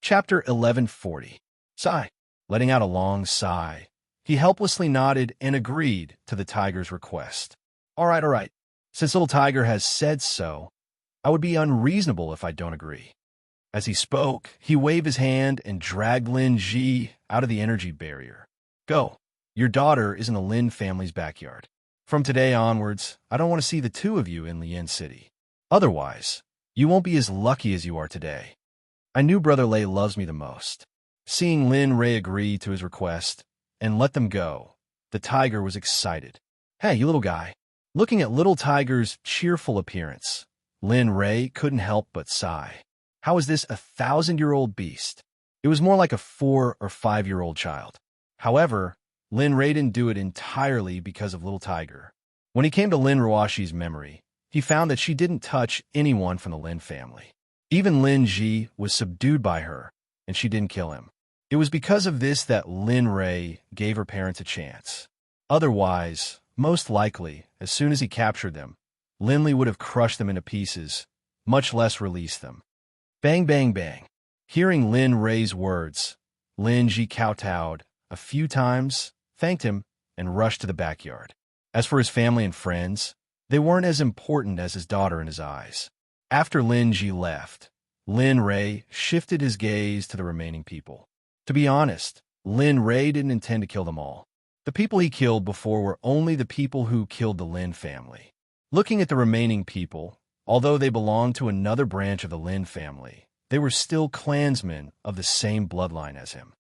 Chapter 1140. Sigh. Letting out a long sigh, he helplessly nodded and agreed to the tiger's request. All right. Since little tiger has said so, I would be unreasonable if I don't agree. As he spoke, he waved his hand and dragged Lin Ji out of the energy barrier. Go. Your daughter is in the Lin family's backyard. From today onwards, I don't want to see the two of you in Lian City. Otherwise, you won't be as lucky as you are today. I knew Brother Lei loves me the most. Seeing Lin Rei agree to his request and let them go, the tiger was excited. Hey, you little guy. Looking at little tiger's cheerful appearance, Lin Rei couldn't help but sigh. How is this 1,000-year-old beast? It was more like a 4 or 5-year-old child. However, Lin Rei didn't do it entirely because of little tiger. When he came to Lin Ruoshi's memory, he found that she didn't touch anyone from the Lin family. Even Lin Ji was subdued by her, and she didn't kill him. It was because of this that Lin Rei gave her parents a chance. Otherwise, most likely, as soon as he captured them, Lin Li would have crushed them into pieces, much less released them. Bang, bang, bang. Hearing Lin Rei's words, Lin Ji kowtowed a few times, thanked him, and rushed to the backyard. As for his family and friends, they weren't as important as his daughter in his eyes. After Lin Ji left, Lin Rei shifted his gaze to the remaining people. To be honest, Lin Rei didn't intend to kill them all. The people he killed before were only the people who killed the Lin family. Looking at the remaining people, although they belonged to another branch of the Lin family, they were still clansmen of the same bloodline as him.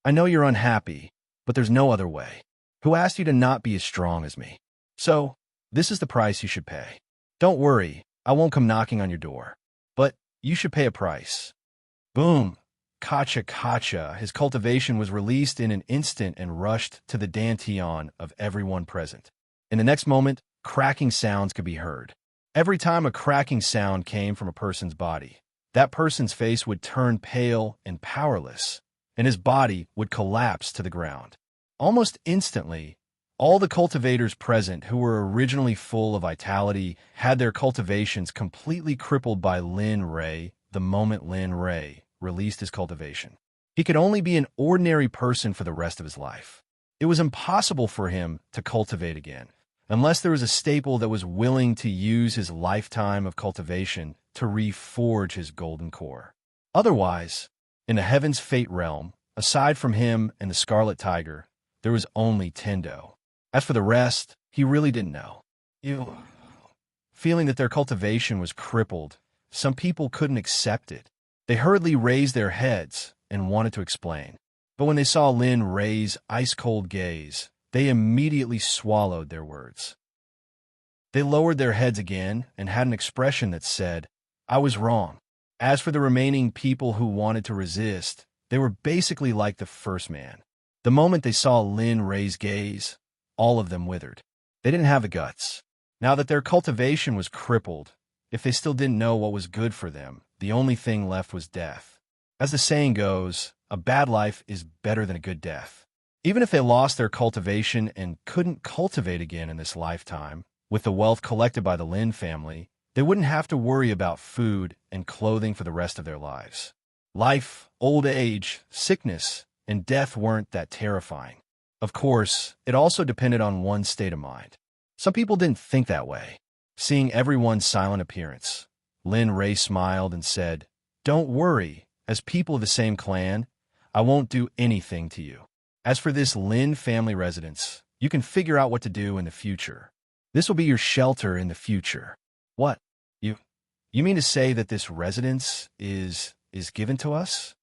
I know you're unhappy, but there's no other way. Who asked you to not be as strong as me? So, this is the price you should pay. Don't worry, I won't come knocking on your door. But you should pay a price. Boom. Kacha. His cultivation was released in an instant and rushed to the dantian of everyone present. In the next moment, cracking sounds could be heard. Every time a cracking sound came from a person's body, that person's face would turn pale and powerless, and his body would collapse to the ground. Almost instantly, all the cultivators present who were originally full of vitality had their cultivations completely crippled by Lin Rei the moment Lin Rei released his cultivation. He could only be an ordinary person for the rest of his life. It was impossible for him to cultivate again, unless there was a staple that was willing to use his lifetime of cultivation to reforge his golden core. Otherwise, in the Heaven's Fate realm, aside from him and the Scarlet Tiger, there was only Tendo. As for the rest, he really didn't know. Feeling that their cultivation was crippled, some people couldn't accept it. They hurriedly raised their heads and wanted to explain. But when they saw Lin Rei's ice-cold gaze, they immediately swallowed their words. They lowered their heads again and had an expression that said, I was wrong. As for the remaining people who wanted to resist, they were basically like the first man. The moment they saw Lin Rei's gaze, all of them withered. They didn't have the guts. Now that their cultivation was crippled, if they still didn't know what was good for them, the only thing left was death. As the saying goes, a bad life is better than a good death. Even if they lost their cultivation and couldn't cultivate again in this lifetime, with the wealth collected by the Lin family, they wouldn't have to worry about food and clothing for the rest of their lives. Life, old age, sickness, and death weren't that terrifying. Of course, it also depended on one's state of mind. Some people didn't think that way. Seeing everyone's silent appearance, Lin Rei smiled and said, Don't worry, as people of the same clan, I won't do anything to you. As for this Lin family residence, you can figure out what to do in the future. This will be your shelter in the future. What? You mean to say that this residence is given to us?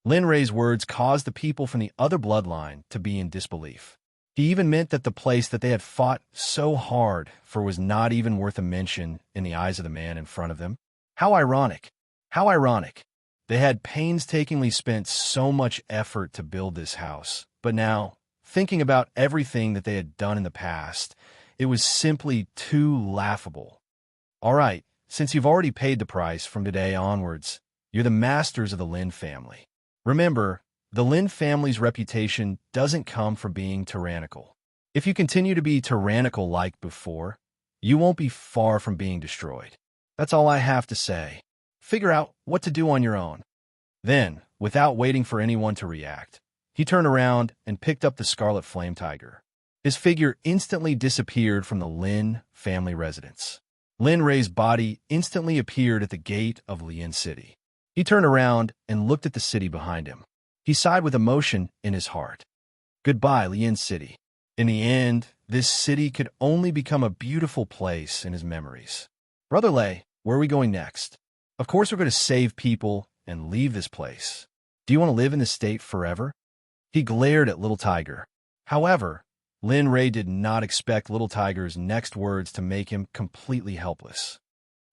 Lin Rei's words caused the people from the other bloodline to be in disbelief. He even meant that the place that they had fought so hard for was not even worth a mention in the eyes of the man in front of them. How ironic. How ironic. They had painstakingly spent so much effort to build this house, but now, thinking about everything that they had done in the past, it was simply too laughable. All right, since you've already paid the price from today onwards, you're the masters of the Lin family. Remember, the Lin family's reputation doesn't come from being tyrannical. If you continue to be tyrannical like before, you won't be far from being destroyed. That's all I have to say. Figure out what to do on your own. Then, without waiting for anyone to react, he turned around and picked up the scarlet flame tiger. His figure instantly disappeared from the Lin family residence. Lin Rei's body instantly appeared at the gate of Lian City. He turned around and looked at the city behind him. He sighed with emotion in his heart. Goodbye, Lian City. In the end, this city could only become a beautiful place in his memories. Brother Lei, where are we going next? Of course we're going to save people and leave this place. Do you want to live in this state forever? He glared at Little Tiger. However, Lin Rei did not expect Little Tiger's next words to make him completely helpless.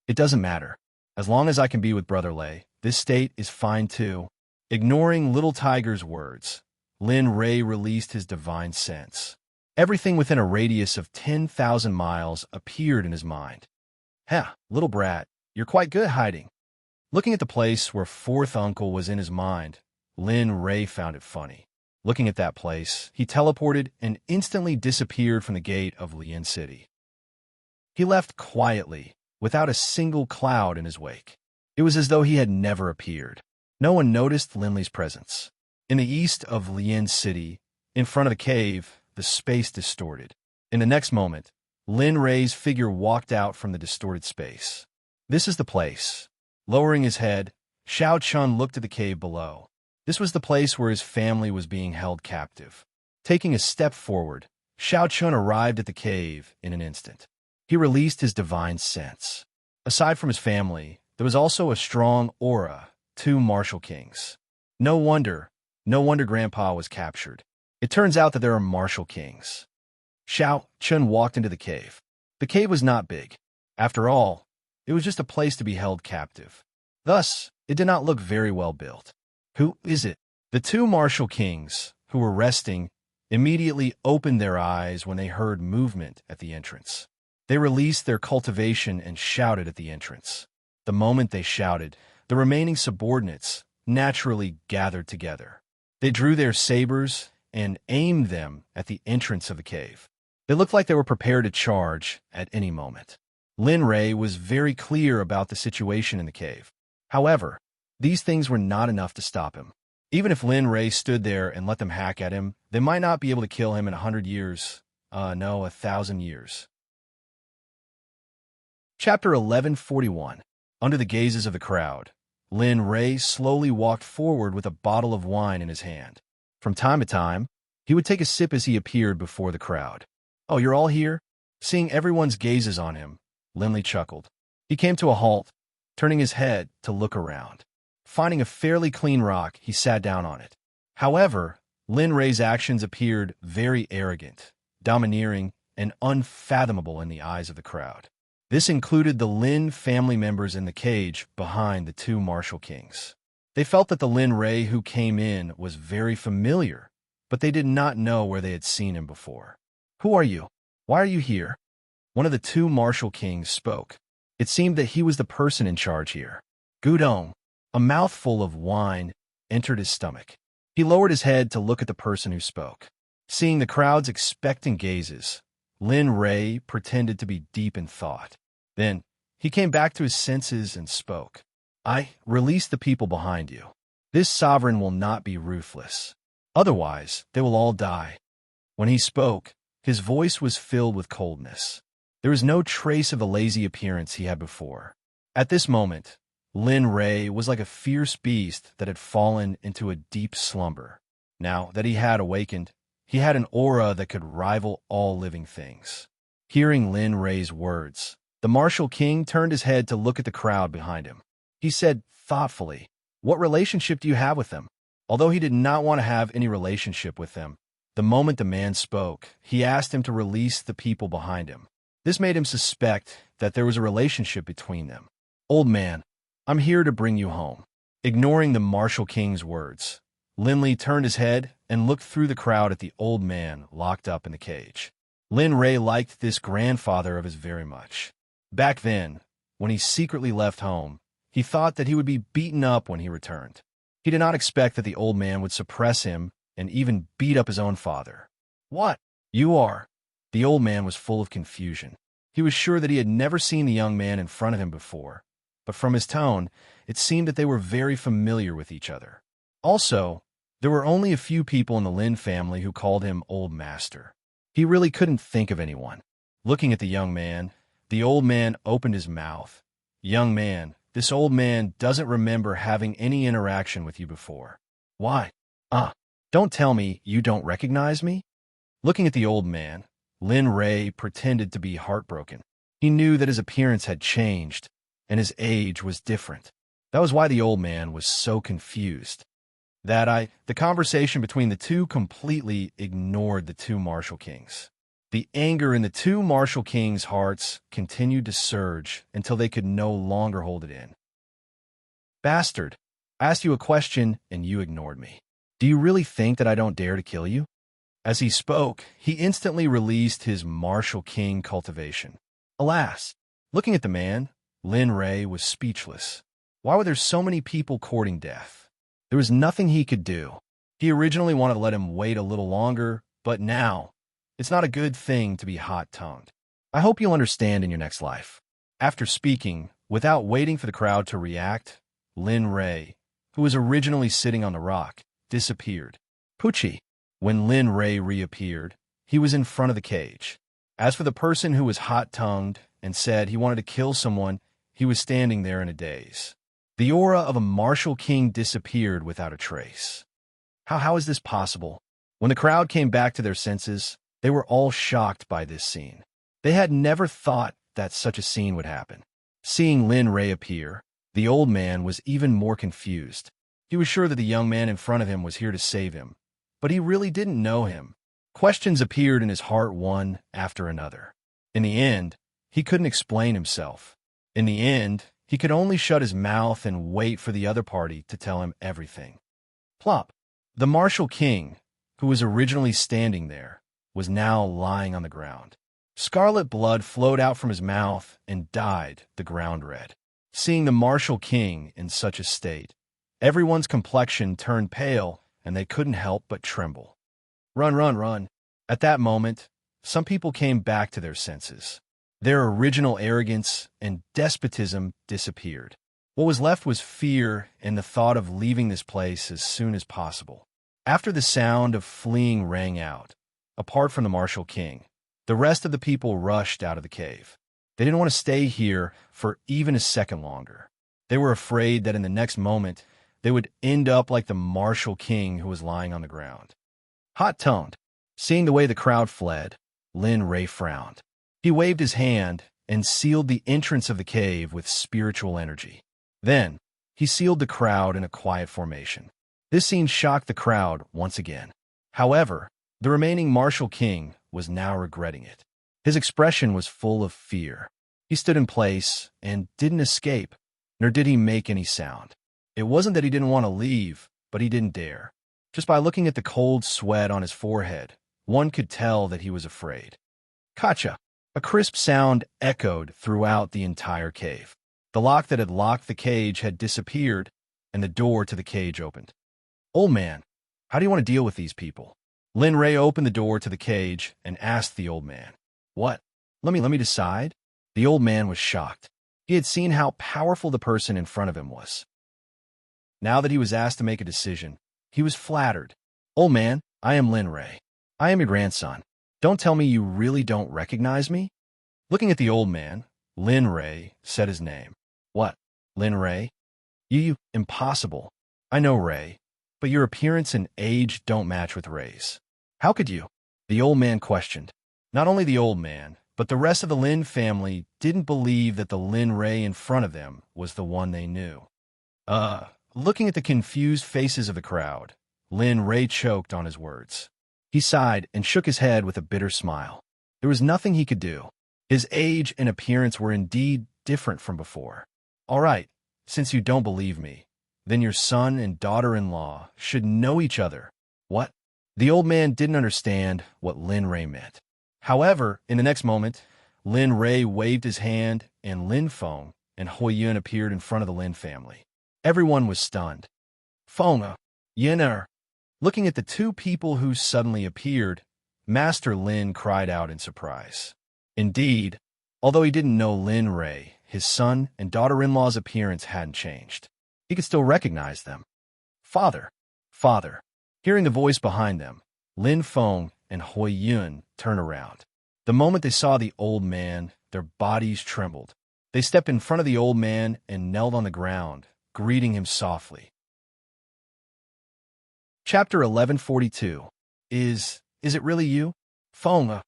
It doesn't matter. As long as I can be with Brother Lei, this state is fine too. Ignoring Little Tiger's words, Lin Rei released his divine sense. Everything within a radius of 10,000 miles appeared in his mind. Heh, little brat, you're quite good at hiding. Looking at the place where fourth uncle was in his mind, Lin Rei found it funny. Looking at that place, he teleported and instantly disappeared from the gate of Lian City. He left quietly, without a single cloud in his wake. It was as though he had never appeared. No one noticed Lin Lei's presence. In the east of Lian City, in front of the cave, the space distorted. In the next moment, Lin Rei's figure walked out from the distorted space. This is the place. Lowering his head, Xiao Chun looked at the cave below. This was the place where his family was being held captive. Taking a step forward, Xiao Chun arrived at the cave in an instant. He released his divine sense. Aside from his family, there was also a strong aura, 2 martial kings. No wonder Grandpa was captured. It turns out that there are martial kings. Xiao Chun walked into the cave. The cave was not big. After all, it was just a place to be held captive. Thus, it did not look very well built. Who is it? The 2 martial kings, who were resting, immediately opened their eyes when they heard movement at the entrance. They released their cultivation and shouted at the entrance. The moment they shouted, the remaining subordinates naturally gathered together. They drew their sabers and aimed them at the entrance of the cave. They looked like they were prepared to charge at any moment. Lin Rei was very clear about the situation in the cave. However, these things were not enough to stop him. Even if Lin Rei stood there and let them hack at him, they might not be able to kill him in 100 years. No, 1,000 years. Chapter 1141. Under the gazes of the crowd, Lin Rei slowly walked forward with a bottle of wine in his hand. From time to time, he would take a sip as he appeared before the crowd. Oh, you're all here? Seeing everyone's gazes on him, Lin Rei chuckled. He came to a halt, turning his head to look around. Finding a fairly clean rock, he sat down on it. However, Lin Rei's actions appeared very arrogant, domineering, and unfathomable in the eyes of the crowd. This included the Lin family members in the cage behind the 2 martial kings. They felt that the Lin Rei who came in was very familiar, but they did not know where they had seen him before. Who are you? Why are you here? One of the 2 martial kings spoke. It seemed that he was the person in charge here. Gudong, a mouthful of wine, entered his stomach. He lowered his head to look at the person who spoke. Seeing the crowd's expectant gazes, Lin Rei pretended to be deep in thought. Then, he came back to his senses and spoke. I release the people behind you. This sovereign will not be ruthless. Otherwise, they will all die. When he spoke, his voice was filled with coldness. There was no trace of the lazy appearance he had before. At this moment, Lin Rei was like a fierce beast that had fallen into a deep slumber. Now that he had awakened, he had an aura that could rival all living things. Hearing Lin Rei's words, the martial king turned his head to look at the crowd behind him. He said thoughtfully, "What relationship do you have with them?" Although he did not want to have any relationship with them, the moment the man spoke, he asked him to release the people behind him. This made him suspect that there was a relationship between them. Old man, I'm here to bring you home. Ignoring the martial king's words, Lin Rei turned his head and looked through the crowd at the old man locked up in the cage. Lin Rei liked this grandfather of his very much. Back then, when he secretly left home, he thought that he would be beaten up when he returned. He did not expect that the old man would suppress him and even beat up his own father. What? You are? The old man was full of confusion. He was sure that he had never seen the young man in front of him before, but from his tone, it seemed that they were very familiar with each other. Also, there were only a few people in the Lin family who called him Old Master. He really couldn't think of anyone. Looking at the old man opened his mouth. Young man, this old man doesn't remember having any interaction with you before. Why? Don't tell me you don't recognize me? Looking at the old man, Lin Ray pretended to be heartbroken. He knew that his appearance had changed, and his age was different. That was why the old man was so confused. The conversation between the two completely ignored the two martial kings. The anger in the two martial kings' hearts continued to surge until they could no longer hold it in. Bastard, I asked you a question and you ignored me. Do you really think that I don't dare to kill you? As he spoke, he instantly released his martial king cultivation. Alas, looking at the man, Lin Ray was speechless. Why were there so many people courting death? There was nothing he could do. He originally wanted to let him wait a little longer, but now, it's not a good thing to be hot-tongued. I hope you'll understand in your next life. After speaking, without waiting for the crowd to react, Lin Ray, who was originally sitting on the rock, disappeared. Poochie. When Lin Ray reappeared, he was in front of the cage. As for the person who was hot-tongued and said he wanted to kill someone, he was standing there in a daze. The aura of a martial king disappeared without a trace. How is this possible? When the crowd came back to their senses, they were all shocked by this scene. They had never thought that such a scene would happen. Seeing Lin Ray appear, the old man was even more confused. He was sure that the young man in front of him was here to save him, but he really didn't know him. Questions appeared in his heart one after another. In the end, he couldn't explain himself. In the end, he could only shut his mouth and wait for the other party to tell him everything. Plop. The martial king, who was originally standing there, was now lying on the ground. Scarlet blood flowed out from his mouth and dyed the ground red. Seeing the martial king in such a state, everyone's complexion turned pale and they couldn't help but tremble. Run, run, run. At that moment, some people came back to their senses. Their original arrogance and despotism disappeared. What was left was fear and the thought of leaving this place as soon as possible. After the sound of fleeing rang out, apart from the martial king, the rest of the people rushed out of the cave. They didn't want to stay here for even a second longer. They were afraid that in the next moment, they would end up like the martial king who was lying on the ground. Hot-tongued, seeing the way the crowd fled, Lin Ray frowned. He waved his hand and sealed the entrance of the cave with spiritual energy. Then, he sealed the crowd in a quiet formation. This scene shocked the crowd once again. However, the remaining martial king was now regretting it. His expression was full of fear. He stood in place and didn't escape, nor did he make any sound. It wasn't that he didn't want to leave, but he didn't dare. Just by looking at the cold sweat on his forehead, one could tell that he was afraid. Kacha! A crisp sound echoed throughout the entire cave. The lock that had locked the cage had disappeared, and the door to the cage opened. Old man, how do you want to deal with these people? Lin Ray opened the door to the cage and asked the old man. What? Let me decide? The old man was shocked. He had seen how powerful the person in front of him was. Now that he was asked to make a decision, he was flattered. Old man, I am Lin Ray. I am your grandson. Don't tell me you really don't recognize me? Looking at the old man, Lin Ray said his name. What? Lin Ray? You, impossible. I know Ray, but your appearance and age don't match with Ray's. How could you? The old man questioned. Not only the old man, but the rest of the Lin family didn't believe that the Lin Ray in front of them was the one they knew. Looking at the confused faces of the crowd, Lin Ray choked on his words. He sighed and shook his head with a bitter smile. There was nothing he could do. His age and appearance were indeed different from before. All right, since you don't believe me, then your son and daughter-in-law should know each other. What? The old man didn't understand what Lin Ray meant. However, in the next moment, Lin Ray waved his hand and Lin Feng and Hui Yun appeared in front of the Lin family. Everyone was stunned. Feng, Yin. Looking at the two people who suddenly appeared, Master Lin cried out in surprise. Indeed, although he didn't know Lin Ray, his son and daughter-in-law's appearance hadn't changed. He could still recognize them. Father, Father. Hearing the voice behind them, Lin Feng and Hui Yun turned around. The moment they saw the old man, their bodies trembled. They stepped in front of the old man and knelt on the ground, greeting him softly. Chapter 1142. Is it really you? Feng.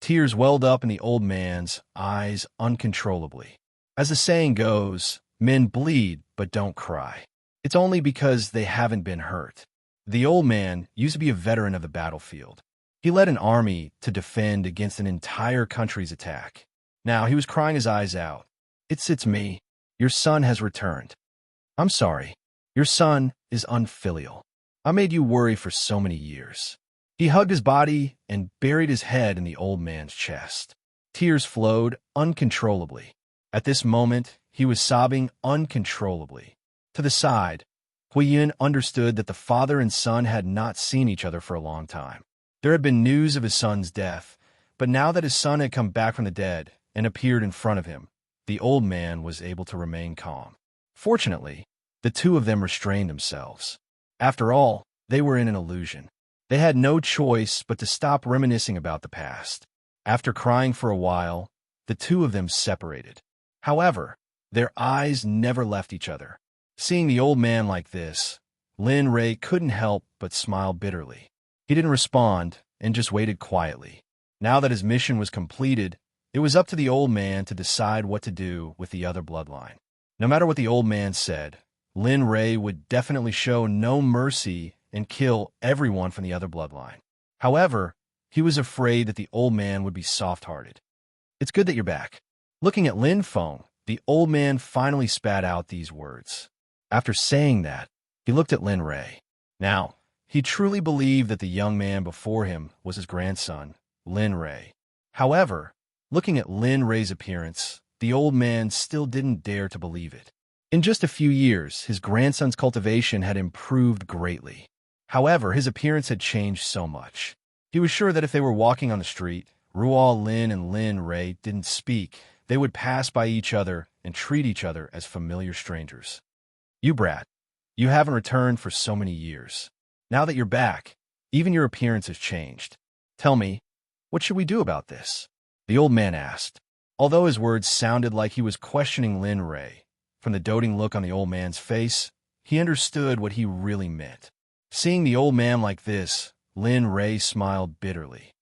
Tears welled up in the old man's eyes uncontrollably. As the saying goes, men bleed but don't cry. It's only because they haven't been hurt. The old man used to be a veteran of the battlefield. He led an army to defend against an entire country's attack. Now he was crying his eyes out. It's me. Your son has returned. I'm sorry. Your son is unfilial. I made you worry for so many years. He hugged his body and buried his head in the old man's chest. Tears flowed uncontrollably. At this moment, he was sobbing uncontrollably. To the side, Huiyun understood that the father and son had not seen each other for a long time. There had been news of his son's death, but now that his son had come back from the dead and appeared in front of him, the old man was able to remain calm. Fortunately, the two of them restrained themselves. After all, they were in an illusion. They had no choice but to stop reminiscing about the past. After crying for a while, the two of them separated. However, their eyes never left each other. Seeing the old man like this, Lin Rei couldn't help but smile bitterly. He didn't respond and just waited quietly. Now that his mission was completed, it was up to the old man to decide what to do with the other bloodline. No matter what the old man said, Lin Rei would definitely show no mercy and kill everyone from the other bloodline. However, he was afraid that the old man would be soft-hearted. It's good that you're back. Looking at Lin Feng, the old man finally spat out these words. After saying that, he looked at Lin Rei. Now, he truly believed that the young man before him was his grandson, Lin Rei. However, looking at Lin Rei's appearance, the old man still didn't dare to believe it. In just a few years, his grandson's cultivation had improved greatly. However, his appearance had changed so much. He was sure that if they were walking on the street, Ruo Lin and Lin Rei didn't speak, they would pass by each other and treat each other as familiar strangers. You brat, you haven't returned for so many years. Now that you're back, even your appearance has changed. Tell me, what should we do about this? The old man asked. Although his words sounded like he was questioning Lin Rei, from the doting look on the old man's face, he understood what he really meant. Seeing the old man like this, Lin Rei smiled bitterly.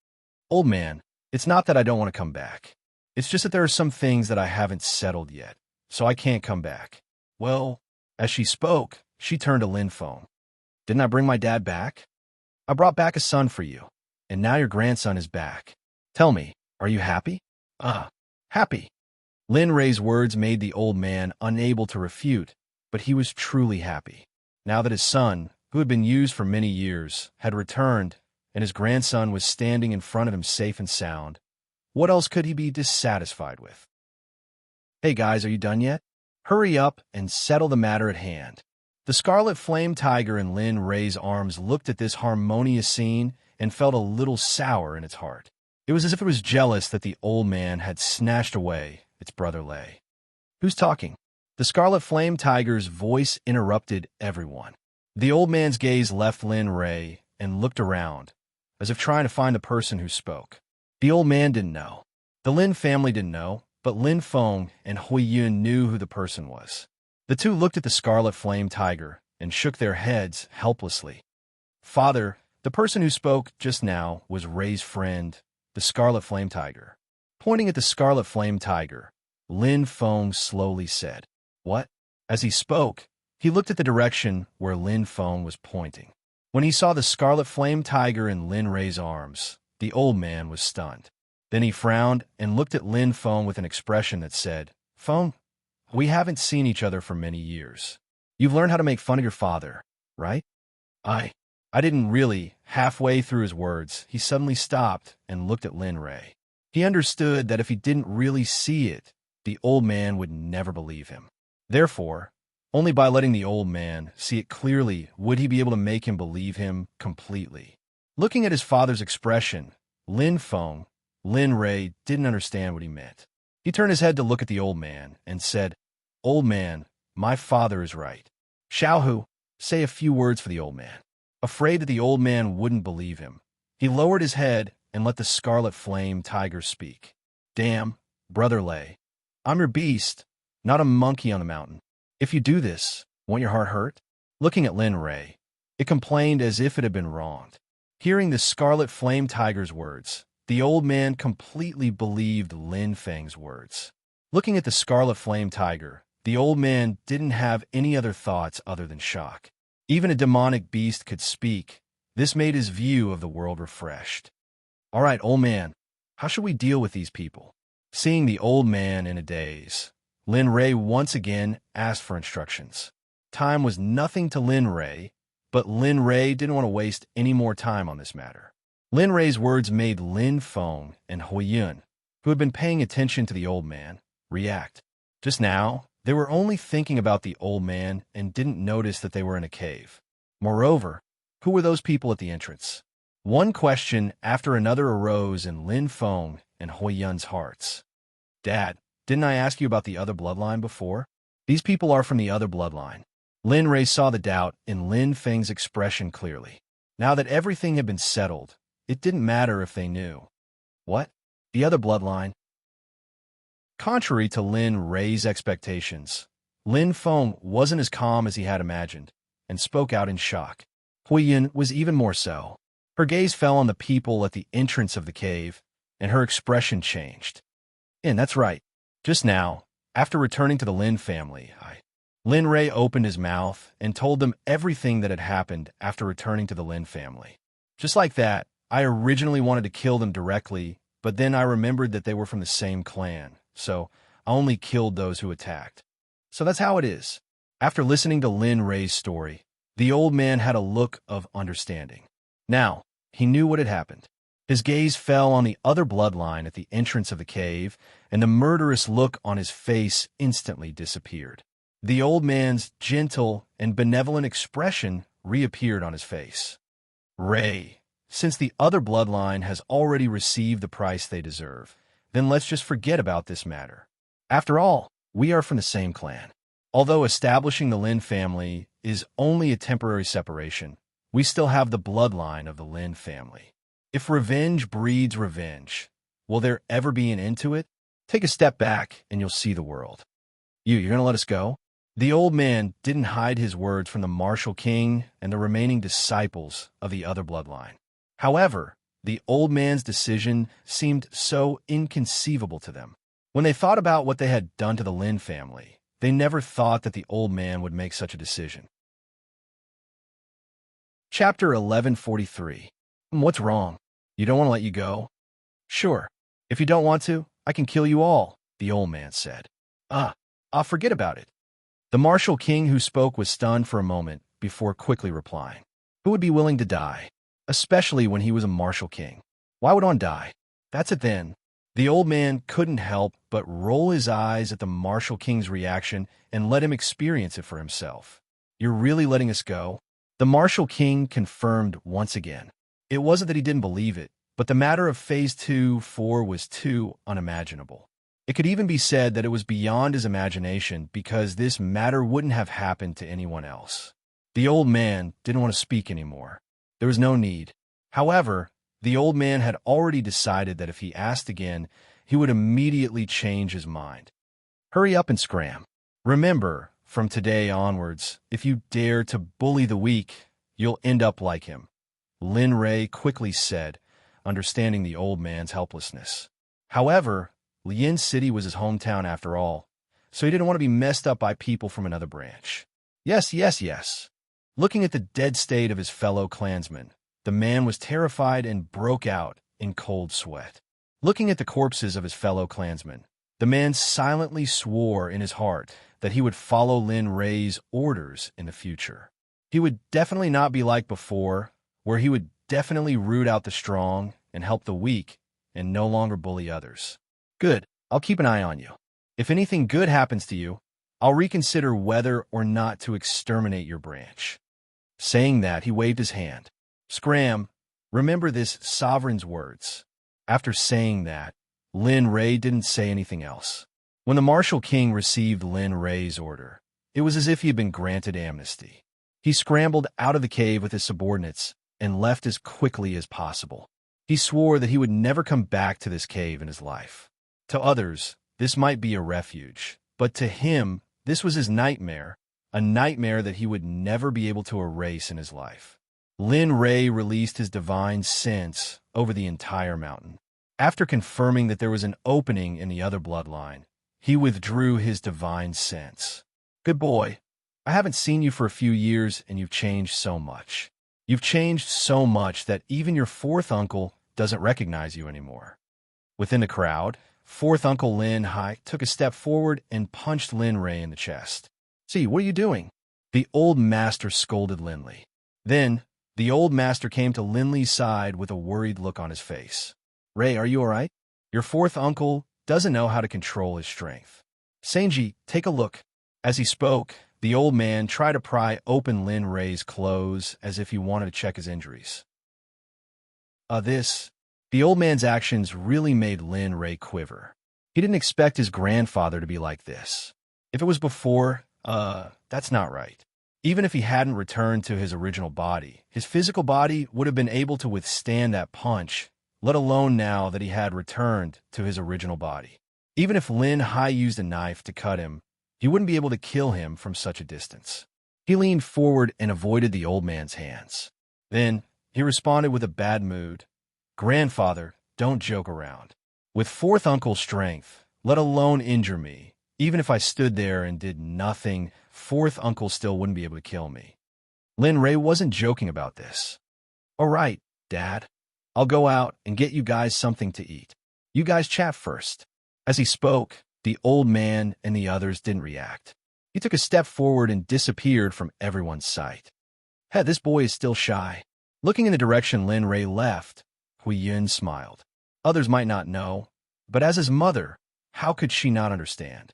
Old man, it's not that I don't want to come back. It's just that there are some things that I haven't settled yet, so I can't come back. Well, as she spoke, she turned to Lin Feng. Didn't I bring my dad back? I brought back a son for you, and now your grandson is back. Tell me, are you happy? Happy. Lin Rei's words made the old man unable to refute, but he was truly happy. Now that his son, who had been used for many years, had returned, and his grandson was standing in front of him safe and sound, what else could he be dissatisfied with? Hey guys, are you done yet? Hurry up and settle the matter at hand. The Scarlet Flame Tiger in Lin Rei's arms looked at this harmonious scene and felt a little sour in its heart. It was as if it was jealous that the old man had snatched away its brother Lei. Who's talking? The Scarlet Flame Tiger's voice interrupted everyone. The old man's gaze left Lin Rei and looked around, as if trying to find the person who spoke. The old man didn't know. The Lin family didn't know, but Lin Feng and Hui Yun knew who the person was. The two looked at the Scarlet Flame Tiger and shook their heads helplessly. Father, the person who spoke just now was Rei's friend, the Scarlet Flame Tiger. Pointing at the Scarlet Flame Tiger, Lin Feng slowly said, What? As he spoke, he looked at the direction where Lin Feng was pointing. When he saw the Scarlet Flame Tiger in Lin Rei's arms, the old man was stunned. Then he frowned and looked at Lin Feng with an expression that said, Feng, we haven't seen each other for many years. You've learned how to make fun of your father, right? I didn't really. Halfway through his words, he suddenly stopped and looked at Lin Rei. He understood that if he didn't really see it, the old man would never believe him. Therefore, only by letting the old man see it clearly would he be able to make him believe him completely. Looking at his father's expression, Lin Rei didn't understand what he meant. He turned his head to look at the old man and said, Old man, my father is right. Xiaohu, say a few words for the old man. Afraid that the old man wouldn't believe him, he lowered his head and let the scarlet flame tiger speak. Damn, Brother Lay, I'm your beast, not a monkey on the mountain. If you do this, won't your heart hurt? Looking at Lin Ray, it complained as if it had been wronged. Hearing the scarlet flame tiger's words, the old man completely believed Lin Feng's words. Looking at the scarlet flame tiger, the old man didn't have any other thoughts other than shock. Even a demonic beast could speak. This made his view of the world refreshed. All right, old man, how should we deal with these people? Seeing the old man in a daze, Lin Ray once again asked for instructions. Time was nothing to Lin Ray, but Lin Ray didn't want to waste any more time on this matter. Lin Ray's words made Lin Feng and Huiyun, who had been paying attention to the old man, react. Just now, they were only thinking about the old man and didn't notice that they were in a cave. Moreover, who were those people at the entrance? One question after another arose in Lin Feng and Huiyun's hearts. Dad, didn't I ask you about the other bloodline before? These people are from the other bloodline. Lin Ray saw the doubt in Lin Feng's expression clearly. Now that everything had been settled, it didn't matter if they knew. What? The other bloodline? Contrary to Lin Ray's expectations, Lin Feng wasn't as calm as he had imagined, and spoke out in shock. Huiyun was even more so. Her gaze fell on the people at the entrance of the cave, and her expression changed. And that's right. Just now, after returning to the Lin family, Lin Ray opened his mouth and told them everything that had happened after returning to the Lin family. Just like that, I originally wanted to kill them directly, but then I remembered that they were from the same clan, so I only killed those who attacked. So that's how it is. After listening to Lin Ray's story, the old man had a look of understanding. Now, he knew what had happened. His gaze fell on the other bloodline at the entrance of the cave, and the murderous look on his face instantly disappeared. The old man's gentle and benevolent expression reappeared on his face. Ray, since the other bloodline has already received the price they deserve, then let's just forget about this matter. After all, we are from the same clan. Although establishing the Lin family is only a temporary separation, we still have the bloodline of the Lin family. If revenge breeds revenge, will there ever be an end to it? Take a step back and you'll see the world. You're going to let us go? The old man didn't hide his words from the Martial King and the remaining disciples of the other bloodline. However, the old man's decision seemed so inconceivable to them. When they thought about what they had done to the Lin family, they never thought that the old man would make such a decision. Chapter 1143. What's wrong? You don't want to let you go? Sure. If you don't want to, I can kill you all, the old man said. I'll forget about it. The Martial King who spoke was stunned for a moment before quickly replying. Who would be willing to die? Especially when he was a Martial King. Why would one die? That's it then. The old man couldn't help but roll his eyes at the Martial King's reaction and let him experience it for himself. You're really letting us go? The Martial King confirmed once again. It wasn't that he didn't believe it, but the matter of Phase 2-4 was too unimaginable. It could even be said that it was beyond his imagination because this matter wouldn't have happened to anyone else. The old man didn't want to speak anymore. There was no need. However, the old man had already decided that if he asked again, he would immediately change his mind. Hurry up and scram. Remember, from today onwards, if you dare to bully the weak, you'll end up like him, Lin Ray quickly said, understanding the old man's helplessness. However, Lian City was his hometown after all, so he didn't want to be messed up by people from another branch. Yes. Looking at the dead state of his fellow clansmen, the man was terrified and broke out in cold sweat. Looking at the corpses of his fellow clansmen, the man silently swore in his heart that he would follow Lin Ray's orders in the future. He would definitely not be like before, where he would definitely root out the strong and help the weak and no longer bully others. Good, I'll keep an eye on you. If anything good happens to you, I'll reconsider whether or not to exterminate your branch. Saying that, he waved his hand. Scram, remember this sovereign's words. After saying that, Lin Ray didn't say anything else. When the Martial King received Lin Ray's order, it was as if he had been granted amnesty. He scrambled out of the cave with his subordinates and left as quickly as possible. He swore that he would never come back to this cave in his life. To others, this might be a refuge, but to him, this was his nightmare, a nightmare that he would never be able to erase in his life. Lin Ray released his divine sense over the entire mountain. After confirming that there was an opening in the other bloodline, he withdrew his divine sense. Good boy. I haven't seen you for a few years, and you've changed so much. You've changed so much that even your fourth uncle doesn't recognize you anymore. Within the crowd, fourth uncle Lin Hai took a step forward and punched Lin Ray in the chest. See, what are you doing? The old master scolded Linley. Then, the old master came to Linley's side with a worried look on his face. Ray, are you all right? Your fourth uncle doesn't know how to control his strength. Sanji, take a look. As he spoke, the old man tried to pry open Lin Ray's clothes as if he wanted to check his injuries. The old man's actions really made Lin Ray quiver. He didn't expect his grandfather to be like this. If it was before, that's not right. Even if he hadn't returned to his original body, his physical body would have been able to withstand that punch, let alone now that he had returned to his original body. Even if Lin Hai used a knife to cut him, he wouldn't be able to kill him from such a distance. He leaned forward and avoided the old man's hands. Then, he responded with a bad mood. Grandfather, don't joke around. With fourth uncle's strength, let alone injure me, even if I stood there and did nothing, fourth uncle still wouldn't be able to kill me. Lin Ray wasn't joking about this. All right, Dad. I'll go out and get you guys something to eat. You guys chat first. As he spoke, the old man and the others didn't react. He took a step forward and disappeared from everyone's sight. Hey, this boy is still shy. Looking in the direction Lin Ray left, Hui Yun smiled. Others might not know, but as his mother, how could she not understand?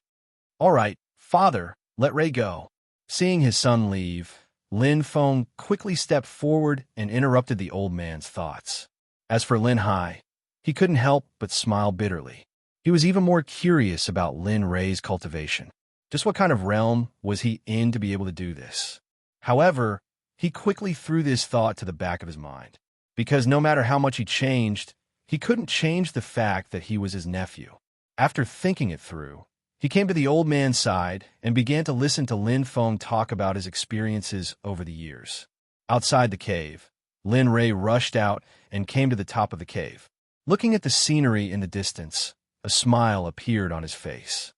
All right, father, let Ray go. Seeing his son leave, Lin Feng quickly stepped forward and interrupted the old man's thoughts. As for Lin Hai, he couldn't help but smile bitterly. He was even more curious about Lin Ray's cultivation. Just what kind of realm was he in to be able to do this? However, he quickly threw this thought to the back of his mind, because no matter how much he changed, he couldn't change the fact that he was his nephew. After thinking it through, he came to the old man's side and began to listen to Lin Feng talk about his experiences over the years. Outside the cave, Lin Ray rushed out and came to the top of the cave. Looking at the scenery in the distance, a smile appeared on his face.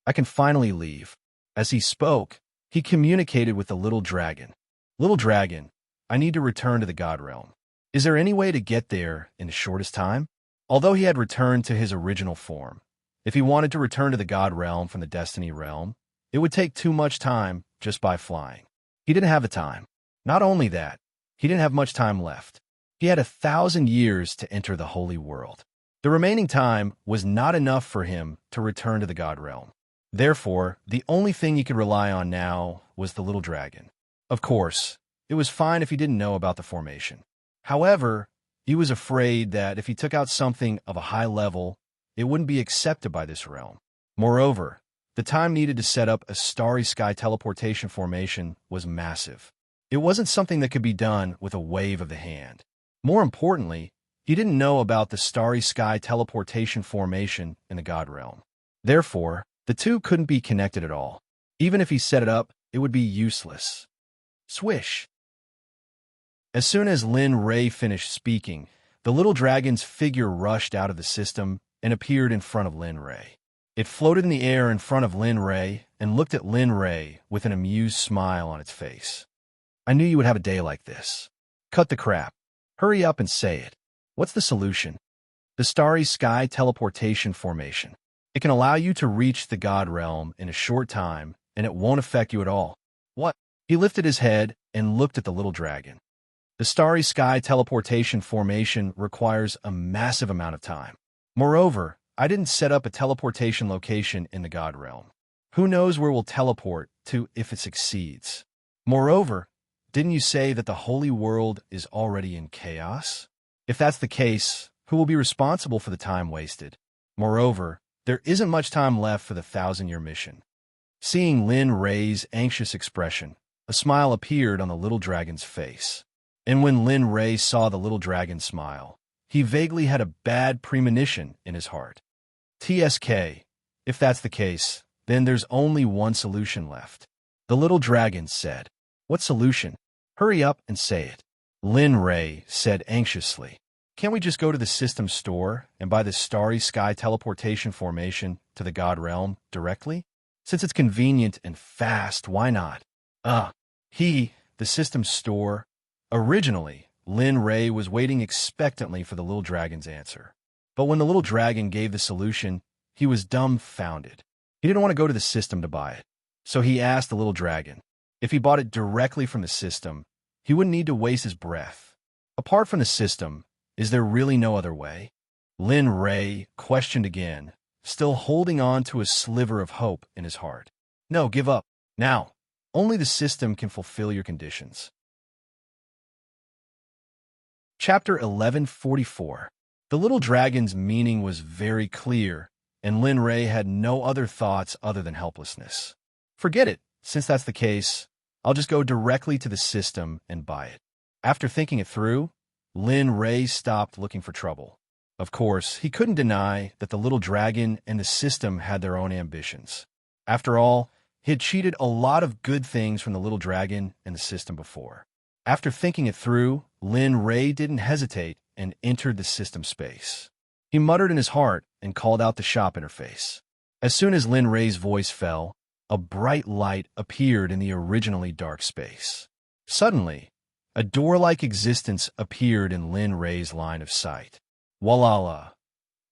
I can finally leave. As he spoke, he communicated with the little dragon. Little dragon, I need to return to the God realm. Is there any way to get there in the shortest time? Although he had returned to his original form, if he wanted to return to the God realm from the Destiny realm, it would take too much time just by flying. He didn't have the time. Not only that, he didn't have much time left. He had 1,000 years to enter the holy world. The remaining time was not enough for him to return to the God realm. Therefore, the only thing he could rely on now was the little dragon. Of course, it was fine if he didn't know about the formation. However, he was afraid that if he took out something of a high level, it wouldn't be accepted by this realm. Moreover, the time needed to set up a starry sky teleportation formation was massive. It wasn't something that could be done with a wave of the hand. More importantly, he didn't know about the starry sky teleportation formation in the God realm. Therefore, the two couldn't be connected at all. Even if he set it up, it would be useless. Swish! As soon as Lin Ray finished speaking, the little dragon's figure rushed out of the system and appeared in front of Lin Ray. It floated in the air in front of Lin Ray and looked at Lin Ray with an amused smile on its face. I knew you would have a day like this. Cut the crap. Hurry up and say it. What's the solution? The starry sky teleportation formation. It can allow you to reach the God realm in a short time, and it won't affect you at all. What? He lifted his head and looked at the little dragon. The starry sky teleportation formation requires a massive amount of time. Moreover, I didn't set up a teleportation location in the God realm. Who knows where we'll teleport to if it succeeds? Moreover, didn't you say that the holy world is already in chaos? If that's the case, who will be responsible for the time wasted? Moreover, there isn't much time left for the 1,000-year mission. Seeing Lin Ray's anxious expression, A smile appeared on the little dragon's face. And when Lin Rei saw the little dragon smile, he vaguely had a bad premonition in his heart. TSK, if that's the case, then there's only one solution left. The little dragon said. What solution? Hurry up and say it. Lin Rei said anxiously. Can't we just go to the system store and buy the starry sky teleportation formation to the God Realm directly? Since it's convenient and fast, why not? The system store. Originally, Lin Rei was waiting expectantly for the little dragon's answer. But when the little dragon gave the solution, he was dumbfounded. He didn't want to go to the system to buy it. So he asked the little dragon, if he bought it directly from the system, he wouldn't need to waste his breath. Apart from the system, is there really no other way? Lin Rei questioned again, still holding on to a sliver of hope in his heart. No, give up. Now, only the system can fulfill your conditions. Chapter 1144. The little dragon's meaning was very clear, and Lin Rei had no other thoughts other than helplessness. Forget it. Since that's the case, I'll just go directly to the system and buy it. After thinking it through, Lin Rei stopped looking for trouble. Of course, he couldn't deny that the little dragon and the system had their own ambitions. After all, he had cheated a lot of good things from the little dragon and the system before. After thinking it through, Lin Rei didn't hesitate and entered the system space. He muttered in his heart and called out the shop interface. As soon as Lin Rei's voice fell, a bright light appeared in the originally dark space. Suddenly, a door-like existence appeared in Lin Rei's line of sight. Voila!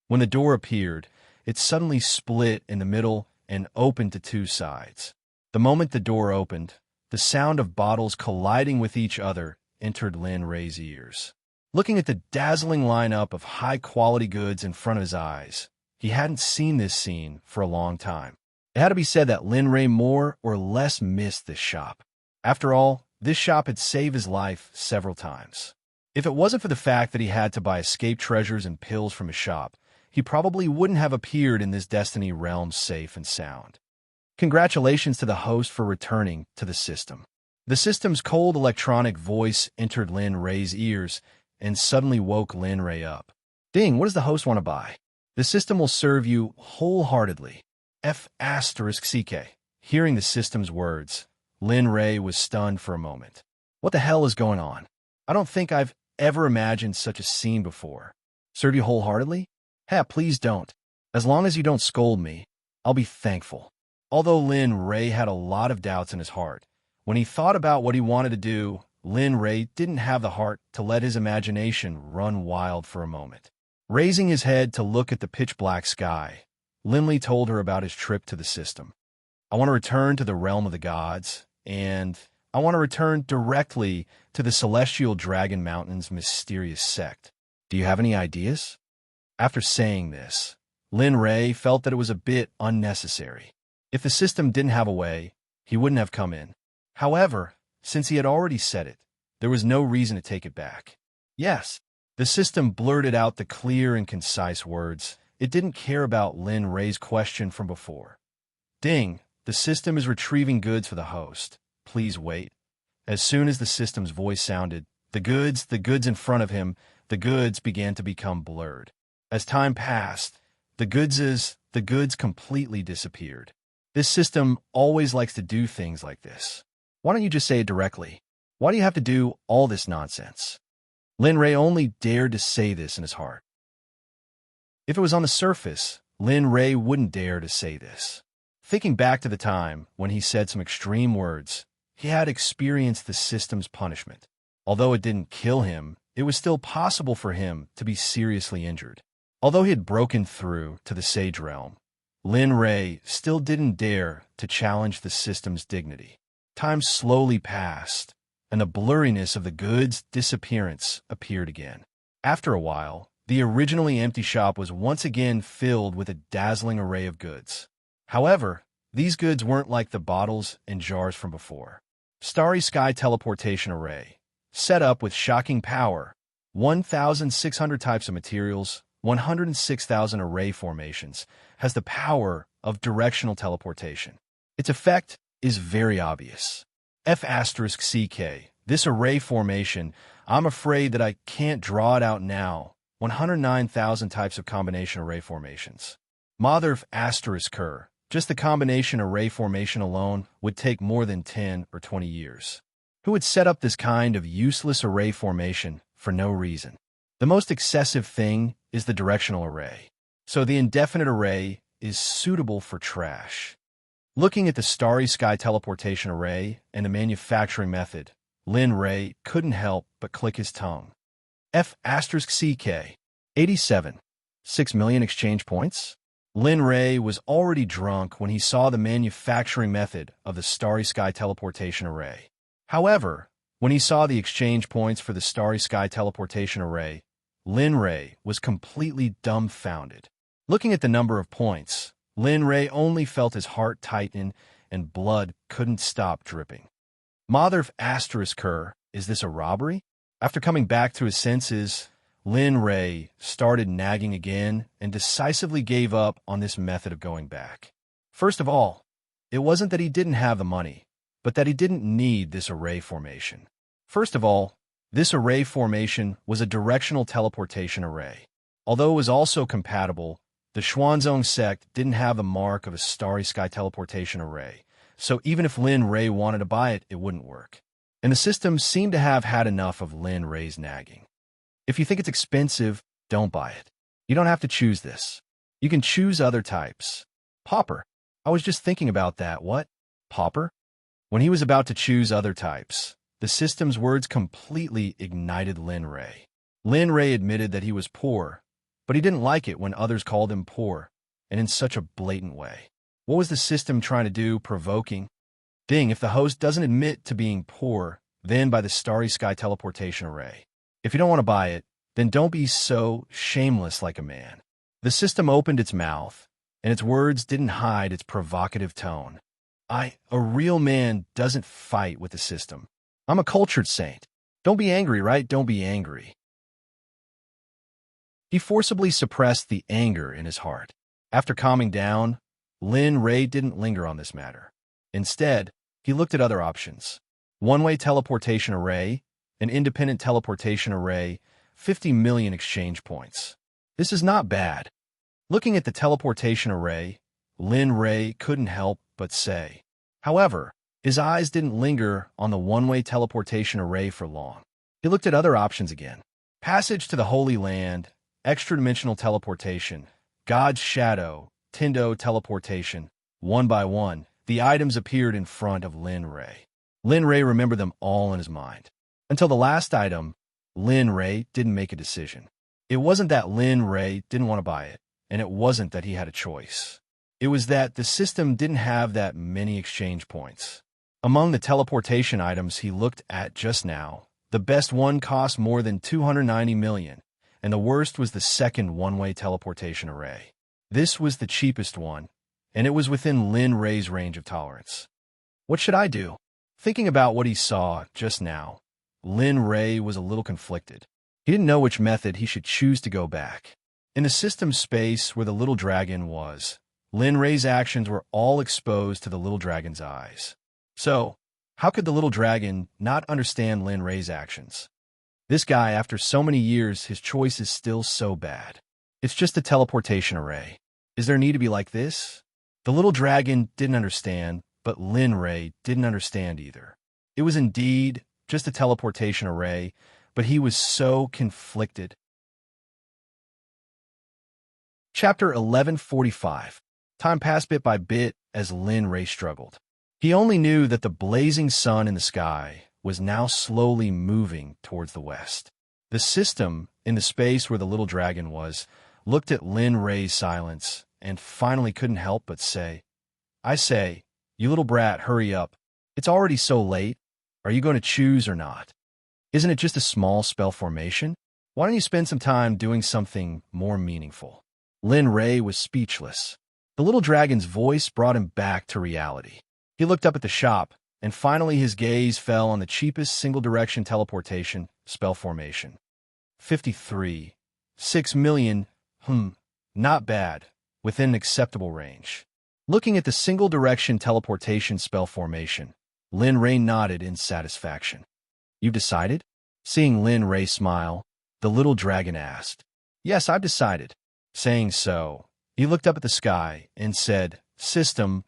When the door appeared, it suddenly split in the middle and opened to two sides. The moment the door opened, the sound of bottles colliding with each other entered Lin Rei's ears. Looking at the dazzling lineup of high-quality goods in front of his eyes, he hadn't seen this scene for a long time. It had to be said that Lin Rei more or less missed this shop. After all, this shop had saved his life several times. If it wasn't for the fact that he had to buy escape treasures and pills from his shop, he probably wouldn't have appeared in this Destiny realm safe and sound. Congratulations to the host for returning to the system. The system's cold electronic voice entered Lin Rei's ears and suddenly woke Lin Rei up. Ding, what does the host want to buy? The system will serve you wholeheartedly. F***CK. Hearing the system's words, Lin Rei was stunned for a moment. What the hell is going on? I don't think I've ever imagined such a scene before. Serve you wholeheartedly? Hey, please don't. As long as you don't scold me, I'll be thankful. Although Lin Rei had a lot of doubts in his heart, when he thought about what he wanted to do, Lin Rei didn't have the heart to let his imagination run wild for a moment. Raising his head to look at the pitch-black sky, Lin Rei told her about his trip to the system. I want to return to the realm of the gods, and I want to return directly to the Celestial Dragon Mountain's mysterious sect. Do you have any ideas? After saying this, Lin Rei felt that it was a bit unnecessary. If the system didn't have a way, he wouldn't have come in. However, since he had already said it, there was no reason to take it back. Yes, the system blurted out the clear and concise words. It didn't care about Lin Rei's question from before. Ding, the system is retrieving goods for the host. Please wait. As soon as the system's voice sounded, the goods in front of him, the goods began to become blurred. As time passed, the goods completely disappeared. This system always likes to do things like this. Why don't you just say it directly? Why do you have to do all this nonsense? Lin Rei only dared to say this in his heart. If it was on the surface, Lin Rei wouldn't dare to say this. Thinking back to the time when he said some extreme words, he had experienced the system's punishment. Although it didn't kill him, it was still possible for him to be seriously injured. Although he had broken through to the Sage Realm, Lin Rei still didn't dare to challenge the system's dignity. Time slowly passed, and the blurriness of the goods' disappearance appeared again. After a while, the originally empty shop was once again filled with a dazzling array of goods. However, these goods weren't like the bottles and jars from before. Starry Sky Teleportation Array, set up with shocking power, 1,600 types of materials, 106,000 array formations, has the power of directional teleportation. Its effect is very obvious. F asterisk CK. This array formation, I'm afraid that I can't draw it out now. 109,000 types of combination array formations. Mother of asterisk her. Just the combination array formation alone would take more than 10 or 20 years. Who would set up this kind of useless array formation for no reason? The most excessive thing is the directional array. So the indefinite array is suitable for trash. Looking at the starry sky teleportation array and the manufacturing method, Lin Ray couldn't help but click his tongue. F asterisk CK. 87. 6 million exchange points? Lin Ray was already drunk when he saw the manufacturing method of the starry sky teleportation array. However, when he saw the exchange points for the starry sky teleportation array, Lin Ray was completely dumbfounded. Looking at the number of points, Lin Ray only felt his heart tighten and blood couldn't stop dripping. Mother of asterisk her, is this a robbery? After coming back to his senses, Lin Ray started nagging again and decisively gave up on this method of going back. First of all, it wasn't that he didn't have the money, but that he didn't need this array formation. First of all, this array formation was a directional teleportation array. Although it was also compatible, the Xuanzong Sect didn't have the mark of a starry sky teleportation array, so even if Lin Ray wanted to buy it, it wouldn't work. And the system seemed to have had enough of Lin Ray's nagging. If you think it's expensive, don't buy it. You don't have to choose this. You can choose other types. Pauper. I was just thinking about that. What? Pauper? When he was about to choose other types, the system's words completely ignited Lin Ray. Lin Ray admitted that he was poor, but he didn't like it when others called him poor, and in such a blatant way. What was the system trying to do? Provoking? Ding, if the host doesn't admit to being poor, then by the starry sky teleportation array. If you don't want to buy it, then don't be so shameless like a man. The system opened its mouth, and its words didn't hide its provocative tone. A real man doesn't fight with the system. I'm a cultured saint. Don't be angry, right? Don't be angry. He forcibly suppressed the anger in his heart. After calming down, Lin Ray didn't linger on this matter. Instead, he looked at other options. One-way teleportation array, an independent teleportation array, 50 million exchange points. This is not bad. Looking at the teleportation array, Lin Ray couldn't help but say. However, his eyes didn't linger on the one-way teleportation array for long. He looked at other options again. Passage to the Holy Land, extra-dimensional teleportation, God's Shadow, Tindo teleportation. One by one, the items appeared in front of Lin Ray. Lin Ray remembered them all in his mind. Until the last item, Lin Ray didn't make a decision. It wasn't that Lin Ray didn't want to buy it, and it wasn't that he had a choice. It was that the system didn't have that many exchange points. Among the teleportation items he looked at just now, the best one cost more than 290 million, and the worst was the second one-way teleportation array. This was the cheapest one, and it was within Lin Ray's range of tolerance. What should I do? Thinking about what he saw just now, Lin Ray was a little conflicted. He didn't know which method he should choose to go back. In the system space where the little dragon was, Lin Ray's actions were all exposed to the little dragon's eyes. So, how could the little dragon not understand Lin Ray's actions? This guy, after so many years, his choice is still so bad. It's just a teleportation array. Is there need to be like this? The little dragon didn't understand, but Lin Ray didn't understand either. It was indeed just a teleportation array, but he was so conflicted. Chapter 1145. Time passed bit by bit as Lin Ray struggled. He only knew that the blazing sun in the sky was now slowly moving towards the west. The system, in the space where the little dragon was, looked at Lin Ray's silence and finally couldn't help but say, I say, you little brat, hurry up. It's already so late. Are you going to choose or not? Isn't it just a small spell formation? Why don't you spend some time doing something more meaningful? Lin Ray was speechless. The little dragon's voice brought him back to reality. He looked up at the shop, and finally his gaze fell on the cheapest single-direction teleportation spell formation. 53. 6 million. Not bad. Within an acceptable range. Looking at the single-direction teleportation spell formation, Lin Ray nodded in satisfaction. You've decided? Seeing Lin Ray smile, the little dragon asked. Yes, I've decided. Saying so, he looked up at the sky and said, System,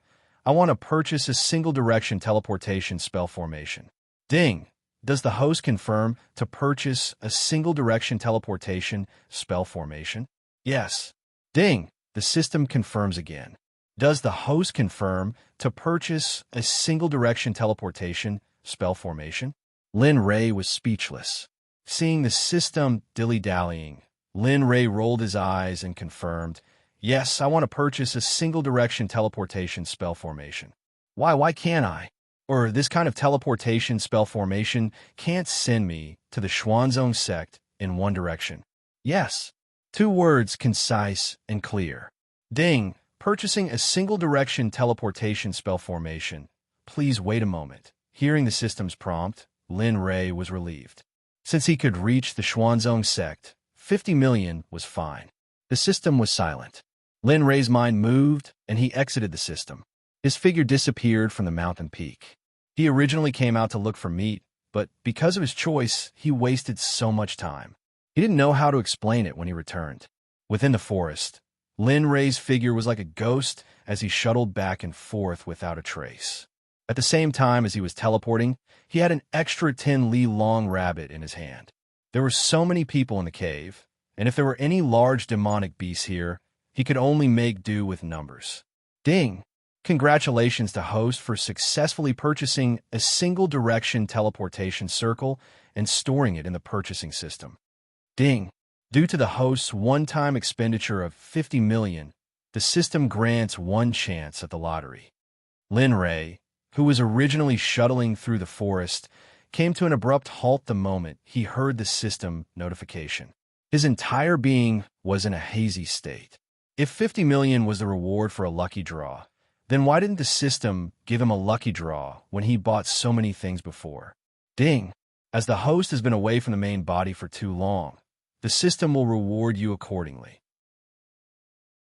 I want to purchase a single-direction teleportation spell formation. Ding! Does the host confirm to purchase a single-direction teleportation spell formation? Yes. Ding! The system confirms again. Does the host confirm to purchase a single-direction teleportation spell formation? Lin Ray was speechless. Seeing the system dilly-dallying, Lin Ray rolled his eyes and confirmed, Yes, I want to purchase a single-direction teleportation spell formation. Why can't I? Or this kind of teleportation spell formation can't send me to the Xuanzong Sect in one direction. Yes. 2 words, concise and clear. Ding! Purchasing a single-direction teleportation spell formation. Please wait a moment. Hearing the system's prompt, Lin Ray was relieved. Since he could reach the Xuanzong Sect, 50 million was fine. The system was silent. Lin Ray's mind moved, and he exited the system. His figure disappeared from the mountain peak. He originally came out to look for meat, but because of his choice, he wasted so much time. He didn't know how to explain it when he returned. Within the forest, Lin Ray's figure was like a ghost as he shuttled back and forth without a trace. At the same time as he was teleporting, he had an extra 10 li long rabbit in his hand. There were so many people in the cave, and if there were any large demonic beasts here, he could only make do with numbers. Ding! Congratulations to host for successfully purchasing a single-direction teleportation circle and storing it in the purchasing system. Ding! Due to the host's one-time expenditure of 50 million, the system grants 1 chance at the lottery. Lin Ray, who was originally shuttling through the forest, came to an abrupt halt the moment he heard the system notification. His entire being was in a hazy state. If 50 million was the reward for a lucky draw, then why didn't the system give him a lucky draw when he bought so many things before? Ding! As the host has been away from the main body for too long, the system will reward you accordingly.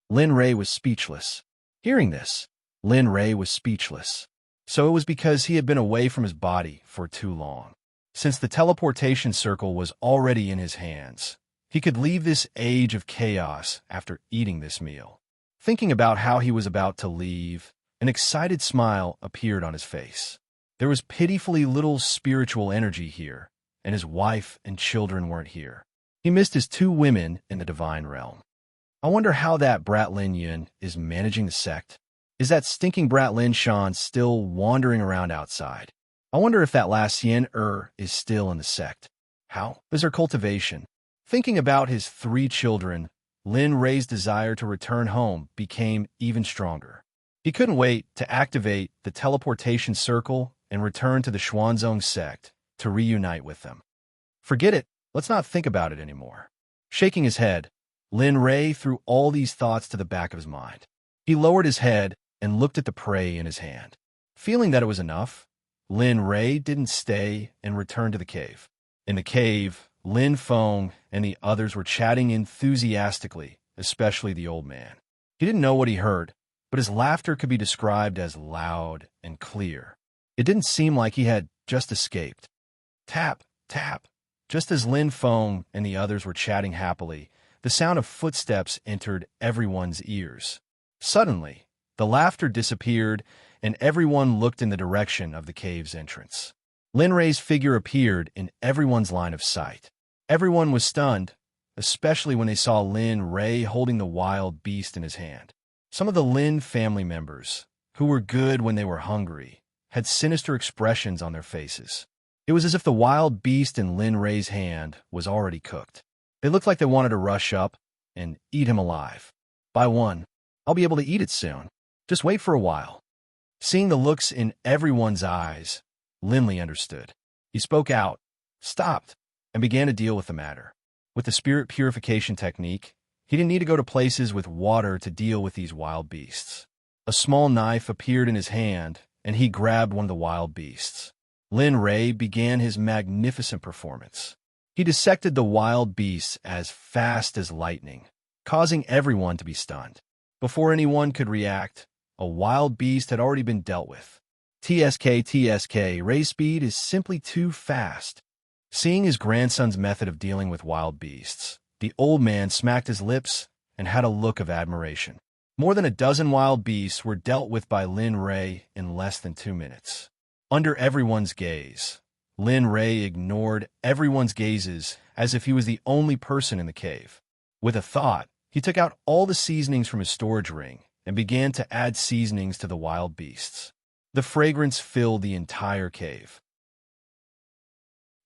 Lin Ray was speechless. Hearing this, Lin Ray was speechless. So it was because he had been away from his body for too long. Since the teleportation circle was already in his hands, he could leave this age of chaos after eating this meal. Thinking about how he was about to leave, an excited smile appeared on his face. There was pitifully little spiritual energy here, and his wife and children weren't here. He missed his 2 women in the divine realm. I wonder how that brat Lin Yun is managing the sect. Is that stinking brat Lin Shan still wandering around outside? I wonder if that last Yen is still in the sect. How is her cultivation? Thinking about his 3 children, Lin Ray's desire to return home became even stronger. He couldn't wait to activate the teleportation circle and return to the Xuanzong Sect to reunite with them. Forget it. Let's not think about it anymore. Shaking his head, Lin Ray threw all these thoughts to the back of his mind. He lowered his head and looked at the prey in his hand. Feeling that it was enough, Lin Ray didn't stay and returned to the cave. In the cave, Lin Feng and the others were chatting enthusiastically, especially the old man. He didn't know what he heard, but his laughter could be described as loud and clear. It didn't seem like he had just escaped. Tap, tap. Just as Lin Feng and the others were chatting happily, the sound of footsteps entered everyone's ears. Suddenly, the laughter disappeared, and everyone looked in the direction of the cave's entrance. Lin Ray's figure appeared in everyone's line of sight. Everyone was stunned, especially when they saw Lin Ray holding the wild beast in his hand. Some of the Lin family members, who were good when they were hungry, had sinister expressions on their faces. It was as if the wild beast in Lin Ray's hand was already cooked. They looked like they wanted to rush up and eat him alive. By one, I'll be able to eat it soon. Just wait for a while. Seeing the looks in everyone's eyes, Linley understood. He spoke out, stopped, and began to deal with the matter. With the spirit purification technique, he didn't need to go to places with water to deal with these wild beasts. A small knife appeared in his hand, and he grabbed one of the wild beasts. Lin Ray began his magnificent performance. He dissected the wild beasts as fast as lightning, causing everyone to be stunned. Before anyone could react, a wild beast had already been dealt with. TSK, Ray's speed is simply too fast. Seeing his grandson's method of dealing with wild beasts, the old man smacked his lips and had a look of admiration. More than a dozen wild beasts were dealt with by Lin Ray in less than 2 minutes. Under everyone's gaze, Lin Ray ignored everyone's gazes as if he was the only person in the cave. With a thought, he took out all the seasonings from his storage ring and began to add seasonings to the wild beasts. The fragrance filled the entire cave.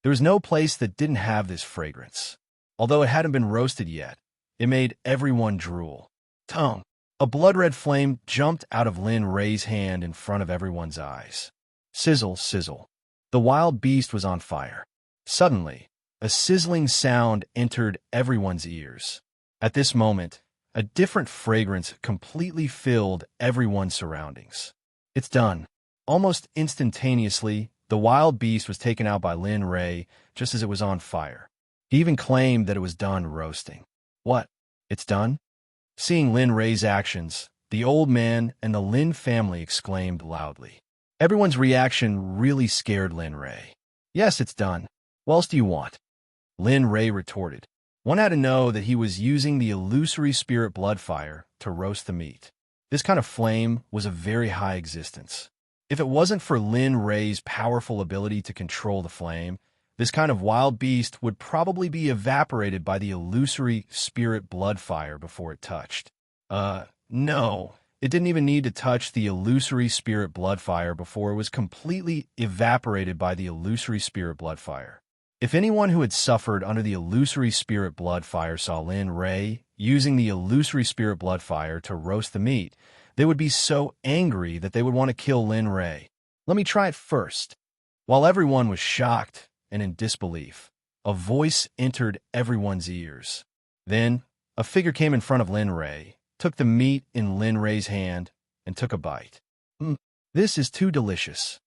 There was no place that didn't have this fragrance. Although it hadn't been roasted yet, it made everyone drool. Tongue. A blood-red flame jumped out of Lin Ray's hand in front of everyone's eyes. Sizzle, sizzle. The wild beast was on fire. Suddenly, a sizzling sound entered everyone's ears. At this moment, a different fragrance completely filled everyone's surroundings. It's done. Almost instantaneously, the wild beast was taken out by Lin Ray just as it was on fire. He even claimed that it was done roasting. What? It's done? Seeing Lin Ray's actions, the old man and the Lin family exclaimed loudly. Everyone's reaction really scared Lin Ray. Yes, it's done. What else do you want? Lin Ray retorted. One had to know that he was using the illusory spirit blood fire to roast the meat. This kind of flame was of very high existence. If it wasn't for Lin Ray's powerful ability to control the flame, this kind of wild beast would probably be evaporated by the illusory spirit blood fire before it touched. No. It didn't even need to touch the illusory spirit blood fire before it was completely evaporated by the illusory spirit blood fire. If anyone who had suffered under the illusory spirit blood fire saw Lin Ray using the illusory spirit blood fire to roast the meat, they would be so angry that they would want to kill Lin Ray. Let me try it first. While everyone was shocked and in disbelief, a voice entered everyone's ears. Then, a figure came in front of Lin Ray, took the meat in Lin Ray's hand, and took a bite. This is too delicious.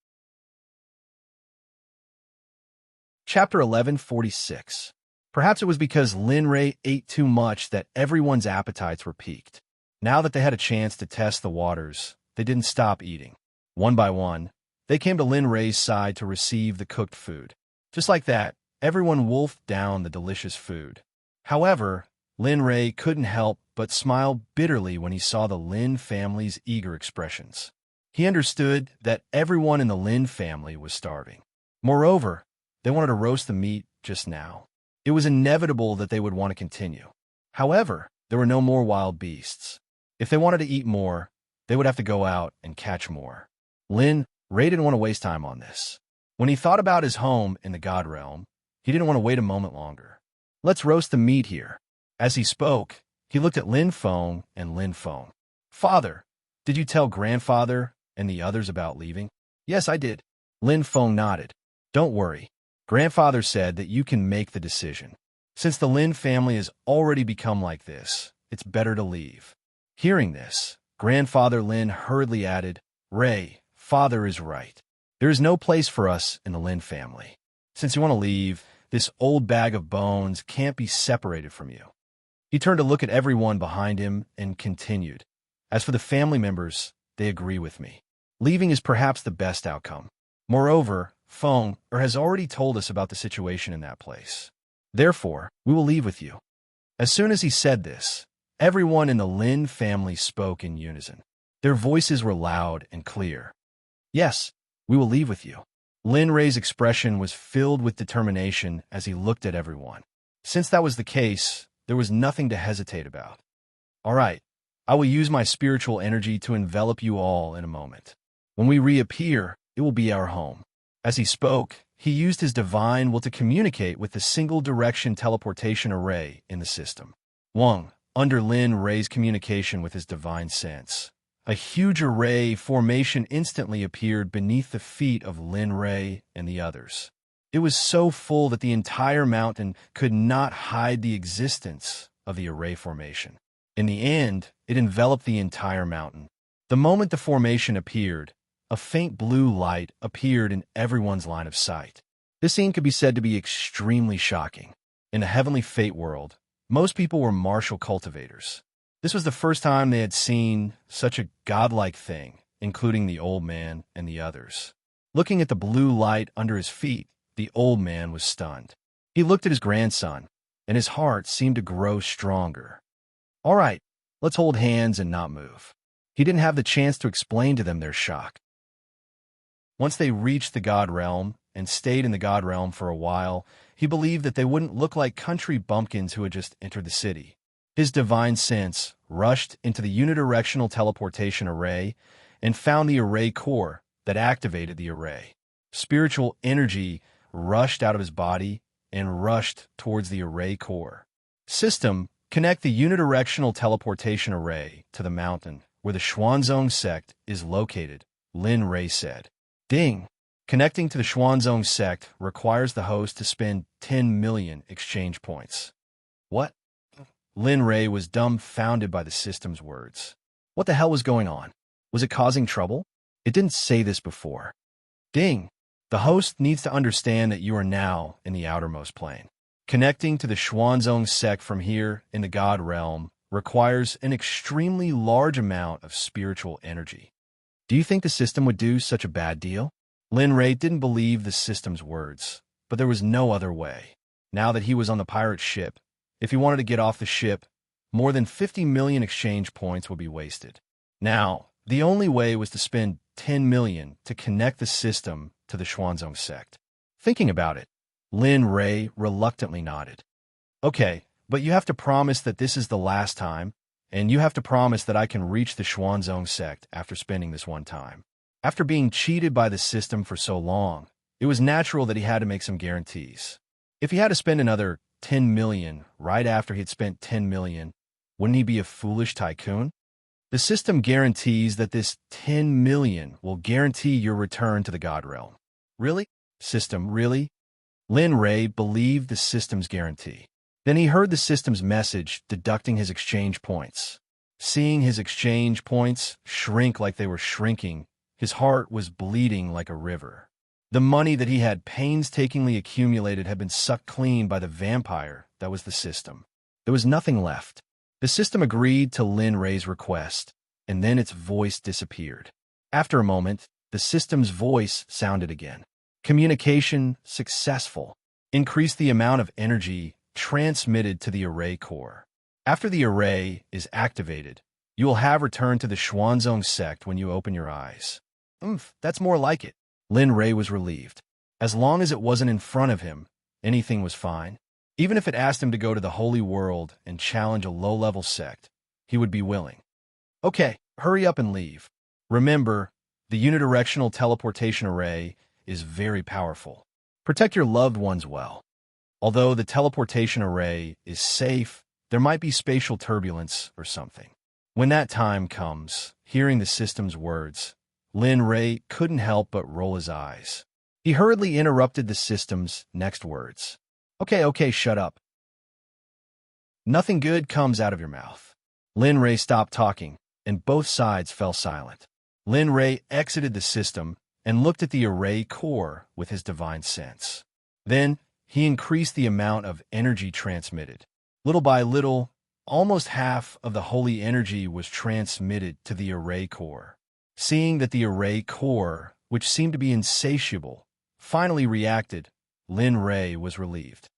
Chapter 1146. Perhaps it was because Lin Ray ate too much that everyone's appetites were piqued. Now that they had a chance to test the waters, they didn't stop eating. One by one, they came to Lin Ray's side to receive the cooked food. Just like that, everyone wolfed down the delicious food. However, Lin Ray couldn't help but smile bitterly when he saw the Lin family's eager expressions. He understood that everyone in the Lin family was starving. Moreover, they wanted to roast the meat just now. It was inevitable that they would want to continue. However, there were no more wild beasts. If they wanted to eat more, they would have to go out and catch more. Lin Ray didn't want to waste time on this. When he thought about his home in the God Realm, he didn't want to wait a moment longer. Let's roast the meat here. As he spoke, he looked at Lin Feng and Lin Feng. Father, did you tell grandfather and the others about leaving? Yes, I did. Lin Feng nodded. Don't worry. Grandfather said that you can make the decision. Since the Lin family has already become like this, it's better to leave. Hearing this, Grandfather Lin hurriedly added, Ray, father is right. There is no place for us in the Lin family. Since you want to leave, this old bag of bones can't be separated from you. He turned to look at everyone behind him and continued. As for the family members, they agree with me. Leaving is perhaps the best outcome. Moreover, Feng has already told us about the situation in that place. Therefore, we will leave with you. As soon as he said this, everyone in the Lin family spoke in unison. Their voices were loud and clear. Yes, we will leave with you. Lin Ray's expression was filled with determination as he looked at everyone. Since that was the case, there was nothing to hesitate about. All right, I will use my spiritual energy to envelop you all in a moment. When we reappear, it will be our home. As he spoke, he used his divine will to communicate with the single-direction teleportation array in the system. Wang, under Lin Ray's communication with his divine sense, a huge array formation instantly appeared beneath the feet of Lin Ray and the others. It was so full that the entire mountain could not hide the existence of the array formation. In the end, it enveloped the entire mountain. The moment the formation appeared, a faint blue light appeared in everyone's line of sight. This scene could be said to be extremely shocking. In the heavenly fate world, most people were martial cultivators. This was the first time they had seen such a godlike thing, including the old man and the others. Looking at the blue light under his feet, the old man was stunned. He looked at his grandson, and his heart seemed to grow stronger. All right, let's hold hands and not move. He didn't have the chance to explain to them their shock. Once they reached the God Realm and stayed in the God Realm for a while, he believed that they wouldn't look like country bumpkins who had just entered the city. His divine sense rushed into the unidirectional teleportation array and found the array core that activated the array. Spiritual energy rushed out of his body and rushed towards the array core. System, connect the unidirectional teleportation array to the mountain where the Xuanzong Sect is located, Lin Ray said. Ding! Connecting to the Xuanzong Sect requires the host to spend 10 million exchange points. What? Lin Ray was dumbfounded by the system's words. What the hell was going on? Was it causing trouble? It didn't say this before. Ding! The host needs to understand that you are now in the outermost plane. Connecting to the Xuanzong Sect from here in the God Realm requires an extremely large amount of spiritual energy. Do you think the system would do such a bad deal? Lin Ray didn't believe the system's words, but there was no other way. Now that he was on the pirate ship, if he wanted to get off the ship, more than 50 million exchange points would be wasted. Now, the only way was to spend 10 million to connect the system to the Xuanzong Sect. Thinking about it, Lin Ray reluctantly nodded. Okay, but you have to promise that this is the last time, and you have to promise that I can reach the Xuanzong Sect after spending this one time. After being cheated by the system for so long, it was natural that he had to make some guarantees. If he had to spend another 10 million right after he'd spent 10 million, wouldn't he be a foolish tycoon? The system guarantees that this 10 million will guarantee your return to the God Realm. Really? System, really? Lin Ray believed the system's guarantee. Then he heard the system's message deducting his exchange points. Seeing his exchange points shrink like they were shrinking, his heart was bleeding like a river. The money that he had painstakingly accumulated had been sucked clean by the vampire that was the system. There was nothing left. The system agreed to Lin Ray's request, and then its voice disappeared. After a moment, the system's voice sounded again. Communication successful. Increase the amount of energy transmitted to the array core. After the array is activated, you will have returned to the Xuanzong Sect when you open your eyes. That's more like it. Lin Ray was relieved. As long as it wasn't in front of him, anything was fine. Even if it asked him to go to the Holy World and challenge a low-level sect, he would be willing. Okay, hurry up and leave. Remember, the unidirectional teleportation array is very powerful. Protect your loved ones well. Although the teleportation array is safe, there might be spatial turbulence or something. When that time comes, hearing the system's words, Lin Ray couldn't help but roll his eyes. He hurriedly interrupted the system's next words. Okay, shut up. Nothing good comes out of your mouth. Lin Ray stopped talking, and both sides fell silent. Lin Ray exited the system and looked at the array core with his divine sense. Then, he increased the amount of energy transmitted. Little by little, almost half of the holy energy was transmitted to the array core. Seeing that the array core, which seemed to be insatiable, finally reacted, Lin Ray was relieved.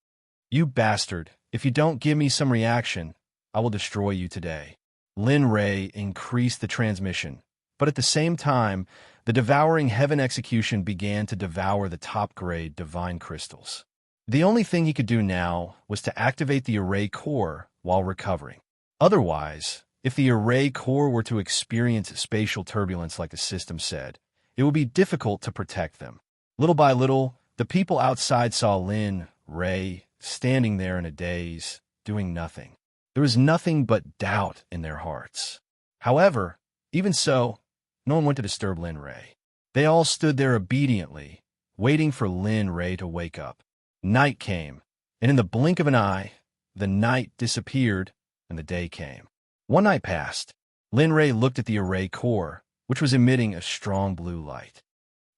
You bastard, if you don't give me some reaction, I will destroy you today. Lin Ray increased the transmission, but at the same time, the devouring heaven execution began to devour the top-grade divine crystals. The only thing he could do now was to activate the array core while recovering. Otherwise, if the array core were to experience spatial turbulence like the system said, it would be difficult to protect them. Little by little, the people outside saw Lin Ray standing there in a daze, doing nothing. There was nothing but doubt in their hearts. However, even so, no one went to disturb Lin Ray. They all stood there obediently, waiting for Lin Ray to wake up. Night came, and in the blink of an eye, the night disappeared and the day came. One night passed. Lin Ray looked at the array core, which was emitting a strong blue light.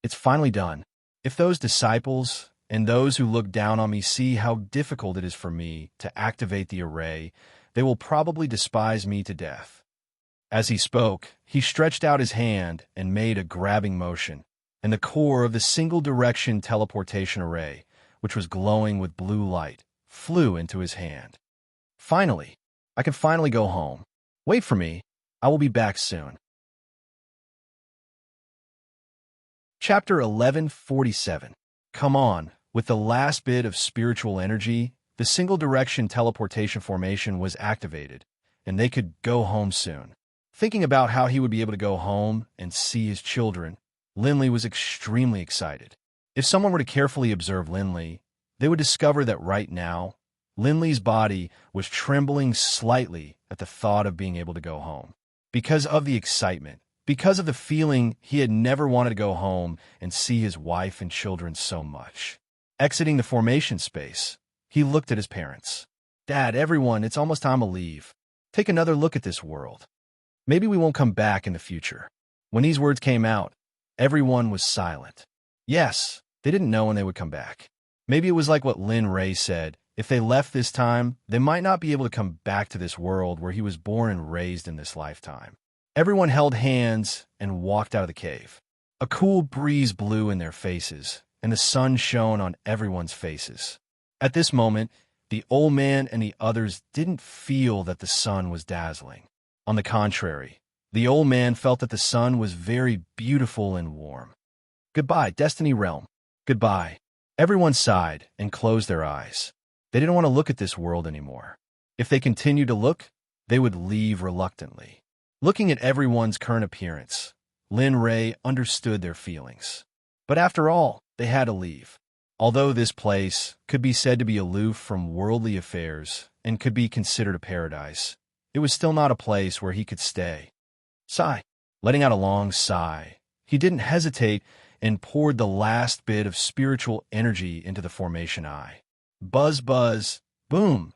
It's finally done. If those disciples and those who look down on me see how difficult it is for me to activate the array, they will probably despise me to death. As he spoke, he stretched out his hand and made a grabbing motion, and the core of the single-direction teleportation array, which was glowing with blue light, flew into his hand. Finally, I can finally go home. Wait for me. I will be back soon. Chapter 1147. Come on. With the last bit of spiritual energy, the single-direction teleportation formation was activated, and they could go home soon. Thinking about how he would be able to go home and see his children, Linley was extremely excited. If someone were to carefully observe Linley, they would discover that right now, Linley's body was trembling slightly at the thought of being able to go home. Because of the excitement, because of the feeling he had never wanted to go home and see his wife and children so much. Exiting the formation space, he looked at his parents. "Dad, everyone, it's almost time to leave. Take another look at this world. Maybe we won't come back in the future." When these words came out, everyone was silent. Yes, they didn't know when they would come back. Maybe it was like what Lin Ray said. If they left this time, they might not be able to come back to this world where he was born and raised in this lifetime. Everyone held hands and walked out of the cave. A cool breeze blew in their faces, and the sun shone on everyone's faces. At this moment, the old man and the others didn't feel that the sun was dazzling. On the contrary, the old man felt that the sun was very beautiful and warm. "Goodbye, Destiny Realm. Goodbye." Everyone sighed and closed their eyes. They didn't want to look at this world anymore. If they continued to look, they would leave reluctantly. Looking at everyone's current appearance, Lin Ray understood their feelings. But after all, they had to leave. Although this place could be said to be aloof from worldly affairs and could be considered a paradise, it was still not a place where he could stay. Sigh. Letting out a long sigh, he didn't hesitate and poured the last bit of spiritual energy into the formation eye. Buzz, buzz, boom.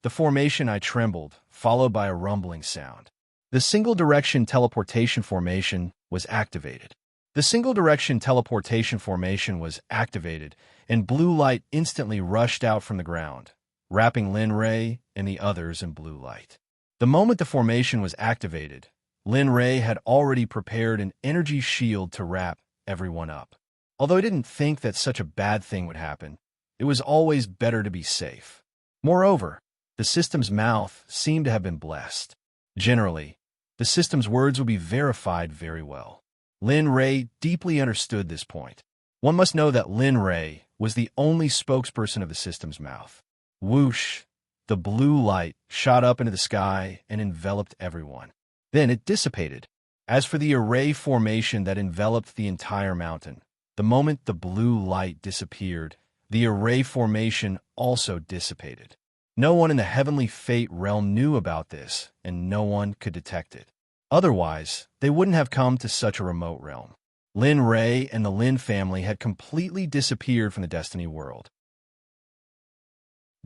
The formation eye trembled, followed by a rumbling sound. The single-direction teleportation formation was activated. The single-direction teleportation formation was activated, and blue light instantly rushed out from the ground, wrapping Lin Ray and the others in blue light. The moment the formation was activated, Lin Ray had already prepared an energy shield to wrap everyone up. Although he didn't think that such a bad thing would happen, it was always better to be safe. Moreover, the system's mouth seemed to have been blessed. Generally, the system's words would be verified very well. Lin Ray deeply understood this point. One must know that Lin Ray was the only spokesperson of the system's mouth. Whoosh! The blue light shot up into the sky and enveloped everyone. Then it dissipated. As for the array formation that enveloped the entire mountain, the moment the blue light disappeared, the array formation also dissipated. No one in the heavenly fate realm knew about this, and no one could detect it. Otherwise, they wouldn't have come to such a remote realm. Lin Ray and the Lin family had completely disappeared from the Destiny world.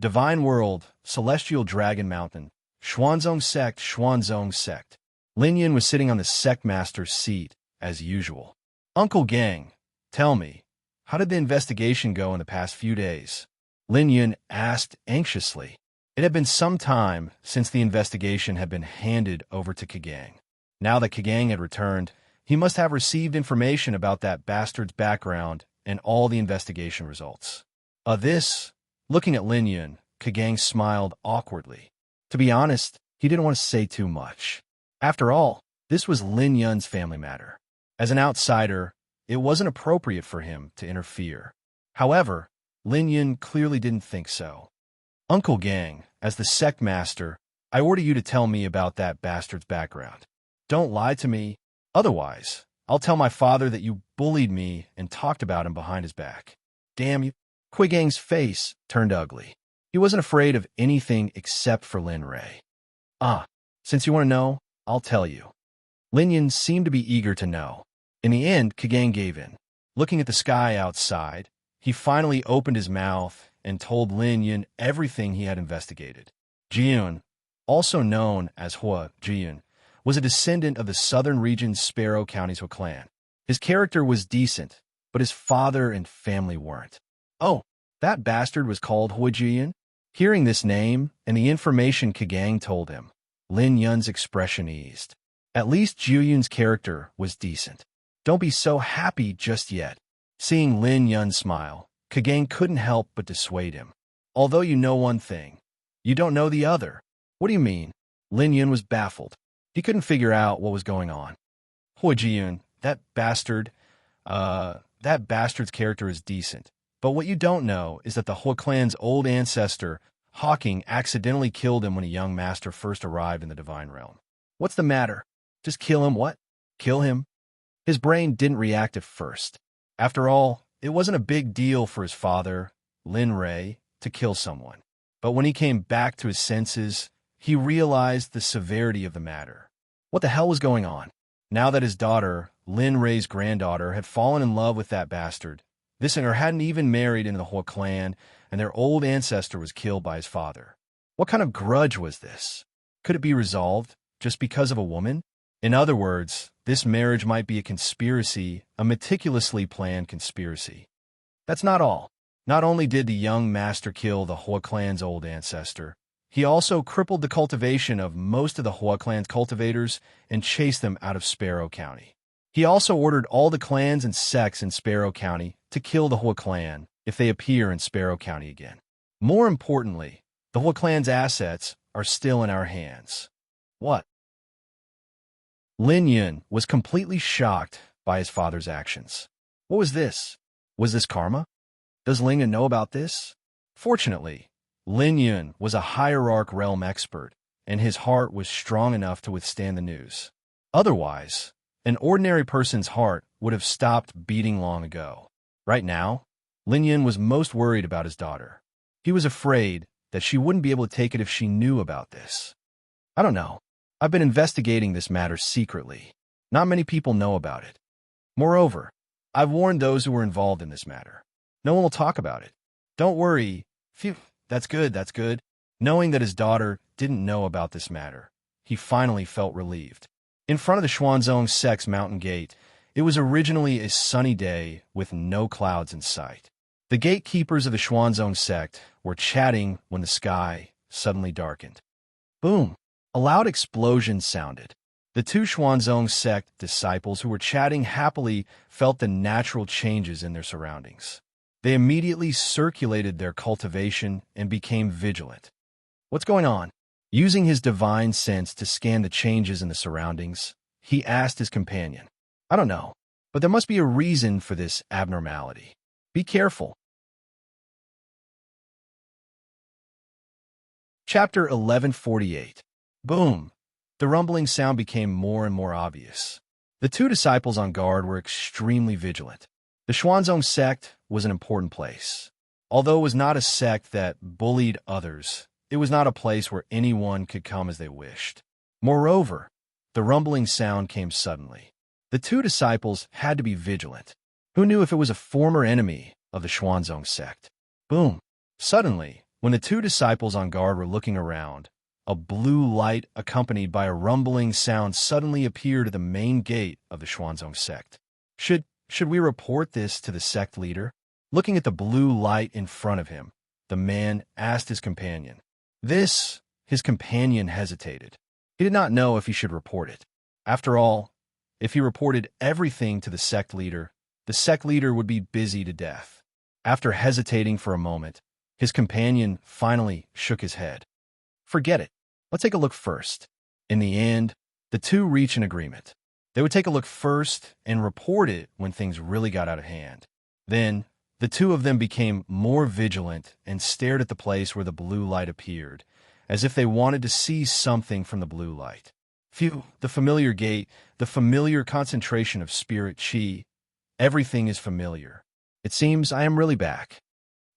Divine World, Celestial Dragon Mountain, Xuanzong Sect, Xuanzong Sect. Lin Yun was sitting on the Sect Master's seat, as usual. "Uncle Gang, tell me, how did the investigation go in the past few days?" Lin Yun asked anxiously. It had been some time since the investigation had been handed over to Kagang. Now that Kagang had returned, he must have received information about that bastard's background and all the investigation results. Looking at Lin Yun, Kagang smiled awkwardly. To be honest, he didn't want to say too much. After all, this was Lin Yun's family matter. As an outsider, it wasn't appropriate for him to interfere. However, Lin Yun clearly didn't think so. "Uncle Gang, as the Sect Master, I order you to tell me about that bastard's background. Don't lie to me, otherwise, I'll tell my father that you bullied me and talked about him behind his back." "Damn you." Quigang's face turned ugly. He wasn't afraid of anything except for Lin Ray. Since you want to know, I'll tell you." Lin Yun seemed to be eager to know. In the end, Kagang gave in. Looking at the sky outside, he finally opened his mouth and told Lin Yun everything he had investigated. Jiyun, also known as Hua Jiyun, was a descendant of the southern region's Sparrow County's clan. His character was decent, but his father and family weren't. "Oh, that bastard was called Hua Jiyun?" Hearing this name and the information Kagang told him, Lin Yun's expression eased. At least Juyun's character was decent. Don't be so happy just yet. Seeing Lin Yun smile, Kagane couldn't help but dissuade him. Although you know one thing, you don't know the other. What do you mean? Lin Yun was baffled. He couldn't figure out what was going on. Hoi Jiyun, that bastard's character is decent. But what you don't know is that the Hoi clan's old ancestor, Hawking, accidentally killed him when a young master first arrived in the Divine Realm. What's the matter? Just kill him, what? Kill him? His brain didn't react at first. After all, it wasn't a big deal for his father, Lin Rei, to kill someone. But when he came back to his senses, he realized the severity of the matter. What the hell was going on? Now that his daughter, Lin Rei's granddaughter, had fallen in love with that bastard, this singer hadn't even married into the Hoi clan, and their old ancestor was killed by his father. What kind of grudge was this? Could it be resolved just because of a woman? In other words, this marriage might be a conspiracy, a meticulously planned conspiracy. That's not all. Not only did the young master kill the Hoi clan's old ancestor, he also crippled the cultivation of most of the Hoi clan's cultivators and chased them out of Sparrow County. He also ordered all the clans and sects in Sparrow County to kill the Hoi clan if they appear in Sparrow County again. More importantly, the Hoi clan's assets are still in our hands. What? Lin Yun was completely shocked by his father's actions. What was this? Was this karma? Does Lin Yun know about this? Fortunately, Lin Yun was a hierarch realm expert, and his heart was strong enough to withstand the news. Otherwise, an ordinary person's heart would have stopped beating long ago. Right now, Lin Yun was most worried about his daughter. He was afraid that she wouldn't be able to take it if she knew about this. I don't know. I've been investigating this matter secretly. Not many people know about it. Moreover, I've warned those who were involved in this matter. No one will talk about it. Don't worry. Phew, that's good, that's good. Knowing that his daughter didn't know about this matter, he finally felt relieved. In front of the Xuanzong Sect's mountain gate, it was originally a sunny day with no clouds in sight. The gatekeepers of the Xuanzong Sect were chatting when the sky suddenly darkened. Boom! A loud explosion sounded. The two Xuanzong Sect disciples who were chatting happily felt the natural changes in their surroundings. They immediately circulated their cultivation and became vigilant. What's going on? Using his divine sense to scan the changes in the surroundings, he asked his companion. I don't know, but there must be a reason for this abnormality. Be careful. Chapter 1148. Boom! The rumbling sound became more and more obvious. The two disciples on guard were extremely vigilant. The Xuanzong Sect was an important place. Although it was not a sect that bullied others, it was not a place where anyone could come as they wished. Moreover, the rumbling sound came suddenly. The two disciples had to be vigilant. Who knew if it was a former enemy of the Xuanzong Sect? Boom! Suddenly, when the two disciples on guard were looking around, a blue light accompanied by a rumbling sound suddenly appeared at the main gate of the Xuanzong Sect. Should we report this to the sect leader? Looking at the blue light in front of him, the man asked his companion. His companion hesitated. He did not know if he should report it. After all, if he reported everything to the sect leader would be busy to death. After hesitating for a moment, his companion finally shook his head. Forget it. Let's take a look first. In the end, the two reached an agreement. They would take a look first and report it when things really got out of hand. Then, the two of them became more vigilant and stared at the place where the blue light appeared, as if they wanted to see something from the blue light. Phew, the familiar gate, the familiar concentration of spirit chi. Everything is familiar. It seems I am really back.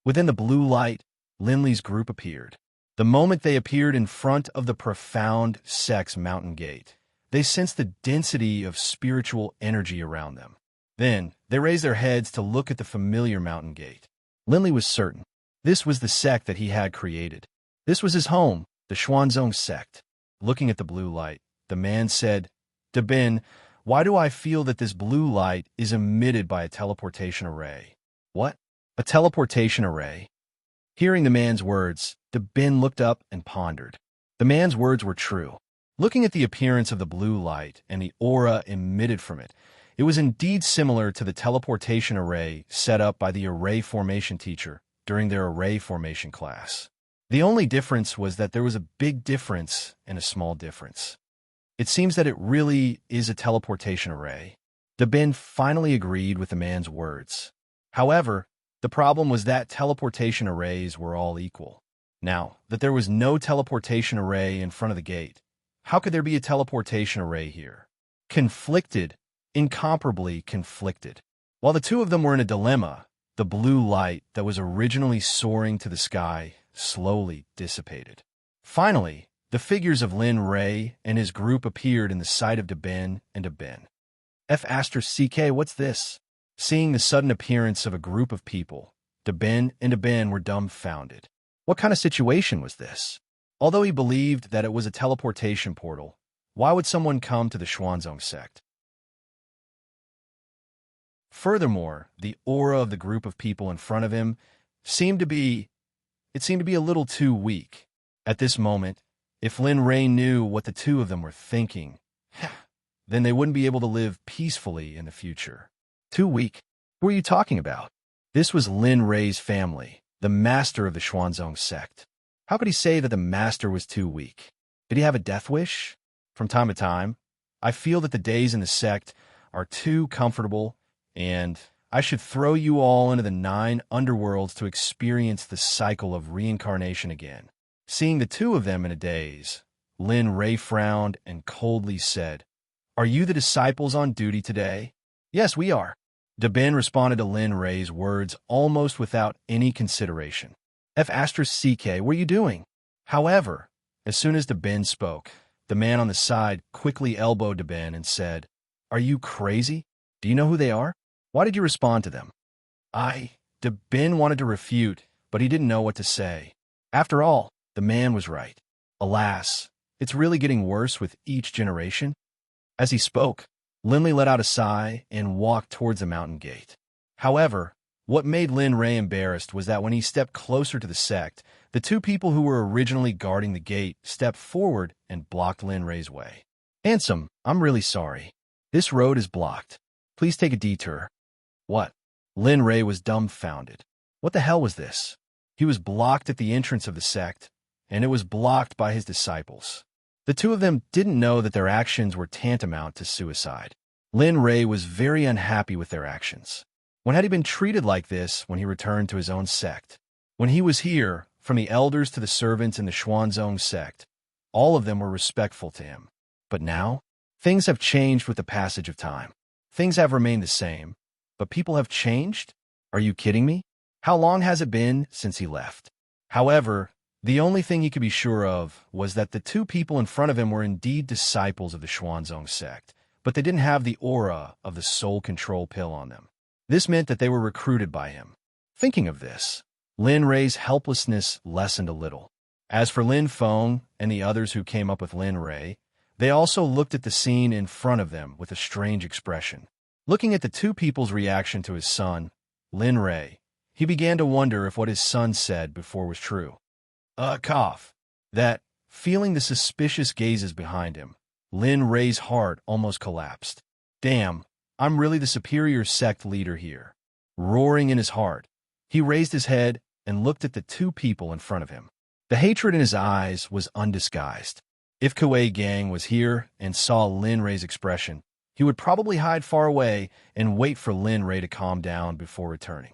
Within the blue light, Linley's group appeared. The moment they appeared in front of the profound Sect's mountain gate, they sensed the density of spiritual energy around them. Then, they raised their heads to look at the familiar mountain gate. Linley was certain. This was the sect that he had created. This was his home, the Xuanzong Sect. Looking at the blue light, the man said, Dabin, why do I feel that this blue light is emitted by a teleportation array? What? A teleportation array? Hearing the man's words, Dabin looked up and pondered. The man's words were true. Looking at the appearance of the blue light and the aura emitted from it, it was indeed similar to the teleportation array set up by the array formation teacher during their array formation class. The only difference was that there was a big difference and a small difference. It seems that it really is a teleportation array. Dabin finally agreed with the man's words. However, the problem was that teleportation arrays were all equal. Now, that there was no teleportation array in front of the gate, how could there be a teleportation array here? Conflicted, incomparably conflicted. While the two of them were in a dilemma, the blue light that was originally soaring to the sky slowly dissipated. Finally, the figures of Lin Ray and his group appeared in the sight of Dabin and Dabin. F***, what's this? Seeing the sudden appearance of a group of people, Dabin and Dabin were dumbfounded. What kind of situation was this? Although he believed that it was a teleportation portal, why would someone come to the Xuanzong sect? Furthermore, the aura of the group of people in front of him seemed to be a little too weak. At this moment, if Lin Ray knew what the two of them were thinking, then they wouldn't be able to live peacefully in the future. Too weak? Who are you talking about? This was Lin Ray's family, the master of the Xuanzong sect. How could he say that the master was too weak? Did he have a death wish? From time to time, I feel that the days in the sect are too comfortable, and I should throw you all into the 9 underworlds to experience the cycle of reincarnation again. Seeing the two of them in a daze, Lin Ray frowned and coldly said, "Are you the disciples on duty today?" "Yes, we are." Dabin responded to Lin Ray's words almost without any consideration. "F***, what are you doing?" However, as soon as Dabin spoke, the man on the side quickly elbowed Dabin and said, "Are you crazy? Do you know who they are? Why did you respond to them?" Dabin wanted to refute, but he didn't know what to say. After all, the man was right. Alas, it's really getting worse with each generation. As he spoke, Linley let out a sigh and walked towards the mountain gate. However, what made Lin Ray embarrassed was that when he stepped closer to the sect, the two people who were originally guarding the gate stepped forward and blocked Lin Ray's way. "Handsome, I'm really sorry. This road is blocked. Please take a detour." What? Lin Ray was dumbfounded. What the hell was this? He was blocked at the entrance of the sect, and it was blocked by his disciples. The two of them didn't know that their actions were tantamount to suicide. Lin Ray was very unhappy with their actions. When had he been treated like this when he returned to his own sect? When he was here, from the elders to the servants in the Xuanzong sect, all of them were respectful to him. But now, things have changed with the passage of time. Things have remained the same, but people have changed? Are you kidding me? How long has it been since he left? However, the only thing he could be sure of was that the two people in front of him were indeed disciples of the Xuanzong sect, but they didn't have the aura of the soul control pill on them. This meant that they were recruited by him. Thinking of this, Lin Ray's helplessness lessened a little. As for Lin Feng and the others who came up with Lin Ray, they also looked at the scene in front of them with a strange expression. Looking at the two people's reaction to his son, Lin Ray, he began to wonder if what his son said before was true. Cough. That, feeling the suspicious gazes behind him, Lin Ray's heart almost collapsed. Damn, I'm really the superior sect leader here. Roaring in his heart, he raised his head and looked at the two people in front of him. The hatred in his eyes was undisguised. If Kuei Gang was here and saw Lin Ray's expression, he would probably hide far away and wait for Lin Ray to calm down before returning.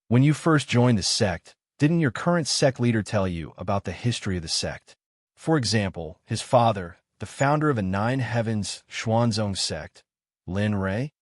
When you first joined the sect, didn't your current sect leader tell you about the history of the sect? For example, his father, the founder of the Nine Heavens Xuanzong sect, Lin Ray?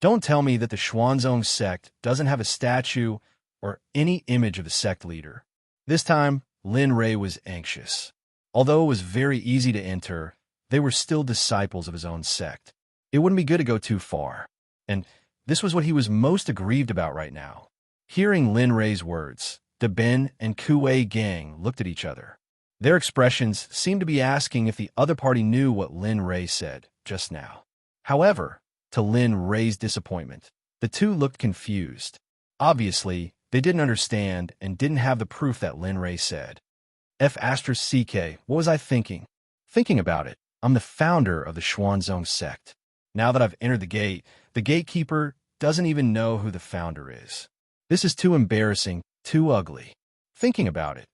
Don't tell me that the Xuanzong sect doesn't have a statue or any image of the sect leader. This time, Lin Ray was anxious. Although it was very easy to enter, they were still disciples of his own sect. It wouldn't be good to go too far. And this was what he was most aggrieved about right now. Hearing Lin Ray's words, Dabin and Kuei Gang looked at each other. Their expressions seemed to be asking if the other party knew what Lin Ray said just now. However, to Lin Ray's disappointment, the two looked confused. Obviously, they didn't understand and didn't have the proof that Lin Ray said. F asterisk CK. What was I thinking? Thinking about it. I'm the founder of the Xuanzong Sect. Now that I've entered the gatekeeper doesn't even know who the founder is. This is too embarrassing, too ugly. Thinking about it,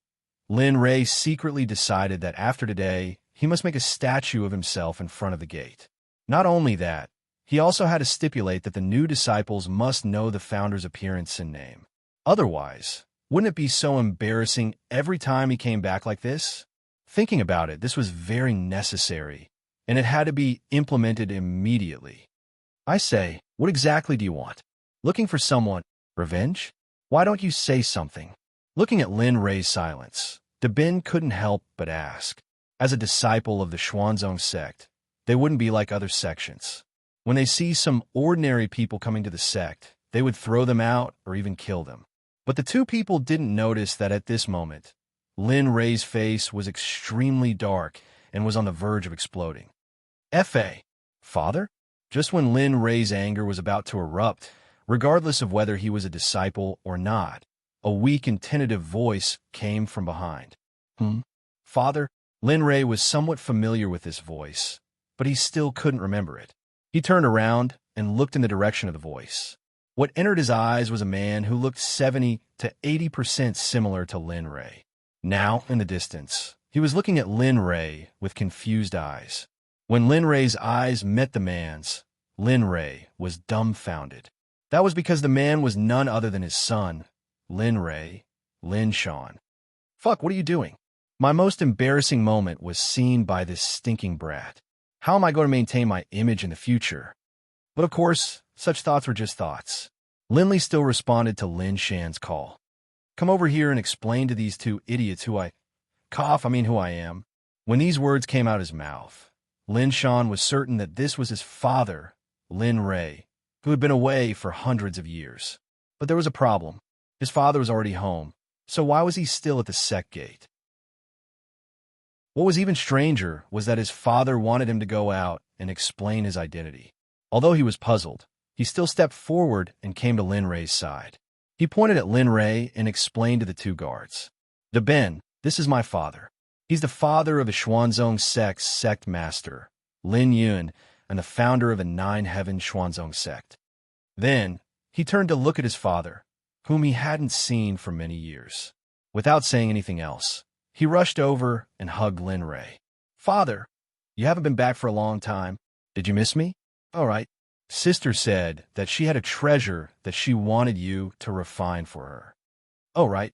Lin Rei secretly decided that after today, he must make a statue of himself in front of the gate. Not only that, he also had to stipulate that the new disciples must know the founder's appearance and name. Otherwise, wouldn't it be so embarrassing every time he came back like this? Thinking about it, this was very necessary, and it had to be implemented immediately. I say, what exactly do you want? Looking for someone? Revenge? Why don't you say something? Looking at Lin Rei's silence, Dabin couldn't help but ask. As a disciple of the Xuanzong sect, they wouldn't be like other sections. When they see some ordinary people coming to the sect, they would throw them out or even kill them. But the two people didn't notice that at this moment, Lin Rei's face was extremely dark and was on the verge of exploding. F.A. Father? Just when Lin Rei's anger was about to erupt, regardless of whether he was a disciple or not, a weak and tentative voice came from behind. Father? Lin Rei was somewhat familiar with this voice, but he still couldn't remember it. He turned around and looked in the direction of the voice. What entered his eyes was a man who looked 70 to 80% similar to Lin Rei. Now, in the distance, he was looking at Lin Rei with confused eyes. When Lin Rei's eyes met the man's, Lin Rei was dumbfounded. That was because the man was none other than his son, Lin Rei, Lin Shan. Fuck, what are you doing? My most embarrassing moment was seen by this stinking brat. How am I going to maintain my image in the future? But of course, such thoughts were just thoughts. Linley still responded to Lin Shan's call. Come over here and explain to these two idiots who I am. When these words came out of his mouth, Lin Shan was certain that this was his father, Lin Rei, who had been away for hundreds of years. But there was a problem. His father was already home, so why was he still at the sect gate? What was even stranger was that his father wanted him to go out and explain his identity. Although he was puzzled, he still stepped forward and came to Lin Rei's side. He pointed at Lin Rei and explained to the two guards. Ben, this is my father. He's the father of the Xuanzong Sect's sect master, Lin Yun, and the founder of the Nine Heaven Xuanzong Sect. Then, he turned to look at his father, whom he hadn't seen for many years. Without saying anything else, he rushed over and hugged Lin Rei. Father, you haven't been back for a long time. Did you miss me? All right. Sister said that she had a treasure that she wanted you to refine for her. Oh, right.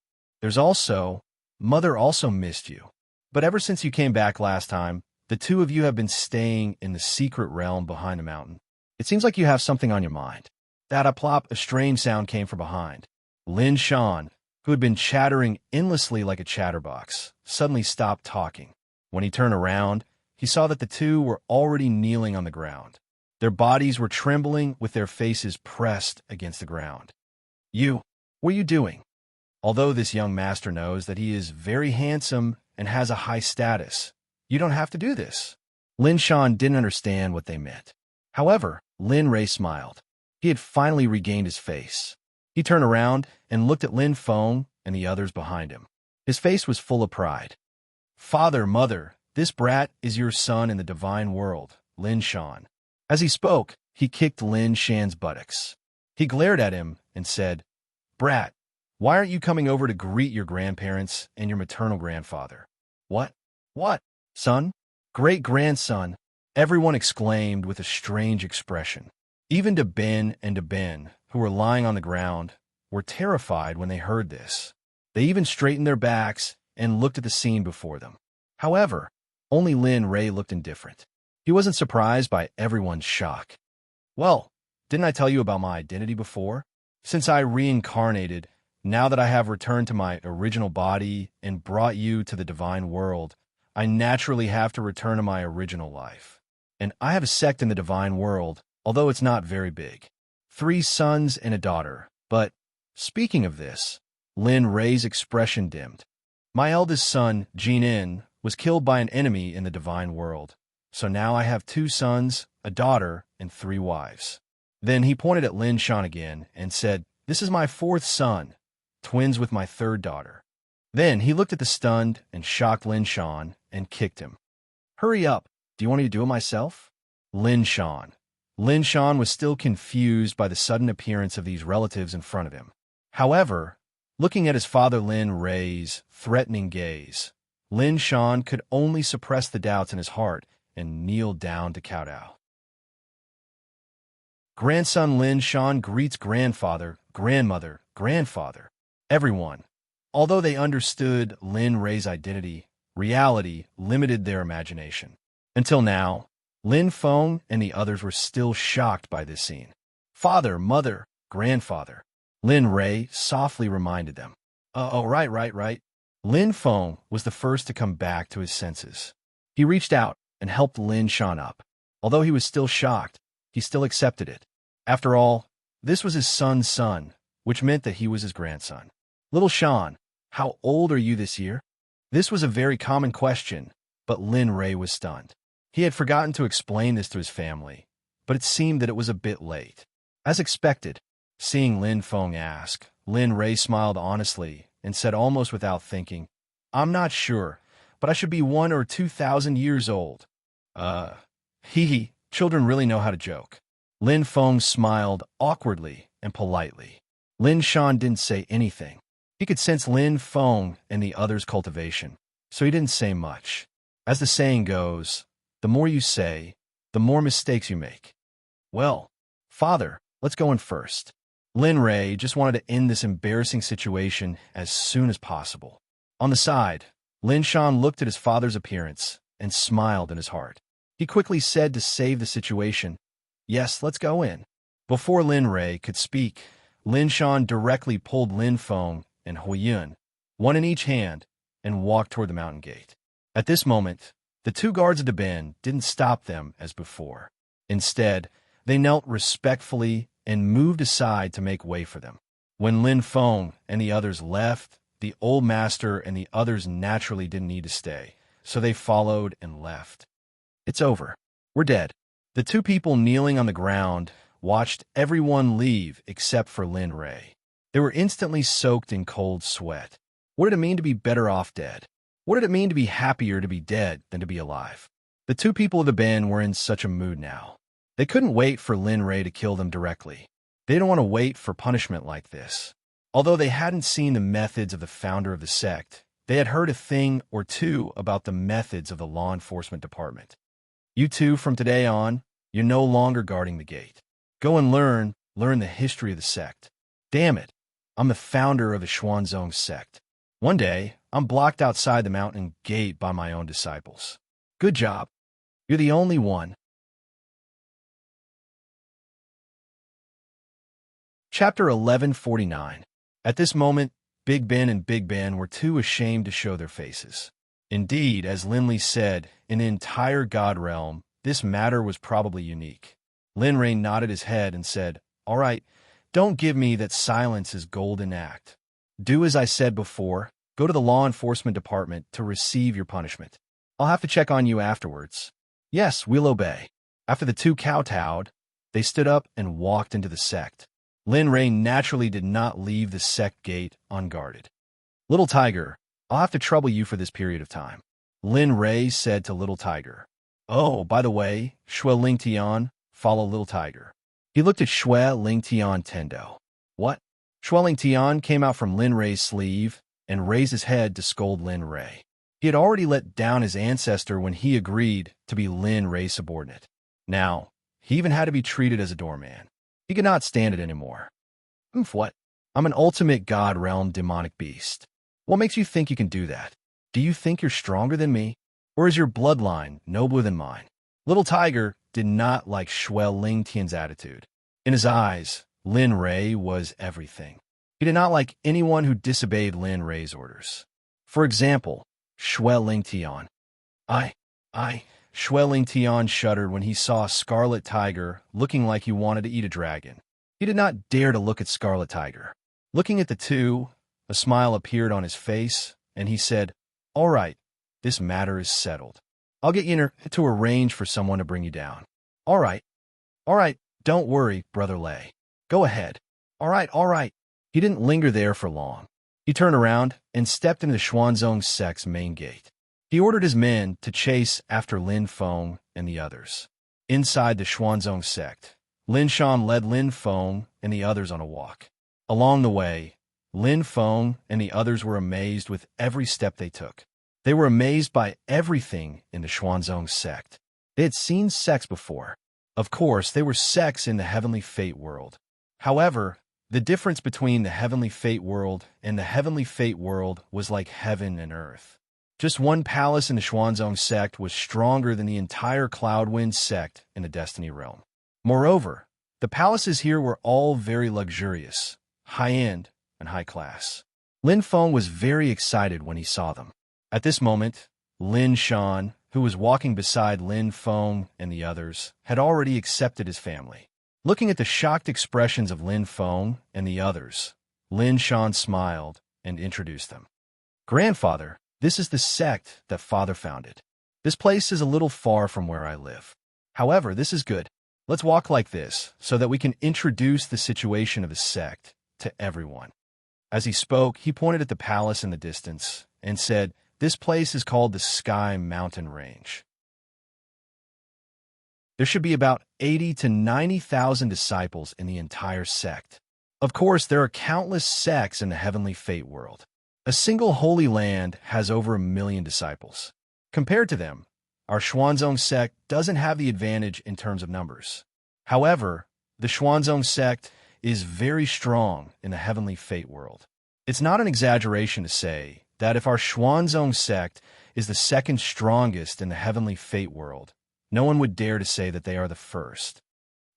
Mother also missed you. But ever since you came back last time, the two of you have been staying in the secret realm behind the mountain. It seems like you have something on your mind. That a strange sound came from behind. Lin Shan, who had been chattering endlessly like a chatterbox, suddenly stopped talking. When he turned around, he saw that the two were already kneeling on the ground. Their bodies were trembling with their faces pressed against the ground. What are you doing? Although this young master knows that he is very handsome and has a high status, you don't have to do this. Lin Shan didn't understand what they meant. However, Lin Rei smiled. He had finally regained his face. He turned around and looked at Lin Feng and the others behind him. His face was full of pride. Father, mother, this brat is your son in the divine world, Lin Shan. As he spoke, he kicked Lin Shan's buttocks. He glared at him and said, Brat, why aren't you coming over to greet your grandparents and your maternal grandfather? What? Son? Great-grandson? Everyone exclaimed with a strange expression. Even Ben, who were lying on the ground, were terrified when they heard this. They even straightened their backs and looked at the scene before them. However, only Lin Rei looked indifferent. He wasn't surprised by everyone's shock. Well, didn't I tell you about my identity before? Since I reincarnated, now that I have returned to my original body and brought you to the divine world, I naturally have to return to my original life. And I have a sect in the divine world, although it's not very big. 3 sons and a daughter. But, speaking of this, Lin Rei's expression dimmed. My eldest son, Jinin, was killed by an enemy in the divine world. So now I have 2 sons, a daughter, and 3 wives. Then he pointed at Lin Shan again and said, This is my 4th son, twins with my 3rd daughter. Then he looked at the stunned and shocked Lin Shan and kicked him. Hurry up. Do you want me to do it myself? Lin Shan. Lin Shan was still confused by the sudden appearance of these relatives in front of him. However, looking at his father Lin Rei's threatening gaze, Lin Shan could only suppress the doubts in his heart and kneel down to kowtow. Grandson Lin Shan greets grandfather, grandmother, grandfather, everyone. Although they understood Lin Rei's identity, reality limited their imagination. Until now, Lin Feng and the others were still shocked by this scene. Father, mother, grandfather. Lin Rei softly reminded them. Right. Lin Feng was the first to come back to his senses. He reached out and helped Lin Shan up. Although he was still shocked, he still accepted it. After all, this was his son's son, which meant that he was his grandson. Little Shan, how old are you this year? This was a very common question, but Lin Rei was stunned. He had forgotten to explain this to his family, but it seemed that it was a bit late. As expected, seeing Lin Feng ask, Lin Rei smiled honestly and said almost without thinking, I'm not sure, but I should be 1,000 or 2,000 years old. Children really know how to joke. Lin Feng smiled awkwardly and politely. Lin Shan didn't say anything. He could sense Lin Feng and the others' cultivation, so he didn't say much. As the saying goes, the more you say, the more mistakes you make. Well, father, let's go in first. Lin Rei just wanted to end this embarrassing situation as soon as possible. On the side, Lin Shan looked at his father's appearance and smiled in his heart. He quickly said to save the situation, Yes, let's go in. Before Lin Rei could speak, Lin Shan directly pulled Lin Feng and Huiyun, one in each hand, and walked toward the mountain gate. At this moment, the two guards at the bend didn't stop them as before. Instead, they knelt respectfully and moved aside to make way for them. When Lin Feng and the others left, the old master and the others naturally didn't need to stay, so they followed and left. It's over. We're dead. The two people kneeling on the ground watched everyone leave except for Lin Rei. They were instantly soaked in cold sweat. What did it mean to be better off dead? What did it mean to be happier to be dead than to be alive? The two people of the band were in such a mood now. They couldn't wait for Lin Rei to kill them directly. They didn't want to wait for punishment like this. Although they hadn't seen the methods of the founder of the sect, they had heard a thing or two about the methods of the law enforcement department. You two, from today on, you're no longer guarding the gate. Go and learn the history of the sect. Damn it, I'm the founder of the Xuanzong sect. One day, I'm blocked outside the mountain gate by my own disciples. Good job. You're the only one. Chapter 1149. At this moment, Big Ben and Big Ben were too ashamed to show their faces. Indeed, as Linley said, in the entire God realm, this matter was probably unique. Lin Rei nodded his head and said, All right, don't give me that silence is golden act. Do as I said before, go to the law enforcement department to receive your punishment. I'll have to check on you afterwards. Yes, we'll obey. After the two kowtowed, they stood up and walked into the sect. Lin Rei naturally did not leave the sect gate unguarded. Little Tiger, I'll have to trouble you for this period of time. Lin Rei said to Little Tiger. Oh, by the way, Xue Ling Tian, follow Little Tiger. He looked at Xue Ling Tian Tendo. What? Xue Ling Tian came out from Lin Rei's sleeve and raised his head to scold Lin Rei. He had already let down his ancestor when he agreed to be Lin Rei's subordinate. Now, he even had to be treated as a doorman. He could not stand it anymore. What? I'm an ultimate God realm demonic beast. What makes you think you can do that? Do you think you're stronger than me? Or is your bloodline nobler than mine? Little Tiger did not like Xue Ling Tian's attitude. In his eyes, Lin Rei was everything. He did not like anyone who disobeyed Lin Rei's orders. For example, Xue Ling Tian. Xue Ling Tian shuddered when he saw Scarlet Tiger looking like he wanted to eat a dragon. He did not dare to look at Scarlet Tiger. Looking at the two, a smile appeared on his face, and he said, All right, this matter is settled. I'll get you to arrange for someone to bring you down. All right, don't worry, Brother Lei. Go ahead. All right. He didn't linger there for long. He turned around and stepped into the Xuanzong Sect's main gate. He ordered his men to chase after Lin Feng and the others. Inside the Xuanzong Sect, Lin Shan led Lin Feng and the others on a walk. Along the way, Lin Feng and the others were amazed with every step they took. They were amazed by everything in the Xuanzong Sect. They had seen sects before. Of course, they were sects in the heavenly fate world. However, the difference between the heavenly fate world and the heavenly fate world was like heaven and earth. Just one palace in the Xuanzong Sect was stronger than the entire Cloudwind Sect in the Destiny Realm. Moreover, the palaces here were all very luxurious, high-end, and high-class. Lin Feng was very excited when he saw them. At this moment, Lin Shan, who was walking beside Lin Feng and the others, had already accepted his family. Looking at the shocked expressions of Lin Feng and the others, Lin Shan smiled and introduced them. "Grandfather, this is the sect that Father founded. This place is a little far from where I live. However, this is good. Let's walk like this so that we can introduce the situation of the sect to everyone." As he spoke, he pointed at the palace in the distance and said, "This place is called the Sky Mountain Range. There should be about 80 to 90,000 disciples in the entire sect. Of course, there are countless sects in the heavenly fate world. A single holy land has over 1 million disciples. Compared to them, our Xuanzong sect doesn't have the advantage in terms of numbers. However, the Xuanzong sect is very strong in the heavenly fate world. It's not an exaggeration to say that if our Xuanzong sect is the second strongest in the heavenly fate world, no one would dare to say that they are the first."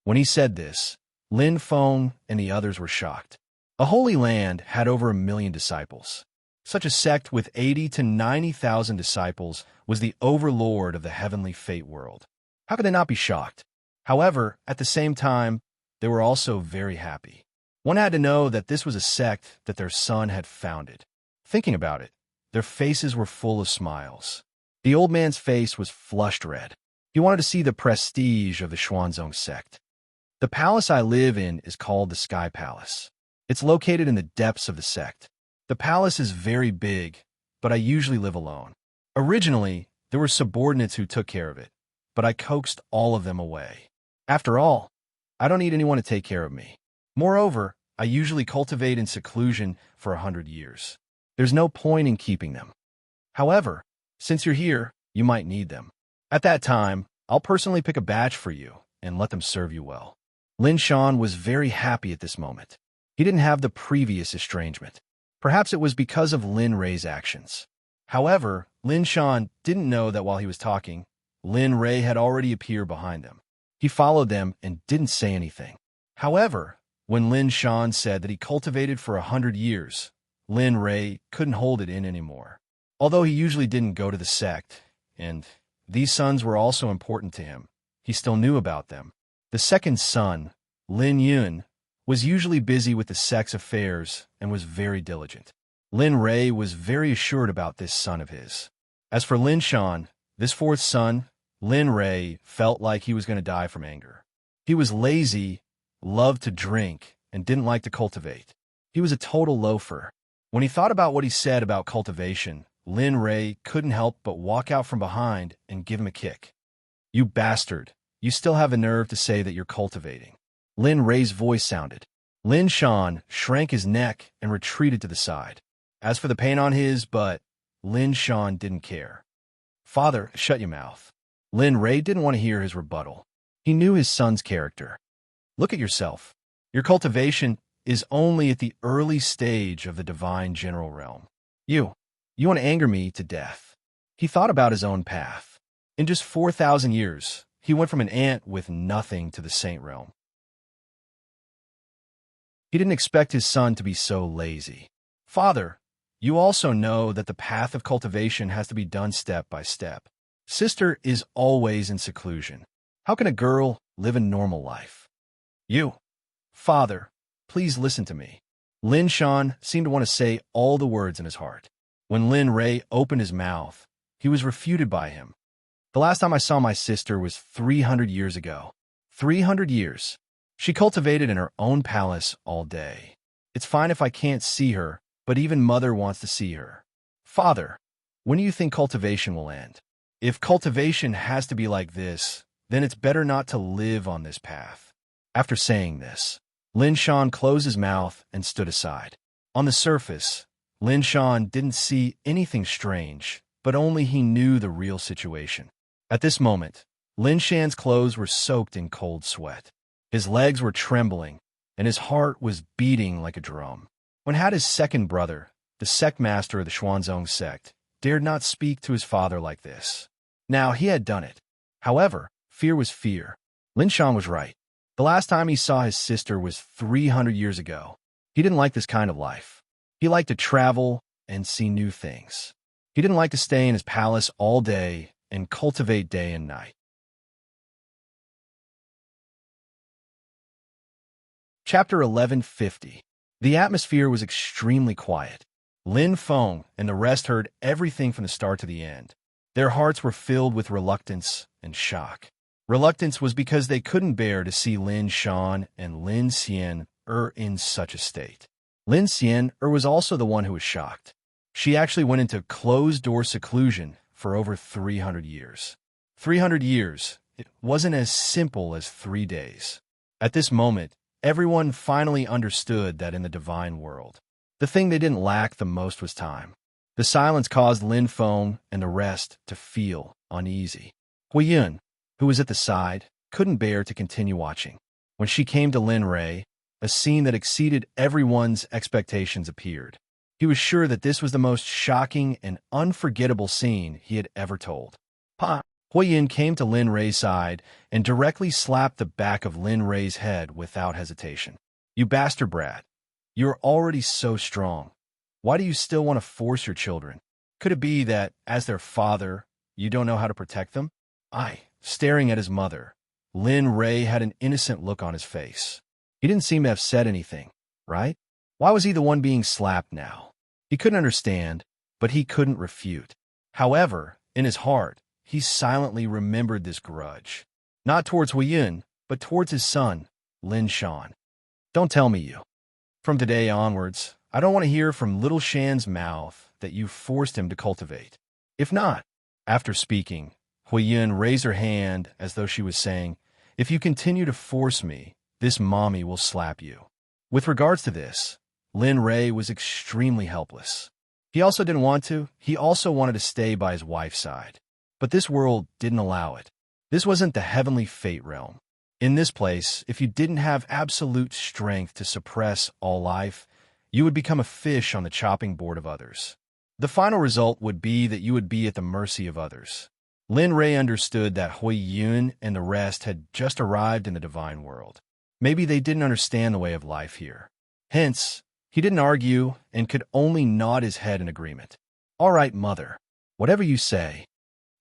When he said this, Lin Feng and the others were shocked. A holy land had over 1 million disciples. Such a sect with 80 to 90,000 disciples was the overlord of the heavenly fate world. How could they not be shocked? However, at the same time, they were also very happy. One had to know that this was a sect that their son had founded. Thinking about it, their faces were full of smiles. The old man's face was flushed red. He wanted to see the prestige of the Xuanzong sect. "The palace I live in is called the Sky Palace. It's located in the depths of the sect. The palace is very big, but I usually live alone. Originally, there were subordinates who took care of it, but I coaxed all of them away. After all, I don't need anyone to take care of me. Moreover, I usually cultivate in seclusion for 100 years. There's no point in keeping them. However, since you're here, you might need them. At that time, I'll personally pick a batch for you and let them serve you well." Lin Shan was very happy at this moment. He didn't have the previous estrangement. Perhaps it was because of Lin Rei's actions. However, Lin Shan didn't know that while he was talking, Lin Rei had already appeared behind them. He followed them and didn't say anything. However, when Lin Shan said that he cultivated for 100 years, Lin Rei couldn't hold it in anymore. Although he usually didn't go to the sect, and these sons were also important to him, he still knew about them. The second son, Lin Yun, was usually busy with the sect's affairs and was very diligent. Lin Rei was very assured about this son of his. As for Lin Shan, this fourth son, Lin Rei felt like he was going to die from anger. He was lazy, loved to drink, and didn't like to cultivate. He was a total loafer. When he thought about what he said about cultivation, Lin Rei couldn't help but walk out from behind and give him a kick. "You bastard, you still have the nerve to say that you're cultivating." Lin Rei's voice sounded. Lin Shan shrank his neck and retreated to the side. As for the pain on his butt, Lin Shan didn't care. "Father, shut your mouth." Lin Rei didn't want to hear his rebuttal. He knew his son's character. "Look at yourself. Your cultivation is only at the early stage of the divine general realm. You want to anger me to death." He thought about his own path. In just 4,000 years, he went from an ant with nothing to the saint realm. He didn't expect his son to be so lazy. "Father, you also know that the path of cultivation has to be done step by step. Sister is always in seclusion. How can a girl live a normal life? Father, please listen to me." Lin Shan seemed to want to say all the words in his heart. When Lin Rei opened his mouth, he was refuted by him. "The last time I saw my sister was 300 years ago. 300 years. She cultivated in her own palace all day. It's fine if I can't see her, but even Mother wants to see her. Father, when do you think cultivation will end? If cultivation has to be like this, then it's better not to live on this path. After saying this, Lin Shan closed his mouth and stood aside. On the surface, Lin Shan didn't see anything strange, but only he knew the real situation. At this moment, Lin Shan's clothes were soaked in cold sweat. His legs were trembling, and his heart was beating like a drum. When had his second brother, the sect master of the Xuanzong sect, dared not speak to his father like this. Now he had done it. However, fear was fear. Lin Shan was right. The last time he saw his sister was 300 years ago. He didn't like this kind of life. He liked to travel and see new things. He didn't like to stay in his palace all day and cultivate day and night. Chapter 1150. The atmosphere was extremely quiet. Lin Feng and the rest heard everything from the start to the end. Their hearts were filled with reluctance and shock. Reluctance was because they couldn't bear to see Lin Shan and Lin Xian in such a state. Lin Xian was also the one who was shocked. She actually went into closed-door seclusion for over 300 years. 300 years, it wasn't as simple as 3 days. At this moment, everyone finally understood that in the divine world, the thing they didn't lack the most was time. The silence caused Lin Feng and the rest to feel uneasy. Huiyun, who was at the side, couldn't bear to continue watching. When she came to Lin Rei, a scene that exceeded everyone's expectations appeared. He was sure that this was the most shocking and unforgettable scene he had ever told. Pa! Huiyun came to Lin Rei's side and directly slapped the back of Lin Rei's head without hesitation. You bastard brat. You're already so strong. Why do you still want to force your children? Could it be that, as their father, you don't know how to protect them? Staring at his mother, Lin Rei had an innocent look on his face. He didn't seem to have said anything, right? Why was he the one being slapped now? He couldn't understand, but he couldn't refute. However, in his heart, he silently remembered this grudge. Not towards Huiyun, but towards his son, Lin Shan. Don't tell me you. From today onwards, I don't want to hear from little Shan's mouth that you forced him to cultivate. If not, after speaking, Huiyun raised her hand as though she was saying, if you continue to force me, this mommy will slap you. With regards to this, Lin Rei was extremely helpless. He also didn't want to. He also wanted to stay by his wife's side. But this world didn't allow it. This wasn't the heavenly fate realm. In this place, if you didn't have absolute strength to suppress all life, you would become a fish on the chopping board of others. The final result would be that you would be at the mercy of others. Lin Rei understood that Huiyun and the rest had just arrived in the divine world. Maybe they didn't understand the way of life here. Hence, he didn't argue and could only nod his head in agreement. All right, mother. Whatever you say.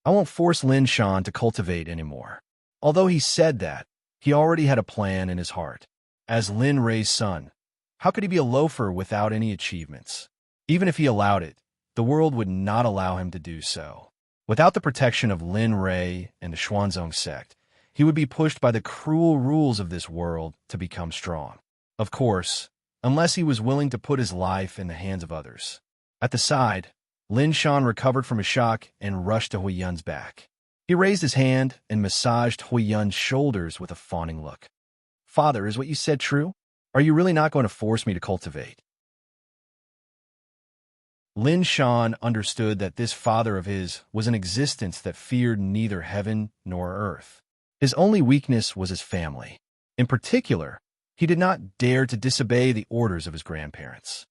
I won't force Lin Shan to cultivate anymore. Although he said that, he already had a plan in his heart. As Lin Rei's son, how could he be a loafer without any achievements? Even if he allowed it, the world would not allow him to do so. Without the protection of Lin Rei and the Xuanzong sect, he would be pushed by the cruel rules of this world to become strong. Of course, unless he was willing to put his life in the hands of others. At the side, Lin Shan recovered from his shock and rushed to Huiyun's back. He raised his hand and massaged Huiyun's shoulders with a fawning look. Father, is what you said true? Are you really not going to force me to cultivate? Lin Shan understood that this father of his was an existence that feared neither heaven nor earth. His only weakness was his family. In particular, he did not dare to disobey the orders of his grandparents.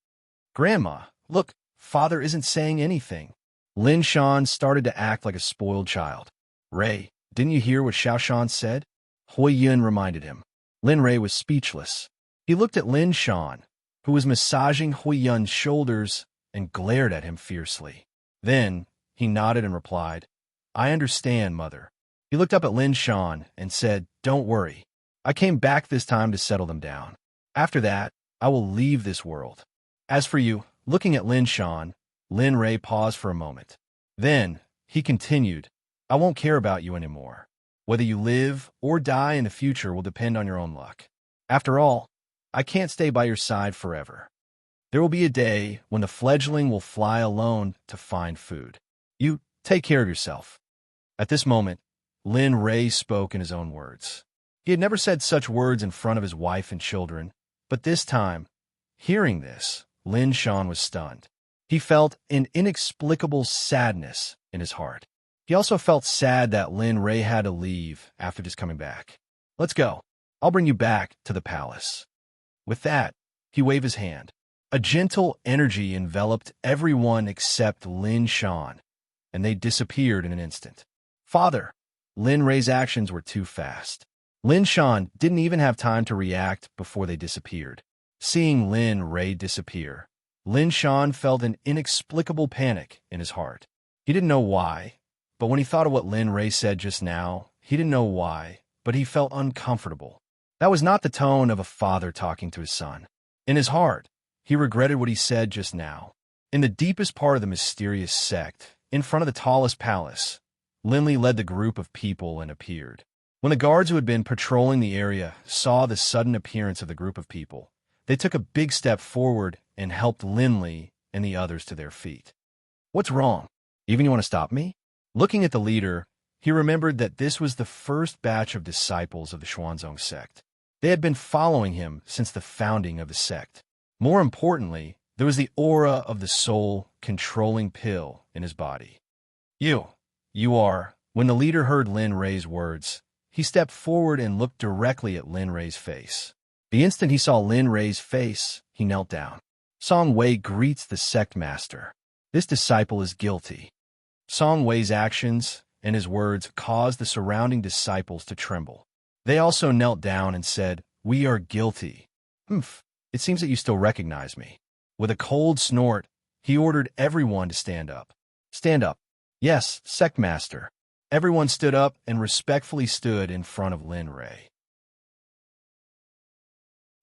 Grandma, look, father isn't saying anything. Lin Shan started to act like a spoiled child. Rei, didn't you hear what Xiaoshan said? Huiyun reminded him. Lin Rei was speechless. He looked at Lin Shan, who was massaging Huiyun's shoulders, and glared at him fiercely. Then, he nodded and replied, I understand, mother. He looked up at Lin Shan and said, Don't worry. I came back this time to settle them down. After that, I will leave this world. As for you, looking at Lin Shan, Lin Rei paused for a moment. Then, he continued, I won't care about you anymore. Whether you live or die in the future will depend on your own luck. After all, I can't stay by your side forever. There will be a day when the fledgling will fly alone to find food. You take care of yourself." At this moment, Lin Ray spoke in his own words. He had never said such words in front of his wife and children, but this time, hearing this, Lin Shan was stunned. He felt an inexplicable sadness in his heart. He also felt sad that Lin Ray had to leave after just coming back. "Let's go. I'll bring you back to the palace." With that, he waved his hand. A gentle energy enveloped everyone except Lin Shan, and they disappeared in an instant. "Father!" Lin Ray's actions were too fast. Lin Shan didn't even have time to react before they disappeared. Seeing Lin Ray disappear, Lin Shan felt an inexplicable panic in his heart. He didn't know why, but when he thought of what Lin Ray said just now, he didn't know why, but he felt uncomfortable. That was not the tone of a father talking to his son. In his heart, he regretted what he said just now. In the deepest part of the mysterious sect, in front of the tallest palace, Linley led the group of people and appeared. When the guards who had been patrolling the area saw the sudden appearance of the group of people, they took a big step forward and helped Linley and the others to their feet. "What's wrong? Even you want to stop me?" Looking at the leader, he remembered that this was the first batch of disciples of the Xuanzong sect. They had been following him since the founding of the sect. More importantly, there was the aura of the soul controlling pill in his body. You are." When the leader heard Lin Ray's words, he stepped forward and looked directly at Lin Ray's face. The instant he saw Lin Ray's face, he knelt down. "Song Wei greets the sect master. This disciple is guilty." Song Wei's actions and his words caused the surrounding disciples to tremble. They also knelt down and said, "We are guilty." "Humph, it seems that you still recognize me." With a cold snort, he ordered everyone to stand up. "Stand up." "Yes, sect master." Everyone stood up and respectfully stood in front of Lin Ray.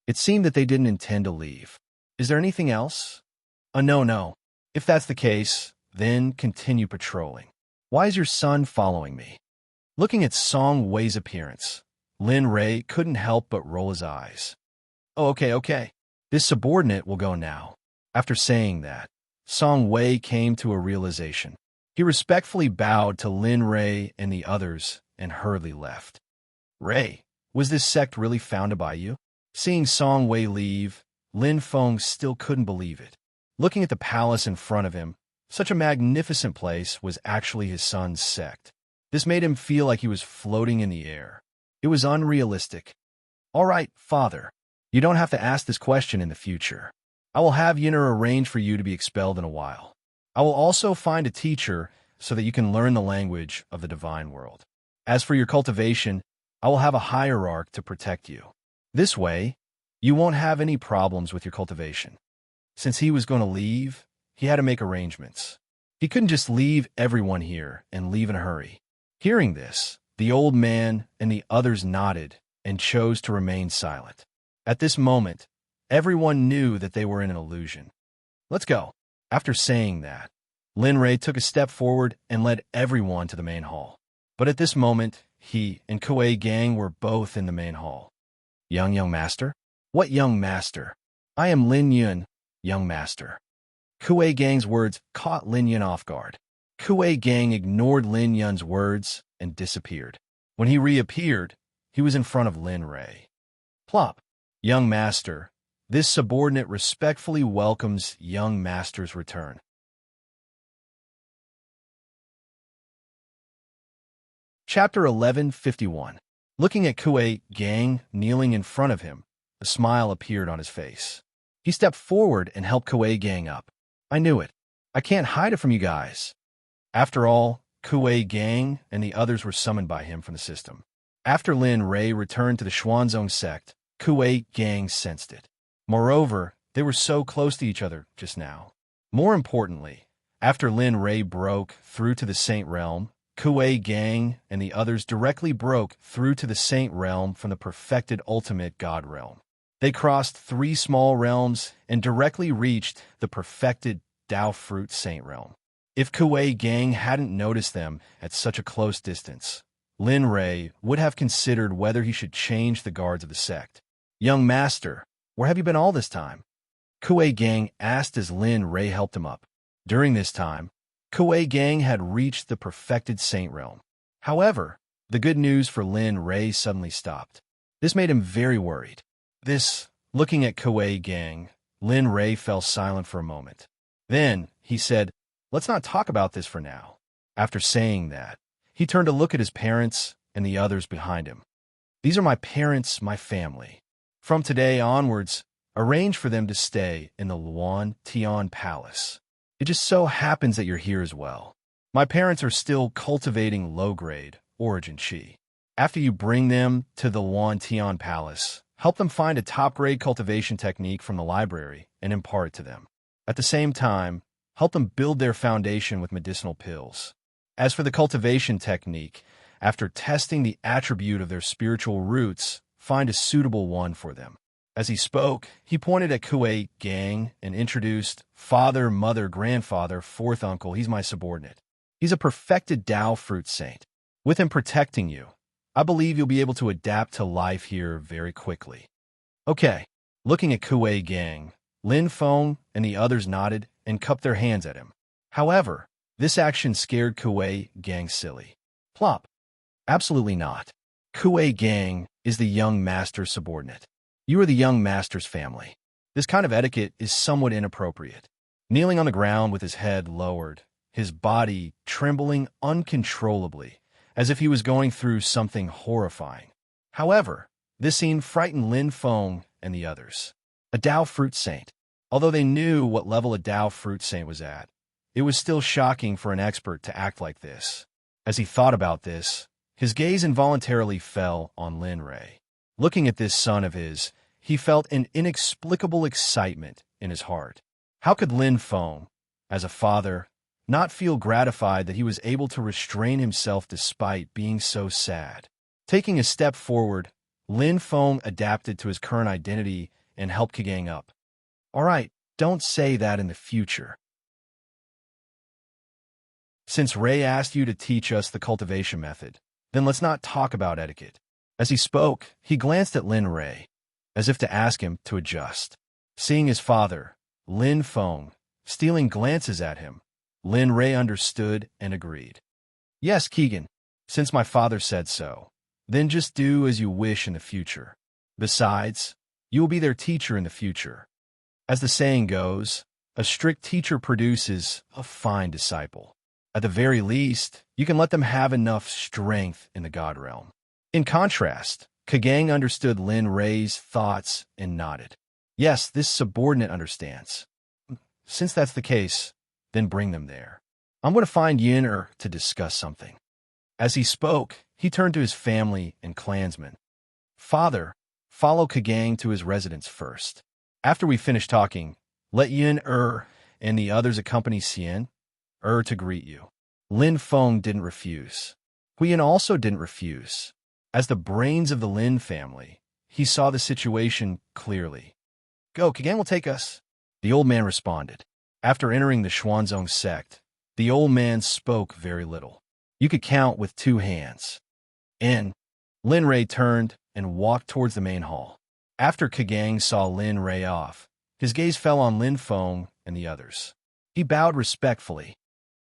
It seemed that they didn't intend to leave. "Is there anything else?" No. If that's the case, then continue patrolling." "Why is your son following me?" Looking at Song Wei's appearance, Lin Ray couldn't help but roll his eyes. "Oh, okay. This subordinate will go now." After saying that, Song Wei came to a realization. He respectfully bowed to Lin Ray and the others and hurriedly left. "Ray, was this sect really founded by you?" Seeing Song Wei leave, Lin Feng still couldn't believe it. Looking at the palace in front of him, such a magnificent place was actually his son's sect. This made him feel like he was floating in the air. It was unrealistic. "All right, father. You don't have to ask this question in the future. I will have Yinner arrange for you to be expelled in a while. I will also find a teacher so that you can learn the language of the divine world. As for your cultivation, I will have a hierarch to protect you. This way, you won't have any problems with your cultivation." Since he was going to leave, he had to make arrangements. He couldn't just leave everyone here and leave in a hurry. Hearing this, the old man and the others nodded and chose to remain silent. At this moment, everyone knew that they were in an illusion. "Let's go." After saying that, Lin Ray took a step forward and led everyone to the main hall. But at this moment, he and Kuei Gang were both in the main hall. Young master?" "What young master? I am Lin Yun, young master." Kuei Gang's words caught Lin Yun off guard. Kuei Gang ignored Lin Yun's words and disappeared. When he reappeared, he was in front of Lin Ray. "Plop, young master. This subordinate respectfully welcomes young master's return." Chapter 1151. Looking at Kuei Gang kneeling in front of him, a smile appeared on his face. He stepped forward and helped Kuei Gang up. "I knew it. I can't hide it from you guys." After all, Kuei Gang and the others were summoned by him from the system. After Lin Ray returned to the Xuanzong sect, Kuei Gang sensed it. Moreover, they were so close to each other just now. More importantly, after Lin Ray broke through to the Saint Realm, Kuei Gang and the others directly broke through to the Saint Realm from the perfected ultimate God Realm. They crossed 3 small realms and directly reached the perfected Dao Fruit Saint Realm. If Kuei Gang hadn't noticed them at such a close distance, Lin Ray would have considered whether he should change the guards of the sect. "Young master, where have you been all this time?" Kuei Gang asked as Lin Ray helped him up. During this time, Kuei Gang had reached the perfected saint realm. However, the good news for Lin Ray suddenly stopped. This made him very worried. Looking at Kuei Gang, Lin Ray fell silent for a moment. Then, he said, "Let's not talk about this for now." After saying that, he turned to look at his parents and the others behind him. "These are my parents, my family. From today onwards, arrange for them to stay in the Luan Tian Palace. It just so happens that you're here as well. My parents are still cultivating low-grade origin chi. After you bring them to the Luan Tian Palace, help them find a top-grade cultivation technique from the library and impart it to them. At the same time, help them build their foundation with medicinal pills. As for the cultivation technique, after testing the attribute of their spiritual roots, find a suitable one for them." As he spoke, he pointed at Kuei Gang and introduced, "Father, mother, grandfather, fourth uncle, he's my subordinate. He's a perfected Tao fruit saint. With him protecting you, I believe you'll be able to adapt to life here very quickly." "Okay." Looking at Kuei Gang, Lin Feng and the others nodded and cupped their hands at him. However, this action scared Kuei Gang silly. Plop. Absolutely not. Kuei Gang is the young master's subordinate. You are the young master's family. This kind of etiquette is somewhat inappropriate. Kneeling on the ground with his head lowered, his body trembling uncontrollably, as if he was going through something horrifying. However, this scene frightened Lin Feng and the others. A Tao fruit saint. Although they knew what level a Tao fruit saint was at, it was still shocking for an expert to act like this. As he thought about this, his gaze involuntarily fell on Lin Ray. Looking at this son of his, he felt an inexplicable excitement in his heart. How could Lin Feng, as a father, not feel gratified that he was able to restrain himself despite being so sad? Taking a step forward, Lin Feng adapted to his current identity and helped Kagang up. "All right, don't say that in the future. Since Ray asked you to teach us the cultivation method, then let's not talk about etiquette." As he spoke, he glanced at Lin Ray, as if to ask him to adjust. Seeing his father, Lin Feng, stealing glances at him, Lin Ray understood and agreed. "Yes, Keegan, since my father said so, then just do as you wish in the future. Besides, you will be their teacher in the future. As the saying goes, a strict teacher produces a fine disciple. At the very least, you can let them have enough strength in the God realm." In contrast, Kagang understood Lin Ray's thoughts and nodded. "Yes, this subordinate understands. Since that's the case, then bring them there. I'm going to find Yin to discuss something." As he spoke, he turned to his family and clansmen. "Father, follow Kagang to his residence first. After we finish talking, let Yin and the others accompany Xian to greet you." Lin Feng didn't refuse. Huiyin also didn't refuse. As the brains of the Lin family, he saw the situation clearly. "Go, Kagang will take us," the old man responded. After entering the Xuanzong sect, the old man spoke very little. You could count with 2 hands. And Lin Ray turned and walked towards the main hall. After Kagang saw Lin Ray off, his gaze fell on Lin Feng and the others. He bowed respectfully.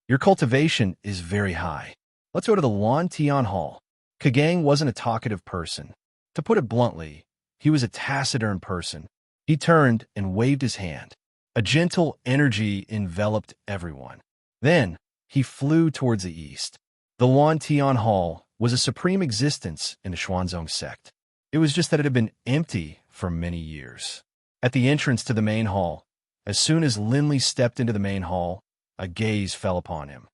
"Your cultivation is very high. Let's go to the Luan Tian Hall." Kagang wasn't a talkative person. To put it bluntly, he was a taciturn person. He turned and waved his hand. A gentle energy enveloped everyone. Then, he flew towards the east. The Luan Tian Hall was a supreme existence in the Xuanzong sect. It was just that it had been empty for many years. At the entrance to the main hall, as soon as Linley stepped into the main hall, a gaze fell upon him.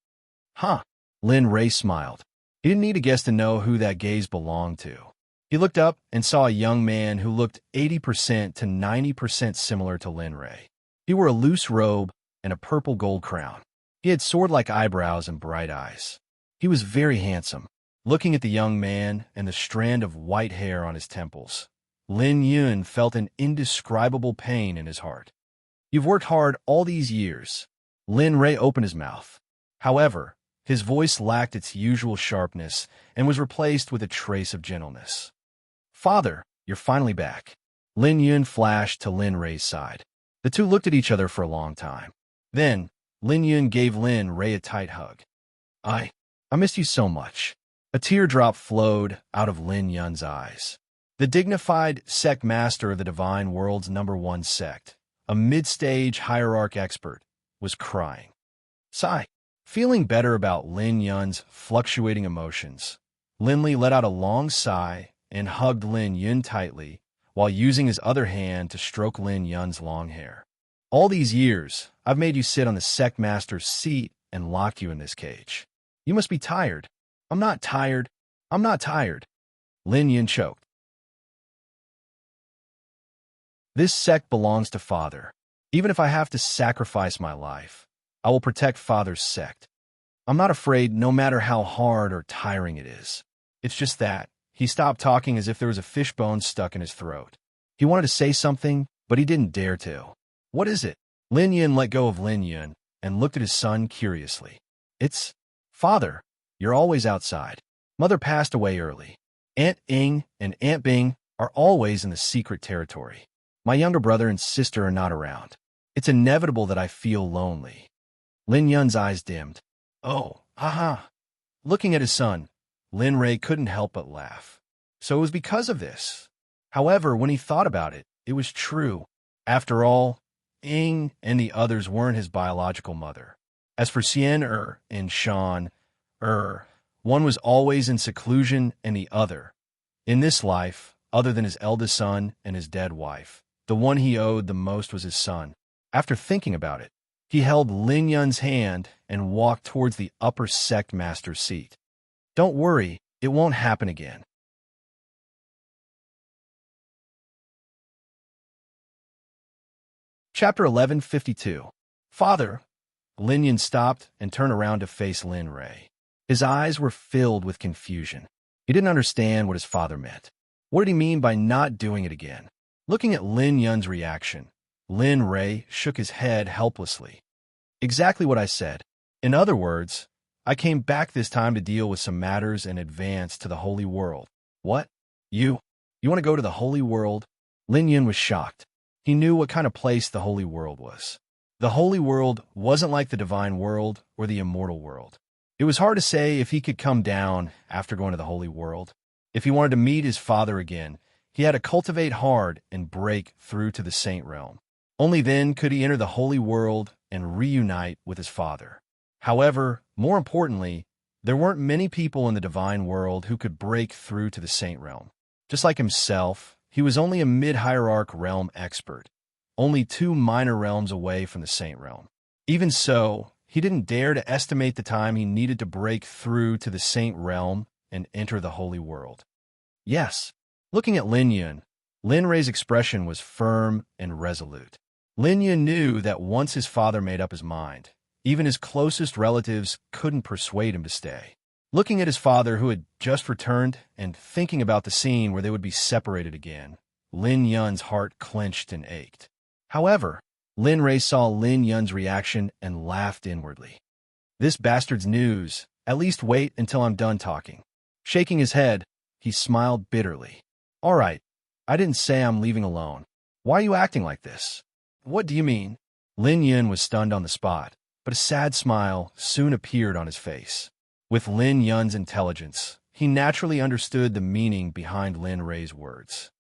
"Huh." Lin Ray smiled. He didn't need a guess to know who that gaze belonged to. He looked up and saw a young man who looked 80% to 90% similar to Lin Ray. He wore a loose robe and a purple gold crown. He had sword-like eyebrows and bright eyes. He was very handsome. Looking at the young man and the strand of white hair on his temples, Lin Yun felt an indescribable pain in his heart. "You've worked hard all these years." Lin Ray opened his mouth. However, his voice lacked its usual sharpness and was replaced with a trace of gentleness. "Father, you're finally back." Lin Yun flashed to Lin Ray's side. The two looked at each other for a long time. Then, Lin Yun gave Lin Ray a tight hug. I missed you so much. A teardrop flowed out of Lin Yun's eyes. The dignified Sect master of the divine world's #1 sect, a mid-stage hierarch expert, was crying. Sigh. Feeling better about Lin Yun's fluctuating emotions, Lin Li let out a long sigh and hugged Lin Yun tightly while using his other hand to stroke Lin Yun's long hair. All these years, I've made you sit on the Sect master's seat and locked you in this cage. You must be tired. I'm not tired. I'm not tired. Lin Yun choked. This sect belongs to Father. Even if I have to sacrifice my life, I will protect Father's sect. I'm not afraid no matter how hard or tiring it is. It's just that. He stopped talking as if there was a fishbone stuck in his throat. He wanted to say something, but he didn't dare to. What is it? Lin Yun let go of Lin Yun and looked at his son curiously. It's Father. You're always outside. Mother passed away early. Aunt Ing and Aunt Bing are always in the secret territory. My younger brother and sister are not around. It's inevitable that I feel lonely. Lin Yun's eyes dimmed. Oh, haha. Looking at his son, Lin Ray couldn't help but laugh. So it was because of this. However, when he thought about it, it was true. After all, Ing and the others weren't his biological mother. As for Xian and Shan, one was always in seclusion and the other. In this life, other than his eldest son and his dead wife, the one he owed the most was his son. After thinking about it, he held Lin Yun's hand and walked towards the upper sect master's seat. Don't worry, it won't happen again. Chapter 1152. Father. Lin Yun stopped and turned around to face Lin Ray. His eyes were filled with confusion. He didn't understand what his father meant. What did he mean by not doing it again? Looking at Lin Yun's reaction, Lin Ray shook his head helplessly. Exactly what I said. In other words, I came back this time to deal with some matters and advance to the holy world. What? You want to go to the holy world? Lin Yun was shocked. He knew what kind of place the holy world was. The holy world wasn't like the divine world or the immortal world. It was hard to say if he could come down after going to the holy world. If he wanted to meet his father again, he had to cultivate hard and break through to the saint realm. Only then could he enter the holy world and reunite with his father. However, more importantly, there weren't many people in the divine world who could break through to the saint realm. Just like himself, he was only a mid-hierarch realm expert, only 2 minor realms away from the saint realm. Even so, he didn't dare to estimate the time he needed to break through to the saint realm and enter the holy world. Yes. Looking at Lin Yun, Lin Ray's expression was firm and resolute. Lin Yun knew that once his father made up his mind, even his closest relatives couldn't persuade him to stay. Looking at his father, who had just returned, and thinking about the scene where they would be separated again, Lin Yun's heart clenched and ached. However, Lin Ray saw Lin Yun's reaction and laughed inwardly. This bastard's news. At least wait until I'm done talking. Shaking his head, he smiled bitterly. All right, I didn't say I'm leaving alone. Why are you acting like this? What do you mean? Lin Yun was stunned on the spot, but a sad smile soon appeared on his face. With Lin Yun's intelligence, he naturally understood the meaning behind Lin Ray's words.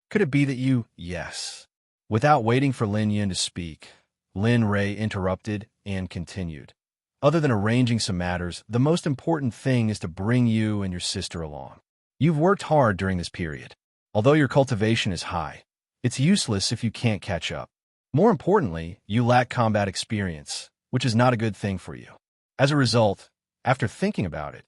Could it be that you— Yes. Without waiting for Lin Yun to speak, Lin Ray interrupted and continued. Other than arranging some matters, the most important thing is to bring you and your sister along. You've worked hard during this period. Although your cultivation is high, it's useless if you can't catch up. More importantly, you lack combat experience, which is not a good thing for you. As a result, after thinking about it,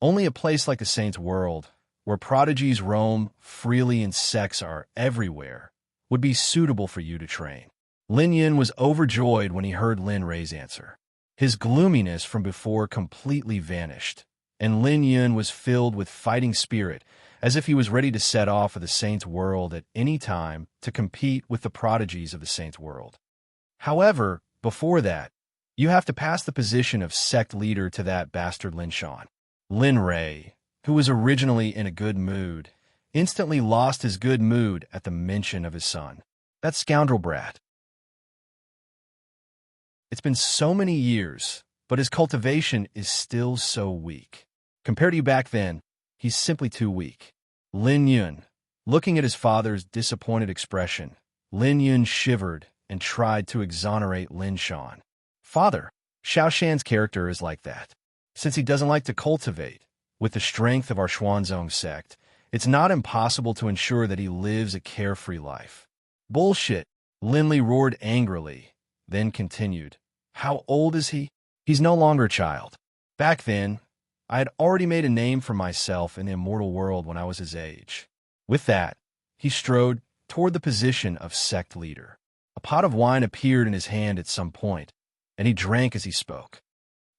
only a place like the Saint's World, where prodigies roam freely and sects are everywhere, would be suitable for you to train. Lin Yun was overjoyed when he heard Lin Ray's answer. His gloominess from before completely vanished, and Lin Yun was filled with fighting spirit, as if he was ready to set off for the Saint's World at any time to compete with the prodigies of the Saint's World. However, before that, you have to pass the position of sect leader to that bastard Lin Shan. Lin Ray, who was originally in a good mood, instantly lost his good mood at the mention of his son. That scoundrel brat. It's been so many years, but his cultivation is still so weak. Compared to you back then, he's simply too weak. Lin Yun, looking at his father's disappointed expression, Lin Yun shivered and tried to exonerate Lin Shan. Father, Xiao Shan's character is like that. Since he doesn't like to cultivate, with the strength of our Xuanzong sect, it's not impossible to ensure that he lives a carefree life. Bullshit, Lin Li roared angrily, then continued. How old is he? He's no longer a child. Back then, I had already made a name for myself in the immortal world when I was his age. With that, he strode toward the position of sect leader. A pot of wine appeared in his hand at some point, and he drank as he spoke.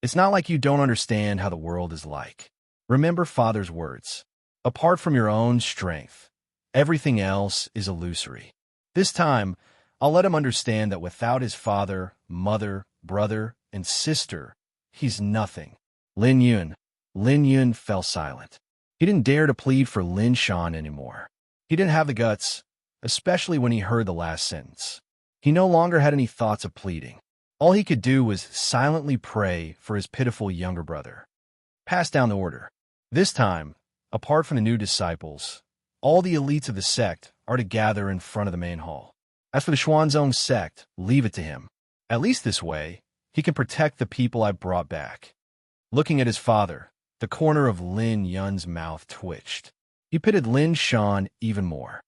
It's not like you don't understand how the world is like. Remember Father's words. Apart from your own strength, everything else is illusory. This time, I'll let him understand that without his father, mother, brother, and sister, he's nothing. Lin Yun fell silent. He didn't dare to plead for Lin Shan anymore. He didn't have the guts, especially when he heard the last sentence. He no longer had any thoughts of pleading. All he could do was silently pray for his pitiful younger brother. Pass down the order. This time, apart from the new disciples, all the elites of the sect are to gather in front of the main hall. As for the Xuanzong sect, leave it to him. At least this way, he can protect the people I brought back. Looking at his father, the corner of Lin Yun's mouth twitched. He pitted Lin Shan even more.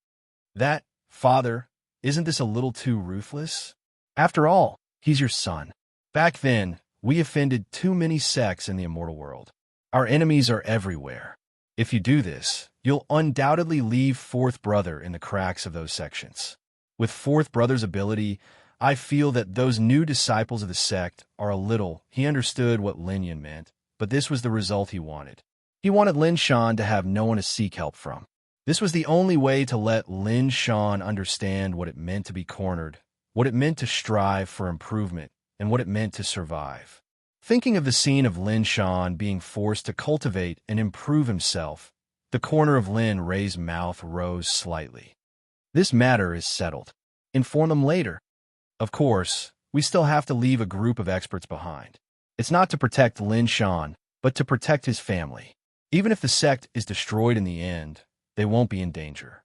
That, father, isn't this a little too ruthless? After all, he's your son. Back then, we offended too many sects in the immortal world. Our enemies are everywhere. If you do this, you'll undoubtedly leave Fourth Brother in the cracks of those sections. With Fourth Brother's ability, I feel that those new disciples of the sect are a little. He understood what Lin Yun meant, but this was the result he wanted. He wanted Lin Shan to have no one to seek help from. This was the only way to let Lin Shan understand what it meant to be cornered, what it meant to strive for improvement, and what it meant to survive. Thinking of the scene of Lin Shan being forced to cultivate and improve himself, the corner of Lin Rei's mouth rose slightly. This matter is settled. Inform them later. Of course, we still have to leave a group of experts behind. It's not to protect Lin Shan, but to protect his family. Even if the sect is destroyed in the end, they won't be in danger.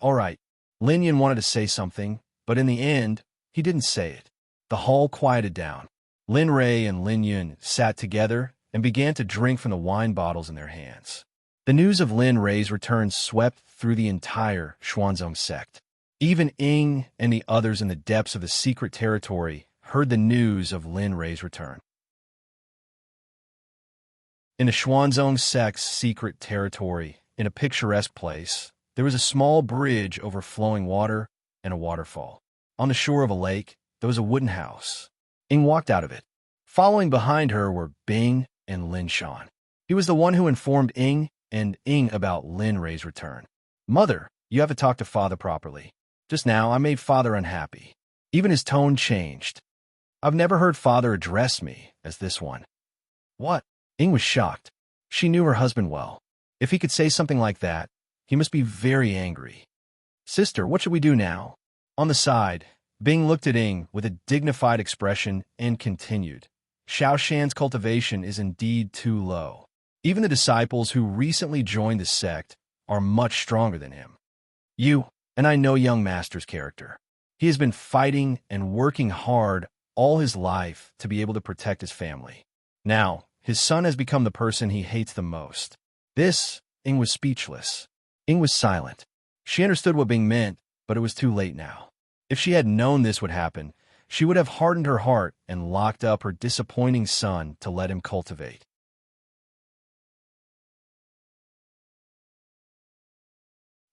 All right. Lin Yun wanted to say something, but in the end, he didn't say it. The hall quieted down. Lin Rei and Lin Yun sat together and began to drink from the wine bottles in their hands. The news of Lin Rei's return swept through the entire Xuanzong sect. Even Ying and the others in the depths of the secret territory heard the news of Lin Rei's return. In the Xuanzong sect's secret territory, in a picturesque place, there was a small bridge over flowing water and a waterfall. On the shore of a lake, there was a wooden house. Ying walked out of it. Following behind her were Bing and Lin Shan. He was the one who informed Ying about Lin Rei's return. Mother, you have to talk to Father properly. Just now, I made Father unhappy. Even his tone changed. I've never heard Father address me as this one. What? Ying was shocked. She knew her husband well. If he could say something like that, he must be very angry. Sister, what should we do now? On the side, Bing looked at Ying with a dignified expression and continued. Xiao Shan's cultivation is indeed too low. Even the disciples who recently joined the sect are much stronger than him. And I know young master's character. He has been fighting and working hard all his life to be able to protect his family. Now, his son has become the person he hates the most. Ying was speechless. Ying was silent. She understood what Bing meant, but it was too late now. If she had known this would happen, she would have hardened her heart and locked up her disappointing son to let him cultivate.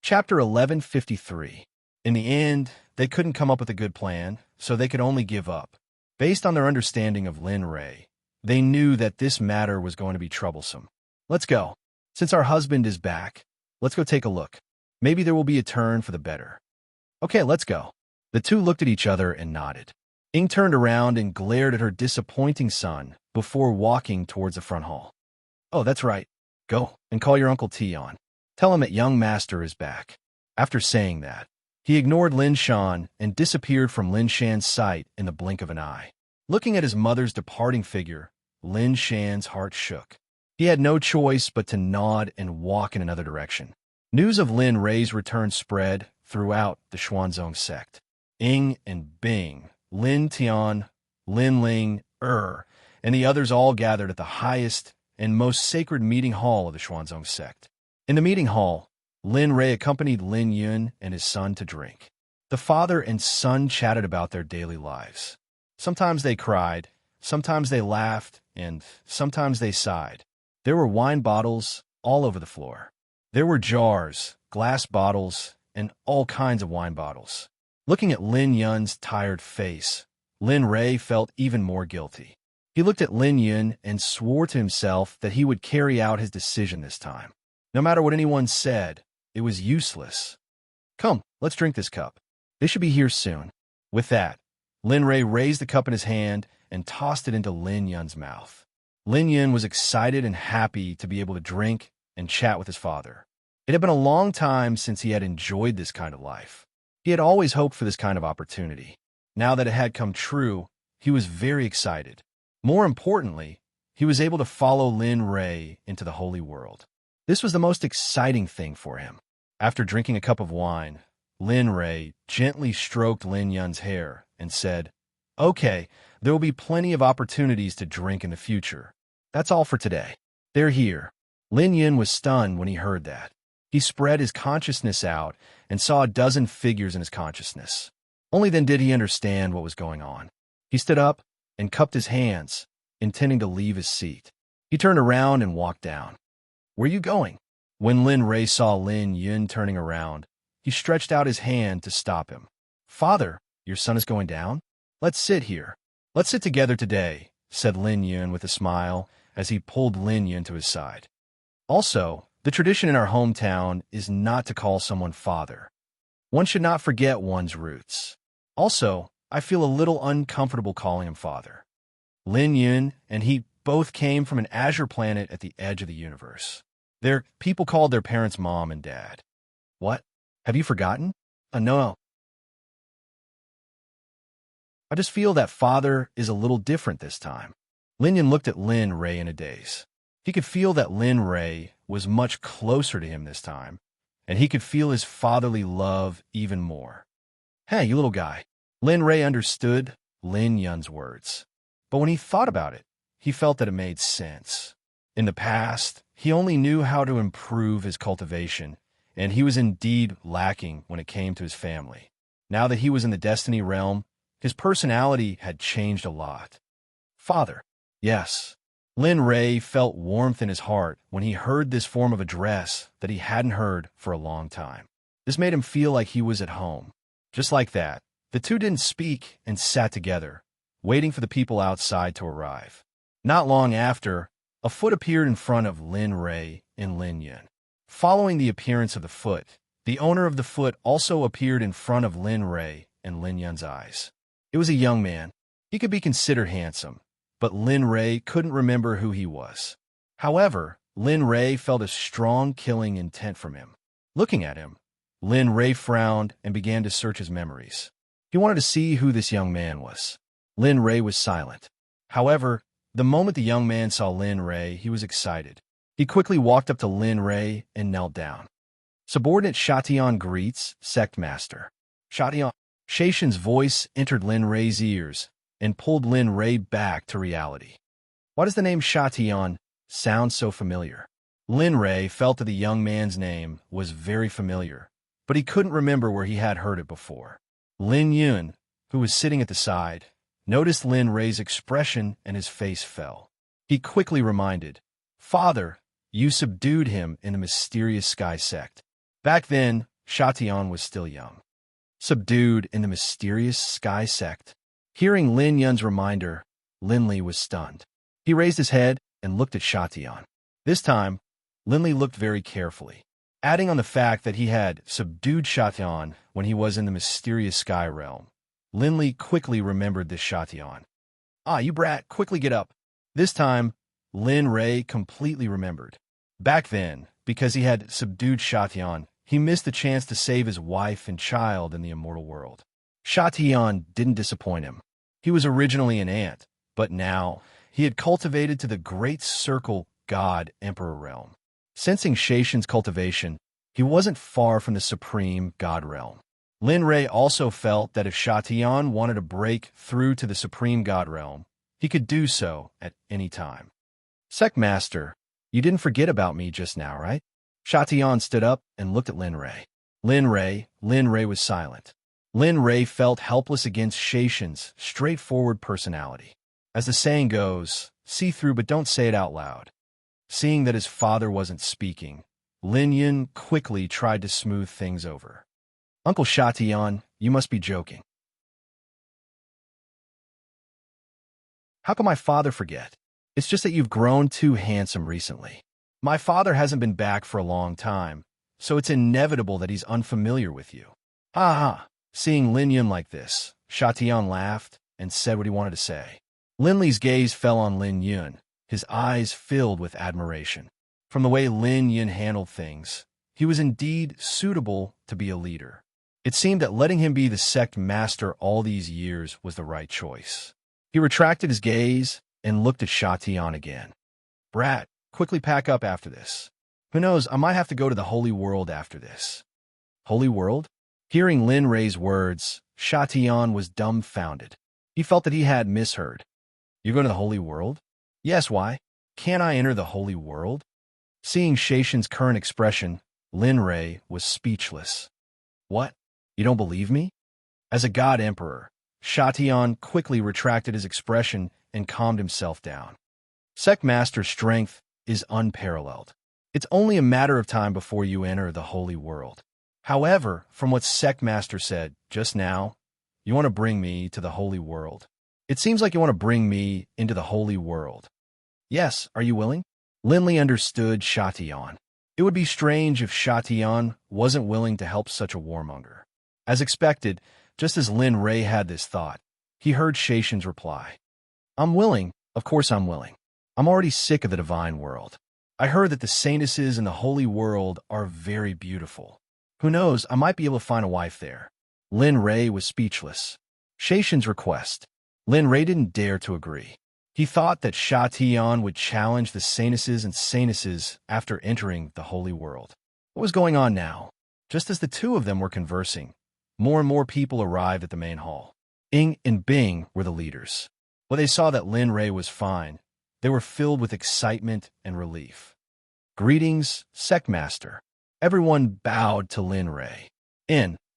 Chapter 1153. In the end, they couldn't come up with a good plan, so they could only give up. Based on their understanding of Lin Rei, they knew that this matter was going to be troublesome. Let's go. Since our husband is back, let's go take a look. Maybe there will be a turn for the better. Okay, let's go. The two looked at each other and nodded. Ying turned around and glared at her disappointing son before walking towards the front hall. Oh, that's right. Go and call your Uncle T on. Tell him that young master is back. After saying that, he ignored Lin Shan and disappeared from Lin Shan's sight in the blink of an eye. Looking at his mother's departing figure, Lin Shan's heart shook. He had no choice but to nod and walk in another direction. News of Lin Rei's return spread throughout the Xuanzong sect. Ing and Bing, Lin Tian, Lin Ling, and the others all gathered at the highest and most sacred meeting hall of the Xuanzong sect. In the meeting hall, Lin Rei accompanied Lin Yun and his son to drink. The father and son chatted about their daily lives. Sometimes they cried, sometimes they laughed, and sometimes they sighed. There were wine bottles all over the floor. There were jars, glass bottles, and all kinds of wine bottles. Looking at Lin Yun's tired face, Lin Rei felt even more guilty. He looked at Lin Yun and swore to himself that he would carry out his decision this time. No matter what anyone said, it was useless. Come, let's drink this cup. They should be here soon. With that, Lin Rei raised the cup in his hand and tossed it into Lin Yun's mouth. Lin Yun was excited and happy to be able to drink and chat with his father. It had been a long time since he had enjoyed this kind of life. He had always hoped for this kind of opportunity. Now that it had come true, he was very excited. More importantly, he was able to follow Lin Rei into the holy world. This was the most exciting thing for him. After drinking a cup of wine, Lin Rei gently stroked Lin Yun's hair and said, "Okay, there will be plenty of opportunities to drink in the future. That's all for today. They're here." Lin Yun was stunned when he heard that. He spread his consciousness out and saw a dozen figures in his consciousness. Only then did he understand what was going on. He stood up and cupped his hands, intending to leave his seat. He turned around and walked down. "Where are you going?" When Lin Rei saw Lin Yun turning around, he stretched out his hand to stop him. "Father, your son is going down? Let's sit here. Let's sit together today," said Lin Yun with a smile as he pulled Lin Yun to his side. "Also, the tradition in our hometown is not to call someone father. One should not forget one's roots. Also, I feel a little uncomfortable calling him father." Lin Yun and he both came from an azure planet at the edge of the universe. There, people called their parents mom and dad. "What? Have you forgotten?" No. "I just feel that father is a little different this time." Lin Yun looked at Lin Rei in a daze. He could feel that Lin Rei was much closer to him this time, and he could feel his fatherly love even more. "Hey, you little guy." Lin Rei understood Lin Yun's words. But when he thought about it, he felt that it made sense. In the past, he only knew how to improve his cultivation, and he was indeed lacking when it came to his family. Now that he was in the Destiny realm, his personality had changed a lot. "Father." Yes. Lin Rei felt warmth in his heart when he heard this form of address that he hadn't heard for a long time. This made him feel like he was at home. Just like that, the two didn't speak and sat together, waiting for the people outside to arrive. Not long after, a foot appeared in front of Lin Rei and Lin Yun. Following the appearance of the foot, the owner of the foot also appeared in front of Lin Rei and Lin Yun's eyes. It was a young man. He could be considered handsome, but Lin Rei couldn't remember who he was. However, Lin Rei felt a strong killing intent from him. Looking at him, Lin Rei frowned and began to search his memories. He wanted to see who this young man was. Lin Rei was silent. However, the moment the young man saw Lin Rei, he was excited. He quickly walked up to Lin Rei and knelt down. "Subordinate Shatian greets, Sect Master." "Shatian." Shaishan's voice entered Lin Rei's ears and pulled Lin Rei back to reality. Why does the name Shatian sound so familiar? Lin Rei felt that the young man's name was very familiar, but he couldn't remember where he had heard it before. Lin Yun, who was sitting at the side, noticed Lin Rei's expression and his face fell. He quickly reminded, "Father, you subdued him in the mysterious Sky Sect." Back then, Shatian was still young. Subdued in the mysterious Sky Sect. Hearing Lin Yun's reminder, Lin Li was stunned. He raised his head and looked at Shatian. This time, Lin Li looked very carefully. Adding on the fact that he had subdued Shatian when he was in the mysterious Sky Realm, Lin Li quickly remembered this Shatian. "Ah, you brat, quickly get up." This time, Lin Rei completely remembered. Back then, because he had subdued Shatian, he missed the chance to save his wife and child in the immortal world. Shatian didn't disappoint him. He was originally an ant, but now he had cultivated to the great circle god emperor realm. Sensing Shayshan's cultivation, he wasn't far from the supreme god realm. Lin Rei also felt that if Sha Tian wanted to break through to the supreme god realm, he could do so at any time. Sect Master, you didn't forget about me just now, right? Sha Tian stood up and looked at Lin Rei. Lin Rei was silent. Lin Rei felt helpless against Shayshan's straightforward personality. As the saying goes, see through but don't say it out loud. Seeing that his father wasn't speaking, Lin Yun quickly tried to smooth things over. Uncle Sha Tian, you must be joking. How can my father forget? It's just that you've grown too handsome recently. My father hasn't been back for a long time, so it's inevitable that he's unfamiliar with you. Ha ha. Seeing Lin Yun like this, Sha Tian laughed and said what he wanted to say. Lin Li's gaze fell on Lin Yun, his eyes filled with admiration. From the way Lin Yun handled things, he was indeed suitable to be a leader. It seemed that letting him be the sect master all these years was the right choice. He retracted his gaze and looked at Sha Tian again. Brat, quickly pack up after this. Who knows, I might have to go to the Holy World after this. Holy World? Hearing Lin Rei's words, Sha Tian was dumbfounded. He felt that he had misheard. You're going to the Holy World? Yes, why? Can't I enter the Holy World? Seeing Shayshan's current expression, Lin Rei was speechless. What? You don't believe me? As a god emperor, Sha Tian quickly retracted his expression and calmed himself down. Sect Master's strength is unparalleled. It's only a matter of time before you enter the Holy World. However, from what Sect Master said just now, you want to bring me to the Holy World. It seems like you want to bring me into the Holy World. Yes, are you willing? Lin Li understood Sha Tian. It would be strange if Sha Tian wasn't willing to help such a warmonger. As expected, just as Lin Rei had this thought, he heard Shayshan's reply. I'm willing. Of course I'm willing. I'm already sick of the divine world. I heard that the saintesses in the Holy World are very beautiful. Who knows, I might be able to find a wife there. Lin Rei was speechless. Shayshan's request. Lin Rei didn't dare to agree. He thought that Sha Tian would challenge the saintesses and saintesses after entering the Holy World. What was going on now? Just as the two of them were conversing, more and more people arrived at the main hall. Ying and Bing were the leaders. When they saw that Lin Rei was fine, they were filled with excitement and relief. Greetings, Sect Master. Everyone bowed to Lin Rei.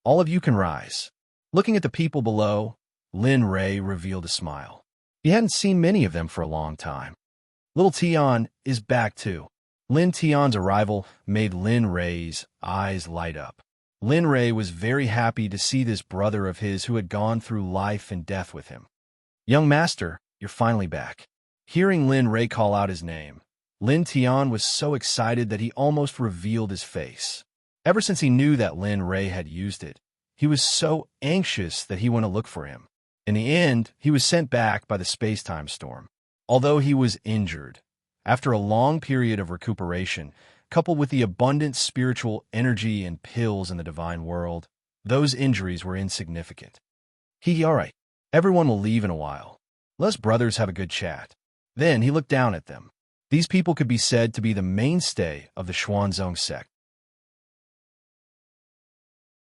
All of you can rise. Looking at the people below, Lin Rei revealed a smile. He hadn't seen many of them for a long time. Little Tian is back too. Lin Tian's arrival made Lin Rei's eyes light up. Lin Rei was very happy to see this brother of his who had gone through life and death with him. Young master, you're finally back. Hearing Lin Rei call out his name, Lin Tian was so excited that he almost revealed his face. Ever since he knew that Lin Rei had used it, he was so anxious that he went to look for him. In the end, he was sent back by the space-time storm. Although he was injured, after a long period of recuperation, coupled with the abundant spiritual energy and pills in the divine world, those injuries were insignificant. All right, everyone will leave in a while. Let us brothers have a good chat. Then he looked down at them. These people could be said to be the mainstay of the Xuanzong sect.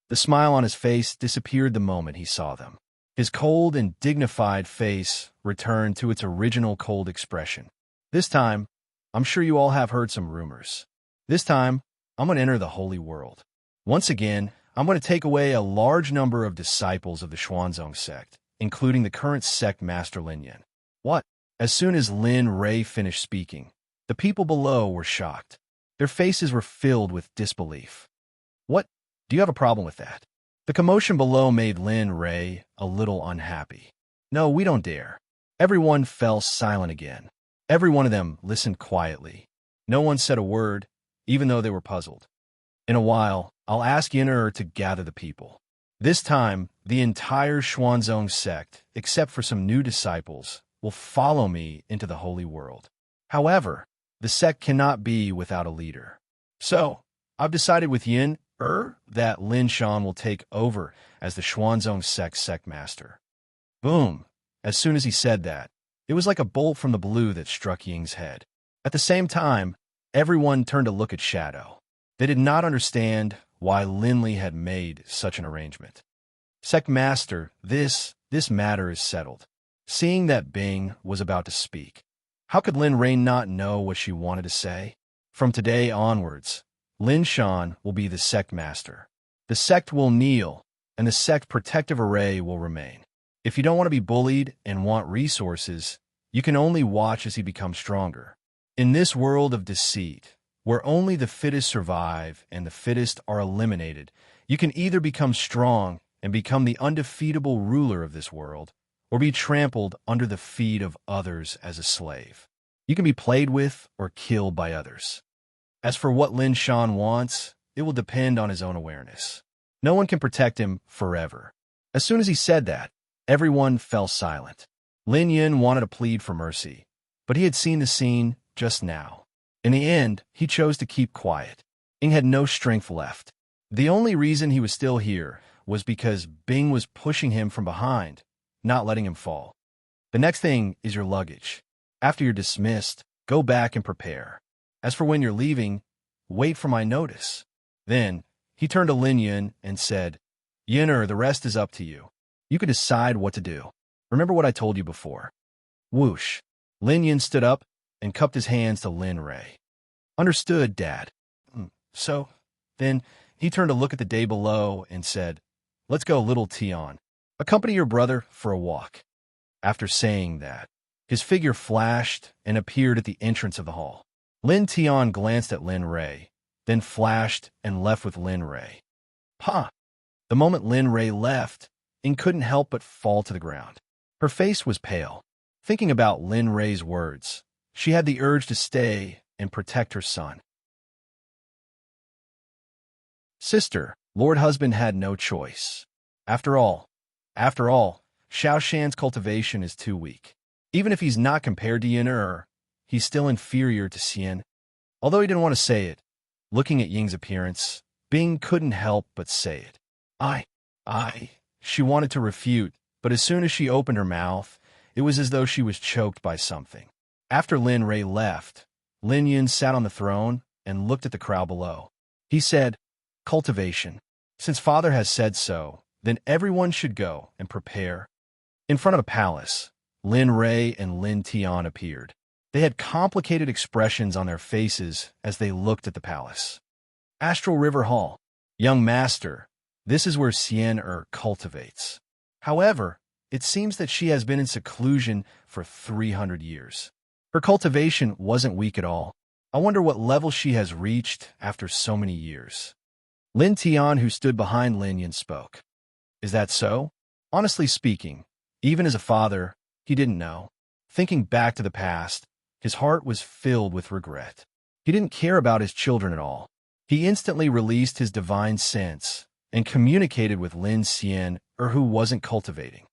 The smile on his face disappeared the moment he saw them. His cold and dignified face returned to its original cold expression. This time, I'm sure you all have heard some rumors. This time, I'm going to enter the Holy World. Once again, I'm going to take away a large number of disciples of the Xuanzong sect, including the current sect master Lin Yan. What? As soon as Lin Rei finished speaking, the people below were shocked. Their faces were filled with disbelief. What? Do you have a problem with that? The commotion below made Lin Rei a little unhappy. No, we don't dare. Everyone fell silent again. Every one of them listened quietly. No one said a word, even though they were puzzled. In a while, I'll ask Yin'er to gather the people. This time, the entire Xuanzong sect, except for some new disciples, will follow me into the Holy World. However, the sect cannot be without a leader. So, I've decided with Yin'er that Lin Shan will take over as the Xuanzong sect master. Boom! As soon as he said that, it was like a bolt from the blue that struck Ying's head. At the same time, everyone turned to look at Shadow. They did not understand why Linley had made such an arrangement. Sect Master, this matter is settled. Seeing that Bing was about to speak, how could Lin Ray not know what she wanted to say? From today onwards, Lin Shan will be the Sect Master. The Sect will kneel, and the Sect Protective Array will remain. If you don't want to be bullied and want resources, you can only watch as he becomes stronger. In this world of deceit, where only the fittest survive and the fittest are eliminated, you can either become strong and become the undefeatable ruler of this world, or be trampled under the feet of others as a slave. You can be played with or killed by others. As for what Lin Shan wants, it will depend on his own awareness. No one can protect him forever. As soon as he said that, everyone fell silent. Lin Yin wanted to plead for mercy, but he had seen the scene just now. In the end, he chose to keep quiet. Bing had no strength left. The only reason he was still here was because Bing was pushing him from behind, not letting him fall. The next thing is your luggage. After you're dismissed, go back and prepare. As for when you're leaving, wait for my notice. Then, he turned to Lin Yin and said, Yin'er, the rest is up to you. You can decide what to do. Remember what I told you before. Whoosh. Lin Yin stood up and cupped his hands to Lin Ray. Understood, Dad. So, then, he turned to look at the day below and said, Let's go, little Tian. Accompany your brother for a walk. After saying that, his figure flashed and appeared at the entrance of the hall. Lin Tian glanced at Lin Ray, then flashed and left with Lin Ray. Ha! The moment Lin Ray left, Ying couldn't help but fall to the ground. Her face was pale. Thinking about Lin Ray's words, she had the urge to stay and protect her son. Sister, Lord Husband had no choice. After all, Xiao Shan's cultivation is too weak. Even if he's not compared to Yin, he's still inferior to Xian. Although he didn't want to say it, looking at Ying's appearance, Bing couldn't help but say it. She wanted to refute, but as soon as she opened her mouth, it was as though she was choked by something. After Lin Ray left, Lin Yin sat on the throne and looked at the crowd below. He said, Cultivation. Since Father has said so, then everyone should go and prepare. In front of the palace, Lin Ray and Lin Tian appeared. They had complicated expressions on their faces as they looked at the palace. Astral River Hall. Young Master, this is where Xian cultivates. However, it seems that she has been in seclusion for 300 years. Her cultivation wasn't weak at all. I wonder what level she has reached after so many years. Lin Tian, who stood behind Lin Yin, spoke. Is that so? Honestly speaking, even as a father, he didn't know. Thinking back to the past, his heart was filled with regret. He didn't care about his children at all. He instantly released his divine sense and communicated with Lin Xian, who wasn't cultivating.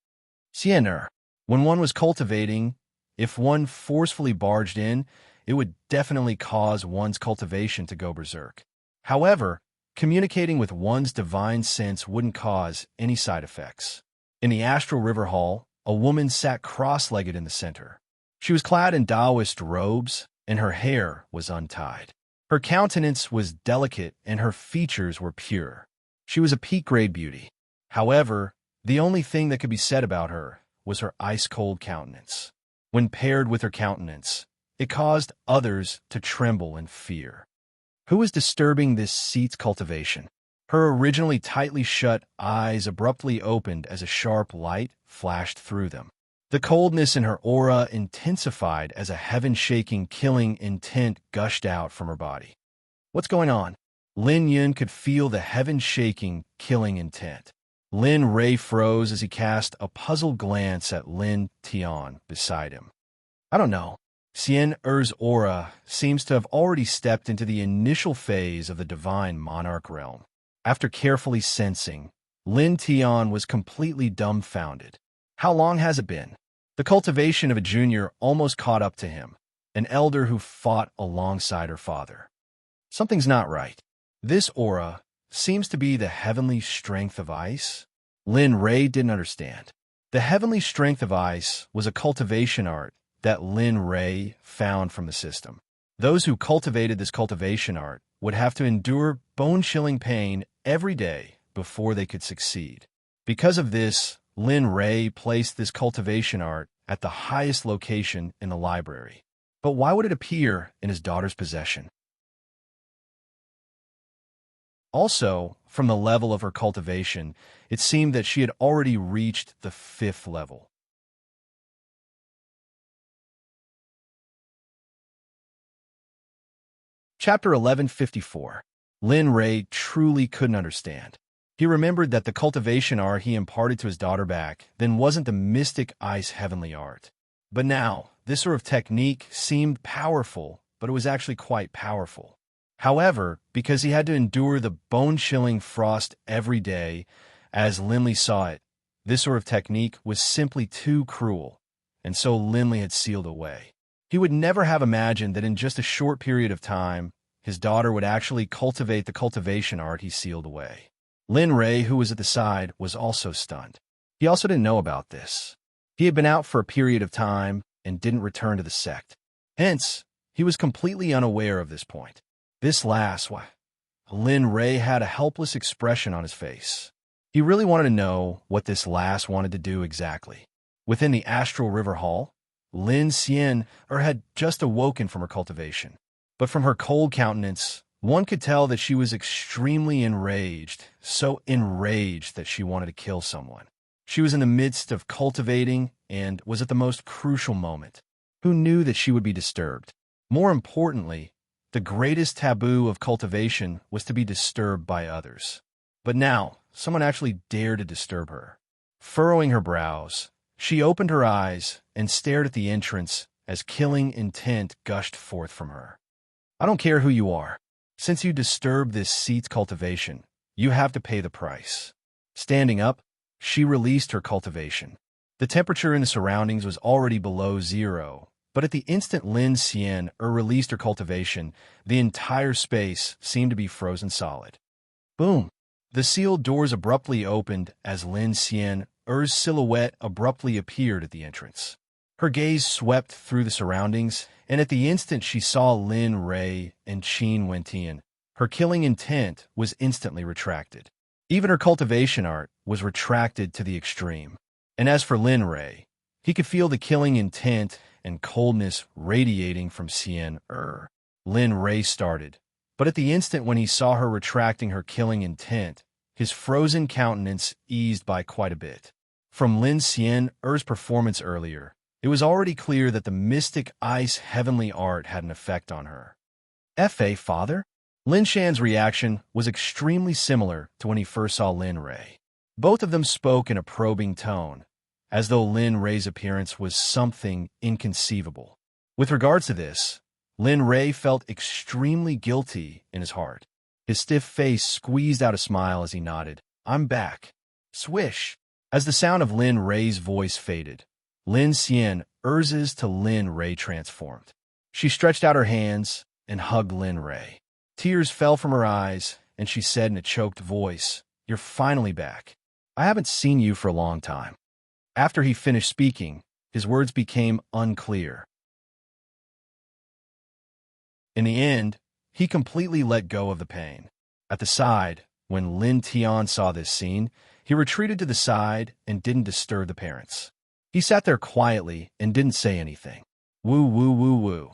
Xian, when one was cultivating, if one forcefully barged in, it would definitely cause one's cultivation to go berserk. However, communicating with one's divine sense wouldn't cause any side effects. In the Astral River Hall, a woman sat cross-legged in the center. She was clad in Taoist robes, and her hair was untied. Her countenance was delicate, and her features were pure. She was a peak-grade beauty. However, the only thing that could be said about her was her ice-cold countenance. When paired with her countenance, it caused others to tremble in fear. Who was disturbing this seat's cultivation? Her originally tightly shut eyes abruptly opened as a sharp light flashed through them. The coldness in her aura intensified as a heaven-shaking, killing intent gushed out from her body. What's going on? Lin Yin could feel the heaven-shaking, killing intent. Lin Ray froze as he cast a puzzled glance at Lin Tian beside him. I don't know. Xian Er's aura seems to have already stepped into the initial phase of the divine monarch realm. After carefully sensing, Lin Tian was completely dumbfounded. How long has it been? The cultivation of a junior almost caught up to him, an elder who fought alongside her father. Something's not right. This aura seems to be the heavenly strength of ice. Lin Ray didn't understand. The heavenly strength of ice was a cultivation art that Lin Ray found from the system. Those who cultivated this cultivation art would have to endure bone-chilling pain every day before they could succeed. Because of this, Lin Ray placed this cultivation art at the highest location in the library. But why would it appear in his daughter's possession? Also, from the level of her cultivation, it seemed that she had already reached the 5th level. Chapter 1154. Lin Ray truly couldn't understand. He remembered that the cultivation art he imparted to his daughter back then wasn't the mystic ice heavenly art. But now, this sort of technique seemed powerful, but it was actually quite powerful. However, because he had to endure the bone-chilling frost every day, as Linley saw it, this sort of technique was simply too cruel, and so Linley had sealed away. He would never have imagined that in just a short period of time, his daughter would actually cultivate the cultivation art he sealed away. Lin Ray, who was at the side, was also stunned. He also didn't know about this. He had been out for a period of time and didn't return to the sect. Hence, he was completely unaware of this point. This last, Lin Ray had a helpless expression on his face. He really wanted to know what this last wanted to do exactly. Within the Astral River Hall, Lin Xian had just awoken from her cultivation. But from her cold countenance, one could tell that she was extremely enraged, so enraged that she wanted to kill someone. She was in the midst of cultivating and was at the most crucial moment. Who knew that she would be disturbed? More importantly, the greatest taboo of cultivation was to be disturbed by others. But now, someone actually dared to disturb her. Furrowing her brows, she opened her eyes and stared at the entrance as killing intent gushed forth from her. I don't care who you are. Since you disturbed this seat's cultivation, you have to pay the price. Standing up, she released her cultivation. The temperature in the surroundings was already below 0, but at the instant Lin Xian released her cultivation, the entire space seemed to be frozen solid. Boom! The sealed doors abruptly opened as Lin Xian's silhouette abruptly appeared at the entrance. Her gaze swept through the surroundings, and at the instant she saw Lin Ray and Qin Wentian, her killing intent was instantly retracted. Even her cultivation art was retracted to the extreme. And as for Lin Ray, he could feel the killing intent and coldness radiating from Xian. Lin Ray started, but at the instant when he saw her retracting her killing intent, his frozen countenance eased by quite a bit. From Lin Xian's performance earlier, it was already clear that the mystic ice heavenly art had an effect on her. F.A. Father? Lin Shan's reaction was extremely similar to when he first saw Lin Ray. Both of them spoke in a probing tone, as though Lin Ray's appearance was something inconceivable. With regards to this, Lin Ray felt extremely guilty in his heart. His stiff face squeezed out a smile as he nodded. I'm back. Swish! As the sound of Lin Ray's voice faded, Lin Xian's to Lin Ray transformed. She stretched out her hands and hugged Lin Ray. Tears fell from her eyes, and she said in a choked voice, You're finally back. I haven't seen you for a long time. After he finished speaking, his words became unclear. In the end, he completely let go of the pain. At the side, when Lin Tian saw this scene, he retreated to the side and didn't disturb the parents. He sat there quietly and didn't say anything. Woo, woo, woo, woo.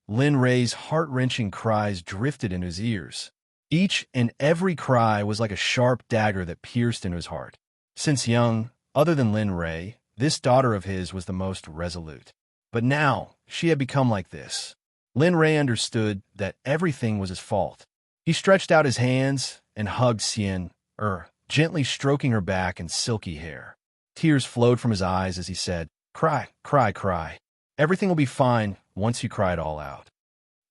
Lin Ray's heart-wrenching cries drifted into his ears. Each and every cry was like a sharp dagger that pierced into his heart. Since young, other than Lin Ray, this daughter of his was the most resolute. But now, she had become like this. Lin Ray understood that everything was his fault. He stretched out his hands and hugged Xian, gently stroking her back and silky hair. Tears flowed from his eyes as he said, Cry, cry, cry. Everything will be fine once you cry it all out.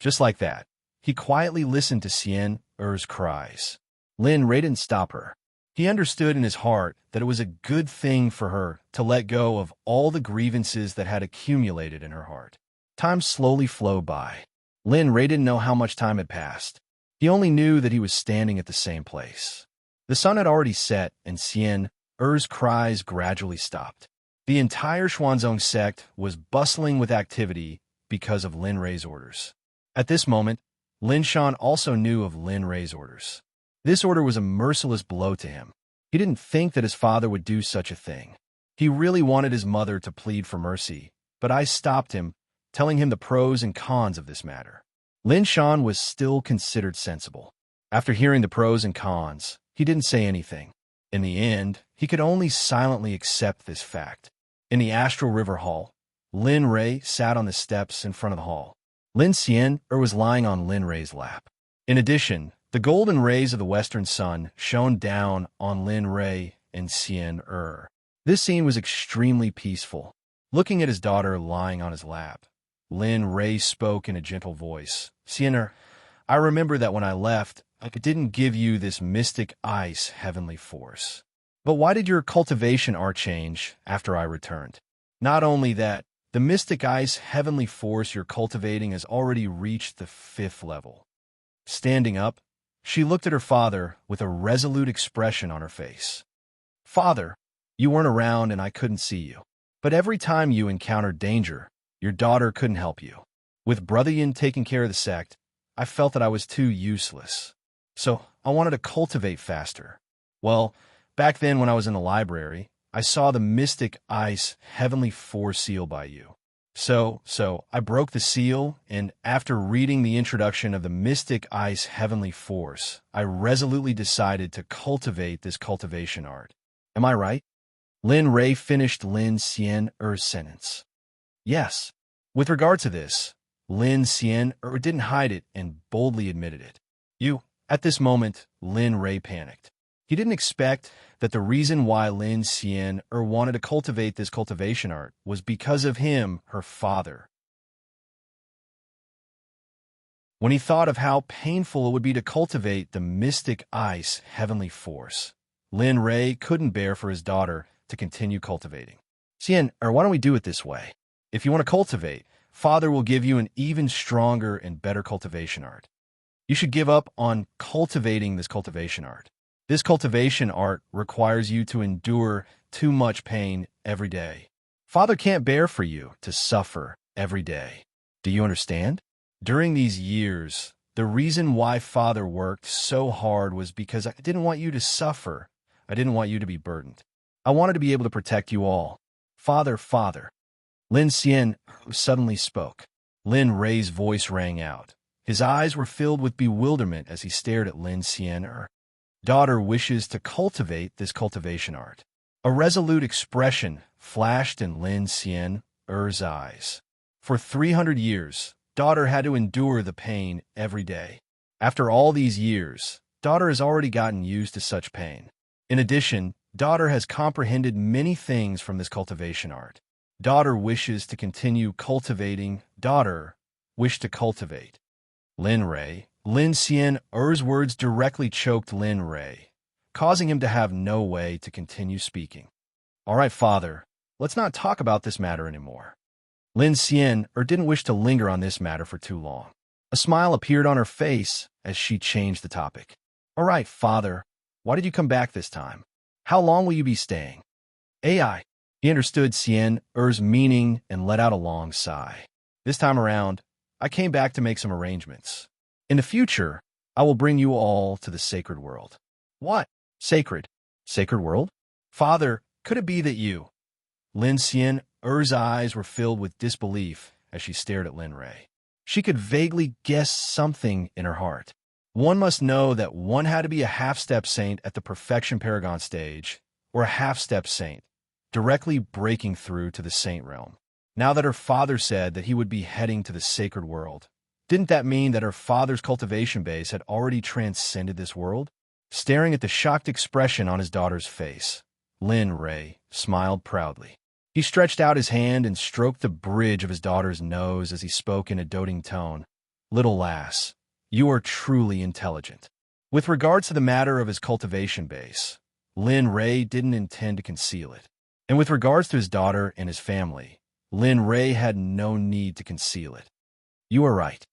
Just like that, he quietly listened to Xian's cries. Lin Ray didn't stop her. He understood in his heart that it was a good thing for her to let go of all the grievances that had accumulated in her heart. Time slowly flowed by. Lin Ray didn't know how much time had passed. He only knew that he was standing at the same place. The sun had already set, and Xian's cries gradually stopped. The entire Xuanzong sect was bustling with activity because of Lin Rei's orders. At this moment, Lin Shan also knew of Lin Rei's orders. This order was a merciless blow to him. He didn't think that his father would do such a thing. He really wanted his mother to plead for mercy, but I stopped him, telling him the pros and cons of this matter. Lin Shan was still considered sensible. After hearing the pros and cons, he didn't say anything. In the end, he could only silently accept this fact. In the Astral River Hall, Lin Rei sat on the steps in front of the hall. Lin Xian was lying on Lin Rei's lap. In addition, the golden rays of the western sun shone down on Lin Rei and Xian. This scene was extremely peaceful. Looking at his daughter lying on his lap, Lin Rei spoke in a gentle voice. Xian, I remember that when I left, I didn't give you this mystic ice heavenly force. But why did your cultivation art change after I returned? Not only that, the mystic ice heavenly force you're cultivating has already reached the 5th level. Standing up, she looked at her father with a resolute expression on her face. Father, you weren't around and I couldn't see you. But every time you encountered danger, your daughter couldn't help you. With Brother Yin taking care of the sect, I felt that I was too useless. So I wanted to cultivate faster. Well, back then when I was in the library, I saw the mystic ice heavenly force seal by you. So I broke the seal, and after reading the introduction of the mystic ice heavenly force, I resolutely decided to cultivate this cultivation art. Am I right? Lin Rei finished Lin Xian's sentence. Yes. With regard to this, Lin Xian didn't hide it and boldly admitted it. At this moment, Lin Rei panicked. He didn't expect that the reason why Lin Xian wanted to cultivate this cultivation art was because of him, her father. When he thought of how painful it would be to cultivate the mystic ice heavenly force, Lin Rei couldn't bear for his daughter to continue cultivating. Xian, why don't we do it this way? If you want to cultivate, Father will give you an even stronger and better cultivation art. You should give up on cultivating this cultivation art. This cultivation art requires you to endure too much pain every day. Father can't bear for you to suffer every day. Do you understand? During these years, the reason why Father worked so hard was because I didn't want you to suffer. I didn't want you to be burdened. I wanted to be able to protect you all. Father. Lin Xian suddenly spoke. Lin Rei's voice rang out. His eyes were filled with bewilderment as he stared at Lin Xian. Daughter wishes to cultivate this cultivation art. A resolute expression flashed in Lin Xian's eyes. For 300 years, daughter had to endure the pain every day. After all these years, daughter has already gotten used to such pain. In addition, daughter has comprehended many things from this cultivation art. Daughter wishes to continue cultivating. Daughter wish to cultivate. Lin Xian's words directly choked Lin Rei, causing him to have no way to continue speaking. All right, Father, let's not talk about this matter anymore. Lin Xian didn't wish to linger on this matter for too long. A smile appeared on her face as she changed the topic. All right, Father, why did you come back this time? How long will you be staying? AI. He understood Xian's meaning and let out a long sigh. This time around, I came back to make some arrangements. In the future, I will bring you all to the sacred world. What? Sacred? Sacred world? Father, could it be that you? Lin Xian's eyes were filled with disbelief as she stared at Lin Rei. She could vaguely guess something in her heart. One must know that one had to be a half-step saint at the Perfection Paragon stage, or a half-step saint, directly breaking through to the saint realm. Now that her father said that he would be heading to the sacred world, didn't that mean that her father's cultivation base had already transcended this world? Staring at the shocked expression on his daughter's face, Lin Rei smiled proudly. He stretched out his hand and stroked the bridge of his daughter's nose as he spoke in a doting tone. Little lass, you are truly intelligent. With regards to the matter of his cultivation base, Lin Rei didn't intend to conceal it. And with regards to his daughter and his family, Lin Rei had no need to conceal it. You are right.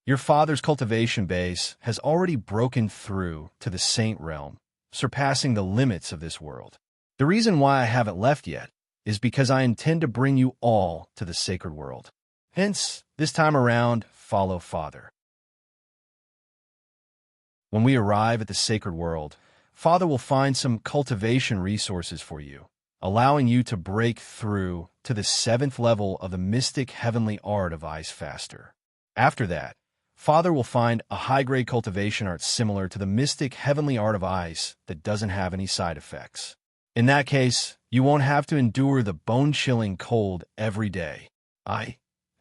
Your father's cultivation base has already broken through to the saint realm, surpassing the limits of this world. The reason why I haven't left yet is because I intend to bring you all to the sacred world. Hence, this time around, follow Father. When we arrive at the sacred world, Father will find some cultivation resources for you, allowing you to break through to the 7th level of the mystic heavenly art of ice faster. After that, Father will find a high-grade cultivation art similar to the mystic heavenly art of ice that doesn't have any side effects. In that case, you won't have to endure the bone-chilling cold every day. I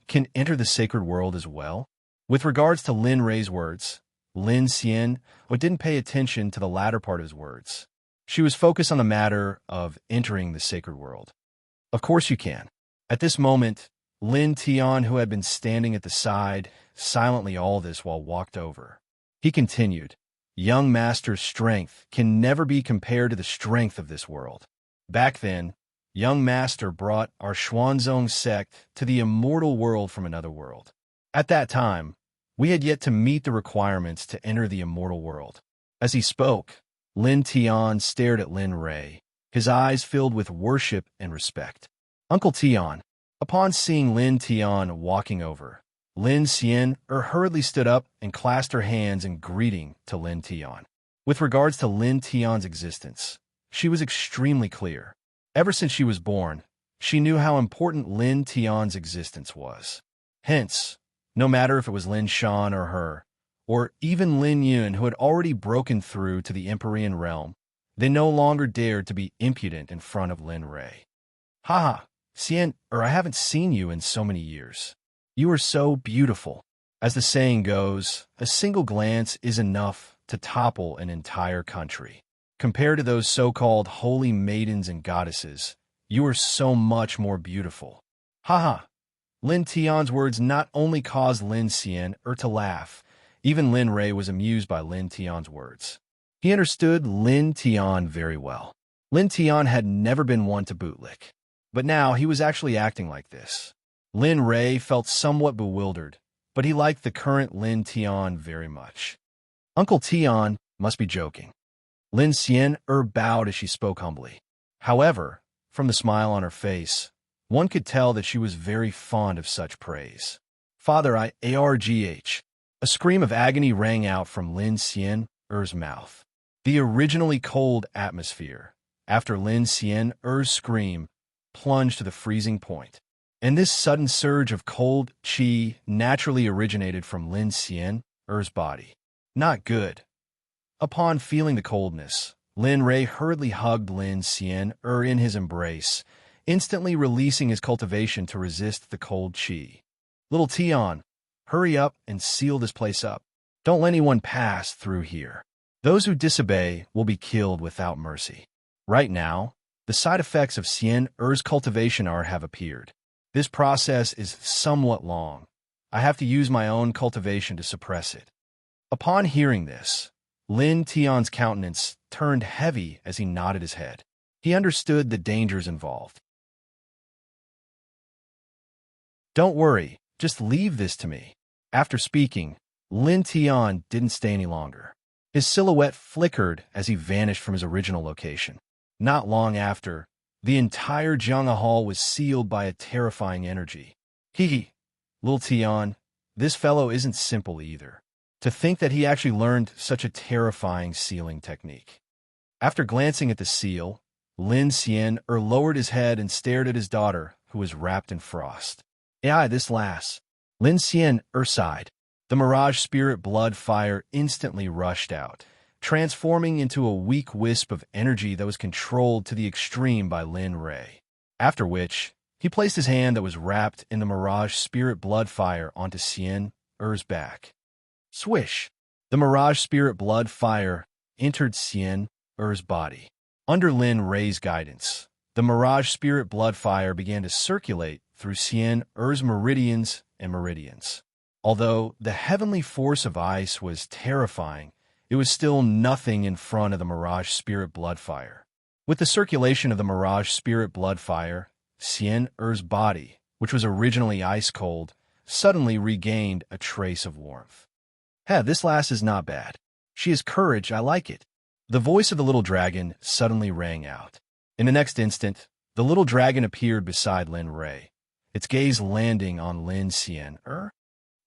can enter the sacred world as well. With regards to Lin Rei's words, Lin Xian didn't pay attention to the latter part of his words. She was focused on the matter of entering the sacred world. Of course you can. At this moment, Lin Tian, who had been standing at the side, silently all this while walked over. He continued, "Young master's strength can never be compared to the strength of this world. Back then, young master brought our Xuanzong sect to the immortal world from another world. At that time, we had yet to meet the requirements to enter the immortal world." As he spoke, Lin Tian stared at Lin Rei, his eyes filled with worship and respect. Uncle Tian. Upon seeing Lin Tian walking over, Lin Xian hurriedly stood up and clasped her hands in greeting to Lin Tian. With regards to Lin Tian's existence, she was extremely clear. Ever since she was born, she knew how important Lin Tian's existence was. Hence, no matter if it was Lin Shan or her, or even Lin Yun, who had already broken through to the Empyrean realm, they no longer dared to be impudent in front of Lin Rei. "Haha, Xian, I haven't seen you in so many years. You are so beautiful." As the saying goes, a single glance is enough to topple an entire country. Compared to those so-called holy maidens and goddesses, you are so much more beautiful. Haha. Lin Tian's words not only caused Lin Xian to laugh, even Lin Rei was amused by Lin Tian's words. He understood Lin Tian very well. Lin Tian had never been one to bootlick, but now he was actually acting like this. Lin Rei felt somewhat bewildered, but he liked the current Lin Tian very much. Uncle Tian must be joking. Lin Xian bowed as she spoke humbly. However, from the smile on her face, one could tell that she was very fond of such praise. "Father, argh." A scream of agony rang out from Lin Xian's mouth. The originally cold atmosphere, after Lin Xian's scream, plunged to the freezing point. And this sudden surge of cold qi naturally originated from Lin Xian's body. Not good. Upon feeling the coldness, Lin Rei hurriedly hugged Lin Xian in his embrace, instantly releasing his cultivation to resist the cold qi. "Little Tian, hurry up and seal this place up. Don't let anyone pass through here. Those who disobey will be killed without mercy." Right now, the side effects of Xian's cultivation art have appeared. This process is somewhat long. I have to use my own cultivation to suppress it. Upon hearing this, Lin Tian's countenance turned heavy as he nodded his head. He understood the dangers involved. "Don't worry, just leave this to me." After speaking, Lin Tian didn't stay any longer. His silhouette flickered as he vanished from his original location. Not long after, the entire Jiangha Hall was sealed by a terrifying energy. Little Tian, this fellow isn't simple either. To think that he actually learned such a terrifying sealing technique. After glancing at the seal, Lin Xian lowered his head and stared at his daughter, who was wrapped in frost. This lass." Lin Xian sighed. The mirage spirit blood fire instantly rushed out, transforming into a weak wisp of energy that was controlled to the extreme by Lin Rei. After which, he placed his hand that was wrapped in the mirage spirit blood fire onto Xian's back. Swish! The mirage spirit blood fire entered Xian's body. Under Lin Rei's guidance, the mirage spirit blood fire began to circulate through Xian's meridians and meridians. Although the heavenly force of ice was terrifying, it was still nothing in front of the mirage spirit blood fire. With the circulation of the mirage spirit blood fire, Xian's body, which was originally ice cold, suddenly regained a trace of warmth. This lass is not bad. She has courage, I like it." The voice of the little dragon suddenly rang out. In the next instant, The little dragon appeared beside Lin Ray, its gaze landing on Lin Xian.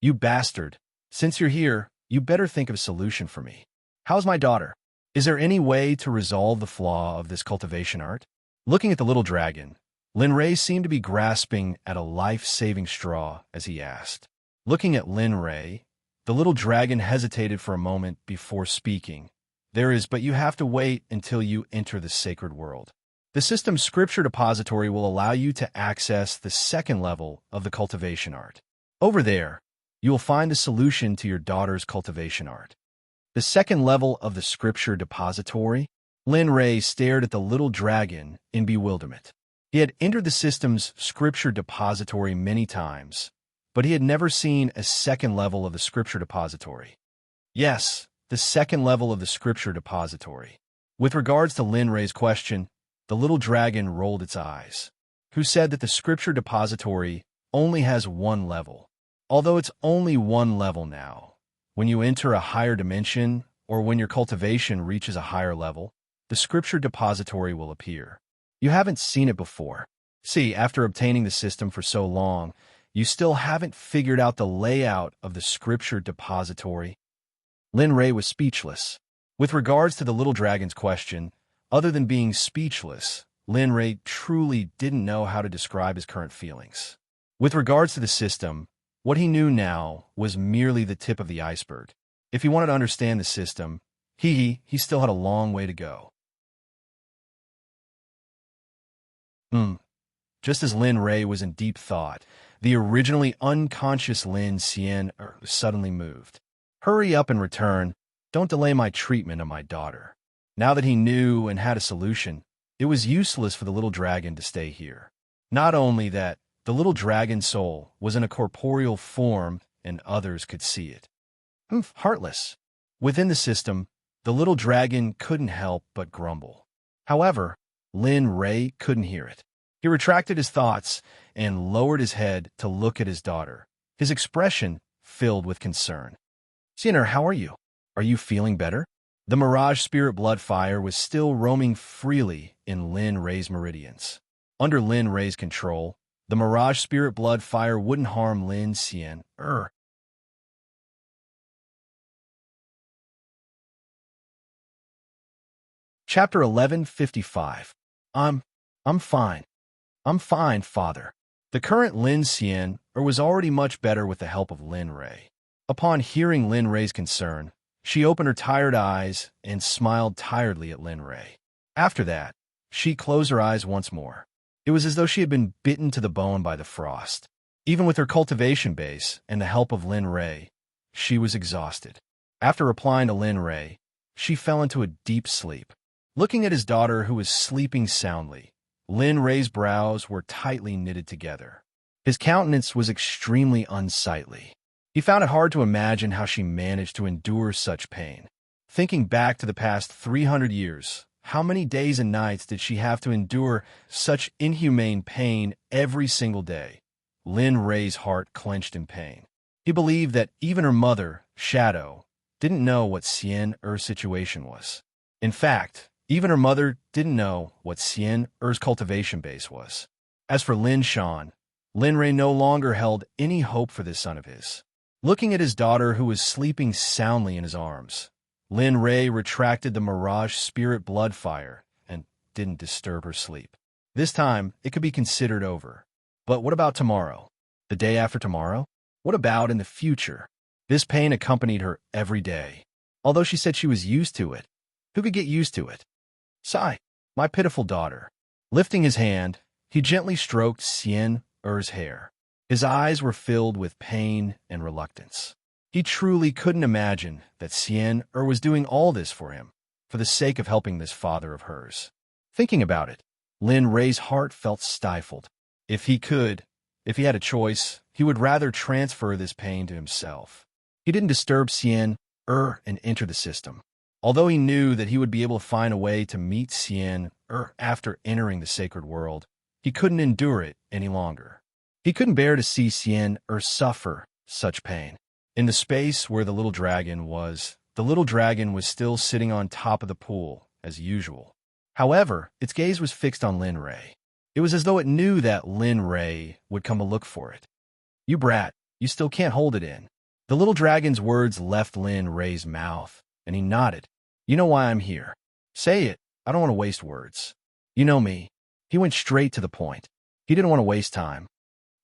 You bastard. Since you're here, you better think of a solution for me. How's my daughter? Is there any way to resolve the flaw of this cultivation art? Looking at the little dragon, Lin Ray seemed to be grasping at a life-saving straw as he asked. Looking at Lin Ray, the little dragon hesitated for a moment before speaking. But you have to wait until you enter the sacred world. The system's scripture depository will allow you to access the second level of the cultivation art. Over there, you will find the solution to your daughter's cultivation art. The second level of the scripture depository? Lin Ray stared at the little dragon in bewilderment. He had entered the system's scripture depository many times, but he had never seen a second level of the scripture depository. Yes, the second level of the scripture depository. With regards to Lin Ray's question, the little dragon rolled its eyes. Who said that the scripture depository only has one level? Although it's only one level now, when you enter a higher dimension or when your cultivation reaches a higher level, the scripture depository will appear. You haven't seen it before. See, after obtaining the system for so long, you still haven't figured out the layout of the scripture depository. Lin Ray was speechless. With regards to the little dragon's question, other than being speechless, Lin Ray truly didn't know how to describe his current feelings. With regards to the system, what he knew now was merely the tip of the iceberg. If he wanted to understand the system, he still had a long way to go. Just as Lin Ray was in deep thought, the originally unconscious Lin Xian suddenly moved. Hurry up and return. Don't delay my treatment of my daughter. Now that he knew and had a solution, it was useless for the little dragon to stay here. Not only that, the little dragon's soul was in a corporeal form and others could see it. Heartless. Within the system, the little dragon couldn't help but grumble. However, Lin Ray couldn't hear it. He retracted his thoughts and lowered his head to look at his daughter, his expression filled with concern. Xian, how are you? Are you feeling better? The Mirage Spirit Blood Fire was still roaming freely in Lin Ray's meridians. Under Lin Ray's control, the Mirage Spirit Blood Fire wouldn't harm Lin Xian. Chapter 1155. I'm fine. I'm fine, Father. The current Lin Xian was already much better with the help of Lin Ray. Upon hearing Lin Ray's concern, she opened her tired eyes and smiled tiredly at Lin Ray. After that, she closed her eyes once more. It was as though she had been bitten to the bone by the frost. Even with her cultivation base and the help of Lin Ray, she was exhausted. After replying to Lin Ray, she fell into a deep sleep. Looking at his daughter who was sleeping soundly, Lin Ray's brows were tightly knitted together. His countenance was extremely unsightly. He found it hard to imagine how she managed to endure such pain. Thinking back to the past 300 years, how many days and nights did she have to endure such inhumane pain every single day? Lin Ray's heart clenched in pain. He believed that even her mother, Shadow, didn't know what Xian-Er's situation was. In fact, even her mother didn't know what Xian-Er's cultivation base was. As for Lin Shan, Lin Ray no longer held any hope for this son of his. Looking at his daughter who was sleeping soundly in his arms, Lin Ray retracted the Mirage Spirit Blood Fire and didn't disturb her sleep. This time, it could be considered over. But what about tomorrow? The day after tomorrow? What about in the future? This pain accompanied her every day. Although she said she was used to it, who could get used to it? Sigh, my pitiful daughter. Lifting his hand, he gently stroked Xian-Er's hair. His eyes were filled with pain and reluctance. He truly couldn't imagine that Xian-Er was doing all this for him, for the sake of helping this father of hers. Thinking about it, Lin Ray's heart felt stifled. If he had a choice, he would rather transfer this pain to himself. He didn't disturb Xian-Er and enter the system. Although he knew that he would be able to find a way to meet Xian-Er after entering the sacred world, he couldn't endure it any longer. He couldn't bear to see Xian-Er suffer such pain. In the space where the little dragon was still sitting on top of the pool, as usual. However, its gaze was fixed on Lin Ray. It was as though it knew that Lin Ray would come to look for it. You brat, you still can't hold it in. The little dragon's words left Lin Ray's mouth, and he nodded. You know why I'm here. Say it. I don't want to waste words. You know me. He went straight to the point. He didn't want to waste time.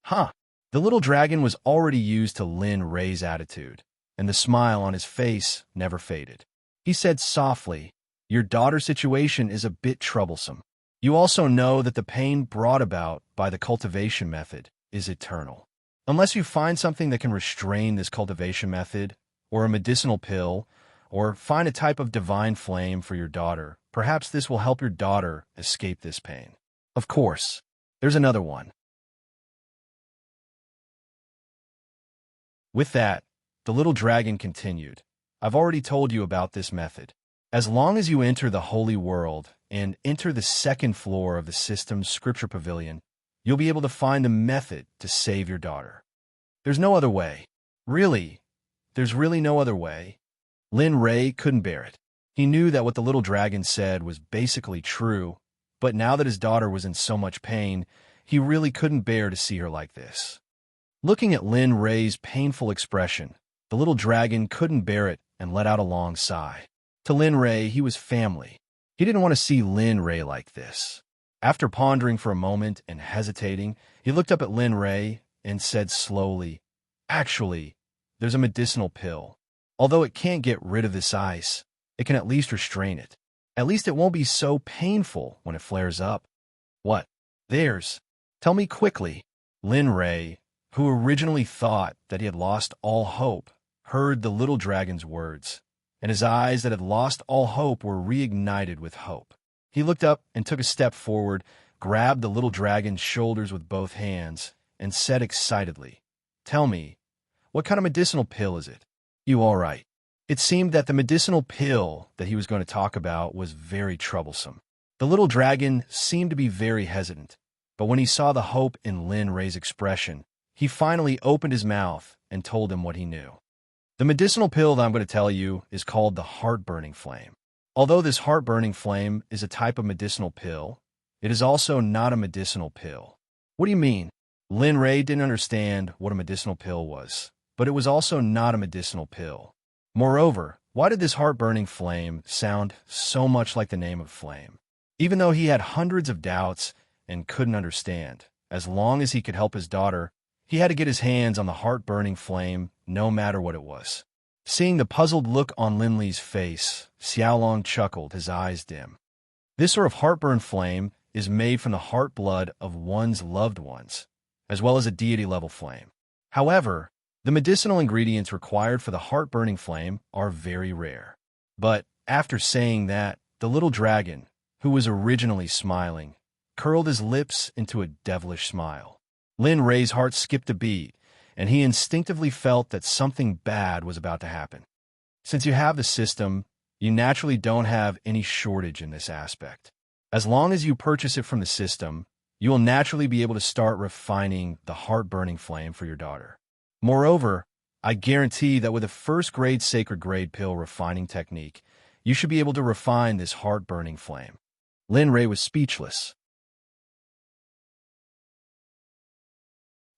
Huh. The little dragon was already used to Lin Ray's attitude, and the smile on his face never faded. He said softly, your daughter's situation is a bit troublesome. You also know that the pain brought about by the cultivation method is eternal. Unless you find something that can restrain this cultivation method, or a medicinal pill, or find a type of divine flame for your daughter, perhaps this will help your daughter escape this pain. Of course, there's another one. With that, the little dragon continued. I've already told you about this method. As long as you enter the holy world and enter the second floor of the system's scripture pavilion, you'll be able to find the method to save your daughter. There's no other way. Really, there's really no other way. Lin Ray couldn't bear it. He knew that what the little dragon said was basically true, but now that his daughter was in so much pain, he really couldn't bear to see her like this. Looking at Lin Ray's painful expression, the little dragon couldn't bear it and let out a long sigh. To Lin Ray, he was family. He didn't want to see Lin Ray like this. After pondering for a moment and hesitating, he looked up at Lin Ray and said slowly, actually, there's a medicinal pill. Although it can't get rid of this ice, it can at least restrain it. At least it won't be so painful when it flares up. What? Theirs. Tell me quickly. Lin Ray, who originally thought that he had lost all hope, heard the little dragon's words, and his eyes that had lost all hope were reignited with hope. He looked up and took a step forward, grabbed the little dragon's shoulders with both hands, and said excitedly, Tell me, what kind of medicinal pill is it? You all right? It seemed that the medicinal pill that he was going to talk about was very troublesome. The little dragon seemed to be very hesitant, but when he saw the hope in Lin Ray's expression, he finally opened his mouth and told him what he knew. The medicinal pill that I'm going to tell you is called the heart-burning flame. Although this heart-burning flame is a type of medicinal pill, it is also not a medicinal pill. What do you mean? Lin Ray didn't understand what a medicinal pill was, but it was also not a medicinal pill. Moreover, why did this heart-burning flame sound so much like the name of flame? Even though he had hundreds of doubts and couldn't understand, as long as he could help his daughter, he had to get his hands on the heart-burning flame no matter what it was. Seeing the puzzled look on Lin Li's face, Xiaolong chuckled, his eyes dim. This sort of heartburn flame is made from the heart blood of one's loved ones, as well as a deity-level flame. However, the medicinal ingredients required for the heart-burning flame are very rare. But after saying that, the little dragon, who was originally smiling, curled his lips into a devilish smile. Lin Ray's heart skipped a beat, and he instinctively felt that something bad was about to happen. Since you have the system, you naturally don't have any shortage in this aspect. As long as you purchase it from the system, you will naturally be able to start refining the heart-burning flame for your daughter. Moreover, I guarantee that with a first-grade sacred grade pill refining technique, you should be able to refine this heart-burning flame. Lin Ray was speechless.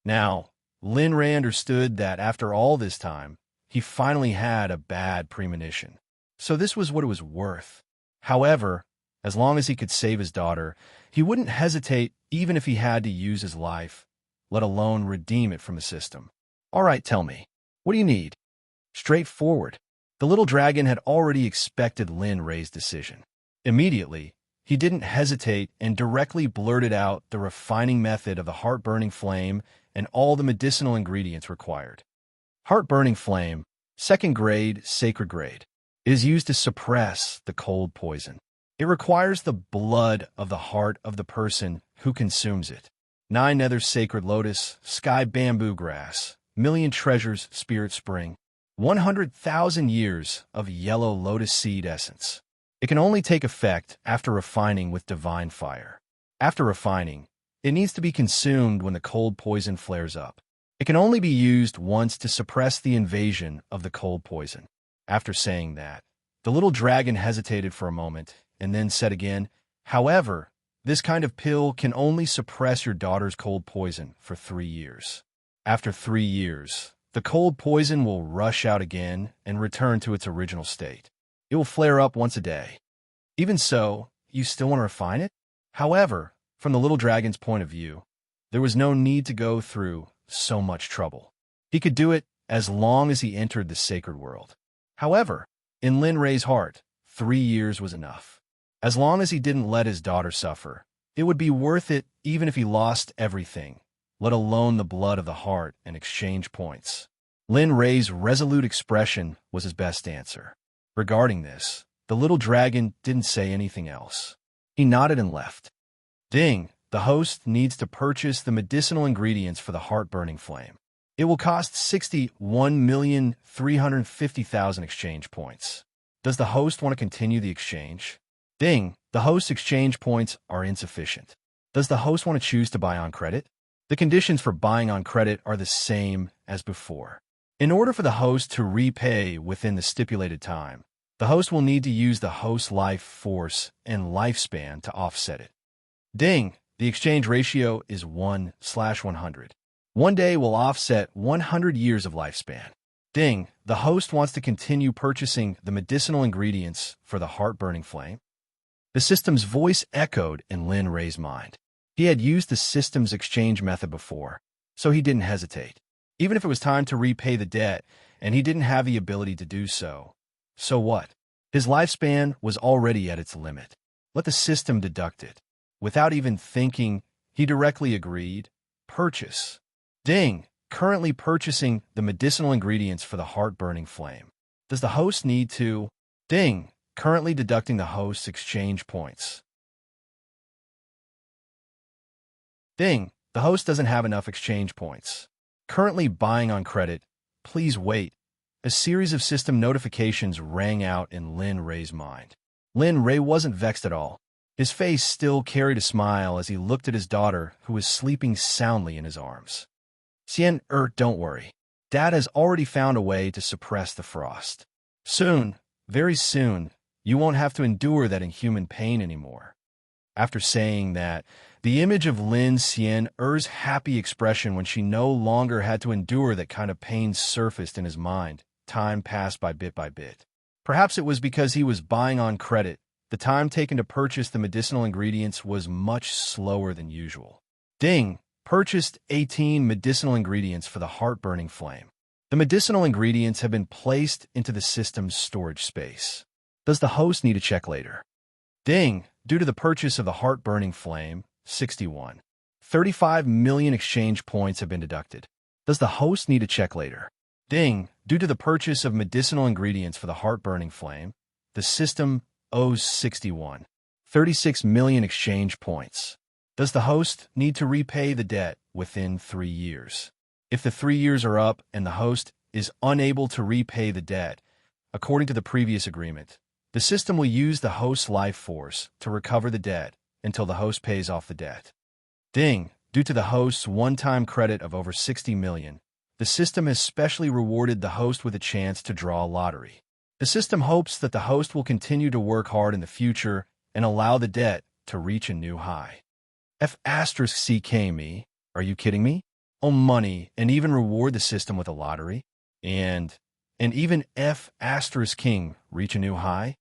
Now, Lin Ray understood that after all this time, he finally had a bad premonition. So this was what it was worth. However, as long as he could save his daughter, he wouldn't hesitate even if he had to use his life, let alone redeem it from the system. All right, tell me, what do you need? Straightforward. The little dragon had already expected Lin Ray's decision. Immediately, he didn't hesitate and directly blurted out the refining method of the heart-burning flame and all the medicinal ingredients required. Heart-burning flame, second grade, sacred grade, is used to suppress the cold poison. It requires the blood of the heart of the person who consumes it. 9 nether sacred lotus, sky bamboo grass, million treasures spirit spring, 100,000 years of yellow lotus seed essence. It can only take effect after refining with divine fire. After refining, it needs to be consumed when the cold poison flares up. It can only be used once to suppress the invasion of the cold poison. After saying that, the little dragon hesitated for a moment and then said again, however, This kind of pill can only suppress your daughter's cold poison for 3 years. After 3 years, the cold poison will rush out again and return to its original state. It will flare up once a day. Even so, you still want to refine it? However, from the little dragon's point of view, there was no need to go through so much trouble. He could do it as long as he entered the sacred world. However, in Lin Rei's heart, 3 years was enough. As long as he didn't let his daughter suffer, it would be worth it even if he lost everything, let alone the blood of the heart and exchange points. Lin Rei's resolute expression was his best answer. Regarding this, the little dragon didn't say anything else. He nodded and left. Ding! The host needs to purchase the medicinal ingredients for the heart-burning flame. It will cost 61,350,000 exchange points. Does the host want to continue the exchange? Ding! The host's exchange points are insufficient. Does the host want to choose to buy on credit? The conditions for buying on credit are the same as before. In order for the host to repay within the stipulated time, the host will need to use the host's life force and lifespan to offset it. Ding! The exchange ratio is 1/100. 1 day will offset 100 years of lifespan. Ding! The host wants to continue purchasing the medicinal ingredients for the heart-burning flame. The system's voice echoed in Lin Rei's mind. He had used the system's exchange method before, so he didn't hesitate. Even if it was time to repay the debt, and he didn't have the ability to do so. So what? His lifespan was already at its limit. Let the system deduct it. Without even thinking, he directly agreed. Purchase. Ding! Currently purchasing the medicinal ingredients for the heart-burning flame. Does the host need to? Ding! Currently deducting the host's exchange points. Ding! The host doesn't have enough exchange points. Currently buying on credit. Please wait. A series of system notifications rang out in Lin Rei's mind. Lin Rei wasn't vexed at all. His face still carried a smile as he looked at his daughter, who was sleeping soundly in his arms. Don't worry. Dad has already found a way to suppress the frost. Soon, very soon, you won't have to endure that inhuman pain anymore. After saying that, the image of Lin Xian'er's happy expression when she no longer had to endure that kind of pain surfaced in his mind. Time passed by bit. Perhaps it was because he was buying on credit. The time taken to purchase the medicinal ingredients was much slower than usual. Ding! Purchased 18 medicinal ingredients for the heart-burning flame. The medicinal ingredients have been placed into the system's storage space. Does the host need a check later? Ding! Due to the purchase of the heart-burning flame, 61. 35 million exchange points have been deducted. Does the host need a check later? Ding! Due to the purchase of medicinal ingredients for the heart-burning flame, the system owes 61. 36 million exchange points. Does the host need to repay the debt within 3 years? If the 3 years are up and the host is unable to repay the debt, according to the previous agreement, the system will use the host's life force to recover the debt until the host pays off the debt. Ding! Due to the host's one-time credit of over 60 million, the system has specially rewarded the host with a chance to draw a lottery. The system hopes that the host will continue to work hard in the future and allow the debt to reach a new high. F***CK are you kidding me? Oh, money, and even reward the system with a lottery? And even F***king reach a new high?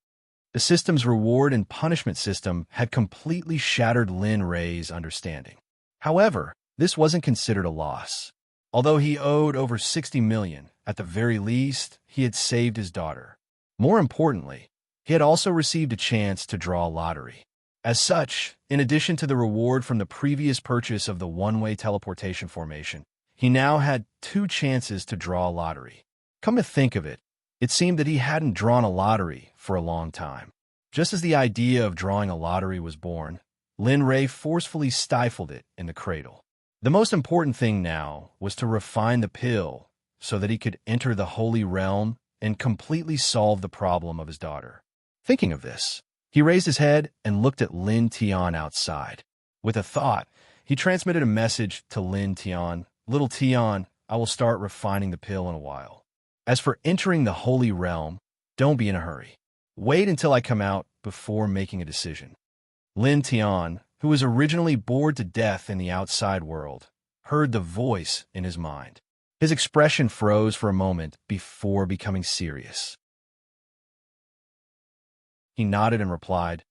The system's reward and punishment system had completely shattered Lin Rei's understanding. However, this wasn't considered a loss. Although he owed over 60 million, at the very least, he had saved his daughter. More importantly, he had also received a chance to draw a lottery. As such, in addition to the reward from the previous purchase of the one-way teleportation formation, he now had 2 chances to draw a lottery. Come to think of it, it seemed that he hadn't drawn a lottery for a long time. Just as the idea of drawing a lottery was born, Lin Rei forcefully stifled it in the cradle. The most important thing now was to refine the pill so that he could enter the Holy Realm and completely solve the problem of his daughter. Thinking of this, he raised his head and looked at Lin Tian outside. With a thought, he transmitted a message to Lin Tian. Little Tian, I will start refining the pill in a while. As for entering the Holy Realm, don't be in a hurry. Wait until I come out before making a decision. Lin Tian, who was originally bored to death in the outside world, heard the voice in his mind. His expression froze for a moment before becoming serious. He nodded and replied,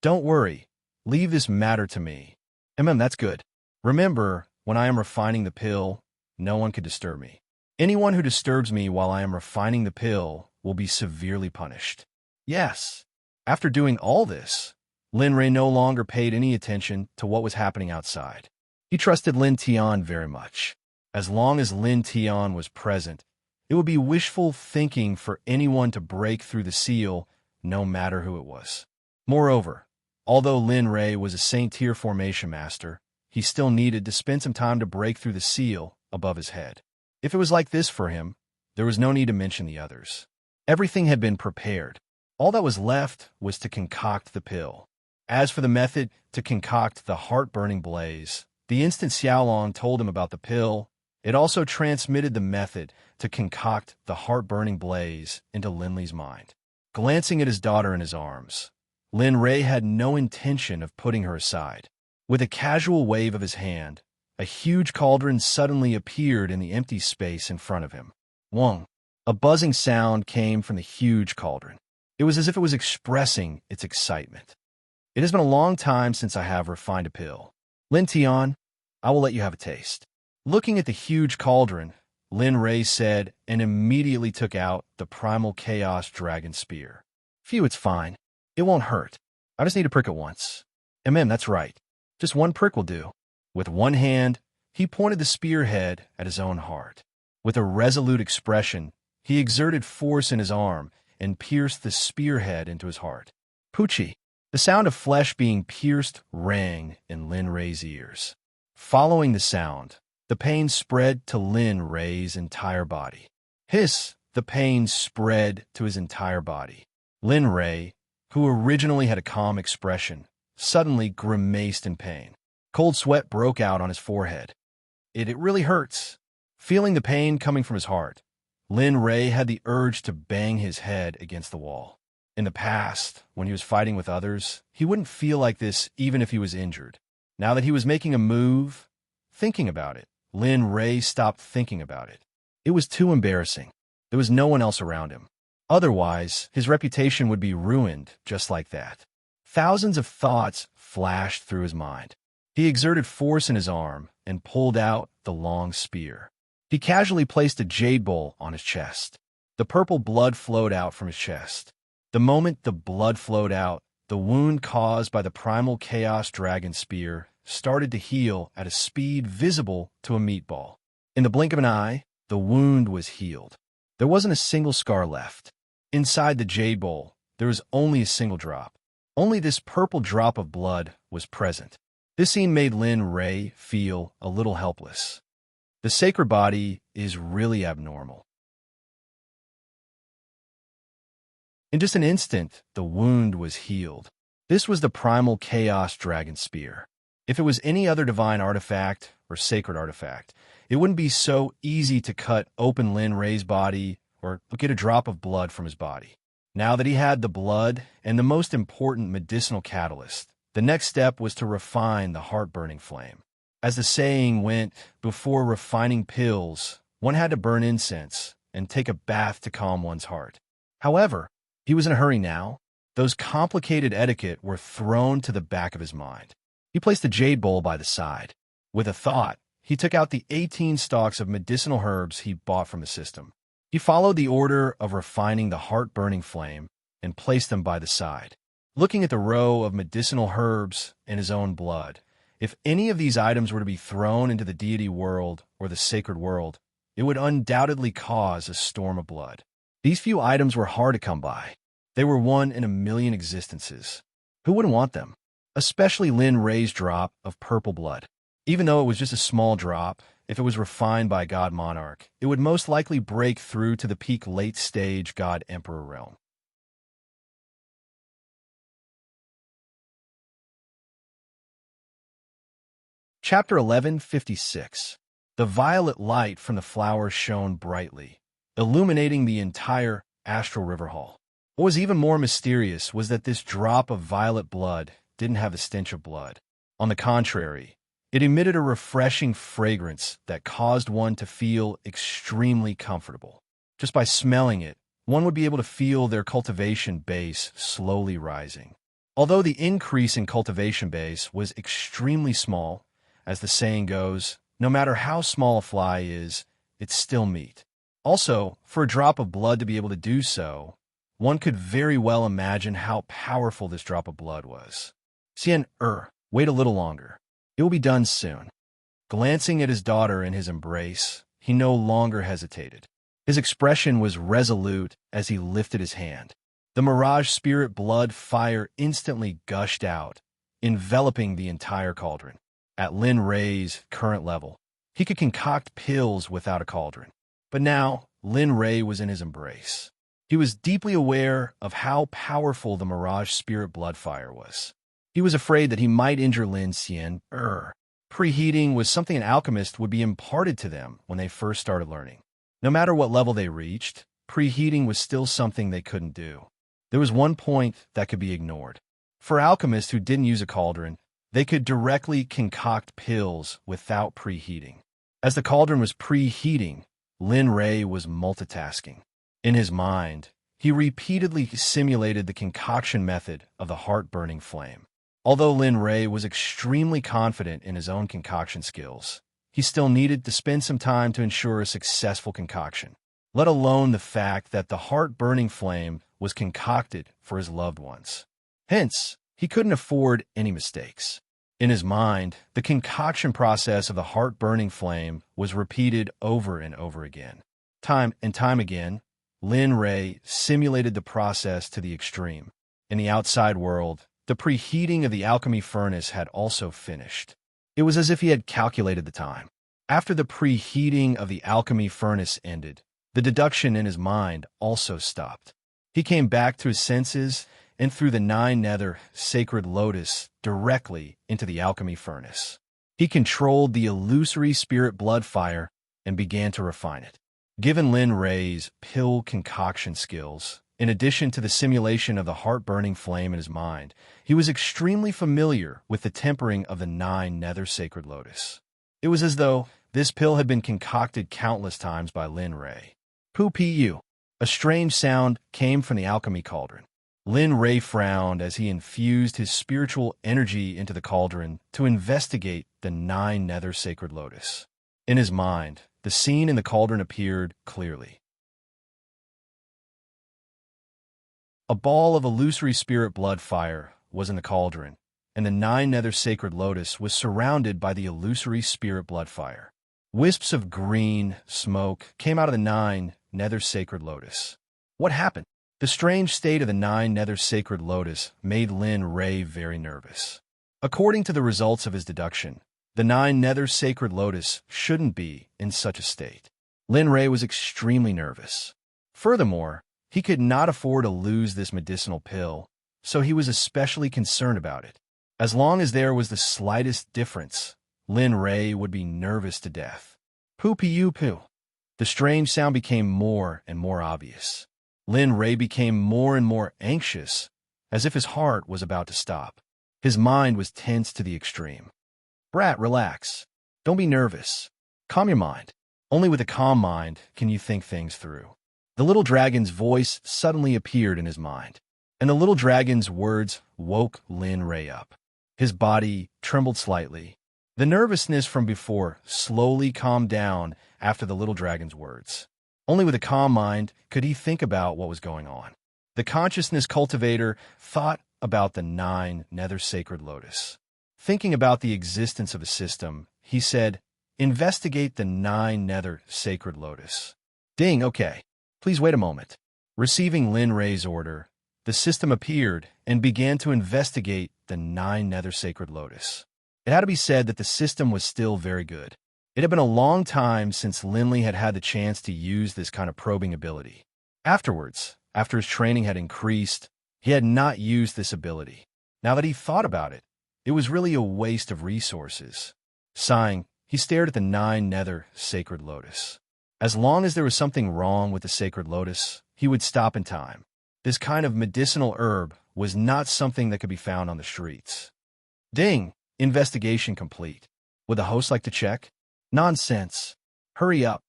"Don't worry. Leave this matter to me." That's good. Remember, when I am refining the pill, no one can disturb me. Anyone who disturbs me while I am refining the pill will be severely punished. Yes. After doing all this, Lin Rei no longer paid any attention to what was happening outside. He trusted Lin Tian very much. As long as Lin Tian was present, it would be wishful thinking for anyone to break through the seal, no matter who it was. Moreover, although Lin Rei was a Saint-Tier formation master, he still needed to spend some time to break through the seal above his head. If it was like this for him, there was no need to mention the others. Everything had been prepared. All that was left was to concoct the pill. As for the method to concoct the heart-burning blaze, the instant Xiaolong told him about the pill, it also transmitted the method to concoct the heart-burning blaze into Lin Li's mind. Glancing at his daughter in his arms, Lin Rei had no intention of putting her aside. With a casual wave of his hand, a huge cauldron suddenly appeared in the empty space in front of him. Wong. A buzzing sound came from the huge cauldron. It was as if it was expressing its excitement. "It has been a long time since I have refined a pill. Lin Tian, I will let you have a taste." Looking at the huge cauldron, Lin Rei said and immediately took out the primal chaos dragon spear. "Phew, it's fine. It won't hurt. I just need to prick it once." That's right. Just one prick will do." With one hand, he pointed the spearhead at his own heart. With a resolute expression, he exerted force in his arm and pierced the spearhead into his heart. Poochie! The sound of flesh being pierced rang in Lin Rei's ears. Following the sound, the pain spread to Lin Rei's entire body. Hiss! The pain spread to his entire body. Lin Rei, who originally had a calm expression, suddenly grimaced in pain. Cold sweat broke out on his forehead. It really hurts. Feeling the pain coming from his heart, Lin Rei had the urge to bang his head against the wall. In the past, when he was fighting with others, he wouldn't feel like this even if he was injured. Now that he was making a move, thinking about it, Lin Rei stopped thinking about it. It was too embarrassing. There was no one else around him. Otherwise, his reputation would be ruined just like that. Thousands of thoughts flashed through his mind. He exerted force in his arm and pulled out the long spear. He casually placed a jade bowl on his chest. The purple blood flowed out from his chest. The moment the blood flowed out, the wound caused by the primal chaos dragon spear started to heal at a speed visible to a meatball. In the blink of an eye, the wound was healed. There wasn't a single scar left. Inside the jade bowl, there was only a single drop. Only this purple drop of blood was present. This scene made Lin Rei feel a little helpless. The sacred body is really abnormal. In just an instant, the wound was healed. This was the primal chaos dragon spear. If it was any other divine artifact or sacred artifact, it wouldn't be so easy to cut open Lin Rei's body or get a drop of blood from his body. Now that he had the blood and the most important medicinal catalyst, the next step was to refine the heart-burning flame. As the saying went, before refining pills, one had to burn incense and take a bath to calm one's heart. However, he was in a hurry now. Those complicated etiquette were thrown to the back of his mind. He placed the jade bowl by the side. With a thought, he took out the 18 stalks of medicinal herbs he bought from the system. He followed the order of refining the heart-burning flame and placed them by the side. Looking at the row of medicinal herbs in his own blood, if any of these items were to be thrown into the deity world or the sacred world, it would undoubtedly cause a storm of blood. These few items were hard to come by. They were one in a million existences. Who wouldn't want them? Especially Lin Rei's drop of purple blood. Even though it was just a small drop, if it was refined by God Monarch, it would most likely break through to the peak late-stage God Emperor realm. Chapter 1156. The violet light from the flower shone brightly, illuminating the entire astral river hall. What was even more mysterious was that this drop of violet blood didn't have the stench of blood. On the contrary, it emitted a refreshing fragrance that caused one to feel extremely comfortable. Just by smelling it, one would be able to feel their cultivation base slowly rising. Although the increase in cultivation base was extremely small, as the saying goes, no matter how small a fly is, it's still meat. Also, for a drop of blood to be able to do so, one could very well imagine how powerful this drop of blood was. Xian, wait a little longer. It will be done soon. Glancing at his daughter in his embrace, he no longer hesitated. His expression was resolute as he lifted his hand. The mirage spirit blood fire instantly gushed out, enveloping the entire cauldron. At Lin Rei's current level, he could concoct pills without a cauldron. But now, Lin Rei was in his embrace. He was deeply aware of how powerful the mirage spirit blood fire was. He was afraid that he might injure Lin Xian. Preheating was something an alchemist would be imparted to them when they first started learning. No matter what level they reached, preheating was still something they couldn't do. There was one point that could be ignored. For alchemists who didn't use a cauldron, they could directly concoct pills without preheating. As the cauldron was preheating, Lin Rei was multitasking. In his mind, he repeatedly simulated the concoction method of the heart-burning flame. Although Lin Rei was extremely confident in his own concoction skills, he still needed to spend some time to ensure a successful concoction, let alone the fact that the heart-burning flame was concocted for his loved ones. Hence, he couldn't afford any mistakes. In his mind, the concoction process of the heart-burning flame was repeated over and over again. Time and time again, Lin Rei simulated the process to the extreme. In the outside world, the preheating of the alchemy furnace had also finished. It was as if he had calculated the time. After the preheating of the alchemy furnace ended, the deduction in his mind also stopped. He came back to his senses and threw the 9 nether sacred lotus directly into the alchemy furnace. He controlled the illusory spirit blood fire and began to refine it. Given Lin Rei's pill concoction skills, in addition to the simulation of the heart-burning flame in his mind, he was extremely familiar with the tempering of the 9 nether sacred lotus. It was as though this pill had been concocted countless times by Lin Rei. Pu. A strange sound came from the alchemy cauldron. Lin Rei frowned as he infused his spiritual energy into the cauldron to investigate the 9 nether sacred lotus. In his mind, the scene in the cauldron appeared clearly. A ball of illusory spirit blood fire was in the cauldron, and the 9 nether sacred lotus was surrounded by the illusory spirit blood fire. Wisps of green smoke came out of the 9 nether sacred lotus. What happened? The strange state of the 9 nether sacred lotus made Lin Rei very nervous. According to the results of his deduction, the 9 nether sacred lotus shouldn't be in such a state. Lin Rei was extremely nervous. Furthermore, he could not afford to lose this medicinal pill, so he was especially concerned about it. As long as there was the slightest difference, Lin Rei would be nervous to death. Pu. The strange sound became more and more obvious. Lin Rei became more and more anxious, as if his heart was about to stop. His mind was tense to the extreme. Brat, relax. Don't be nervous. Calm your mind. Only with a calm mind can you think things through. The little dragon's voice suddenly appeared in his mind, and the little dragon's words woke Lin Rei up. His body trembled slightly. The nervousness from before slowly calmed down after the little dragon's words. Only with a calm mind could he think about what was going on. The consciousness cultivator thought about the 9 nether sacred lotus. Thinking about the existence of a system, he said, "Investigate the 9 nether sacred lotus." Ding, okay. Please wait a moment. Receiving Lin Rei's order, the system appeared and began to investigate the 9 nether sacred lotus. It had to be said that the system was still very good. It had been a long time since Linley had had the chance to use this kind of probing ability. Afterwards, after his training had increased, he had not used this ability. Now that he thought about it, it was really a waste of resources. Sighing, he stared at the 9 nether sacred lotus. As long as there was something wrong with the sacred lotus, he would stop in time. This kind of medicinal herb was not something that could be found on the streets. Ding! Investigation complete. Would the host like to check? Nonsense. Hurry up.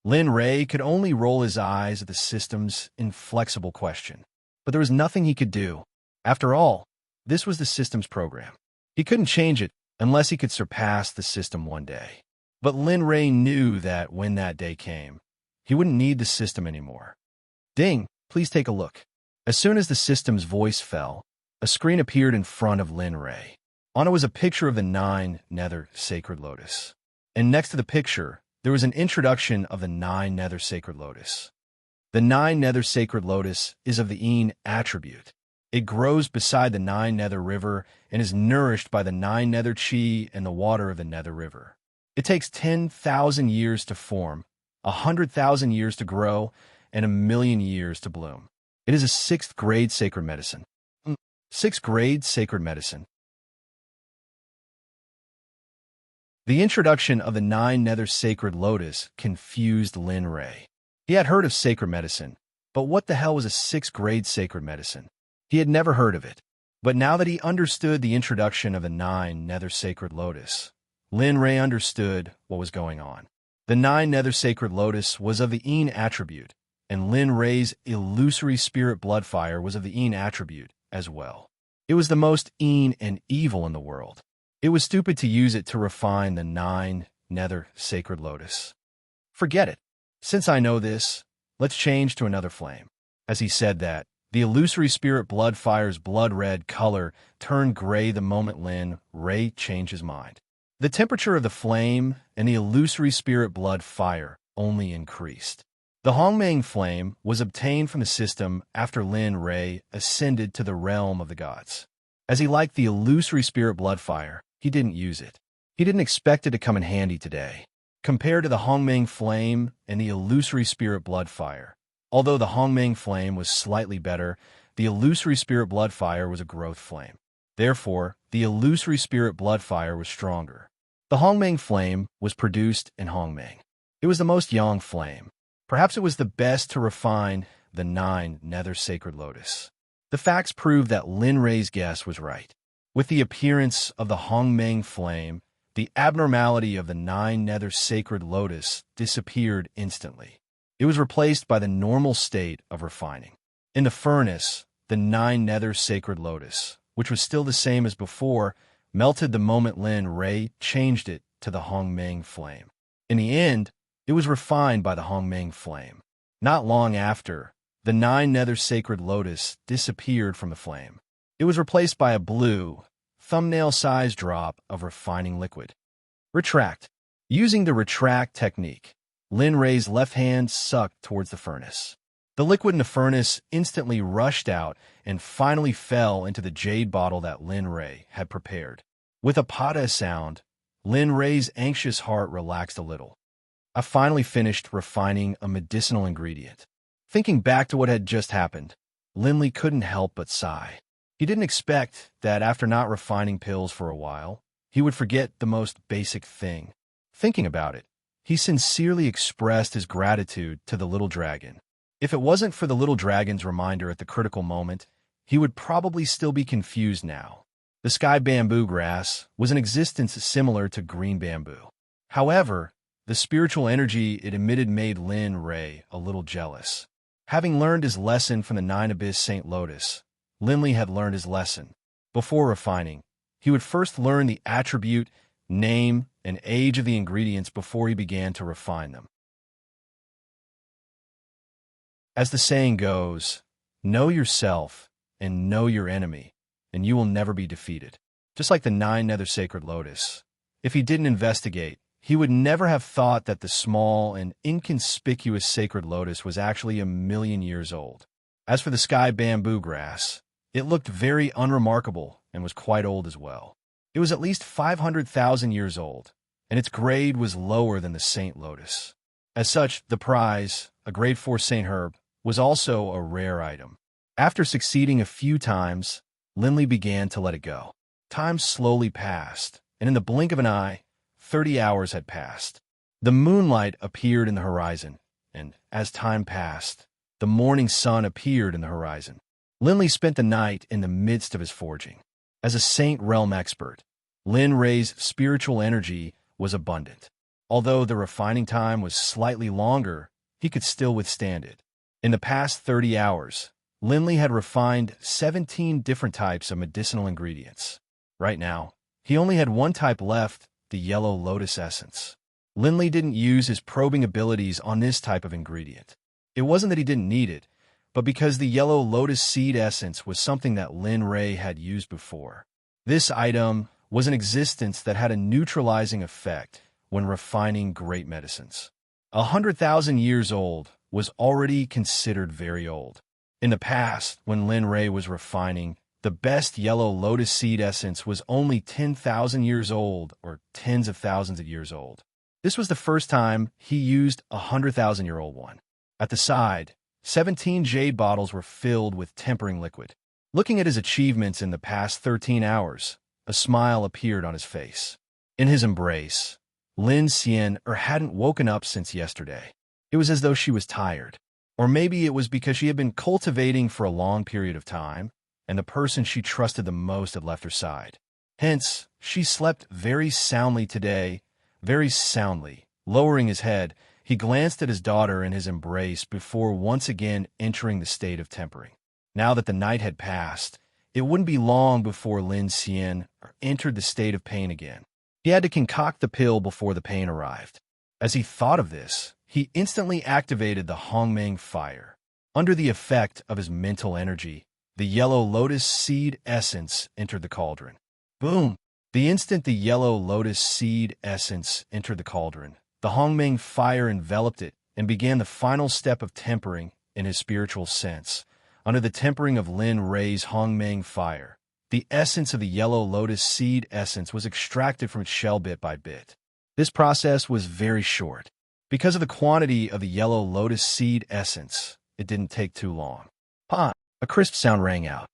Lin Ray could only roll his eyes at the system's inflexible question. But there was nothing he could do. After all, this was the system's program. He couldn't change it unless he could surpass the system one day. But Lin Ray knew that when that day came, he wouldn't need the system anymore. Ding, please take a look. As soon as the system's voice fell, a screen appeared in front of Lin Ray. On it was a picture of the 9 Nether Sacred Lotus. And next to the picture, there was an introduction of the 9 Nether Sacred Lotus. The 9 Nether Sacred Lotus is of the En attribute. It grows beside the 9 Nether River and is nourished by the 9 Nether Chi and the water of the Nether River. It takes 10,000 years to form, 100,000 years to grow, and 1,000,000 years to bloom. It is a 6th grade sacred medicine. 6th grade sacred medicine. The introduction of the 9 Nether Sacred Lotus confused Lin Ray. He had heard of sacred medicine, but what the hell was a 6th grade sacred medicine? He had never heard of it. But now that he understood the introduction of the 9 Nether Sacred Lotus, Lin Ray understood what was going on. The 9 Nether Sacred Lotus was of the En attribute, and Lin Ray's illusory spirit blood fire was of the En attribute as well. It was the most En and evil in the world. It was stupid to use it to refine the 9 Nether Sacred Lotus. Forget it. Since I know this, let's change to another flame. As he said that, the illusory spirit blood fire's blood-red color turned gray the moment Lin Ray changed his mind. The temperature of the flame and the illusory spirit blood fire only increased. The Hongmeng flame was obtained from the system after Lin Ray ascended to the realm of the gods. As he liked the illusory spirit blood fire, he didn't use it. He didn't expect it to come in handy today. Compared to the Hongmeng flame and the illusory spirit blood fire, although the Hongmeng flame was slightly better, the illusory spirit blood fire was a growth flame. Therefore, the illusory spirit blood fire was stronger. The Hongmeng flame was produced in Hongmeng. It was the most young flame. Perhaps it was the best to refine the 9 Nether Sacred Lotus. The facts prove that Lin Ray's guess was right. With the appearance of the Hongmeng flame, the abnormality of the 9 Nether Sacred Lotus disappeared instantly. It was replaced by the normal state of refining. In the furnace, the 9 Nether Sacred Lotus, which was still the same as before, melted the moment Lin Ray changed it to the Hongmeng flame. In the end, it was refined by the Hongmeng flame. Not long after, the 9 Nether Sacred Lotus disappeared from the flame. It was replaced by a blue, thumbnail-sized drop of refining liquid. Retract. Using the retract technique, Lin Ray's left hand sucked towards the furnace. The liquid in the furnace instantly rushed out and finally fell into the jade bottle that Lin Ray had prepared. With a pada sound, Lin Ray's anxious heart relaxed a little. I finally finished refining a medicinal ingredient. Thinking back to what had just happened, Lin Ray couldn't help but sigh. He didn't expect that after not refining pills for a while, he would forget the most basic thing. Thinking about it, he sincerely expressed his gratitude to the little dragon. If it wasn't for the little dragon's reminder at the critical moment, he would probably still be confused now. The sky bamboo grass was in existence similar to green bamboo. However, the spiritual energy it emitted made Lin Ray a little jealous. Having learned his lesson from the 9 Abyss Saint Lotus, Lin Ray had learned his lesson. Before refining, he would first learn the attribute, name, and age of the ingredients before he began to refine them. As the saying goes, know yourself and know your enemy, and you will never be defeated. Just like the 9 Nether Sacred Lotus, if he didn't investigate, he would never have thought that the small and inconspicuous sacred lotus was actually 1,000,000 years old. As for the sky bamboo grass, it looked very unremarkable and was quite old as well. It was at least 500,000 years old, and its grade was lower than the Saint Lotus. As such, the prize, a grade 4 Saint Herb, was also a rare item. After succeeding a few times, Lin Ray began to let it go. Time slowly passed, and in the blink of an eye, 30 hours had passed. The moonlight appeared in the horizon, and as time passed, the morning sun appeared in the horizon. Lin Ray spent the night in the midst of his forging. As a Saint Realm expert, Lin Rei's spiritual energy was abundant. Although the refining time was slightly longer, he could still withstand it. In the past 30 hours, Linley had refined 17 different types of medicinal ingredients. Right now, he only had one type left, the yellow lotus essence. Linley didn't use his probing abilities on this type of ingredient. It wasn't that he didn't need it, but because the yellow lotus seed essence was something that Lin Rei had used before. This item was an existence that had a neutralizing effect when refining great medicines. 100,000 years old was already considered very old. In the past, when Lin Rei was refining, the best yellow lotus seed essence was only 10,000 years old or tens of thousands of years old. This was the first time he used a 100,000-year-old one. At the side, 17 jade bottles were filled with tempering liquid. Looking at his achievements in the past 13 hours, a smile appeared on his face. In his embrace, Lin Xian hadn't woken up since yesterday. It was as though she was tired. Or maybe it was because she had been cultivating for a long period of time, and the person she trusted the most had left her side. Hence, she slept very soundly today, very soundly. Lowering his head, he glanced at his daughter in his embrace before once again entering the state of tempering. Now that the night had passed, it wouldn't be long before Lin Xian entered the state of pain again. He had to concoct the pill before the pain arrived. As he thought of this, he instantly activated the Hongmeng fire. Under the effect of his mental energy, the yellow lotus seed essence entered the cauldron. Boom! The instant the yellow lotus seed essence entered the cauldron, the Hongmeng fire enveloped it and began the final step of tempering in his spiritual sense. Under the tempering of Lin Rei's Hongmeng fire, the essence of the yellow lotus seed essence was extracted from its shell bit by bit. This process was very short. Because of the quantity of the yellow lotus seed essence, it didn't take too long. Pa! A crisp sound rang out.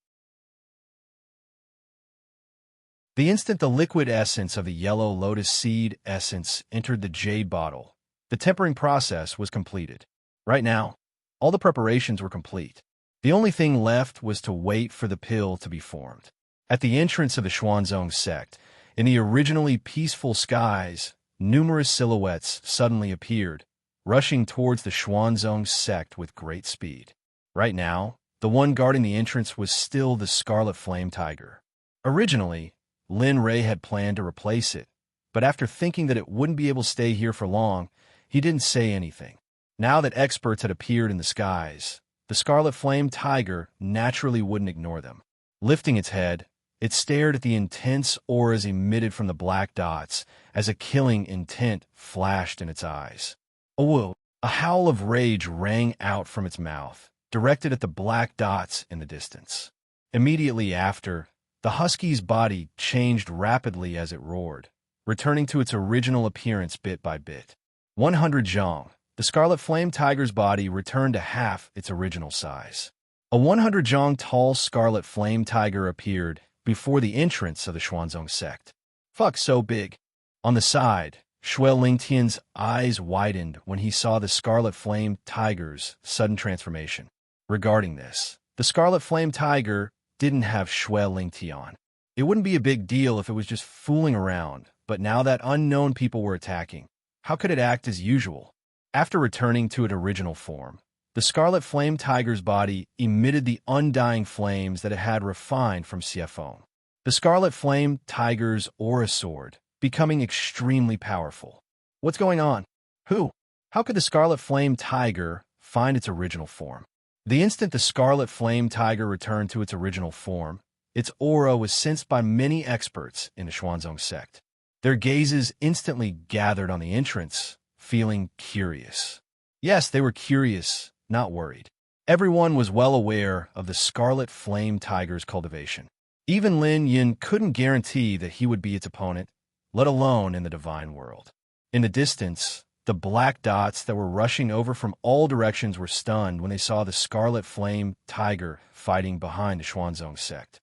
The instant the liquid essence of the yellow lotus seed essence entered the jade bottle, the tempering process was completed. Right now, all the preparations were complete. The only thing left was to wait for the pill to be formed. At the entrance of the Xuanzong Sect, in the originally peaceful skies, numerous silhouettes suddenly appeared, rushing towards the Xuanzong Sect with great speed. Right now, the one guarding the entrance was still the Scarlet Flame Tiger. Originally, Lin Rei had planned to replace it, but after thinking that it wouldn't be able to stay here for long, he didn't say anything. Now that experts had appeared in the skies, the Scarlet Flame Tiger naturally wouldn't ignore them. Lifting its head, it stared at the intense auras emitted from the black dots as a killing intent flashed in its eyes. Oh, a howl of rage rang out from its mouth, directed at the black dots in the distance. Immediately after, the husky's body changed rapidly as it roared, returning to its original appearance bit by bit. 100 zhong, the Scarlet Flame Tiger's body returned to half its original size. A 100 zhong tall Scarlet Flame Tiger appeared before the entrance of the Xuanzong Sect. Fuck, so big. On the side, Shui Lingtian's eyes widened when he saw the Scarlet Flame Tiger's sudden transformation. Regarding this, the Scarlet Flame Tiger didn't have Shui Lingtian. It wouldn't be a big deal if it was just fooling around, but now that unknown people were attacking, how could it act as usual? After returning to its original form, the Scarlet Flame Tiger's body emitted the undying flames that it had refined from Xiefeng. The Scarlet Flame Tiger's aura soared, becoming extremely powerful. What's going on? Who? How could the Scarlet Flame Tiger find its original form? The instant the Scarlet Flame Tiger returned to its original form, its aura was sensed by many experts in the Xuanzong Sect. Their gazes instantly gathered on the entrance, feeling curious. Yes, they were curious, not worried. Everyone was well aware of the Scarlet Flame Tiger's cultivation. Even Lin Yin couldn't guarantee that he would be its opponent, let alone in the divine world. In the distance, the black dots that were rushing over from all directions were stunned when they saw the Scarlet Flame Tiger fighting behind the Xuanzong Sect.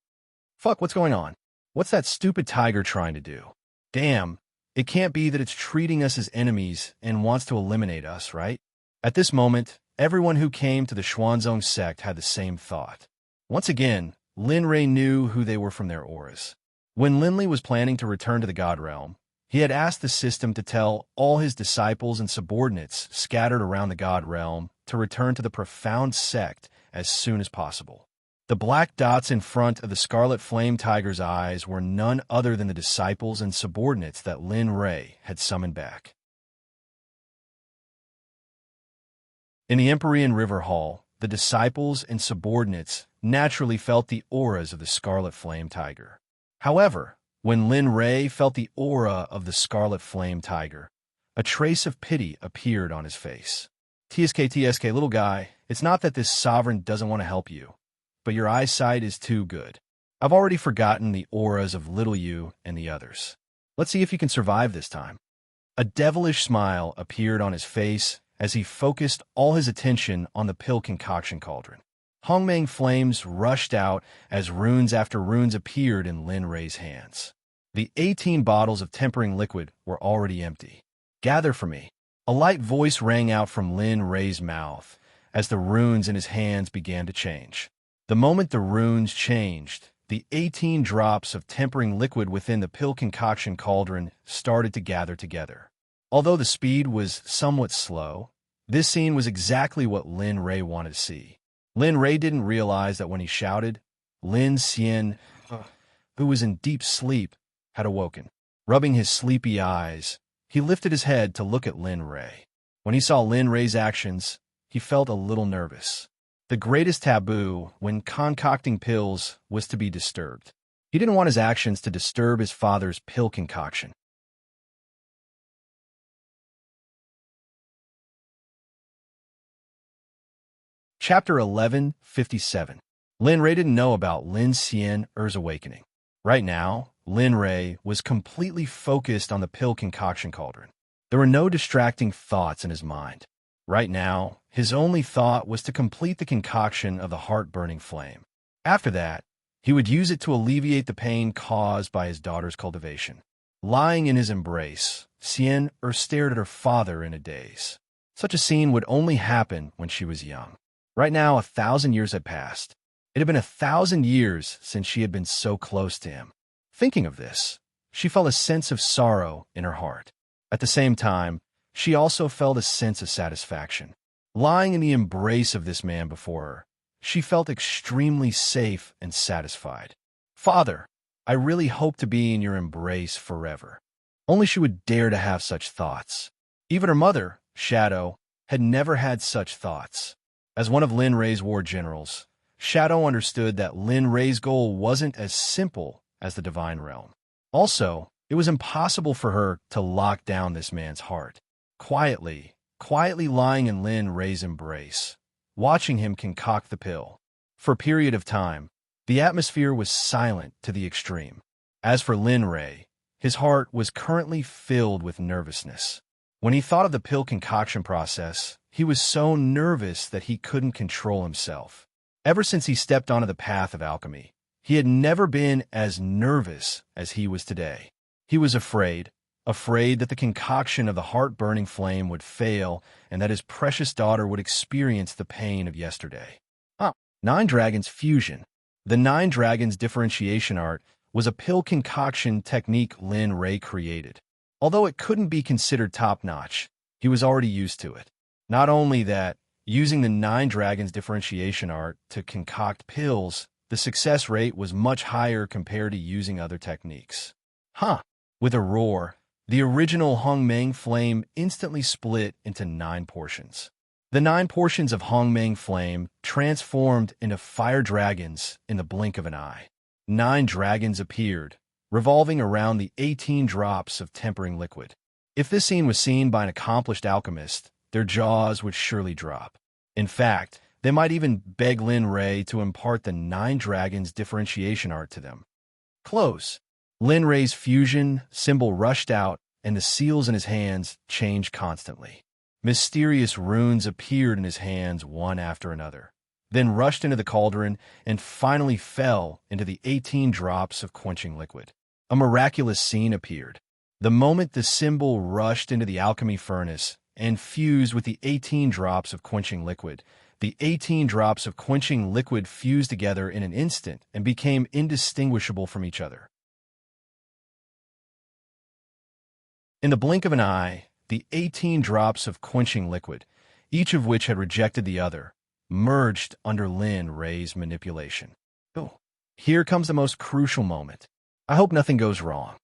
Fuck, what's going on? What's that stupid tiger trying to do? Damn, it can't be that it's treating us as enemies and wants to eliminate us, right? At this moment, everyone who came to the Xuanzong Sect had the same thought. Once again, Lin Rei knew who they were from their auras. When Linley was planning to return to the God Realm, he had asked the system to tell all his disciples and subordinates scattered around the God Realm to return to the profound Sect as soon as possible. The black dots in front of the Scarlet Flame Tiger's eyes were none other than the disciples and subordinates that Lin Ray had summoned back. In the Empyrean River Hall, the disciples and subordinates naturally felt the auras of the Scarlet Flame Tiger. However, when Lin Ray felt the aura of the Scarlet Flame Tiger, a trace of pity appeared on his face. TSK, little guy, it's not that this sovereign doesn't want to help you, but your eyesight is too good. I've already forgotten the auras of little you and the others. Let's see if you can survive this time. A devilish smile appeared on his face as he focused all his attention on the pill concoction cauldron. Hongmeng flames rushed out as runes after runes appeared in Lin Ray's hands. The 18 bottles of tempering liquid were already empty. Gather for me. A light voice rang out from Lin Ray's mouth as the runes in his hands began to change. The moment the runes changed, the 18 drops of tempering liquid within the pill concoction cauldron started to gather together. Although the speed was somewhat slow, this scene was exactly what Lin Ray wanted to see. Lin Ray didn't realize that when he shouted, Lin Xian, who was in deep sleep, had awoken. Rubbing his sleepy eyes, he lifted his head to look at Lin Ray. When he saw Lin Ray's actions, he felt a little nervous. The greatest taboo when concocting pills was to be disturbed. He didn't want his actions to disturb his father's pill concoction. Chapter 1157. Lin Ray didn't know about Lin Xian's awakening. Right now, Lin Ray was completely focused on the pill concoction cauldron. There were no distracting thoughts in his mind. Right now, his only thought was to complete the concoction of the heart-burning flame. After that, he would use it to alleviate the pain caused by his daughter's cultivation. Lying in his embrace, Xian stared at her father in a daze. Such a scene would only happen when she was young. Right now, 1,000 years had passed. It had been 1,000 years since she had been so close to him. Thinking of this, she felt a sense of sorrow in her heart. At the same time, she also felt a sense of satisfaction. Lying in the embrace of this man before her, she felt extremely safe and satisfied. Father, I really hope to be in your embrace forever. Only she would dare to have such thoughts. Even her mother, Shadow, had never had such thoughts. As one of Lin Ray's war generals, Shadow understood that Lin Ray's goal wasn't as simple as the divine realm. Also, it was impossible for her to lock down this man's heart. Quietly lying in Lin Ray's embrace, watching him concoct the pill. For a period of time, the atmosphere was silent to the extreme. As for Lin Ray, his heart was currently filled with nervousness. When he thought of the pill concoction process, he was so nervous that he couldn't control himself. Ever since he stepped onto the path of alchemy, he had never been as nervous as he was today. He was afraid that the concoction of the heart-burning flame would fail and that his precious daughter would experience the pain of yesterday. 9 Dragons Fusion. The 9 Dragons differentiation art was a pill concoction technique Lin Ray created. Although it couldn't be considered top-notch, he was already used to it. Not only that, using the 9 Dragons differentiation art to concoct pills, the success rate was much higher compared to using other techniques. With a roar, the original Hongmeng flame instantly split into 9 portions. The 9 portions of Hongmeng flame transformed into fire dragons in the blink of an eye. 9 dragons appeared, revolving around the 18 drops of tempering liquid. If this scene was seen by an accomplished alchemist, their jaws would surely drop. In fact, they might even beg Lin Ray to impart the 9 Dragons differentiation art to them. Close. Lin Ray's fusion symbol rushed out, and the seals in his hands changed constantly. Mysterious runes appeared in his hands one after another, then rushed into the cauldron and finally fell into the 18 drops of quenching liquid. A miraculous scene appeared. The moment the symbol rushed into the alchemy furnace and fused with the 18 drops of quenching liquid, the 18 drops of quenching liquid fused together in an instant and became indistinguishable from each other. In the blink of an eye, the 18 drops of quenching liquid, each of which had rejected the other, merged under Lin Ray's manipulation. Oh, here comes the most crucial moment. I hope nothing goes wrong.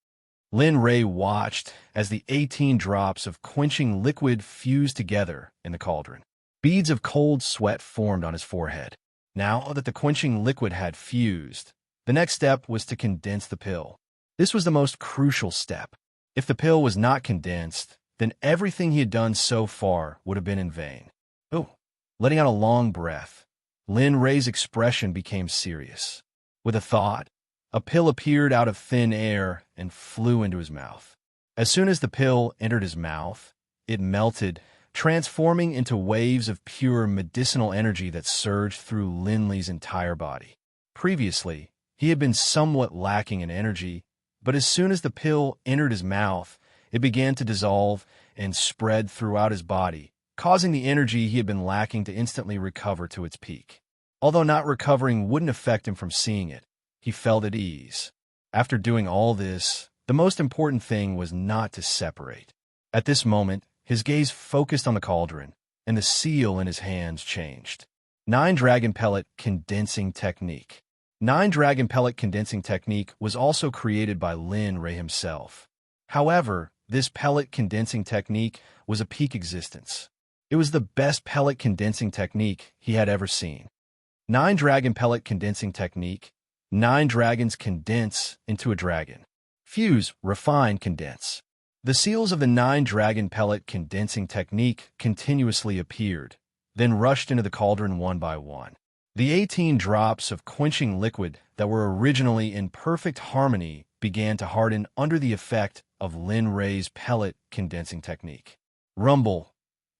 Lin Ray watched as the 18 drops of quenching liquid fused together in the cauldron. Beads of cold sweat formed on his forehead. Now that the quenching liquid had fused, the next step was to condense the pill. This was the most crucial step. If the pill was not condensed, then everything he had done so far would have been in vain. Oh, letting out a long breath, Lin Ray's expression became serious. With a thought, a pill appeared out of thin air and flew into his mouth. As soon as the pill entered his mouth, it melted, transforming into waves of pure medicinal energy that surged through Lin Li's entire body. Previously, he had been somewhat lacking in energy, but as soon as the pill entered his mouth, it began to dissolve and spread throughout his body, causing the energy he had been lacking to instantly recover to its peak. Although not recovering wouldn't affect him from seeing it, he felt at ease. After doing all this, the most important thing was not to separate. At this moment, his gaze focused on the cauldron, and the seal in his hands changed. 9 Dragon Pellet Condensing Technique. 9 Dragon Pellet Condensing Technique was also created by Lin Ray himself. However, this pellet condensing technique was a peak existence. It was the best pellet condensing technique he had ever seen. 9 Dragon Pellet Condensing Technique. 9 dragons condense into a dragon. Fuse, refine, condense. The seals of the 9 Dragon Pellet Condensing Technique continuously appeared, then rushed into the cauldron one by one. The 18 drops of quenching liquid that were originally in perfect harmony began to harden under the effect of Lin Ray's pellet condensing technique. Rumble,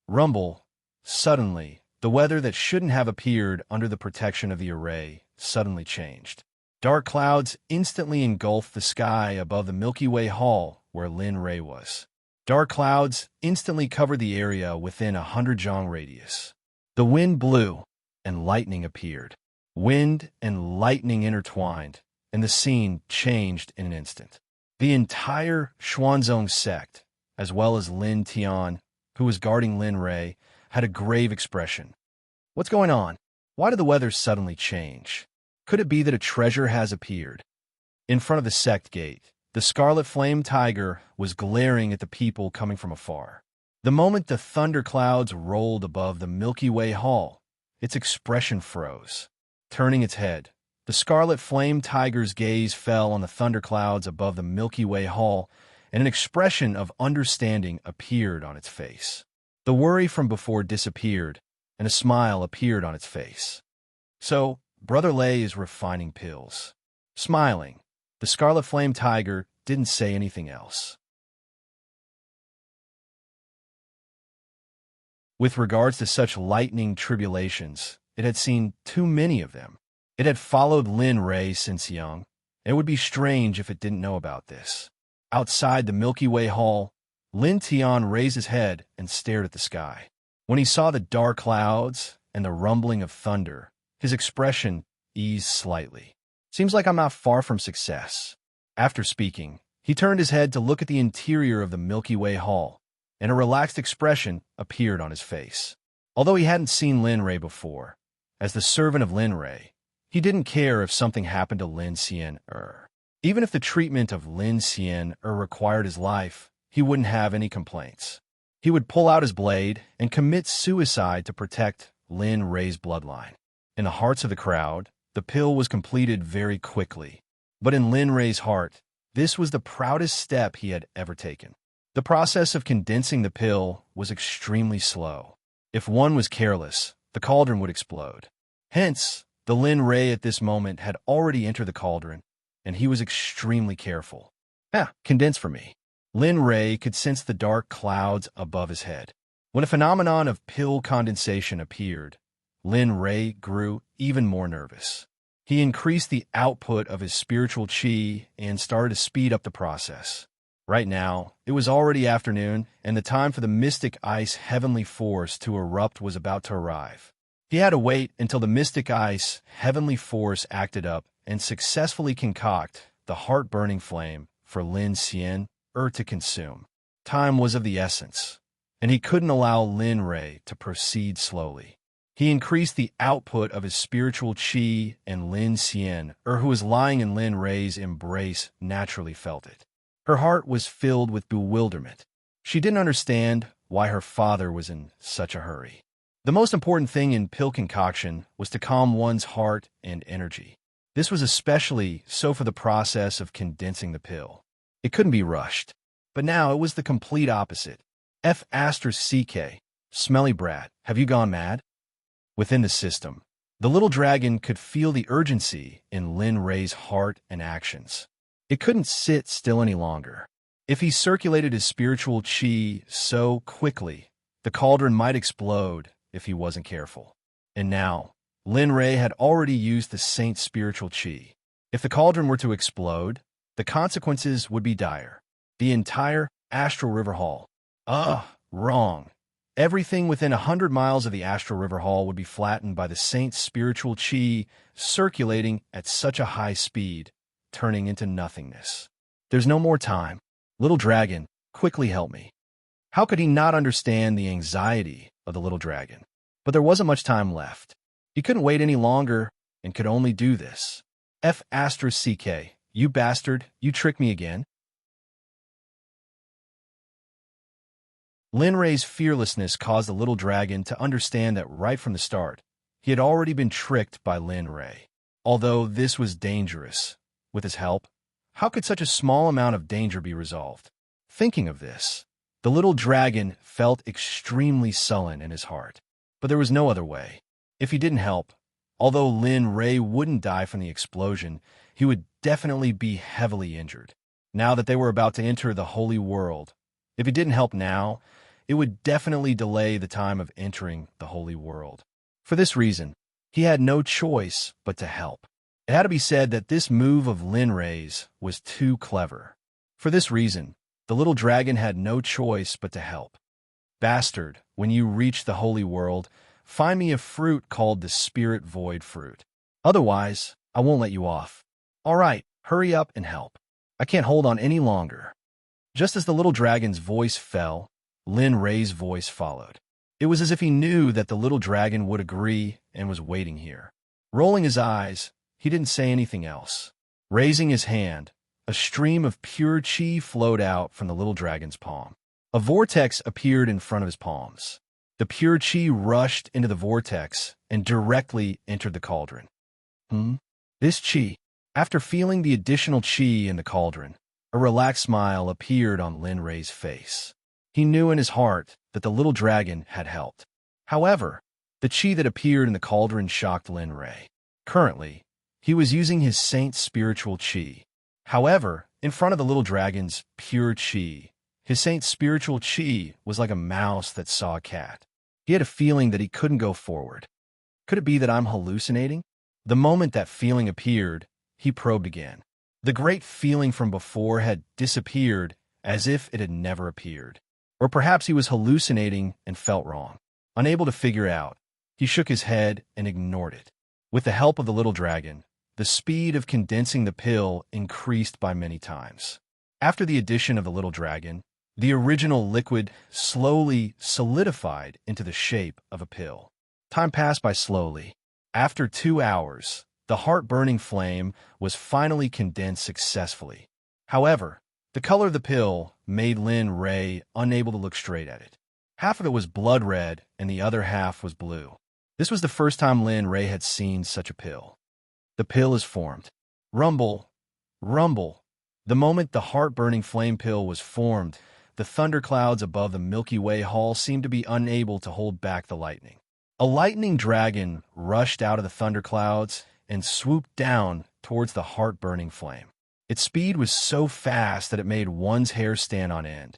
rumble. Suddenly, the weather that shouldn't have appeared under the protection of the array suddenly changed. Dark clouds instantly engulfed the sky above the Milky Way Hall where Lin Ray was. Dark clouds instantly covered the area within 100 jong radius. The wind blew, and lightning appeared. Wind and lightning intertwined, and the scene changed in an instant. The entire Xuanzong sect, as well as Lin Tian, who was guarding Lin Ray, had a grave expression. What's going on? Why did the weather suddenly change? Could it be that a treasure has appeared? In front of the sect gate, the scarlet flame tiger was glaring at the people coming from afar. The moment the thunderclouds rolled above the Milky Way Hall, its expression froze. Turning its head, the scarlet flame tiger's gaze fell on the thunderclouds above the Milky Way Hall, and an expression of understanding appeared on its face. The worry from before disappeared, and a smile appeared on its face. So, Brother Lei is refining pills. Smiling, the scarlet flame tiger didn't say anything else. With regards to such lightning tribulations, it had seen too many of them. It had followed Lin Ray since young, and it would be strange if it didn't know about this. Outside the Milky Way Hall, Lin Tian raised his head and stared at the sky. When he saw the dark clouds and the rumbling of thunder, his expression eased slightly. Seems like I'm not far from success. After speaking, he turned his head to look at the interior of the Milky Way Hall, and a relaxed expression appeared on his face. Although he hadn't seen Lin Ray before, as the servant of Lin Ray, he didn't care if something happened to Lin Xian. Even if the treatment of Lin Xian required his life, he wouldn't have any complaints. He would pull out his blade and commit suicide to protect Lin Ray's bloodline. In the hearts of the crowd, the pill was completed very quickly. But in Lin Ray's heart, this was the proudest step he had ever taken. The process of condensing the pill was extremely slow. If one was careless, the cauldron would explode. Hence, the Lin Ray at this moment had already entered the cauldron, and he was extremely careful. Condense for me. Lin Ray could sense the dark clouds above his head. When a phenomenon of pill condensation appeared, Lin Ray grew even more nervous. He increased the output of his spiritual qi and started to speed up the process. Right now, it was already afternoon, and the time for the mystic ice heavenly force to erupt was about to arrive. He had to wait until the mystic ice heavenly force acted up and successfully concoct the heart-burning flame for Lin Xian to consume. Time was of the essence, and he couldn't allow Lin Ray to proceed slowly. He increased the output of his spiritual chi, and Lin Xian, who was lying in Lin Ray's embrace, naturally felt it. Her heart was filled with bewilderment. She didn't understand why her father was in such a hurry. The most important thing in pill concoction was to calm one's heart and energy. This was especially so for the process of condensing the pill. It couldn't be rushed. But now it was the complete opposite. F***, smelly brat, have you gone mad? Within the system, the little dragon could feel the urgency in Lin Ray's heart and actions. It couldn't sit still any longer. If he circulated his spiritual chi so quickly, the cauldron might explode if he wasn't careful. And now, Lin Ray had already used the saint's spiritual chi. If the cauldron were to explode, the consequences would be dire. The entire Astral River Hall. Wrong. Everything within 100 miles of the Astral River Hall would be flattened by the saint's spiritual chi circulating at such a high speed, turning into nothingness. There's no more time. Little dragon, quickly help me. How could he not understand the anxiety of the little dragon? But there wasn't much time left. He couldn't wait any longer and could only do this. F***, you bastard, you tricked me again. Lin Ray's fearlessness caused the little dragon to understand that right from the start, he had already been tricked by Lin Ray. Although this was dangerous, with his help, how could such a small amount of danger be resolved? Thinking of this, the little dragon felt extremely sullen in his heart. But there was no other way. If he didn't help, although Lin Ray wouldn't die from the explosion, he would definitely be heavily injured. Now that they were about to enter the holy world, if he didn't help now, it would definitely delay the time of entering the holy world. For this reason, he had no choice but to help. It had to be said that this move of Lin Ray's was too clever. For this reason, the little dragon had no choice but to help. Bastard, when you reach the holy world, find me a fruit called the Spirit Void fruit. Otherwise, I won't let you off. All right, hurry up and help. I can't hold on any longer. Just as the little dragon's voice fell, Lin Ray's voice followed. It was as if he knew that the little dragon would agree and was waiting here. Rolling his eyes, he didn't say anything else. Raising his hand, a stream of pure chi flowed out from the little dragon's palm. A vortex appeared in front of his palms. The pure chi rushed into the vortex and directly entered the cauldron. This chi. After feeling the additional chi in the cauldron, a relaxed smile appeared on Lin Ray's face. He knew in his heart that the little dragon had helped. However, the chi that appeared in the cauldron shocked Lin Ray. Currently, he was using his saint's spiritual chi. However, in front of the little dragon's pure chi, his saint's spiritual chi was like a mouse that saw a cat. He had a feeling that he couldn't go forward. Could it be that I'm hallucinating? The moment that feeling appeared, he probed again. The great feeling from before had disappeared as if it had never appeared. Or perhaps he was hallucinating and felt wrong. Unable to figure out, he shook his head and ignored it. With the help of the little dragon, the speed of condensing the pill increased by many times. After the addition of the little dragon, the original liquid slowly solidified into the shape of a pill. Time passed by slowly. After 2 hours, the heart-burning flame was finally condensed successfully. However, the color of the pill made Lin Ray unable to look straight at it. Half of it was blood red and the other half was blue. This was the first time Lin Ray had seen such a pill. The pill is formed. Rumble, rumble. The moment the heart-burning flame pill was formed, the thunderclouds above the Milky Way Hall seemed to be unable to hold back the lightning. A lightning dragon rushed out of the thunderclouds and swooped down towards the heart-burning flame. Its speed was so fast that it made one's hair stand on end.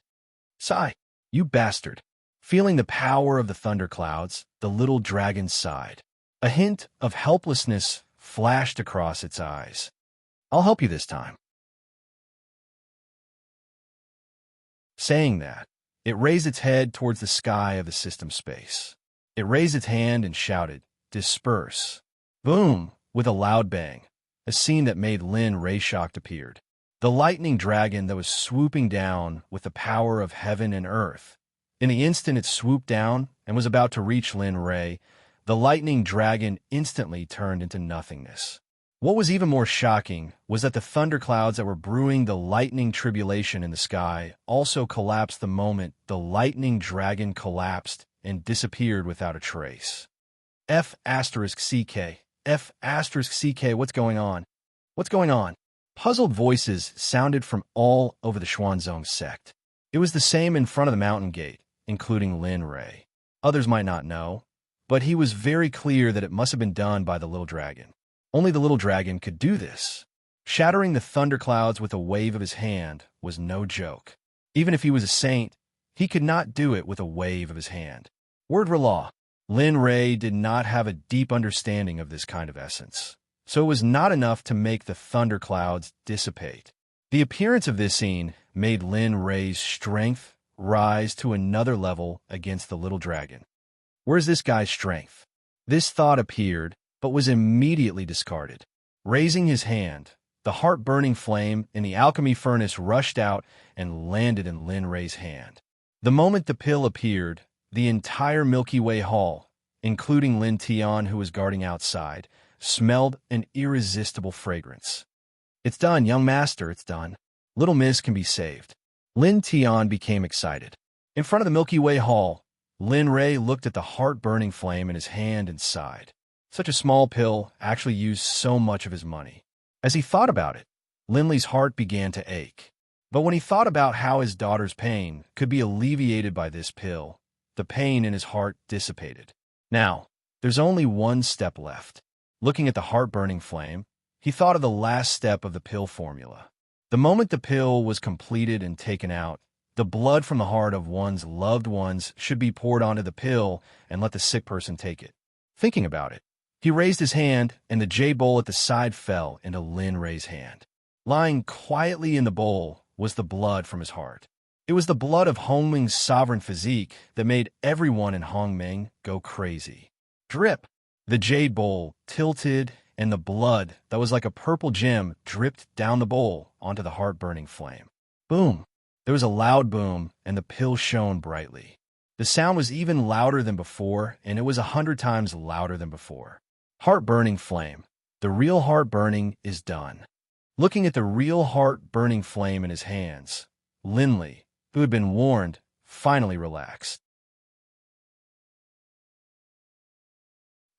Sigh, you bastard. Feeling the power of the thunderclouds, the little dragon sighed. A hint of helplessness flashed across its eyes. I'll help you this time. Saying that, it raised its head towards the sky of the system space. It raised its hand and shouted, "Disperse." Boom! With a loud bang, a scene that made Lin Ray shocked appeared. the lightning dragon that was swooping down with the power of heaven and earth. In the instant it swooped down and was about to reach Lin Ray, the lightning dragon instantly turned into nothingness. What was even more shocking was that the thunderclouds that were brewing the lightning tribulation in the sky also collapsed the moment the lightning dragon collapsed and disappeared without a trace. F*CK. F*CK, what's going on? What's going on? Puzzled voices sounded from all over the Xuanzong sect. It was the same in front of the mountain gate, including Lin Ray. Others might not know, but he was very clear that it must have been done by the little dragon. Only the little dragon could do this. Shattering the thunderclouds with a wave of his hand was no joke. Even if he was a saint, he could not do it with a wave of his hand. Word law. Lin Ray did not have a deep understanding of this kind of essence, so it was not enough to make the thunderclouds dissipate. The appearance of this scene made Lin Ray's strength rise to another level against the little dragon. Where's this guy's strength? This thought appeared, but was immediately discarded. Raising his hand, the heart-burning flame in the alchemy furnace rushed out and landed in Lin Ray's hand. The moment the pill appeared, the entire Milky Way Hall, including Lin Tian who was guarding outside, smelled an irresistible fragrance. It's done, young master, it's done. Little Miss can be saved. Lin Tian became excited. In front of the Milky Way Hall, Lin Ray looked at the heart-burning flame in his hand and sighed. Such a small pill actually used so much of his money. As he thought about it, Lin Li's heart began to ache. But when he thought about how his daughter's pain could be alleviated by this pill, the pain in his heart dissipated. Now, there's only one step left. Looking at the heart-burning flame, he thought of the last step of the pill formula. The moment the pill was completed and taken out, the blood from the heart of one's loved ones should be poured onto the pill and let the sick person take it. Thinking about it, he raised his hand, and the jade bowl at the side fell into Lin Ray's hand. Lying quietly in the bowl was the blood from his heart. It was the blood of Hongming's sovereign physique that made everyone in Hongming go crazy. Drip! The jade bowl tilted, and the blood that was like a purple gem dripped down the bowl onto the heart-burning flame. Boom! There was a loud boom, and the pill shone brightly. The sound was even louder than before, and it was 100 times louder than before. Heart-burning flame. The real heart-burning is done. Looking at the real heart-burning flame in his hands, Lin Li, who had been warned, finally relaxed.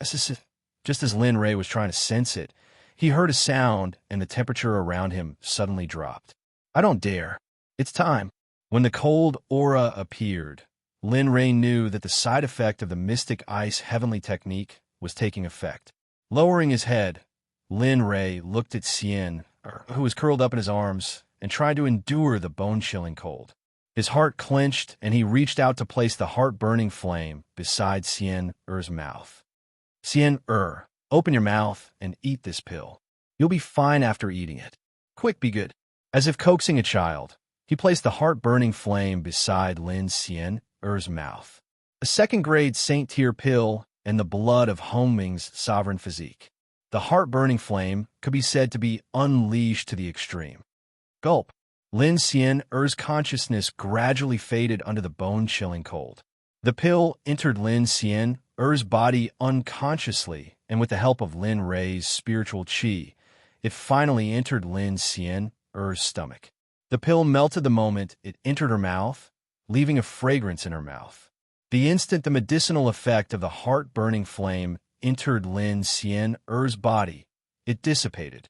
Just as Lin Ray was trying to sense it, he heard a sound, and the temperature around him suddenly dropped. I don't dare. It's time. When the cold aura appeared, Lin Ray knew that the side effect of the Mystic Ice Heavenly Technique was taking effect. Lowering his head, Lin Ray looked at Xian, who was curled up in his arms, and tried to endure the bone-chilling cold. His heart clenched, and he reached out to place the heart-burning flame beside Xian Er's mouth. Xian Er, open your mouth and eat this pill. You'll be fine after eating it. Quick, be good. As if coaxing a child, he placed the heart-burning flame beside Lin Xian Er's mouth. A second-grade Saint-tier pill and the blood of Hongming's sovereign physique. The heart-burning flame could be said to be unleashed to the extreme. Gulp. Lin Xian Er's consciousness gradually faded under the bone-chilling cold. The pill entered Lin Xian Er's body unconsciously, and with the help of Lin Ray's spiritual qi, it finally entered Lin Xian Er's stomach. The pill melted the moment it entered her mouth, leaving a fragrance in her mouth. The instant the medicinal effect of the heart-burning flame entered Lin Xian Er's body, it dissipated.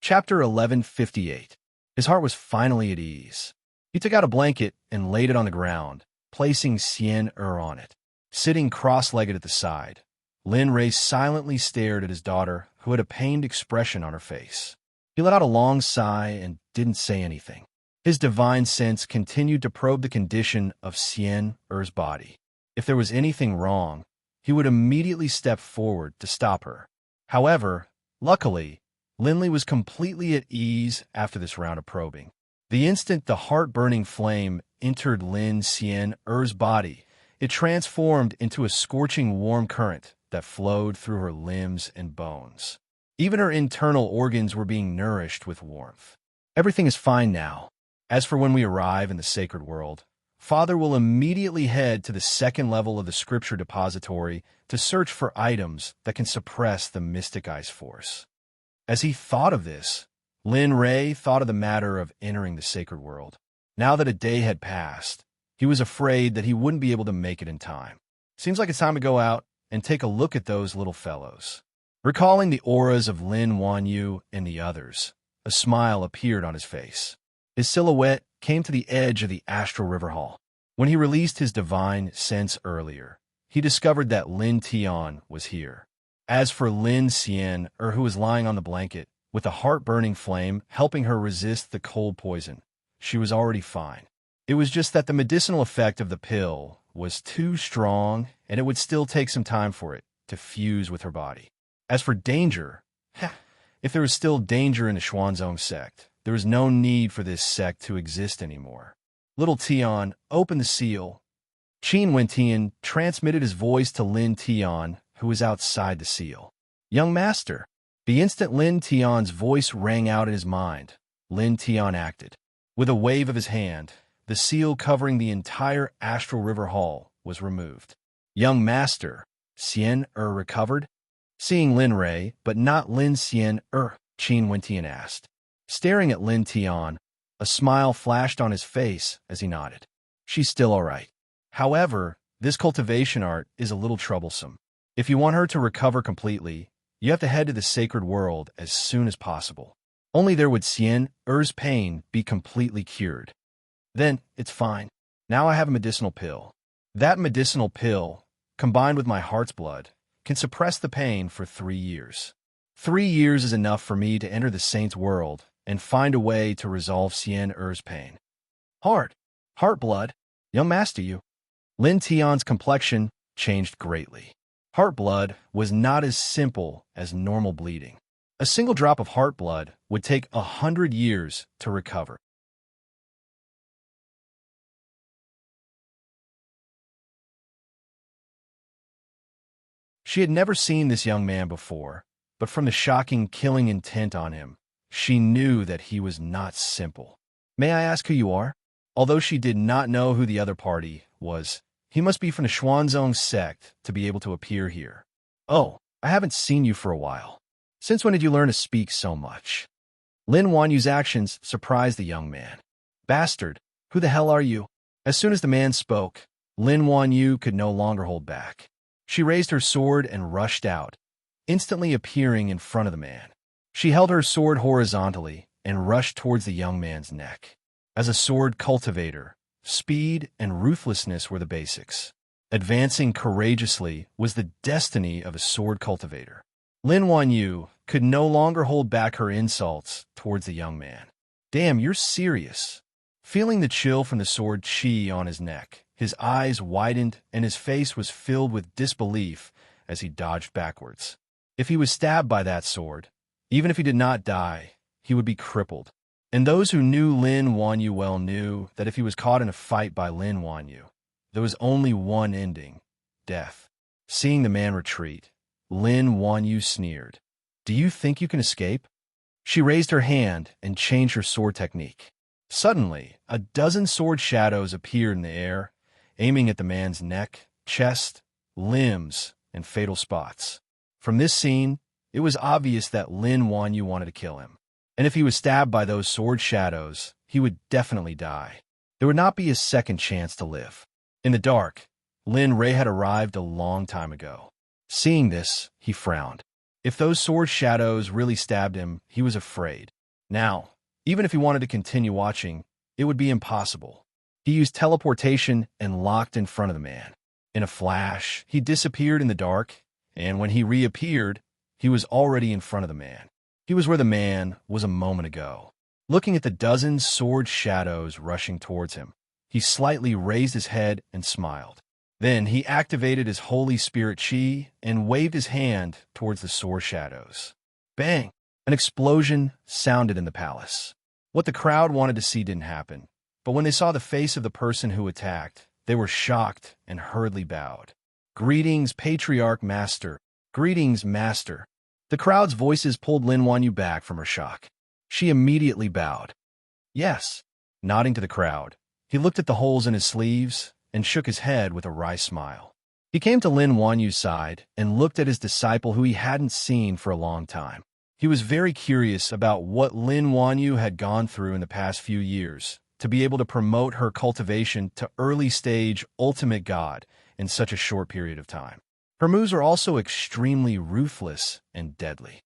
Chapter 1158. His heart was finally at ease. He took out a blanket and laid it on the ground, placing Xian Er on it. Sitting cross-legged at the side, Lin Ray silently stared at his daughter, who had a pained expression on her face. He let out a long sigh and didn't say anything. His divine sense continued to probe the condition of Xian Er's body. If there was anything wrong, he would immediately step forward to stop her. However, luckily, Lin Li was completely at ease after this round of probing. The instant the heart-burning flame entered Lin Xian Er's body, it transformed into a scorching warm current that flowed through her limbs and bones. Even her internal organs were being nourished with warmth. Everything is fine now. As for when we arrive in the sacred world, Father will immediately head to the second level of the scripture depository to search for items that can suppress the mystic ice force. As he thought of this, Lin Ray thought of the matter of entering the sacred world. Now that a day had passed, he was afraid that he wouldn't be able to make it in time. Seems like it's time to go out and take a look at those little fellows. Recalling the auras of Lin Wanyu and the others, a smile appeared on his face. His silhouette came to the edge of the astral river hall. When he released his divine sense earlier, he discovered that Lin Tian was here. As for Lin Xian, who was lying on the blanket, with a heart-burning flame helping her resist the cold poison, she was already fine. It was just that the medicinal effect of the pill was too strong, and it would still take some time for it to fuse with her body. As for danger, if there was still danger in the Xuanzong sect, there was no need for this sect to exist anymore. Little Tian opened the seal. Qin Wentian transmitted his voice to Lin Tian, who was outside the seal. "Young master." The instant Lin Tian's voice rang out in his mind, Lin Tian acted. With a wave of his hand, the seal covering the entire astral river hall was removed. "Young master, Xian recovered?" Seeing Lin Ray, but not Lin Xian Qin Wentian asked. Staring at Lin Tian, a smile flashed on his face as he nodded. "She's still all right. However, this cultivation art is a little troublesome. If you want her to recover completely, you have to head to the sacred world as soon as possible. Only there would Xian Er's pain be completely cured. Then, it's fine. Now I have a medicinal pill. That medicinal pill, combined with my heart's blood, can suppress the pain for 3 years. 3 years is enough for me to enter the saint's world and find a way to resolve Xian Er's pain." Heart blood, young master you. Lin Tian's complexion changed greatly. Heart blood was not as simple as normal bleeding. A single drop of heart blood would take 100 years to recover. She had never seen this young man before, but from the shocking killing intent on him, she knew that he was not simple. "May I ask who you are?" Although she did not know who the other party was, he must be from the Xuanzong sect to be able to appear here. "Oh, I haven't seen you for a while. Since when did you learn to speak so much?" Lin Wanyu's actions surprised the young man. "Bastard, who the hell are you?" As soon as the man spoke, Lin Wanyu could no longer hold back. She raised her sword and rushed out, instantly appearing in front of the man. She held her sword horizontally and rushed towards the young man's neck. As a sword cultivator, speed and ruthlessness were the basics. Advancing courageously was the destiny of a sword cultivator. Lin Wanyu could no longer hold back her insults towards the young man. "Damn, you're serious." Feeling the chill from the sword chi on his neck, his eyes widened and his face was filled with disbelief as he dodged backwards. If he was stabbed by that sword, even if he did not die, he would be crippled. And those who knew Lin Wanyu well knew that if he was caught in a fight by Lin Wanyu, there was only one ending: death. Seeing the man retreat, Lin Wanyu sneered. "Do you think you can escape?" She raised her hand and changed her sword technique. Suddenly, a dozen sword shadows appeared in the air, aiming at the man's neck, chest, limbs, and fatal spots. From this scene, it was obvious that Lin Wanyu wanted to kill him. And if he was stabbed by those sword shadows, he would definitely die. There would not be a second chance to live. In the dark, Lin Ray had arrived a long time ago. Seeing this, he frowned. If those sword shadows really stabbed him, he was afraid. Now, even if he wanted to continue watching, it would be impossible. He used teleportation and locked in front of the man. In a flash, he disappeared in the dark, and when he reappeared, he was already in front of the man. He was where the man was a moment ago. Looking at the dozen sword shadows rushing towards him, he slightly raised his head and smiled. Then he activated his Holy Spirit Chi and waved his hand towards the sword shadows. Bang! An explosion sounded in the palace. What the crowd wanted to see didn't happen, but when they saw the face of the person who attacked, they were shocked and hurriedly bowed. "Greetings, Patriarch Master," Greetings, Master. The crowd's voices pulled Lin Wanyu back from her shock. She immediately bowed. Yes. Nodding to the crowd, he looked at the holes in his sleeves and shook his head with a wry smile. He came to Lin Wanyu's side and looked at his disciple who he hadn't seen for a long time. He was very curious about what Lin Wanyu had gone through in the past few years to be able to promote her cultivation to early-stage ultimate god in such a short period of time. Her moves are also extremely ruthless and deadly.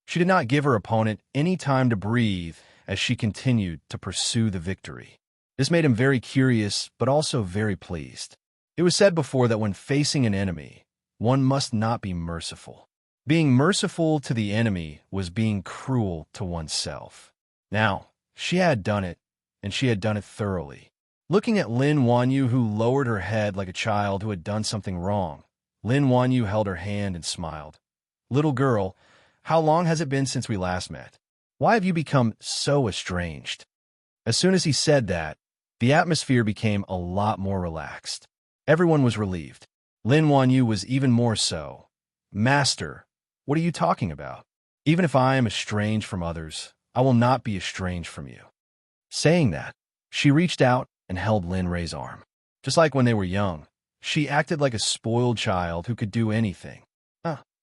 She did not give her opponent any time to breathe as she continued to pursue the victory. This made him very curious, but also very pleased. It was said before that when facing an enemy, one must not be merciful. Being merciful to the enemy was being cruel to oneself. Now, she had done it, and she had done it thoroughly. Looking at Lin Wanyu, who lowered her head like a child who had done something wrong, Lin Wanyu held her hand and smiled. "Little girl, how long has it been since we last met? Why have you become so estranged?" As soon as he said that, the atmosphere became a lot more relaxed. Everyone was relieved. Lin Wanyu was even more so. "Master, what are you talking about? Even if I am estranged from others, I will not be estranged from you." Saying that, she reached out and held Lin Rei's arm. Just like when they were young, she acted like a spoiled child who could do anything.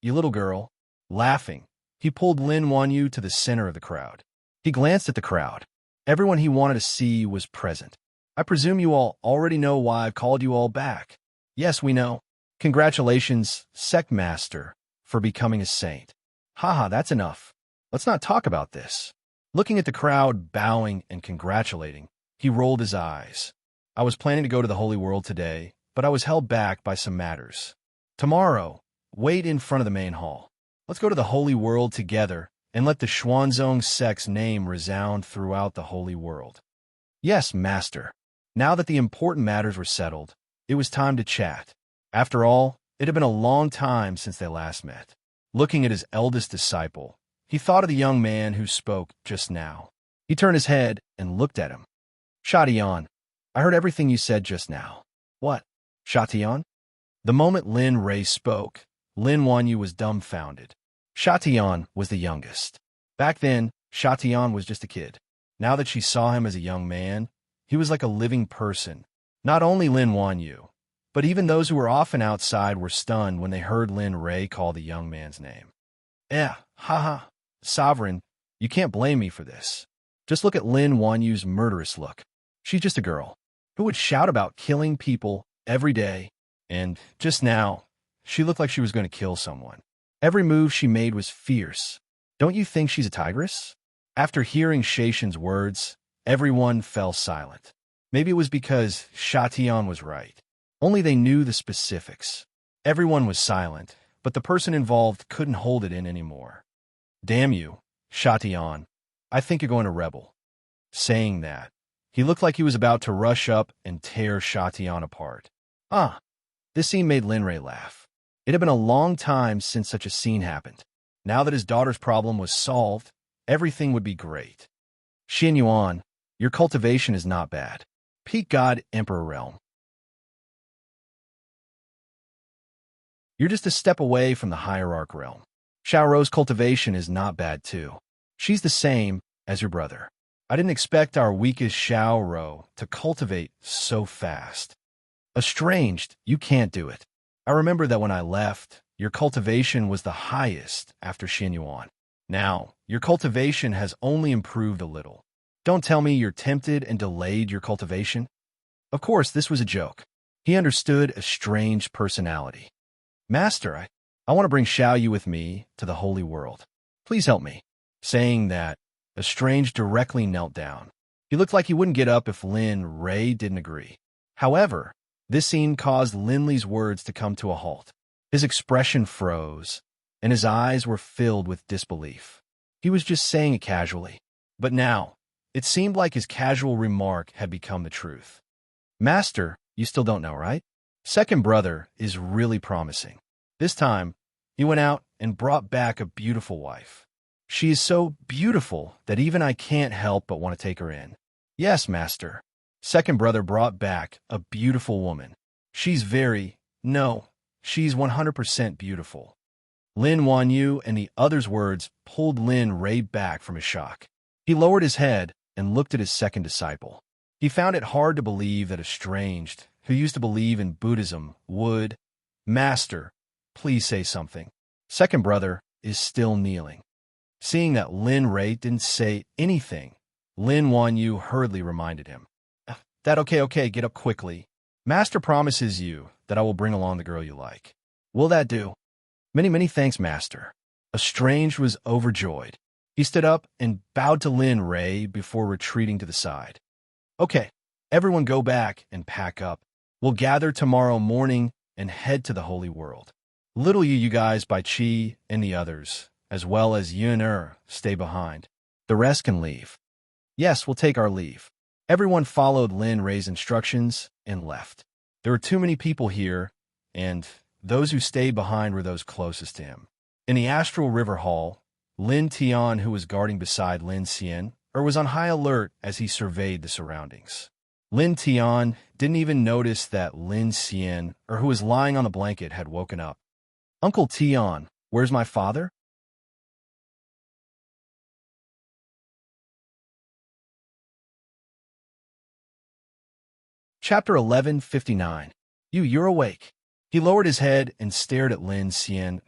You little girl." Laughing, he pulled Lin Wanyu to the center of the crowd. He glanced at the crowd. Everyone he wanted to see was present. "I presume you all already know why I've called you all back." "Yes, we know. Congratulations, Sect Master, for becoming a saint." "Haha, that's enough. Let's not talk about this." Looking at the crowd bowing and congratulating, he rolled his eyes. "I was planning to go to the Holy World today, but I was held back by some matters. Tomorrow, wait in front of the main hall. Let's go to the Holy World together and let the Xuanzong Sect's name resound throughout the Holy World." "Yes, Master." Now that the important matters were settled, it was time to chat. After all, it had been a long time since they last met. Looking at his eldest disciple, he thought of the young man who spoke just now. He turned his head and looked at him. "Shatian, I heard everything you said just now." "What? Shatian?" The moment Lin Rei spoke, Lin Wanyu was dumbfounded. Shatian was the youngest. Back then, Shatian was just a kid. Now that she saw him as a young man, he was like a living person. Not only Lin Wanyu, but even those who were often outside were stunned when they heard Lin Rei call the young man's name. Haha, Sovereign, you can't blame me for this. Just look at Lin Wanyu's murderous look. She's just a girl who would shout about killing people every day, and just now, she looked like she was going to kill someone. Every move she made was fierce. Don't you think she's a tigress? After hearing Shaishan's words, everyone fell silent. Maybe it was because Shatian was right. Only they knew the specifics. Everyone was silent, but the person involved couldn't hold it in anymore. "Damn you, Shatian. I think you're going to rebel." Saying that, he looked like he was about to rush up and tear Shatian apart. This scene made Lin Rei laugh. It had been a long time since such a scene happened. Now that his daughter's problem was solved, everything would be great. "Xin Yuan, your cultivation is not bad. Peak God Emperor Realm. You're just a step away from the Hierarch Realm. Xiaoro's cultivation is not bad too. She's the same as your brother. I didn't expect our weakest Xiaoro to cultivate so fast. Estranged, you can't do it. I remember that when I left, your cultivation was the highest after Xin Yuan. Now, your cultivation has only improved a little. Don't tell me you're tempted and delayed your cultivation." Of course, this was a joke. He understood estranged personality. "Master, I want to bring Xiaoyu with me to the Holy World. Please help me." Saying that, Estranged directly knelt down. He looked like he wouldn't get up if Lin Rei didn't agree. However, this scene caused Lin Li's words to come to a halt. His expression froze, and his eyes were filled with disbelief. He was just saying it casually. But now, it seemed like his casual remark had become the truth. "Master, you still don't know, right? Second brother is really promising. This time, he went out and brought back a beautiful wife. She is so beautiful that even I can't help but want to take her in." "Yes, Master. Second brother brought back a beautiful woman. She's very, No, she's 100% beautiful. Lin Wan Yu and the other's words pulled Lin Ray back from his shock. He lowered his head and looked at his second disciple. He found it hard to believe that a estranged, who used to believe in Buddhism, would, Master, please say something. Second brother is still kneeling. Seeing that Lin Ray didn't say anything, Lin Wan Yu hurriedly reminded him. That okay, get up quickly. Master promises you that I will bring along the girl you like. Will that do? Many thanks, Master. Estranged was overjoyed. He stood up and bowed to Lin Ray before retreating to the side. Okay, everyone go back and pack up. We'll gather tomorrow morning and head to the Holy World. Little you guys by Chi and the others, as well as Yun stay behind. The rest can leave. Yes, we'll take our leave. Everyone followed Lin Ray's instructions and left. There were too many people here, and those who stayed behind were those closest to him. In the Astral River Hall, Lin Tian, who was guarding beside Lin Xian, was on high alert as he surveyed the surroundings. Lin Tian didn't even notice that Lin Xian, who was lying on the blanket, had woken up. Uncle Tian, where's my father? Chapter 1159. You're awake. He lowered his head and stared at Lin Xian,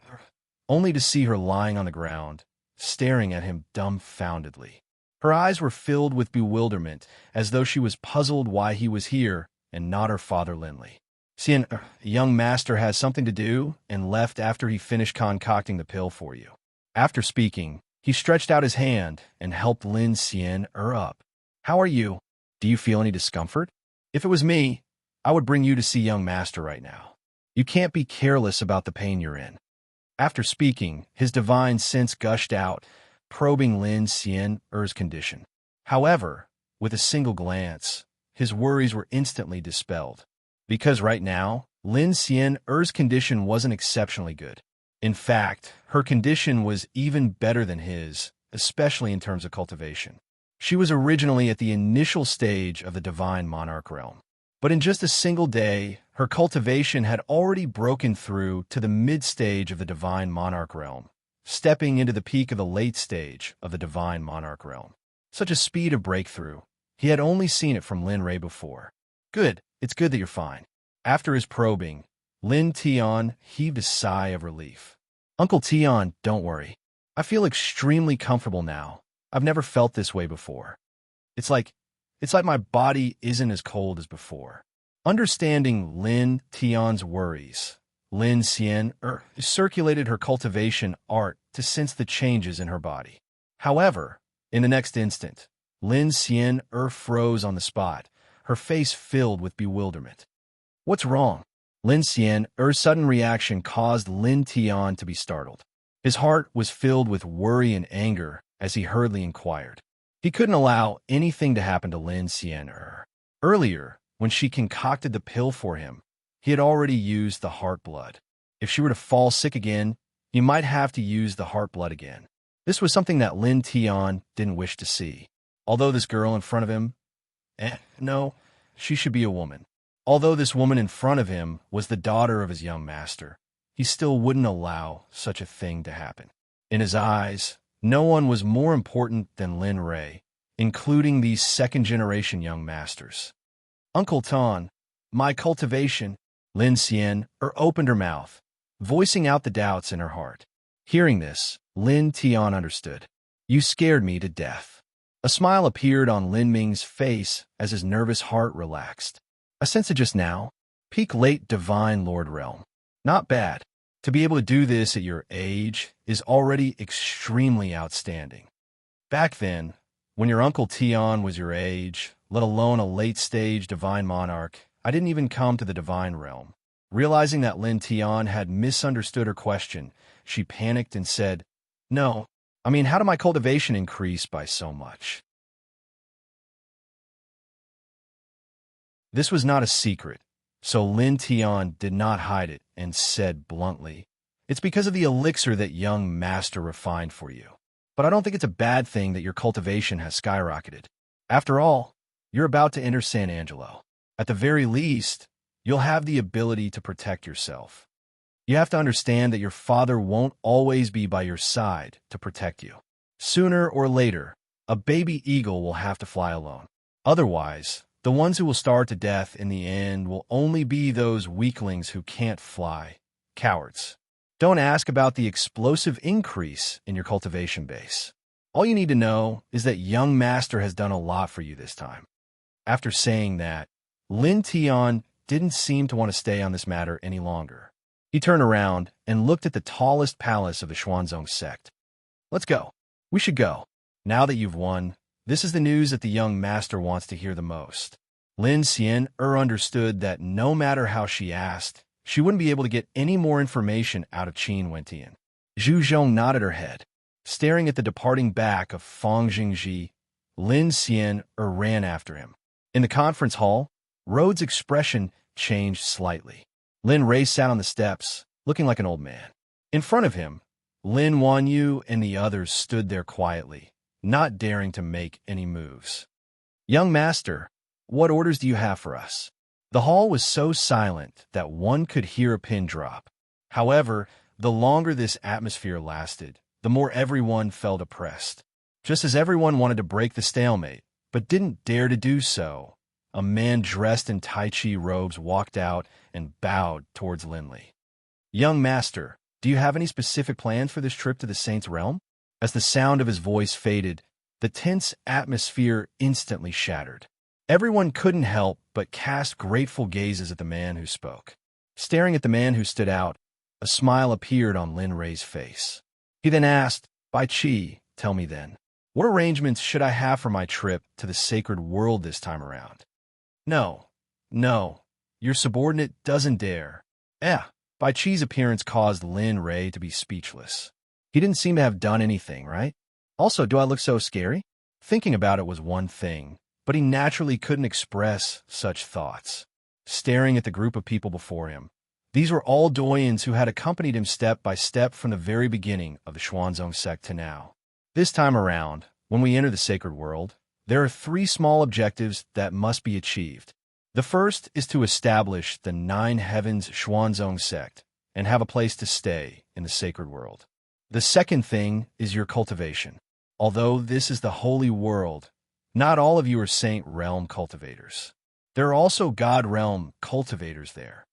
only to see her lying on the ground, staring at him dumbfoundedly. Her eyes were filled with bewilderment, as though she was puzzled why he was here and not her father Linley. Xian, young master has something to do and left after he finished concocting the pill for you. After speaking, he stretched out his hand and helped Lin Xian up. How are you? Do you feel any discomfort? If it was me, I would bring you to see young master right now. You can't be careless about the pain you're in. After speaking, his divine sense gushed out, probing Lin Xian's condition. However, with a single glance, his worries were instantly dispelled. Because right now, Lin Xian's condition wasn't exceptionally good. In fact, her condition was even better than his, especially in terms of cultivation. She was originally at the initial stage of the Divine Monarch realm. But in just a single day, her cultivation had already broken through to the mid-stage of the Divine Monarch realm, stepping into the peak of the late stage of the Divine Monarch realm. Such a speed of breakthrough, he had only seen it from Lin Ray before. Good, it's good that you're fine. After his probing, Lin Tian heaved a sigh of relief. Uncle Tian, don't worry. I feel extremely comfortable now. I've never felt this way before. It's like my body isn't as cold as before. Understanding Lin Tian's worries, Lin Xian circulated her cultivation art to sense the changes in her body. However, in the next instant, Lin Xian froze on the spot, her face filled with bewilderment. What's wrong? Lin Xian's sudden reaction caused Lin Tian to be startled. His heart was filled with worry and anger as he hurriedly inquired. He couldn't allow anything to happen to Lin Xian. Earlier, when she concocted the pill for him, he had already used the heart blood. If she were to fall sick again, he might have to use the heart blood again. This was something that Lin Tian didn't wish to see. Although this girl in front of him, no, she should be a woman. Although this woman in front of him was the daughter of his young master, he still wouldn't allow such a thing to happen. In his eyes, no one was more important than Lin Ray, including these second-generation young masters. Uncle Tan, my cultivation, Lin Xian opened her mouth, voicing out the doubts in her heart. Hearing this, Lin Tian understood. You scared me to death. A smile appeared on Lin Ming's face as his nervous heart relaxed. I sense it just now. Peak late divine lord realm. Not bad. To be able to do this at your age is already extremely outstanding. Back then, when your Uncle Tian was your age, let alone a late-stage divine monarch, I didn't even come to the divine realm. Realizing that Lin Tian had misunderstood her question, she panicked and said, No, how did my cultivation increase by so much? This was not a secret, so Lin Tian did not hide it and said bluntly, It's because of the elixir that young master refined for you. But I don't think it's a bad thing that your cultivation has skyrocketed. After all, you're about to enter San Angelo. At the very least, you'll have the ability to protect yourself. You have to understand that your father won't always be by your side to protect you. Sooner or later, a baby eagle will have to fly alone. Otherwise, the ones who will starve to death in the end will only be those weaklings who can't fly. Cowards. Don't ask about the explosive increase in your cultivation base. All you need to know is that young master has done a lot for you this time. After saying that, Lin Tian didn't seem to want to stay on this matter any longer. He turned around and looked at the tallest palace of the Xuanzong sect. Let's go. We should go. Now that you've won, this is the news that the young master wants to hear the most. Lin Xian understood that no matter how she asked, she wouldn't be able to get any more information out of Qin Wentian. Zhu Zhong nodded her head. Staring at the departing back of Fang Jingji, Lin Xian ran after him. In the conference hall, Rhodes' expression changed slightly. Lin Rei sat on the steps, looking like an old man. In front of him, Lin Wanyu and the others stood there quietly, not daring to make any moves. Young master, what orders do you have for us? The hall was so silent that one could hear a pin drop. However, the longer this atmosphere lasted, the more everyone felt oppressed. Just as everyone wanted to break the stalemate, but didn't dare to do so, a man dressed in Tai Chi robes walked out and bowed towards Linley. Young master, do you have any specific plans for this trip to the Saint's realm? As the sound of his voice faded, the tense atmosphere instantly shattered. Everyone couldn't help but cast grateful gazes at the man who spoke. Staring at the man who stood out, a smile appeared on Lin Rei's face. He then asked, Bai Qi, tell me then, what arrangements should I have for my trip to the sacred world this time around? No, your subordinate doesn't dare. Bai Qi's appearance caused Lin Rei to be speechless. He didn't seem to have done anything, right? Also, do I look so scary? Thinking about it was one thing, but he naturally couldn't express such thoughts. Staring at the group of people before him, these were all doyens who had accompanied him step by step from the very beginning of the Xuanzong sect to now. This time around, when we enter the sacred world, there are 3 small objectives that must be achieved. The first is to establish the 9 Heavens Xuanzong sect and have a place to stay in the sacred world. The second thing is your cultivation. Although this is the holy world, not all of you are Saint Realm cultivators. There are also God Realm cultivators there.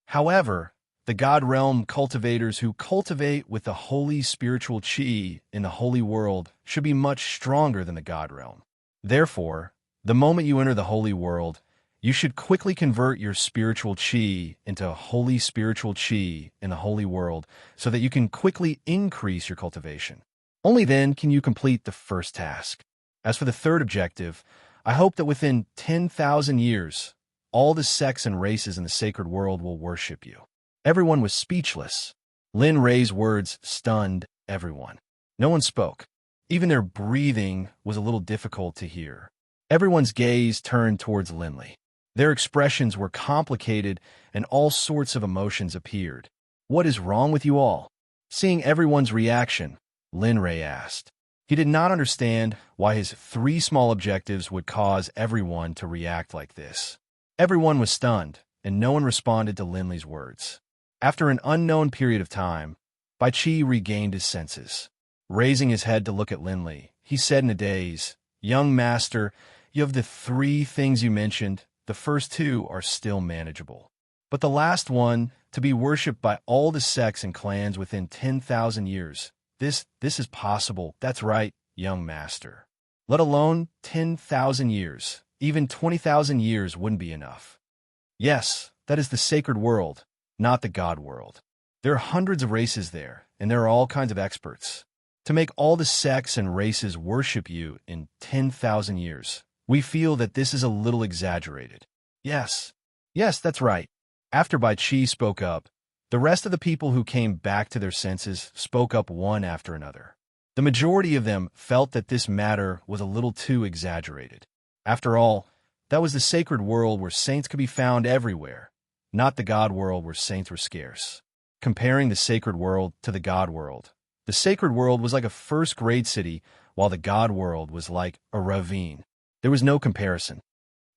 However, the God Realm cultivators who cultivate with the holy spiritual qi in the holy world should be much stronger than the God Realm. Therefore, the moment you enter the holy world, you should quickly convert your spiritual qi into holy spiritual qi in the holy world so that you can quickly increase your cultivation. Only then can you complete the first task. As for the third objective, I hope that within 10,000 years, all the sects and races in the sacred world will worship you. Everyone was speechless. Lin Rei's words stunned everyone. No one spoke. Even their breathing was a little difficult to hear. Everyone's gaze turned towards Linley. Their expressions were complicated and all sorts of emotions appeared. What is wrong with you all? Seeing everyone's reaction, Lin Rei asked. He did not understand why his 3 small objectives would cause everyone to react like this. Everyone was stunned, and no one responded to Linley's words. After an unknown period of time, Bai Qi regained his senses. Raising his head to look at Linley, he said in a daze, Young master, you have the 3 things you mentioned. The first 2 are still manageable. But the last one, to be worshipped by all the sects and clans within 10,000 years, this is possible. That's right, young master. Let alone 10,000 years. Even 20,000 years wouldn't be enough. Yes, that is the sacred world, not the God world. There are hundreds of races there, and there are all kinds of experts. To make all the sects and races worship you in 10,000 years, we feel that this is a little exaggerated. Yes, that's right. After Bai Qi spoke up, the rest of the people who came back to their senses spoke up one after another. The majority of them felt that this matter was a little too exaggerated. After all, that was the sacred world where saints could be found everywhere, not the God world where saints were scarce. Comparing the sacred world to the God world, the sacred world was like a first-grade city, while the God world was like a ravine. There was no comparison.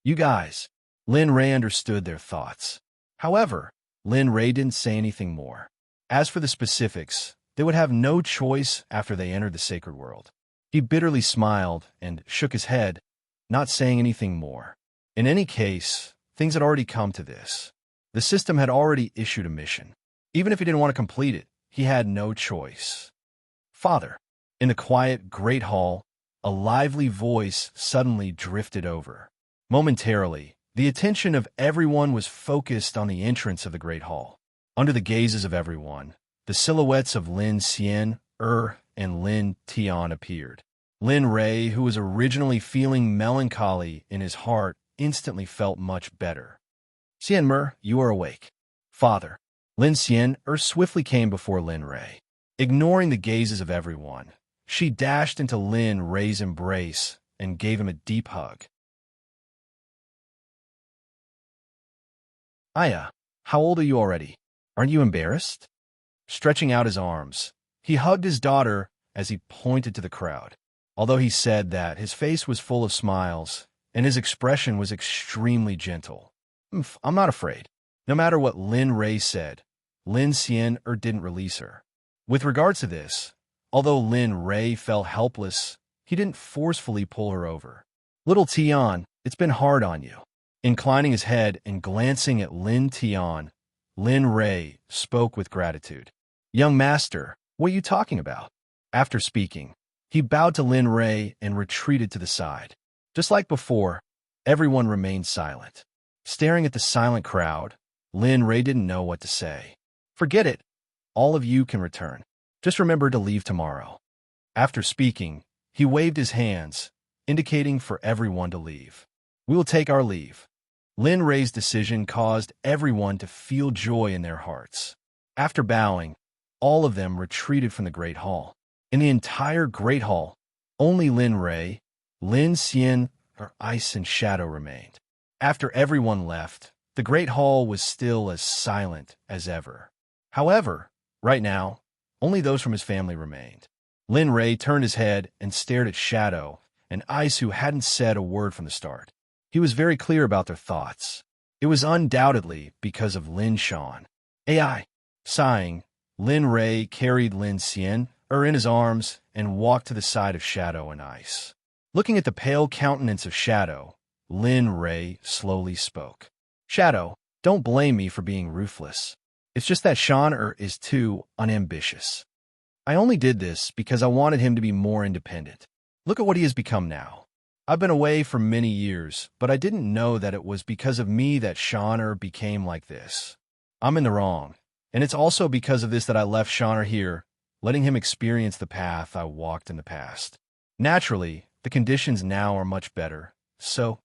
You guys, Lin Ray understood their thoughts. However, Lin Ray didn't say anything more. As for the specifics, they would have no choice after they entered the sacred world. He bitterly smiled and shook his head, not saying anything more. In any case, things had already come to this. The system had already issued a mission. Even if he didn't want to complete it, he had no choice. Father. In the quiet, great hall, a lively voice suddenly drifted over. Momentarily, the attention of everyone was focused on the entrance of the great hall. Under the gazes of everyone, the silhouettes of Lin Xian, and Lin Tian appeared. Lin Ray, who was originally feeling melancholy in his heart, instantly felt much better. Xian, you are awake. Father. Lin Xian, swiftly came before Lin Ray. Ignoring the gazes of everyone, she dashed into Lin Ray's embrace and gave him a deep hug. Aya, how old are you already? Aren't you embarrassed? Stretching out his arms, he hugged his daughter as he pointed to the crowd. Although he said that, his face was full of smiles, and his expression was extremely gentle. I'm not afraid. No matter what Lin Ray said, Lin Xian didn't release her. With regards to this, although Lin Ray felt helpless, he didn't forcefully pull her over. Little Tian, it's been hard on you. Inclining his head and glancing at Lin Tian, Lin Ray spoke with gratitude. Young master, what are you talking about? After speaking, he bowed to Lin Ray and retreated to the side. Just like before, everyone remained silent. Staring at the silent crowd, Lin Ray didn't know what to say. Forget it. All of you can return. Just remember to leave tomorrow. After speaking, he waved his hands, indicating for everyone to leave. We will take our leave. Lin Ray's decision caused everyone to feel joy in their hearts. After bowing, all of them retreated from the Great Hall. In the entire Great Hall, only Lin Ray, Lin Xian, Ice and Shadow remained. After everyone left, the Great Hall was still as silent as ever. However, right now, only those from his family remained. Lin Ray turned his head and stared at Shadow and Ice, who hadn't said a word from the start. He was very clear about their thoughts. It was undoubtedly because of Lin Shan. AI. Sighing, Lin Ray carried Lin Xian in his arms and walked to the side of Shadow and Ice. Looking at the pale countenance of Shadow, Lin Ray slowly spoke. Shadow, don't blame me for being ruthless. It's just that Shan is too unambitious. I only did this because I wanted him to be more independent. Look at what he has become now. I've been away for many years, but I didn't know that it was because of me that Shan became like this. I'm in the wrong, and it's also because of this that I left Shan here, letting him experience the path I walked in the past. Naturally, the conditions now are much better, so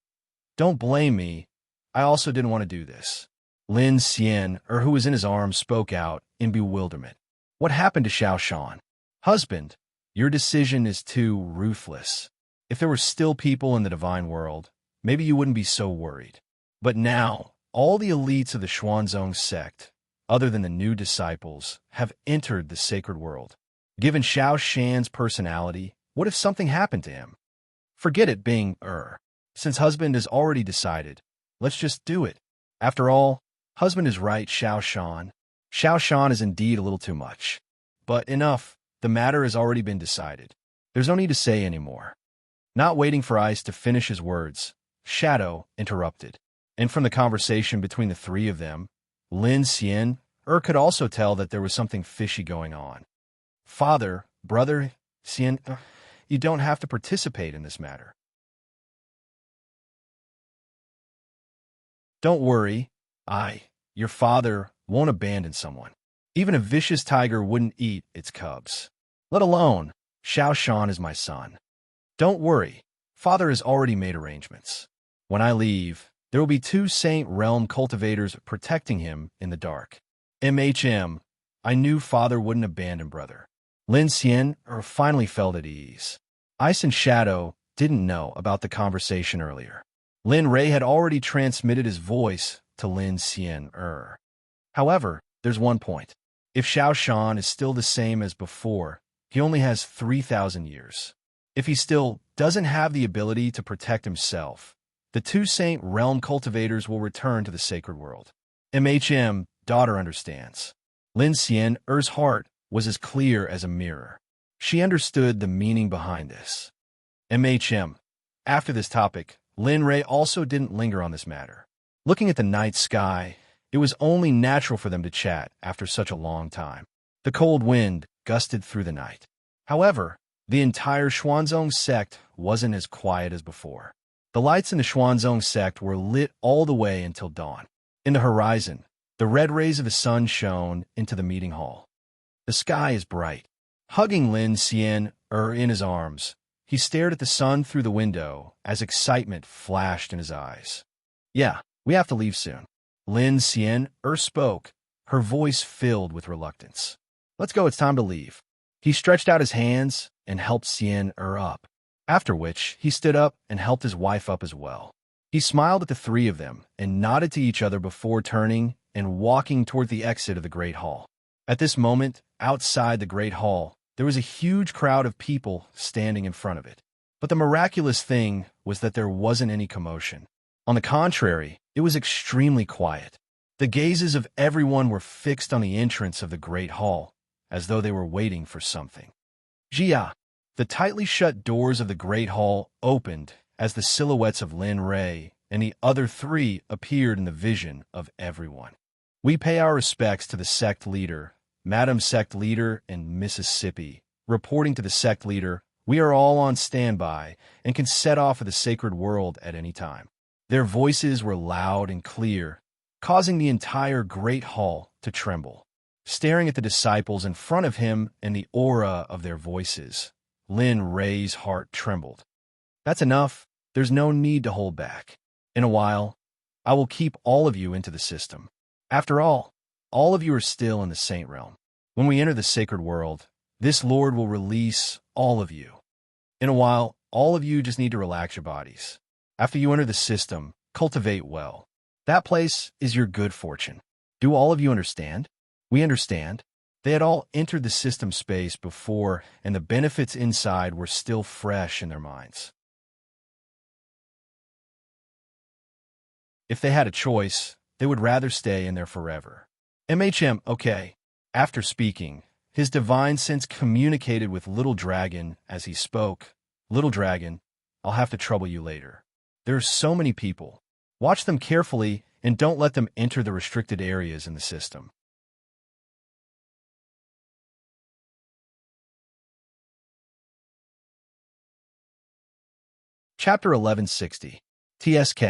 don't blame me. I also didn't want to do this. Lin Xian, who was in his arms, spoke out in bewilderment. What happened to Xiao Shan? Husband, your decision is too ruthless. If there were still people in the divine world, maybe you wouldn't be so worried. But now, all the elites of the Xuanzong sect, other than the new disciples, have entered the sacred world. Given Xiao Shan's personality, what if something happened to him? Forget it being Since husband has already decided, let's just do it. After all, husband is right, Xiao Shan. Xiao Shan is indeed a little too much. But enough, the matter has already been decided. There's no need to say any more. Not waiting for Ice to finish his words, Shadow interrupted. And from the conversation between the three of them, Lin Xian could also tell that there was something fishy going on. Father, brother, Xian, you don't have to participate in this matter. Don't worry, your father, won't abandon someone. Even a vicious tiger wouldn't eat its cubs. Let alone, Xiao Shan is my son. Don't worry, father has already made arrangements. When I leave, there will be 2 Saint Realm cultivators protecting him in the dark. I knew father wouldn't abandon brother. Lin Xian finally felt at ease. Ice and Shadow didn't know about the conversation earlier. Lin Ray had already transmitted his voice to Lin Xian. However, there's one point. If Xiao Shan is still the same as before, he only has 3,000 years. If he still doesn't have the ability to protect himself, the two Saint Realm cultivators will return to the sacred world. Daughter understands. Lin Xian's heart was as clear as a mirror. She understood the meaning behind this. After this topic, Lin Rei also didn't linger on this matter. Looking at the night sky, it was only natural for them to chat after such a long time. The cold wind gusted through the night. However, the entire Xuanzong sect wasn't as quiet as before. The lights in the Xuanzong sect were lit all the way until dawn. In the horizon, the red rays of the sun shone into the meeting hall. The sky is bright. Hugging Lin Xian in his arms, he stared at the sun through the window as excitement flashed in his eyes. Yeah, we have to leave soon. Lin Xian spoke, her voice filled with reluctance. Let's go, it's time to leave. He stretched out his hands and helped Xian up, after which he stood up and helped his wife up as well. He smiled at the three of them and nodded to each other before turning and walking toward the exit of the Great Hall. At this moment, outside the Great Hall, there was a huge crowd of people standing in front of it. But the miraculous thing was that there wasn't any commotion. On the contrary, it was extremely quiet. The gazes of everyone were fixed on the entrance of the Great Hall, as though they were waiting for something. Jia! The tightly shut doors of the Great Hall opened as the silhouettes of Lin Rei and the other three appeared in the vision of everyone. We pay our respects to the sect leader, Madam Sect Leader in Mississippi. Reporting to the sect leader, we are all on standby and can set off for the sacred world at any time. Their voices were loud and clear, causing the entire Great Hall to tremble. Staring at the disciples in front of him and the aura of their voices, Lin Rei's heart trembled. That's enough. There's no need to hold back. In a while, I will keep all of you into the system. After all of you are still in the Saint Realm. When we enter the sacred world, this Lord will release all of you. In a while, all of you just need to relax your bodies. After you enter the system, cultivate well. That place is your good fortune. Do all of you understand? We understand. They had all entered the system space before, and the benefits inside were still fresh in their minds. If they had a choice, they would rather stay in there forever. Okay. After speaking, his divine sense communicated with Little Dragon as he spoke. Little Dragon, I'll have to trouble you later. There are so many people. Watch them carefully and don't let them enter the restricted areas in the system. Chapter 1160. TSK.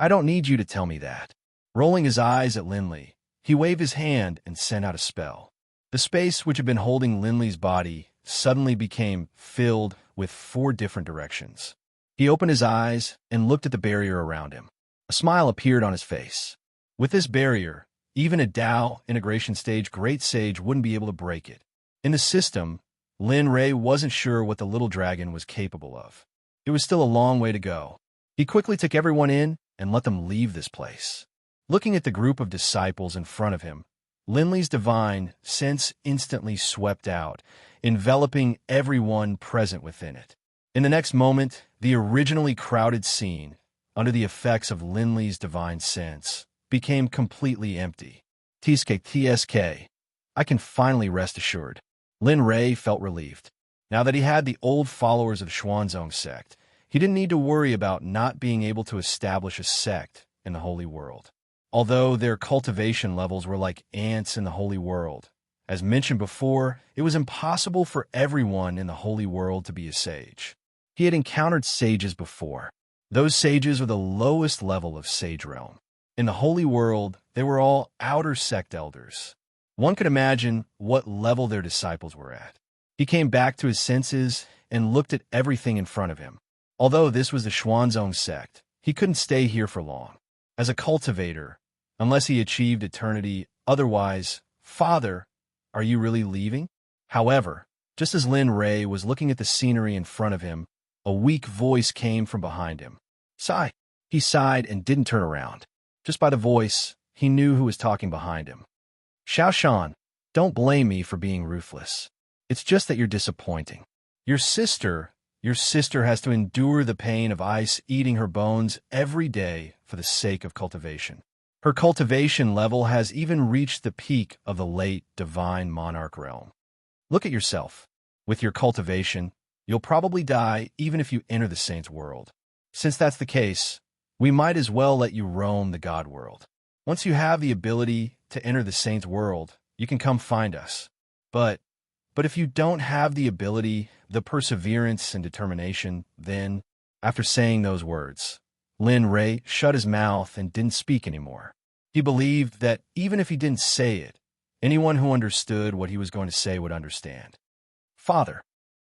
I don't need you to tell me that. Rolling his eyes at Linley, he waved his hand and sent out a spell. The space which had been holding Linley's body suddenly became filled with 4 different directions. He opened his eyes and looked at the barrier around him. A smile appeared on his face. With this barrier, even a Dao integration stage great sage wouldn't be able to break it. In the system, Lin Rei wasn't sure what the little dragon was capable of. It was still a long way to go. He quickly took everyone in and let them leave this place. Looking at the group of disciples in front of him, Linley's divine sense instantly swept out, enveloping everyone present within it. In the next moment, the originally crowded scene, under the effects of Linley's divine sense, became completely empty. TSK, I can finally rest assured. Lin Rei felt relieved. Now that he had the old followers of the Xuanzong sect, he didn't need to worry about not being able to establish a sect in the Holy World. Although their cultivation levels were like ants in the Holy World, as mentioned before, it was impossible for everyone in the Holy World to be a sage. He had encountered sages before. Those sages were the lowest level of sage realm. In the Holy World, they were all outer sect elders. One could imagine what level their disciples were at. He came back to his senses and looked at everything in front of him. Although this was the Xuanzong sect, he couldn't stay here for long. As a cultivator, unless he achieved eternity, otherwise, Father, are you really leaving? However, just as Lin Rei was looking at the scenery in front of him, a weak voice came from behind him. Sigh. He sighed and didn't turn around. Just by the voice, he knew who was talking behind him. Xiaoshan, don't blame me for being ruthless. It's just that you're disappointing. Your sister, Your sister has to endure the pain of ice eating her bones every day for the sake of cultivation. Her cultivation level has even reached the peak of the late divine monarch realm. Look at yourself. With your cultivation, you'll probably die even if you enter the saint's world. Since that's the case, we might as well let you roam the god world. Once you have the ability to enter the saint's world, you can come find us. But if you don't have the ability, the perseverance and determination, then, after saying those words, Lin Ray shut his mouth and didn't speak anymore. He believed that even if he didn't say it, anyone who understood what he was going to say would understand. Father.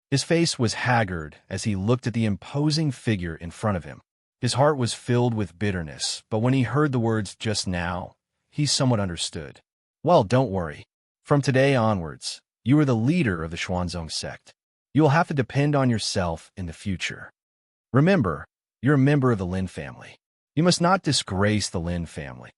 His face was haggard as he looked at the imposing figure in front of him. His heart was filled with bitterness, but when he heard the words just now, he somewhat understood. Well, don't worry. From today onwards, you are the leader of the Xuanzong sect. You will have to depend on yourself in the future. Remember, you're a member of the Lin family. You must not disgrace the Lin family.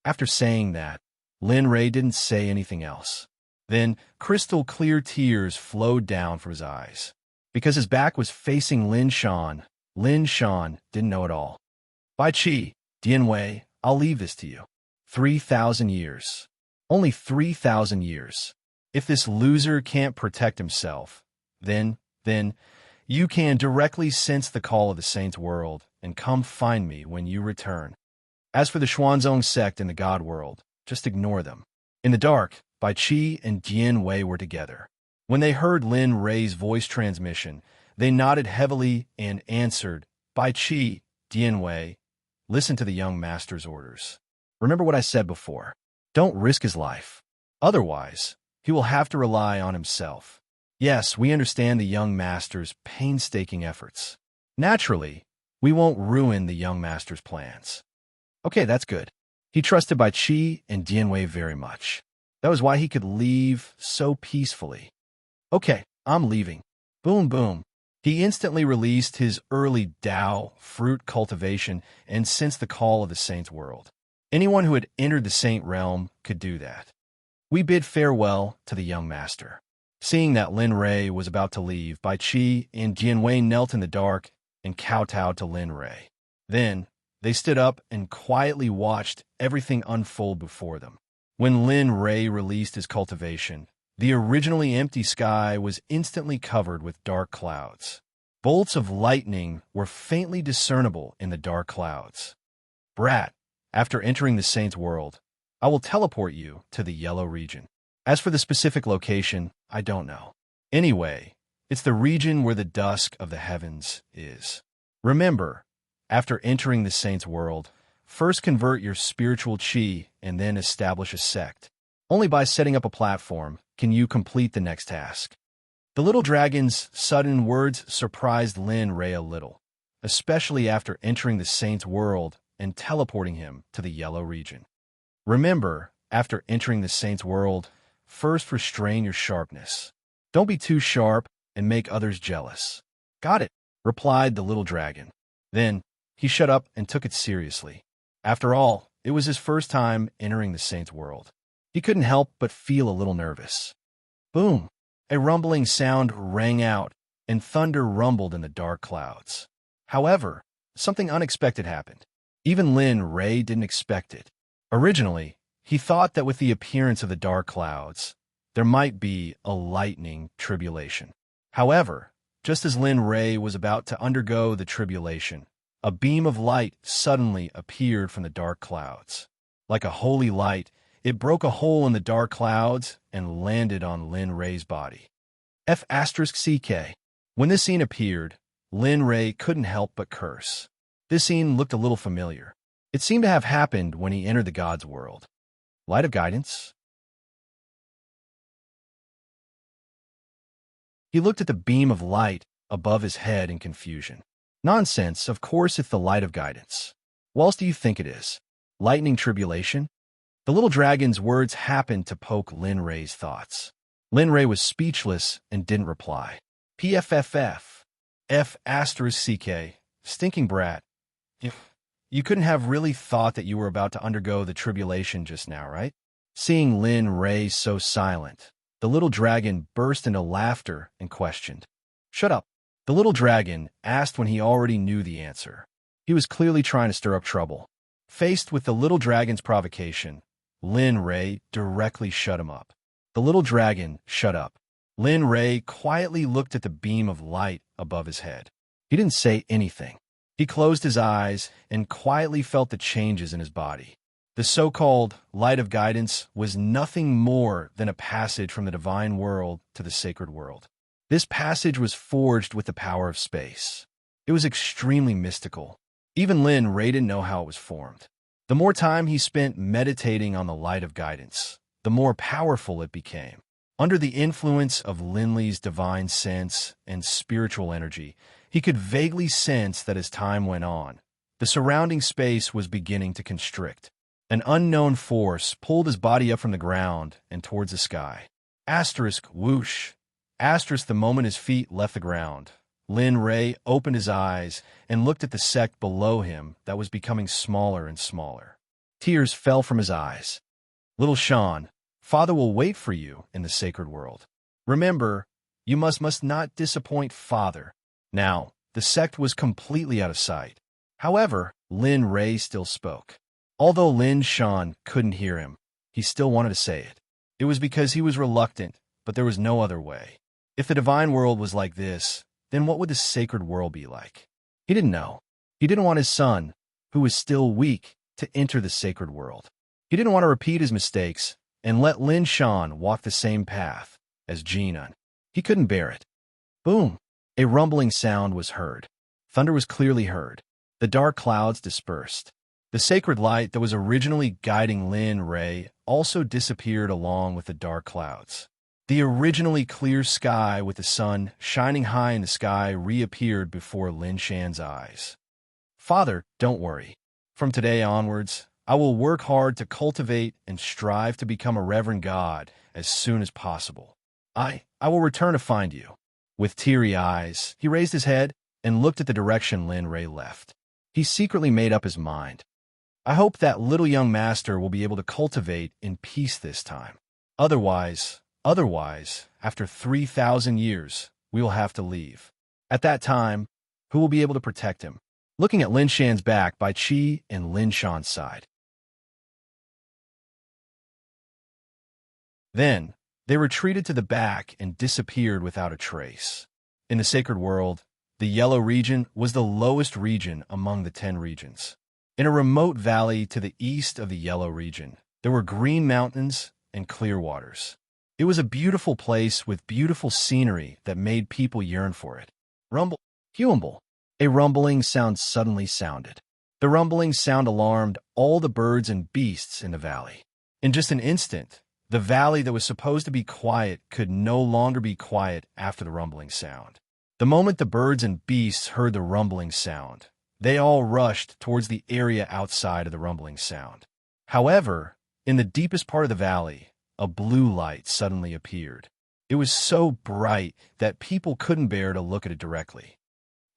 After saying that, Lin Ray didn't say anything else. Then, crystal-clear tears flowed down from his eyes. Because his back was facing Lin Shan didn't know it all. Bai Qi, Dian Wei, I'll leave this to you. 3,000 years. Only 3,000 years. If this loser can't protect himself, then you can directly sense the call of the saint's world and come find me when you return. As for the Xuanzong sect and the God world, just ignore them. In the dark, Bai Qi and Dian Wei were together. When they heard Lin Ray's voice transmission, they nodded heavily and answered, Bai Qi, Dian Wei, listen to the young master's orders. Remember what I said before. Don't risk his life. Otherwise, he will have to rely on himself. Yes, we understand the young master's painstaking efforts. Naturally, we won't ruin the young master's plans. Okay, that's good. He trusted Bai Qi and Dian Wei very much. That was why he could leave so peacefully. Okay, I'm leaving. Boom, boom. He instantly released his early Dao fruit cultivation and sensed the call of the saint's world. Anyone who had entered the saint realm could do that. We bid farewell to the young master. Seeing that Lin Ray was about to leave, Bai Qi and Dian Wei knelt in the dark and kowtowed to Lin Ray. Then, they stood up and quietly watched everything unfold before them. When Lin Ray released his cultivation, the originally empty sky was instantly covered with dark clouds. Bolts of lightning were faintly discernible in the dark clouds. Brat, after entering the saint's world, I will teleport you to the yellow region. As for the specific location, I don't know. Anyway, it's the region where the dusk of the heavens is. Remember, after entering the saint's world, first convert your spiritual qi and then establish a sect. Only by setting up a platform can you complete the next task. The little dragon's sudden words surprised Lin Ray a little, especially after entering the saint's world and teleporting him to the yellow region. Remember, after entering the saint's world, first restrain your sharpness. Don't be too sharp and make others jealous. Got it, replied the little dragon. Then, he shut up and took it seriously. After all, it was his first time entering the saint's world. He couldn't help but feel a little nervous. Boom! A rumbling sound rang out, and thunder rumbled in the dark clouds. However, something unexpected happened. Even Lin Ray didn't expect it. Originally, he thought that with the appearance of the dark clouds, there might be a lightning tribulation. However, just as Lin Ray was about to undergo the tribulation, a beam of light suddenly appeared from the dark clouds. Like a holy light, it broke a hole in the dark clouds and landed on Lin Ray's body. F***CK. When this scene appeared, Lin Ray couldn't help but curse. This scene looked a little familiar. It seemed to have happened when he entered the god's world. Light of guidance? He looked at the beam of light above his head in confusion. Nonsense, of course it's the light of guidance. What else do you think it is? Lightning tribulation? The little dragon's words happened to poke Lin Ray's thoughts. Lin Ray was speechless and didn't reply. PFFF. F***CK. Stinking brat. You couldn't have really thought that you were about to undergo the tribulation just now, right? Seeing Lin Ray so silent, The little dragon burst into laughter and questioned. "Shut up." The little dragon asked when he already knew the answer. He was clearly trying to stir up trouble. Faced with the little dragon's provocation, Lin Ray directly shut him up. The little dragon shut up. Lin Ray quietly looked at the beam of light above his head. He didn't say anything. He closed his eyes and quietly felt the changes in his body. The so-called light of guidance was nothing more than a passage from the divine world to the sacred world. This passage was forged with the power of space. It was extremely mystical. Even Lin Ray didn't know how it was formed. The more time he spent meditating on the light of guidance, the more powerful it became. Under the influence of Linley's divine sense and spiritual energy, he could vaguely sense that as time went on, the surrounding space was beginning to constrict. An unknown force pulled his body up from the ground and towards the sky. Asterisk whoosh. Asterisk the moment his feet left the ground. Lin Ray opened his eyes and looked at the sect below him that was becoming smaller and smaller. Tears fell from his eyes. "Little Sean, Father will wait for you in the sacred world. Remember, you must not disappoint Father." Now, the sect was completely out of sight. However, Lin Ray still spoke. Although Lin Shan couldn't hear him, he still wanted to say it. It was because he was reluctant, but there was no other way. If the divine world was like this, then what would the sacred world be like? He didn't know. He didn't want his son, who was still weak, to enter the sacred world. He didn't want to repeat his mistakes and let Lin Shan walk the same path as Jinan. He couldn't bear it. Boom! A rumbling sound was heard. Thunder was clearly heard. The dark clouds dispersed. The sacred light that was originally guiding Lin Ray also disappeared along with the dark clouds. The originally clear sky with the sun shining high in the sky reappeared before Lin Shan's eyes. "Father, don't worry. From today onwards, I will work hard to cultivate and strive to become a reverend god as soon as possible. I will return to find you." With teary eyes, he raised his head and looked at the direction Lin Ray left. He secretly made up his mind. "I hope that little young master will be able to cultivate in peace this time. Otherwise, after 3,000 years, we will have to leave. At that time, who will be able to protect him?" Looking at Lin Shan's back by Qi and Lin Shan's side. Then, they retreated to the back and disappeared without a trace. In the sacred world, the yellow region was the lowest region among the 10 regions. In a remote valley to the east of the yellow region, there were green mountains and clear waters. It was a beautiful place with beautiful scenery that made people yearn for it. Humble. A rumbling sound suddenly sounded. The rumbling sound alarmed all the birds and beasts in the valley. In just an instant, the valley that was supposed to be quiet could no longer be quiet after the rumbling sound. The moment the birds and beasts heard the rumbling sound, they all rushed towards the area outside of the rumbling sound. However, in the deepest part of the valley, a blue light suddenly appeared. It was so bright that people couldn't bear to look at it directly.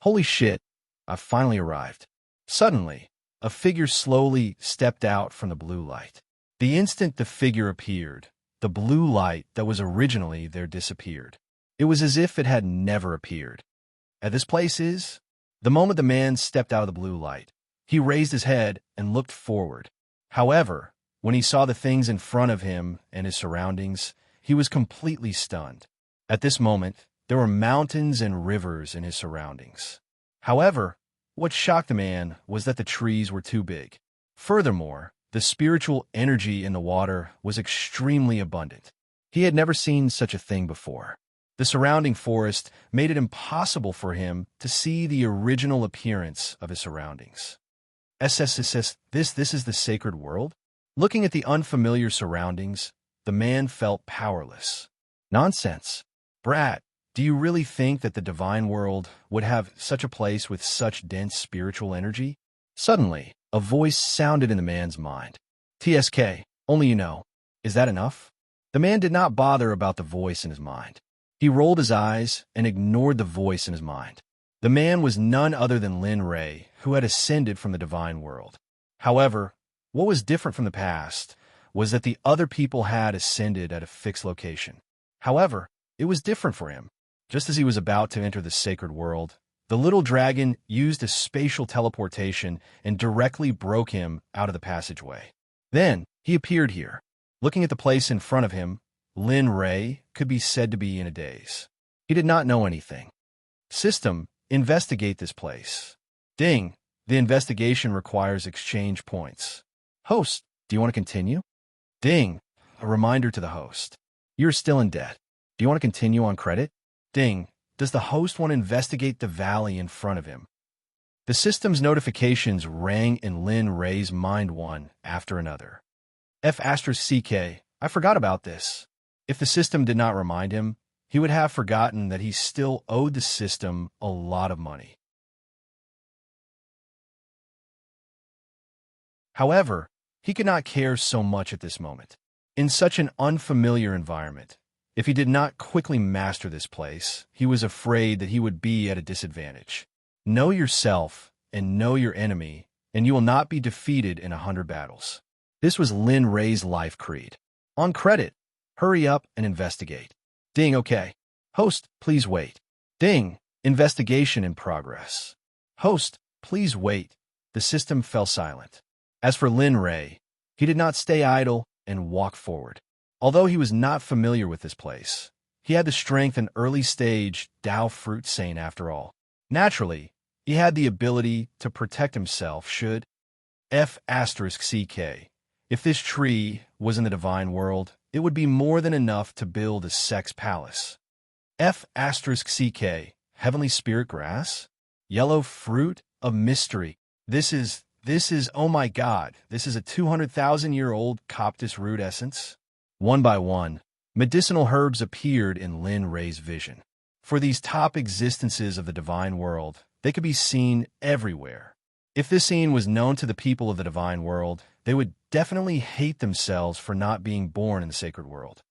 "Holy shit, I've finally arrived." Suddenly, a figure slowly stepped out from the blue light. The instant the figure appeared, the blue light that was originally there disappeared. It was as if it had never appeared. "At this place is..." The moment the man stepped out of the blue light, he raised his head and looked forward. However, when he saw the things in front of him and his surroundings, he was completely stunned. At this moment, there were mountains and rivers in his surroundings. However, what shocked the man was that the trees were too big. Furthermore, the spiritual energy in the water was extremely abundant. He had never seen such a thing before. The surrounding forest made it impossible for him to see the original appearance of his surroundings. This is the sacred world? Looking at the unfamiliar surroundings, the man felt powerless. Nonsense. Brat, do you really think that the divine world would have such a place with such dense spiritual energy? Suddenly, a voice sounded in the man's mind. "TSK, only you know. Is that enough?" The man did not bother about the voice in his mind. He rolled his eyes and ignored the voice in his mind. The man was none other than Lin Ray, who had ascended from the divine world. However, what was different from the past was that the other people had ascended at a fixed location. However, it was different for him. Just as he was about to enter the sacred world, the little dragon used a spatial teleportation and directly broke him out of the passageway. Then, he appeared here. Looking at the place in front of him, Lin Ray could be said to be in a daze. He did not know anything. System, investigate this place. Ding, the investigation requires exchange points. Host, do you want to continue? Ding, a reminder to the host. You're still in debt. Do you want to continue on credit? Ding, does the host want to investigate the valley in front of him? The system's notifications rang in Lin Ray's mind one after another. F*CK, I forgot about this. If the system did not remind him, he would have forgotten that he still owed the system a lot of money. However, he could not care so much at this moment. In such an unfamiliar environment, if he did not quickly master this place, he was afraid that he would be at a disadvantage. Know yourself and know your enemy, and you will not be defeated in 100 battles. This was Lin Ray's life creed. On credit, hurry up and investigate. Ding, okay. Host, please wait. Ding, investigation in progress. Host, please wait. The system fell silent. As for Lin Ray, he did not stay idle and walk forward. Although he was not familiar with this place, he had the strength and early stage Dao fruit saint after all. Naturally, he had the ability to protect himself should F*CK. If this tree was in the divine world, it would be more than enough to build a Sect's palace. F*CK, heavenly spirit grass? Yellow fruit of mystery. This is, oh my god, this is a 200,000-year-old Coptis root essence? One by one, medicinal herbs appeared in Lin Ray's vision. For these top existences of the divine world, they could be seen everywhere. If this scene was known to the people of the divine world, they would definitely hate themselves for not being born in the sacred world.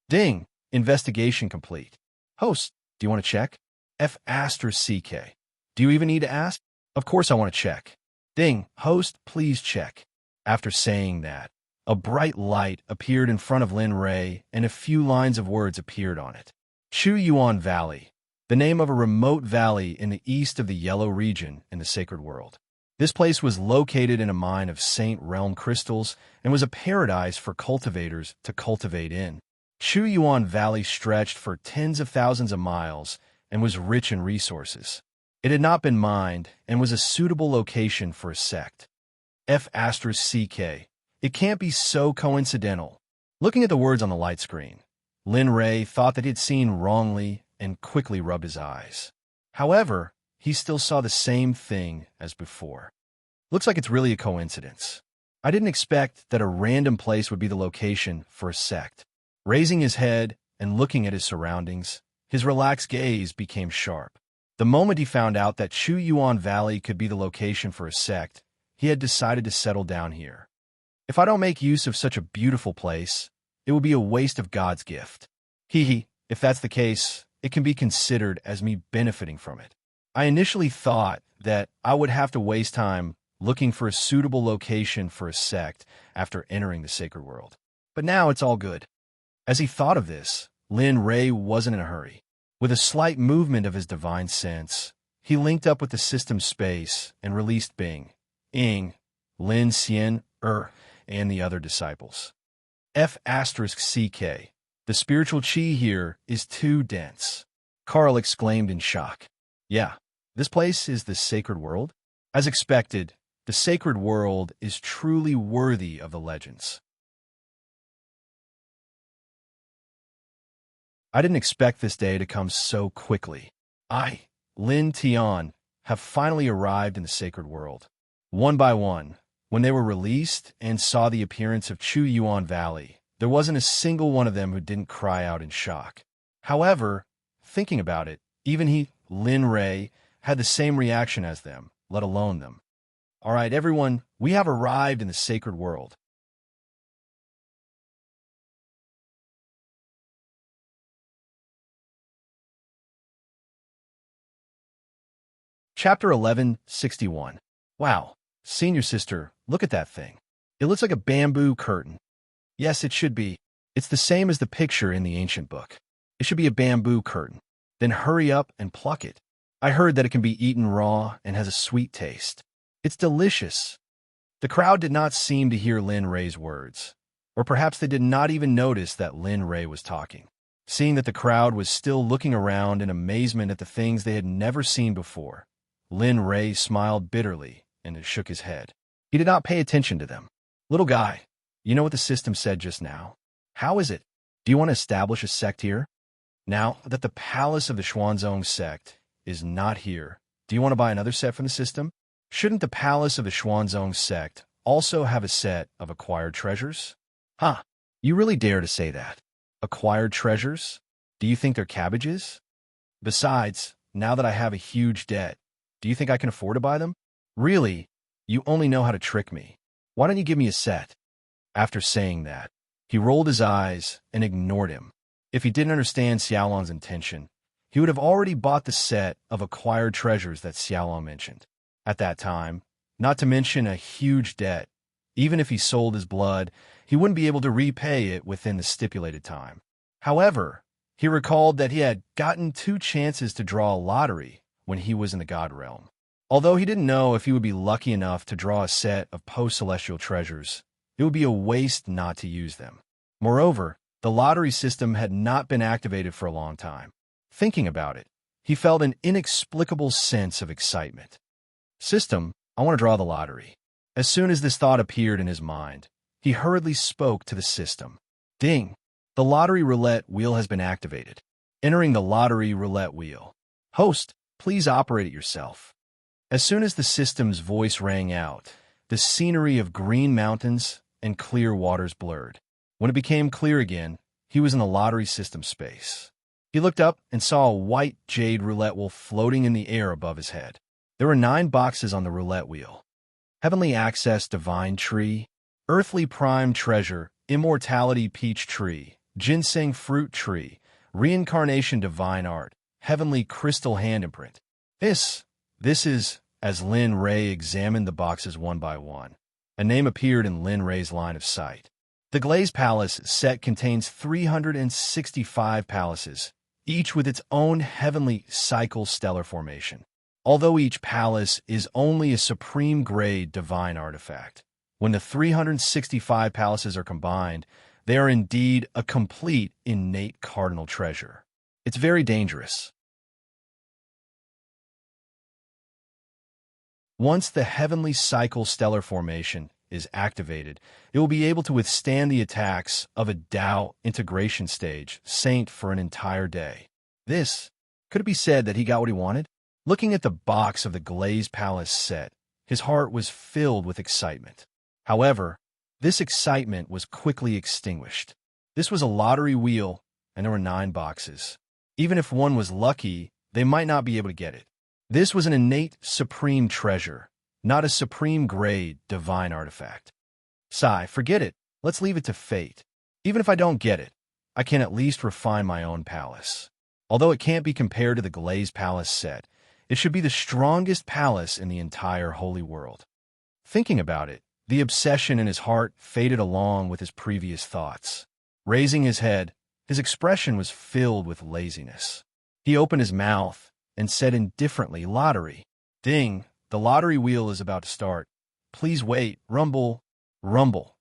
Ding! Investigation complete. Host, do you want to check? F*CK. Do you even need to ask? Of course I want to check. Ding! Host, please check. After saying that, a bright light appeared in front of Lin Ray, and a few lines of words appeared on it. Chu Yuan Valley, the name of a remote valley in the east of the Yellow region in the sacred world. This place was located in a mine of Saint Realm crystals and was a paradise for cultivators to cultivate in. Chu Yuan Valley stretched for tens of thousands of miles and was rich in resources. It had not been mined and was a suitable location for a sect. F*CK. It can't be so coincidental. Looking at the words on the light screen, Lin Ray thought that he had seen wrongly and quickly rubbed his eyes. However, he still saw the same thing as before. Looks like it's really a coincidence. I didn't expect that a random place would be the location for a sect. Raising his head and looking at his surroundings, his relaxed gaze became sharp. The moment he found out that Chu Yuan Valley could be the location for a sect, he had decided to settle down here. If I don't make use of such a beautiful place, it will be a waste of God's gift. If that's the case, it can be considered as me benefiting from it. I initially thought that I would have to waste time looking for a suitable location for a sect after entering the sacred world. But now it's all good. As he thought of this, Lin Ray wasn't in a hurry. With a slight movement of his divine sense, he linked up with the system space and released Bing, Ing, Lin Xian, and the other disciples. F*CK. The spiritual chi here is too dense. Carl exclaimed in shock. Yeah, this place is the sacred world? As expected, the sacred world is truly worthy of the legends. I didn't expect this day to come so quickly. I, Lin Tian, have finally arrived in the sacred world. One by one, when they were released and saw the appearance of Chu Yuan Valley, there wasn't a single one of them who didn't cry out in shock. However, thinking about it, even he, Lin Ray, had the same reaction as them, let alone them. All right, everyone, we have arrived in the sacred world. Chapter 1161. Wow, senior sister, look at that thing. It looks like a bamboo curtain. Yes, it should be. It's the same as the picture in the ancient book. It should be a bamboo curtain. Then hurry up and pluck it. I heard that it can be eaten raw and has a sweet taste. It's delicious. The crowd did not seem to hear Lin Ray's words, or perhaps they did not even notice that Lin Ray was talking. Seeing that the crowd was still looking around in amazement at the things they had never seen before, Lin Ray smiled bitterly and shook his head. He did not pay attention to them. Little guy, you know what the system said just now? How is it? Do you want to establish a sect here? Now that the palace of the Xuanzong sect is not here, do you want to buy another set from the system? Shouldn't the palace of the Xuanzong sect also have a set of acquired treasures? Huh, you really dare to say that? Acquired treasures? Do you think they're cabbages? Besides, now that I have a huge debt, do you think I can afford to buy them? Really, you only know how to trick me. Why don't you give me a set? After saying that, he rolled his eyes and ignored him. If he didn't understand Xiaolong's intention, he would have already bought the set of acquired treasures that Xiaolong mentioned. At that time, not to mention a huge debt, even if he sold his blood, he wouldn't be able to repay it within the stipulated time. However, he recalled that he had gotten 2 chances to draw a lottery when he was in the God Realm. Although he didn't know if he would be lucky enough to draw a set of post-celestial treasures, it would be a waste not to use them. Moreover, the lottery system had not been activated for a long time. Thinking about it, he felt an inexplicable sense of excitement. System, I want to draw the lottery. As soon as this thought appeared in his mind, he hurriedly spoke to the system. Ding! The lottery roulette wheel has been activated. Entering the lottery roulette wheel. Host, please operate it yourself. As soon as the system's voice rang out, the scenery of green mountains and clear waters blurred. When it became clear again, he was in the lottery system space. He looked up and saw a white jade roulette wheel floating in the air above his head. There were 9 boxes on the roulette wheel. Heavenly Access Divine Tree, Earthly Prime Treasure, Immortality Peach Tree, Ginseng Fruit Tree, Reincarnation Divine Art, Heavenly Crystal Hand Imprint. This is, as Lin Ray examined the boxes one by one. A name appeared in Lin Ray's line of sight. The Glaze Palace set contains 365 palaces, each with its own heavenly cycle stellar formation. Although each palace is only a supreme grade divine artifact, when the 365 palaces are combined, they are indeed a complete innate cardinal treasure. It's very dangerous. Once the heavenly cycle stellar formation is activated, it will be able to withstand the attacks of a Tao integration stage saint for an entire day. Could it be said that he got what he wanted? Looking at the box of the Glaze Palace set, his heart was filled with excitement. However, this excitement was quickly extinguished. This was a lottery wheel, and there were 9 boxes. Even if one was lucky, they might not be able to get it. This was an innate supreme treasure, not a supreme grade divine artifact. Sigh, forget it. Let's leave it to fate. Even if I don't get it, I can at least refine my own palace. Although it can't be compared to the Glaze Palace set, it should be the strongest palace in the entire holy world. Thinking about it, the obsession in his heart faded along with his previous thoughts. Raising his head, his expression was filled with laziness. He opened his mouth and said indifferently, "Lottery. Ding, the lottery wheel is about to start. Please wait, rumble, rumble."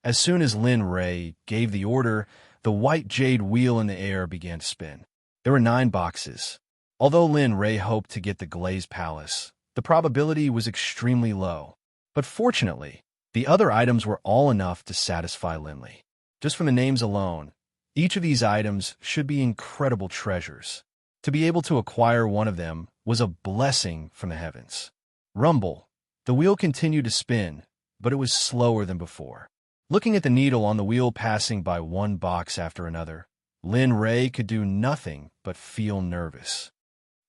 As soon as Lin Ray gave the order, the white jade wheel in the air began to spin. There were 9 boxes. Although Lin Ray hoped to get the Glaze Palace, the probability was extremely low. But fortunately, the other items were all enough to satisfy Linley. Just from the names alone, each of these items should be incredible treasures. To be able to acquire one of them was a blessing from the heavens. Rumble. The wheel continued to spin, but it was slower than before. Looking at the needle on the wheel passing by one box after another, Lin Ray could do nothing but feel nervous.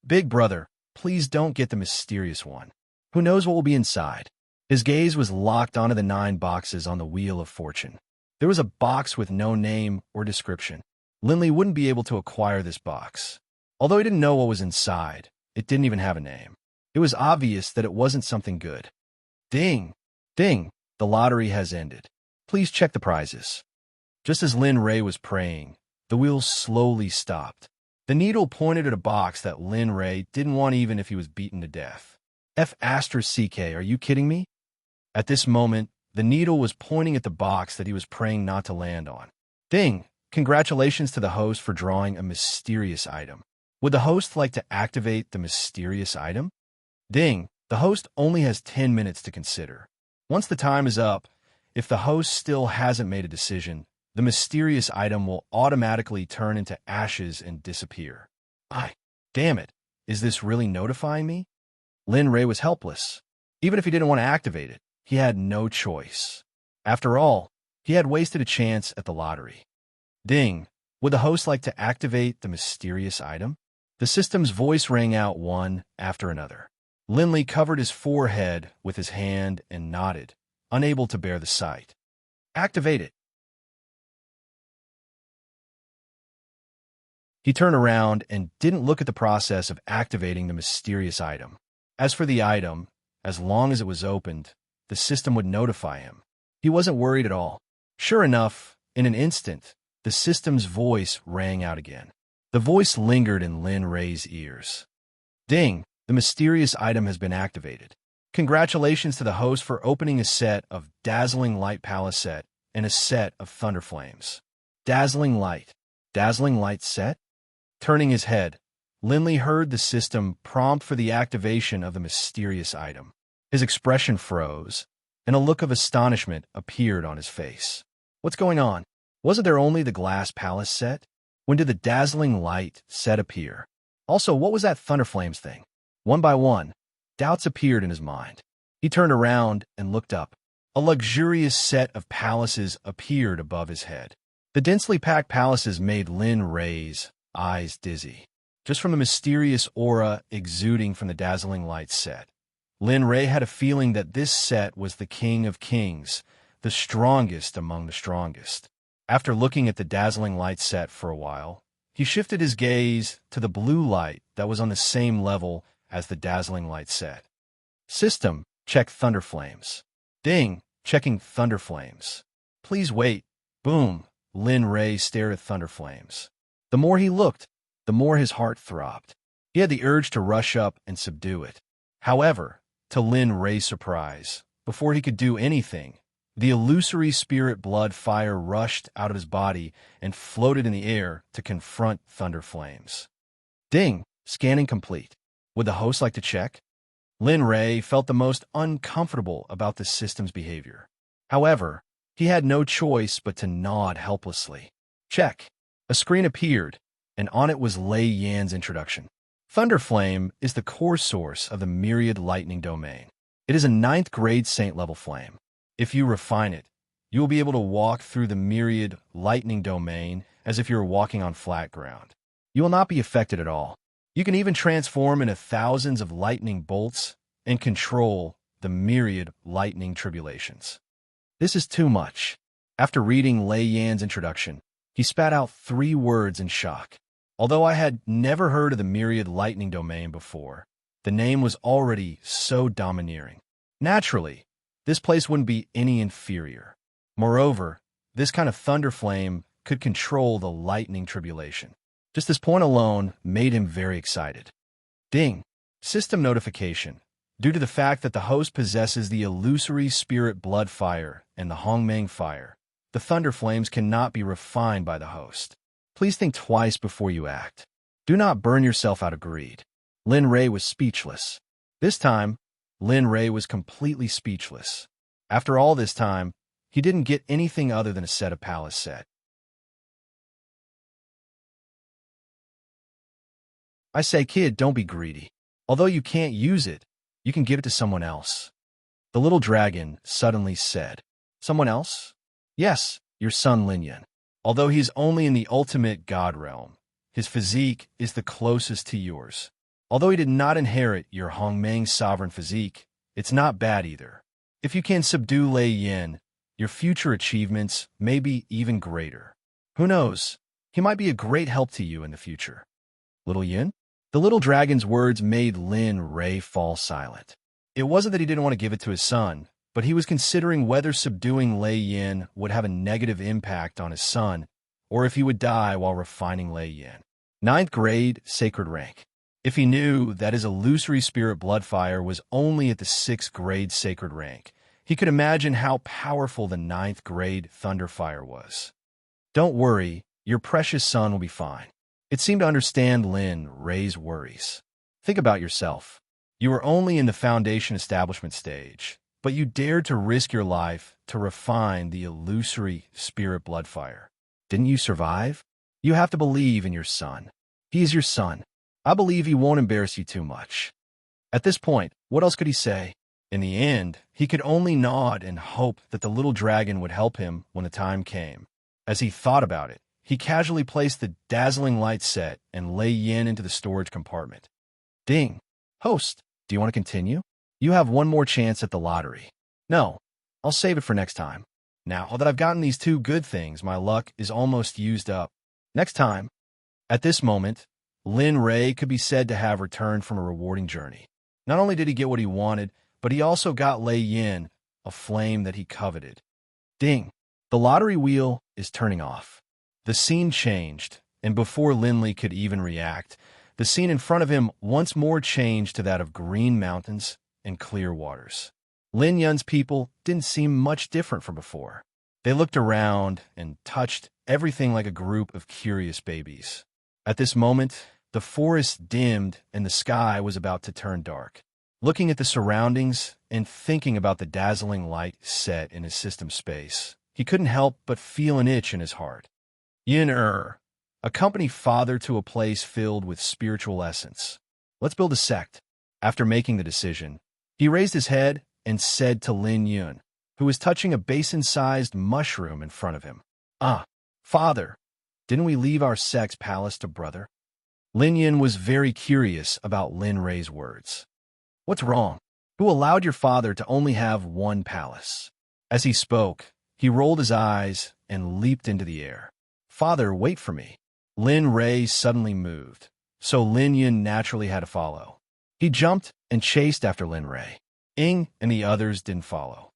Big brother, please don't get the mysterious one. Who knows what will be inside? His gaze was locked onto the 9 boxes on the Wheel of Fortune. There was a box with no name or description. Linley wouldn't be able to acquire this box. Although he didn't know what was inside, it didn't even have a name. It was obvious that it wasn't something good. Ding! Ding! The lottery has ended. Please check the prizes. Just as Lin Ray was praying, The wheels slowly stopped. The needle pointed at a box that Lin Ray didn't want even if he was beaten to death. F***, are you kidding me? At this moment, the needle was pointing at the box that he was praying not to land on. Ding! Congratulations to the host for drawing a mysterious item. Would the host like to activate the mysterious item? Ding! The host only has 10 minutes to consider. Once the time is up, if the host still hasn't made a decision, the mysterious item will automatically turn into ashes and disappear. Damn it. Is this really notifying me? Lin Ray was helpless. Even if he didn't want to activate it, he had no choice. After all, he had wasted a chance at the lottery. Ding! Would the host like to activate the mysterious item? The system's voice rang out one after another. Linley covered his forehead with his hand and nodded, unable to bear the sight. Activate it. He turned around and didn't look at the process of activating the mysterious item. As for the item, as long as it was opened, the system would notify him. He wasn't worried at all. Sure enough, in an instant, the system's voice rang out again. The voice lingered in Lin Ray's ears. Ding! The mysterious item has been activated. Congratulations to the host for opening a set of Dazzling Light Palace set and a set of Thunder Flames. Dazzling Light set? Turning his head, Linley heard the system prompt for the activation of the mysterious item. His expression froze, and a look of astonishment appeared on his face. What's going on? Wasn't there only the Glass Palace set? When did the Dazzling Light set appear? Also, what was that Thunder Flames thing? One by one, doubts appeared in his mind. He turned around and looked up. A luxurious set of palaces appeared above his head. The densely packed palaces made Lin Ray's eyes dizzy. Just from the mysterious aura exuding from the Dazzling Light set, Lin Ray had a feeling that this set was the king of kings, the strongest among the strongest. After looking at the Dazzling Light set for a while, he shifted his gaze to the blue light that was on the same level as the Dazzling Light set. System, check Thunder Flames. Ding, checking Thunder Flames. Please wait. Boom, Lin Ray stared at Thunder Flames. The more he looked, the more his heart throbbed. He had the urge to rush up and subdue it. However, to Lin Ray's surprise, before he could do anything, the illusory spirit blood fire rushed out of his body and floated in the air to confront Thunder Flames. Ding, scanning complete. Would the host like to check? Lin Ray felt the most uncomfortable about the system's behavior. However, he had no choice but to nod helplessly. Check. A screen appeared, and on it was Lei Yan's introduction. Thunderflame is the core source of the Myriad Lightning Domain. It is a 9th grade saint-level flame. If you refine it, you will be able to walk through the Myriad Lightning Domain as if you were walking on flat ground. You will not be affected at all. You can even transform into thousands of lightning bolts and control the Myriad Lightning Tribulations. This is too much. After reading Lei Yan's introduction, he spat out 3 words in shock. Although I had never heard of the Myriad Lightning Domain before, the name was already so domineering. Naturally, this place wouldn't be any inferior. Moreover, this kind of thunder flame could control the lightning tribulation. Just this point alone made him very excited. Ding! System notification. Due to the fact that the host possesses the illusory spirit blood fire and the Hongmeng fire, the thunder flames cannot be refined by the host. Please think twice before you act. Do not burn yourself out of greed. Lin Ray was speechless. This time, Lin Ray was completely speechless. After all this time, he didn't get anything other than a set of palace set. I say, kid, don't be greedy. Although you can't use it, you can give it to someone else. The little dragon suddenly said. Someone else? Yes, your son Linyan. Although he's only in the ultimate god realm, his physique is the closest to yours. Although he did not inherit your Hongmeng sovereign physique, it's not bad either. If you can subdue Lei Yan, your future achievements may be even greater. Who knows? He might be a great help to you in the future. Little Yin? The little dragon's words made Lin Ray fall silent. It wasn't that he didn't want to give it to his son, but he was considering whether subduing Lei Yin would have a negative impact on his son or if he would die while refining Lei Yin. Ninth grade, sacred rank. If he knew that his illusory spirit blood fire was only at the 6th grade sacred rank, he could imagine how powerful the 9th grade thunder fire was. Don't worry, your precious son will be fine. It seemed to understand Lin Rei's worries. Think about yourself. You were only in the foundation establishment stage, but you dared to risk your life to refine the illusory spirit blood fire. Didn't you survive? You have to believe in your son. He is your son. I believe he won't embarrass you too much. At this point, what else could he say? In the end, he could only nod and hope that the little dragon would help him when the time came. As he thought about it, he casually placed the dazzling light set and Lei Yin into the storage compartment. Ding. Host, do you want to continue? You have one more chance at the lottery. No, I'll save it for next time. Now that I've gotten these 2 good things, my luck is almost used up. Next time. At this moment, Lin Rei could be said to have returned from a rewarding journey. Not only did he get what he wanted, but he also got Lei Yin, a flame that he coveted. Ding. The lottery wheel is turning off. The scene changed, and before Linley could even react, the scene in front of him once more changed to that of green mountains and clear waters. Lin Yun's people didn't seem much different from before. They looked around and touched everything like a group of curious babies. At this moment, the forest dimmed and the sky was about to turn dark. Looking at the surroundings and thinking about the dazzling light set in his system space, he couldn't help but feel an itch in his heart. Yin accompany father to a place filled with spiritual essence. Let's build a sect. After making the decision, he raised his head and said to Lin Yun, who was touching a basin-sized mushroom in front of him, "Ah, father, didn't we leave our sect's palace to brother?" Lin Yun was very curious about Lin Rei's words. "What's wrong? Who allowed your father to only have one palace?" As he spoke, he rolled his eyes and leaped into the air. "Father, wait for me." Lin Rei suddenly moved, so Lin Yun naturally had to follow. He jumped and chased after Lin Rei. Ing and the others didn't follow.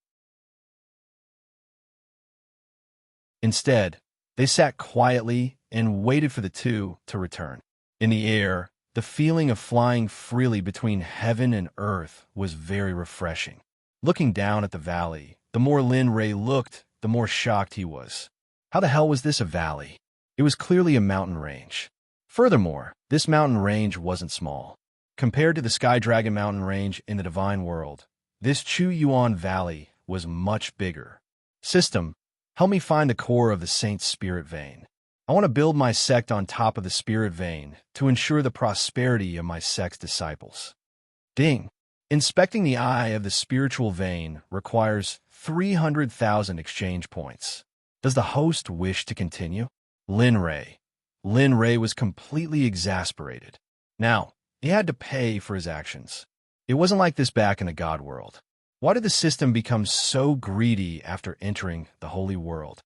Instead, they sat quietly and waited for the 2 to return. In the air, the feeling of flying freely between heaven and earth was very refreshing. Looking down at the valley, the more Lin Rei looked, the more shocked he was. How the hell was this a valley? It was clearly a mountain range. Furthermore, this mountain range wasn't small. Compared to the Sky Dragon mountain range in the Divine World, this Chu Yuan Valley was much bigger. System, help me find the core of the Saint's spirit vein. I want to build my sect on top of the spirit vein to ensure the prosperity of my sect's disciples. Ding. Inspecting the eye of the spiritual vein requires 300,000 exchange points. Does the host wish to continue? Lin Rei. Lin Rei was completely exasperated. Now, he had to pay for his actions. It wasn't like this back in the God world. Why did the system become so greedy after entering the holy world?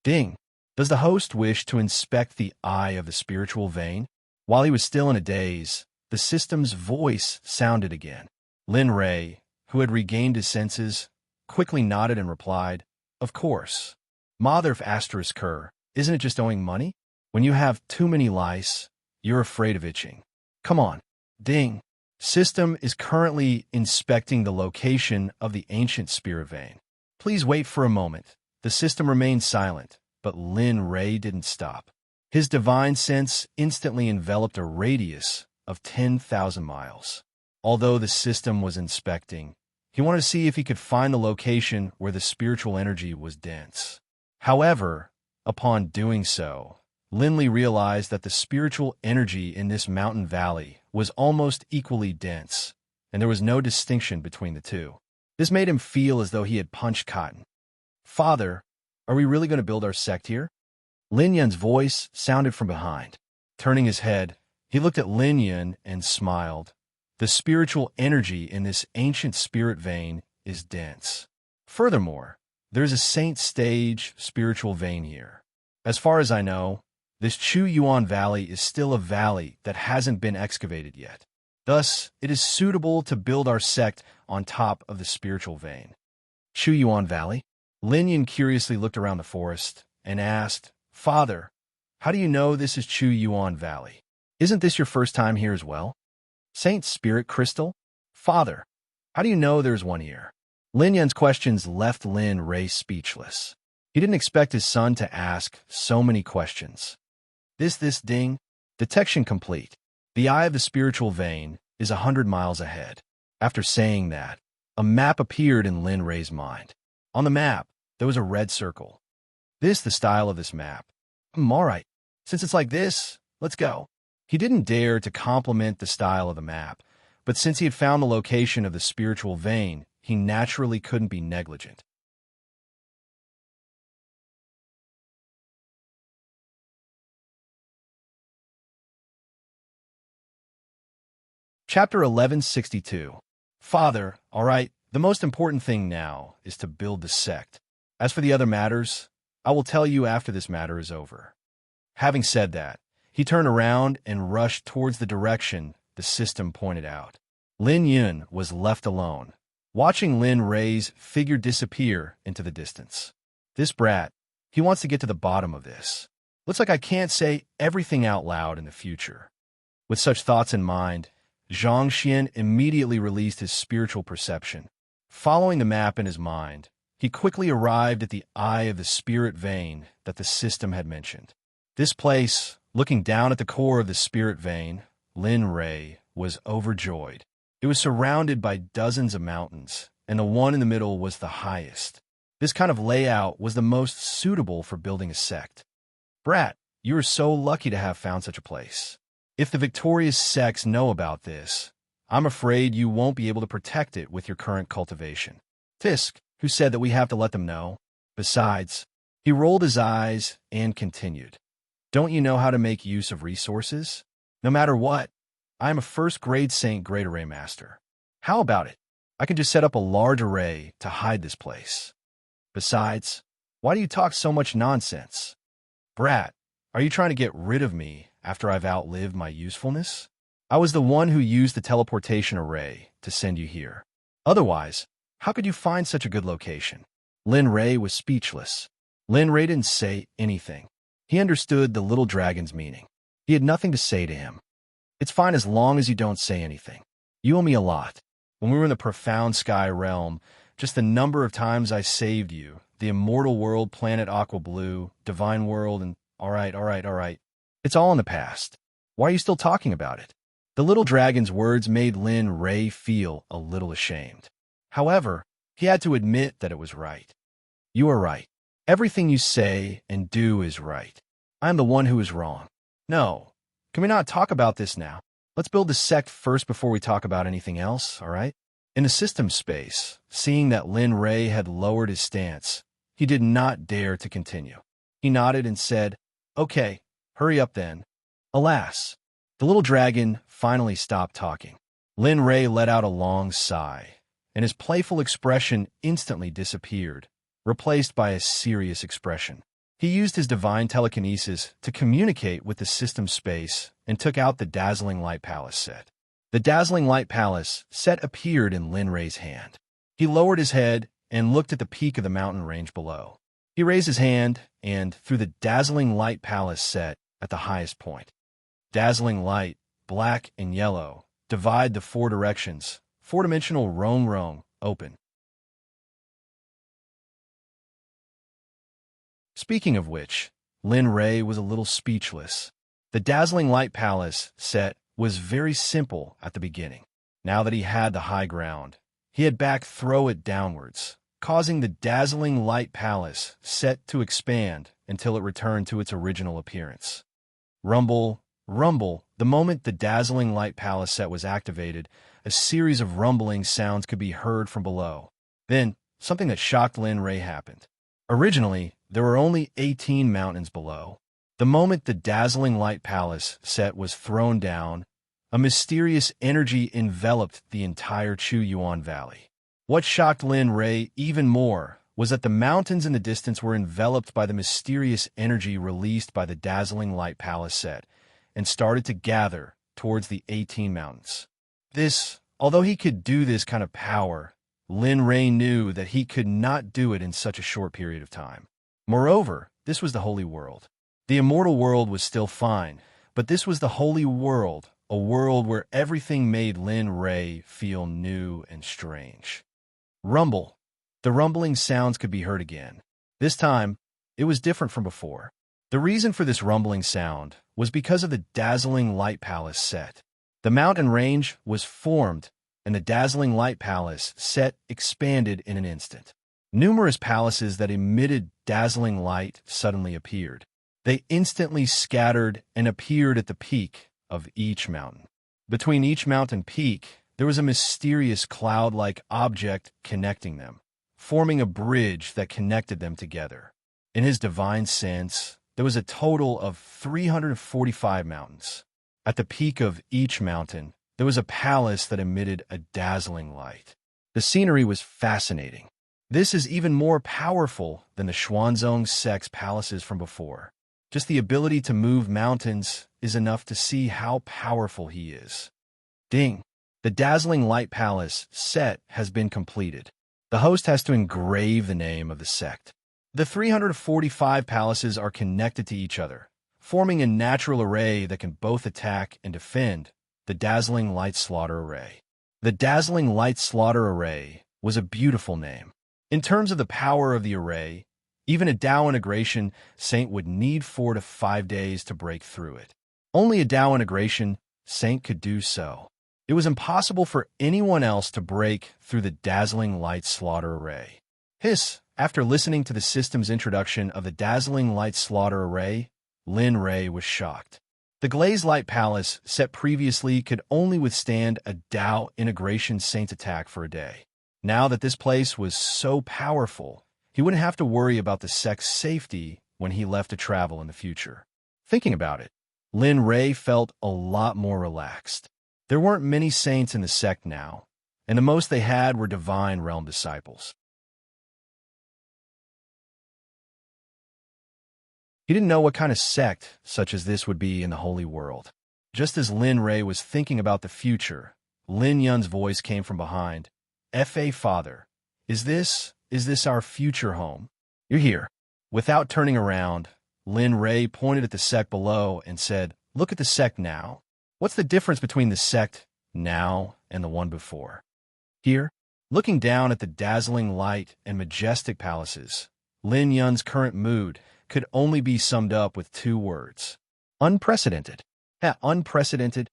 Ding. Does the host wish to inspect the eye of the spiritual vein? While he was still in a daze, the system's voice sounded again. Lin Rei, who had regained his senses, quickly nodded and replied, "Of course. Mother of Asterisk Cur, isn't it just owing money? When you have too many lice, you're afraid of itching. Come on." Ding. System is currently inspecting the location of the ancient spirit vein. Please wait for a moment. The system remained silent, but Lin Rei didn't stop. His divine sense instantly enveloped a radius of 10,000 miles. Although the system was inspecting, he wanted to see if he could find the location where the spiritual energy was dense. However, upon doing so, Linley realized that the spiritual energy in this mountain valley was almost equally dense, and there was no distinction between the 2. This made him feel as though he had punched cotton. "Father, are we really going to build our sect here?" Lin Yun's voice sounded from behind. Turning his head, he looked at Lin Yun and smiled. The spiritual energy in this ancient spirit vein is dense. Furthermore, there's a saint stage spiritual vein here. As far as I know, this Chu Yuan Valley is still a valley that hasn't been excavated yet. Thus, it is suitable to build our sect on top of the spiritual vein. Chu Yuan Valley? Lin Yun curiously looked around the forest and asked, "Father, How do you know this is Chu Yuan Valley? Isn't this your first time here as well? Saint Spirit Crystal? Father, how do you know there's one here? Lin Yun's questions left Lin Ray speechless. He didn't expect his son to ask so many questions. This ding. Detection complete. The eye of the spiritual vein is 100 miles ahead. After saying that, a map appeared in Lin Ray's mind. On the map, there was a red circle. The style of this map. All right. Since it's like this, let's go. He didn't dare to compliment the style of the map, but since he had found the location of the spiritual vein, he naturally couldn't be negligent. Chapter 1162. Father, all right, the most important thing now is to build the sect. As for the other matters, I will tell you after this matter is over. Having said that, he turned around and rushed towards the direction the system pointed out. Lin Yun was left alone, watching Lin Ray's figure disappear into the distance. This brat, he wants to get to the bottom of this. Looks like I can't say everything out loud in the future. With such thoughts in mind, Zhang Xian immediately released his spiritual perception. Following the map in his mind, he quickly arrived at the eye of the spirit vein that the system had mentioned. This place, looking down at the core of the spirit vein, Lin Ray was overjoyed. It was surrounded by dozens of mountains, and the one in the middle was the highest. This kind of layout was the most suitable for building a sect. Brat, you are so lucky to have found such a place. If the victorious sects know about this, I'm afraid you won't be able to protect it with your current cultivation. Fisk, who said that we have to let them know. Besides, he rolled his eyes and continued. Don't you know how to make use of resources? No matter what, I am a first-grade Saint Great Array Master. How about it? I can just set up a large array to hide this place. Besides, why do you talk so much nonsense? Brat, are you trying to get rid of me after I've outlived my usefulness? I was the one who used the teleportation array to send you here. Otherwise, how could you find such a good location? Lin Ray was speechless. Lin Ray didn't say anything. He understood the little dragon's meaning. He had nothing to say to him. It's fine as long as you don't say anything. You owe me a lot. When we were in the profound sky realm, just the number of times I saved you, the immortal world, planet Aqua Blue, divine world, and all right. It's all in the past. Why are you still talking about it? The little dragon's words made Lin Ray feel a little ashamed. However, he had to admit that it was right. You are right. Everything you say and do is right. I am the one who is wrong. No. Can we not talk about this now? Let's build the sect first before we talk about anything else, all right? In the system space, seeing that Lin Ray had lowered his stance, he did not dare to continue. He nodded and said, Okay, hurry up then. Alas, the little dragon finally stopped talking. Lin Ray let out a long sigh, and his playful expression instantly disappeared, replaced by a serious expression. He used his divine telekinesis to communicate with the system space and took out the Dazzling Light Palace set. The Dazzling Light Palace set appeared in Lin Ray's hand. He lowered his head and looked at the peak of the mountain range below. He raised his hand and threw the Dazzling Light Palace set at the highest point. Dazzling light, black and yellow, divide the four directions, four-dimensional rong, open. Speaking of which, Lin Ray was a little speechless. The Dazzling Light Palace set was very simple at the beginning. Now that he had the high ground, he had back throw it downwards, causing the Dazzling Light Palace set to expand until it returned to its original appearance. Rumble, rumble. The moment the Dazzling Light Palace set was activated, a series of rumbling sounds could be heard from below. Then, something that shocked Lin Ray happened. Originally, there were only 18 mountains below. The moment the Dazzling Light Palace set was thrown down, a mysterious energy enveloped the entire Chu Yuan Valley. What shocked Lin Ray even more was that the mountains in the distance were enveloped by the mysterious energy released by the Dazzling Light Palace set and started to gather towards the 18 mountains. Although he could do this kind of power, Lin Ray knew that he could not do it in such a short period of time. Moreover, this was the Holy World. The immortal world was still fine, but this was the holy world, a world where everything made Lin Ray feel new and strange. Rumble. The rumbling sounds could be heard again. This time, it was different from before. The reason for this rumbling sound was because of the dazzling light palace set. The mountain range was formed, and the dazzling light palace set expanded in an instant. Numerous palaces that emitted dazzling light suddenly appeared. They instantly scattered and appeared at the peak of each mountain. Between each mountain peak, there was a mysterious cloud-like object connecting them, forming a bridge that connected them together. In his divine sense, there was a total of 345 mountains. At the peak of each mountain, there was a palace that emitted a dazzling light. The scenery was fascinating. This is even more powerful than the Xuanzong Sect's palaces from before. Just the ability to move mountains is enough to see how powerful he is. Ding! The dazzling light palace set has been completed. The host has to engrave the name of the sect. The 345 palaces are connected to each other, forming a natural array that can both attack and defend, the Dazzling Light Slaughter Array. The Dazzling Light Slaughter Array was a beautiful name. In terms of the power of the array, even a Dao integration saint would need 4 to 5 days to break through it. Only a Dao integration saint could do so. It was impossible for anyone else to break through the Dazzling Light Slaughter Array. Hiss! After listening to the system's introduction of the Dazzling Light Slaughter Array, Lin Ray was shocked. The Glazed Light Palace set previously could only withstand a Dao integration saint attack for a day. Now that this place was so powerful, he wouldn't have to worry about the sect's safety when he left to travel in the future. Thinking about it, Lin Ray felt a lot more relaxed. There weren't many saints in the sect now, and the most they had were Divine Realm disciples. He didn't know what kind of sect such as this would be in the holy world. Just as Lin Ray was thinking about the future, Lin Yun's voice came from behind. F.A. Father, is this our future home? You're here. Without turning around, Lin Ray pointed at the sect below and said, look at the sect now. What's the difference between the sect now and the one before? Here, looking down at the dazzling light and majestic palaces, Lin Yun's current mood could only be summed up with 2 words. Unprecedented. Unprecedented.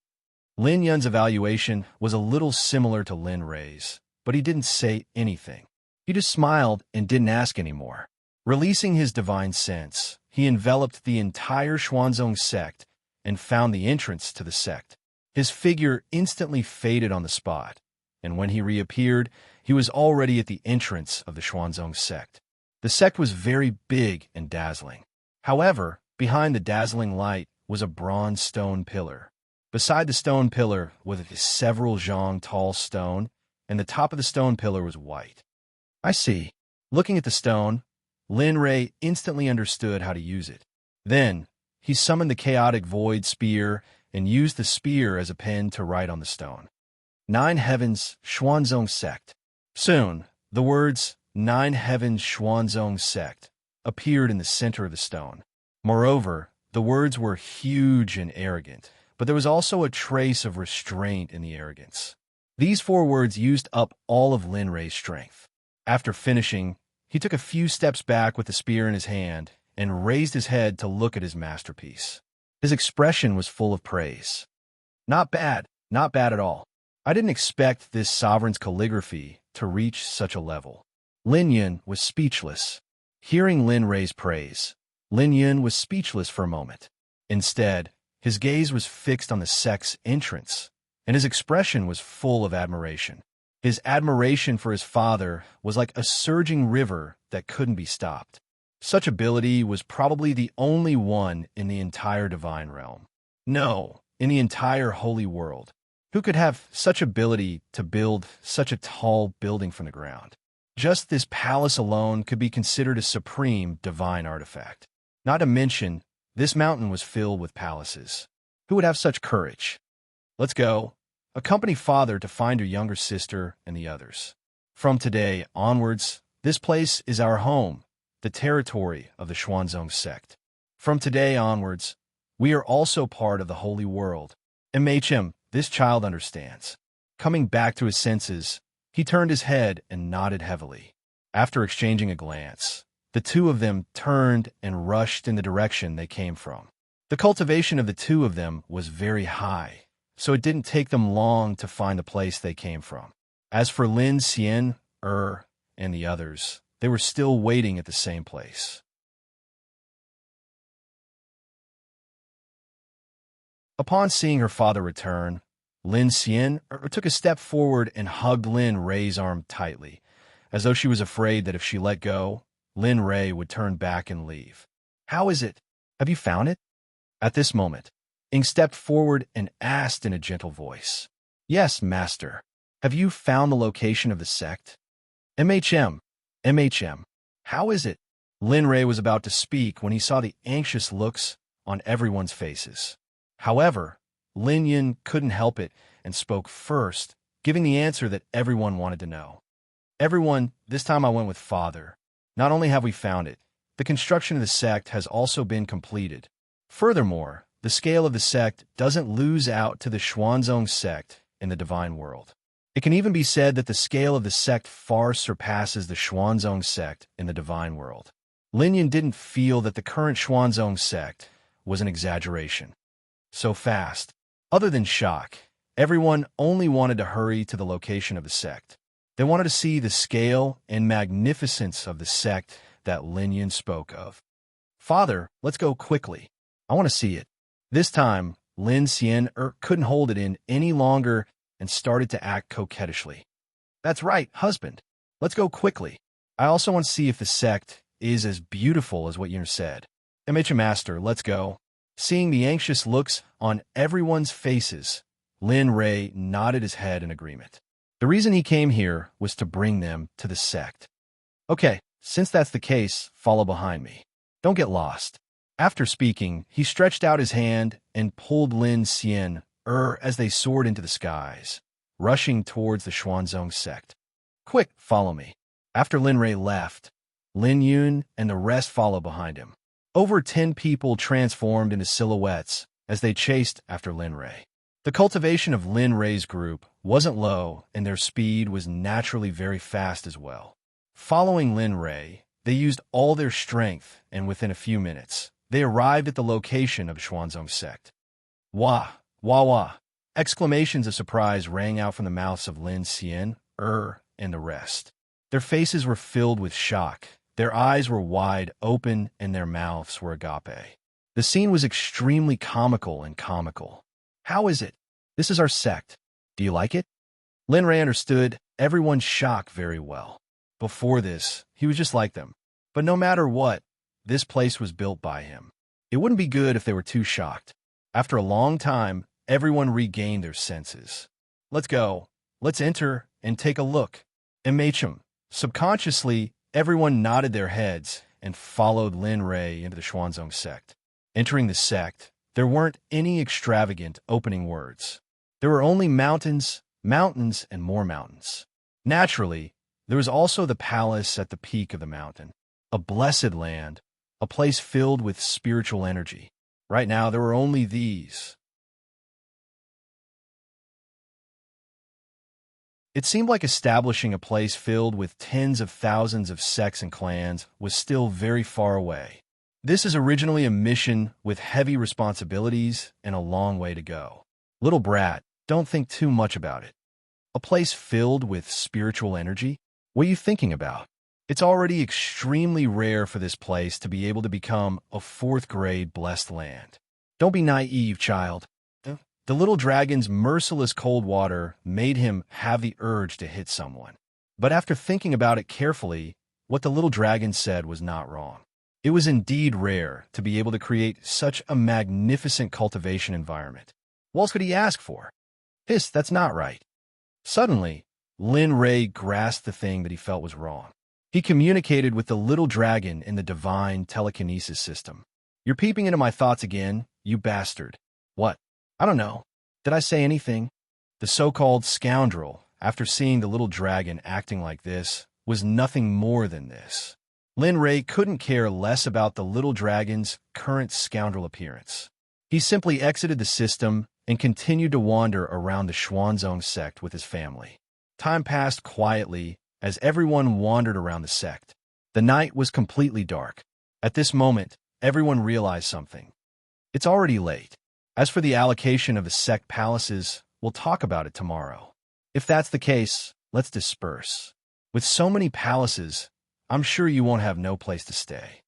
Lin Yun's evaluation was a little similar to Lin Ray's, but he didn't say anything. He just smiled and didn't ask anymore. Releasing his divine sense, he enveloped the entire Xuanzong sect and found the entrance to the sect. His figure instantly faded on the spot, and when he reappeared, he was already at the entrance of the Xuanzong sect. The sect was very big and dazzling. However, behind the dazzling light was a bronze stone pillar. Beside the stone pillar was a several zhang tall stone, and the top of the stone pillar was white. I see. Looking at the stone, Lin Ray instantly understood how to use it. Then, he summoned the chaotic void spear and used the spear as a pen to write on the stone. 9 Heavens, Xuanzong Sect. Soon, the words 9 Heavens Xuanzong Sect appeared in the center of the stone. Moreover, the words were huge and arrogant, but there was also a trace of restraint in the arrogance. These 4 words used up all of Lin Ray's strength. After finishing, he took a few steps back with the spear in his hand and raised his head to look at his masterpiece. His expression was full of praise. Not bad at all. I didn't expect this sovereign's calligraphy to reach such a level. Lin Yun was speechless. Hearing Lin Ray's praise, Lin Yun was speechless for a moment. Instead, his gaze was fixed on the sect's entrance, and his expression was full of admiration. His admiration for his father was like a surging river that couldn't be stopped. Such ability was probably the only one in the entire divine realm. No, in the entire holy world. Who could have such ability to build such a tall building from the ground? Just this palace alone could be considered a supreme divine artifact. Not to mention, this mountain was filled with palaces. Who would have such courage? Let's go. Accompany father to find your younger sister and the others. From today onwards, this place is our home, the territory of the Xuanzong sect. From today onwards, we are also part of the holy world. MHM, this child understands. Coming back to his senses, he turned his head and nodded heavily. After exchanging a glance, the two of them turned and rushed in the direction they came from. The cultivation of the two of them was very high, so it didn't take them long to find the place they came from. As for Lin Xian, and the others, they were still waiting at the same place. Upon seeing her father return, Lin Xian took a step forward and hugged Lin Rei's arm tightly, as though she was afraid that if she let go, Lin Rei would turn back and leave. "How is it? Have you found it?" At this moment, Ing stepped forward and asked in a gentle voice. "Yes, master. Have you found the location of the sect?" MHM. How is it?" Lin Rei was about to speak when he saw the anxious looks on everyone's faces. However, Lin Yin couldn't help it and spoke first, giving the answer that everyone wanted to know. "Everyone, this time I went with father. Not only have we found it, the construction of the sect has also been completed. Furthermore, the scale of the sect doesn't lose out to the Xuanzong sect in the divine world. It can even be said that the scale of the sect far surpasses the Xuanzong sect in the divine world." Lin Yin didn't feel that the current Xuanzong sect was an exaggeration. So fast. Other than shock, everyone only wanted to hurry to the location of the sect. They wanted to see the scale and magnificence of the sect that Lin Yin spoke of. "Father, let's go quickly. I want to see it." This time, Lin Xian couldn't hold it in any longer and started to act coquettishly. "That's right, husband. Let's go quickly. I also want to see if the sect is as beautiful as what you said." "MH Master, let's go." Seeing the anxious looks on everyone's faces, Lin Rei nodded his head in agreement. The reason he came here was to bring them to the sect. "Okay, since that's the case, follow behind me. Don't get lost." After speaking, he stretched out his hand and pulled Lin Xian as they soared into the skies, rushing towards the Xuanzong sect. "Quick, follow me." After Lin Rei left, Lin Yun and the rest followed behind him. Over 10 people transformed into silhouettes as they chased after Lin Rei. The cultivation of Lin Rei's group wasn't low, and their speed was naturally very fast as well. Following Lin Rei, they used all their strength, and within a few minutes, they arrived at the location of Xuanzong sect. "Wah! Wah wah!" Exclamations of surprise rang out from the mouths of Lin Xian, and the rest. Their faces were filled with shock. Their eyes were wide open, and their mouths were agape. The scene was extremely comical. "How is it? This is our sect. Do you like it?" Lin Rei understood everyone's shock very well. Before this, he was just like them. But no matter what, this place was built by him. It wouldn't be good if they were too shocked. After a long time, everyone regained their senses. "Let's go. Let's enter and take a look." MHM. Subconsciously, everyone nodded their heads and followed Lin Rei into the Xuanzong sect. Entering the sect, there weren't any extravagant opening words. There were only mountains, and more mountains. Naturally, there was also the palace at the peak of the mountain, a blessed land, a place filled with spiritual energy. Right now, there were only these. It seemed like establishing a place filled with tens of thousands of sects and clans was still very far away. This is originally a mission with heavy responsibilities and a long way to go. Little brat, don't think too much about it. A place filled with spiritual energy? What are you thinking about? It's already extremely rare for this place to be able to become a 4th-grade blessed land. Don't be naive, child. The little dragon's merciless cold water made him have the urge to hit someone. But after thinking about it carefully, what the little dragon said was not wrong. It was indeed rare to be able to create such a magnificent cultivation environment. What else could he ask for? That's not right. Suddenly, Lin Rei grasped the thing that he felt was wrong. He communicated with the little dragon in the divine telekinesis system. "You're peeping into my thoughts again, you bastard." "What? I don't know. Did I say anything?" The so-called scoundrel, after seeing the little dragon acting like this, was nothing more than this. Lin Ray couldn't care less about the little dragon's current scoundrel appearance. He simply exited the system and continued to wander around the Xuanzong sect with his family. Time passed quietly as everyone wandered around the sect. The night was completely dark. At this moment, everyone realized something. It's already late. As for the allocation of the sect palaces, we'll talk about it tomorrow. If that's the case, let's disperse. With so many palaces, I'm sure you won't have no place to stay.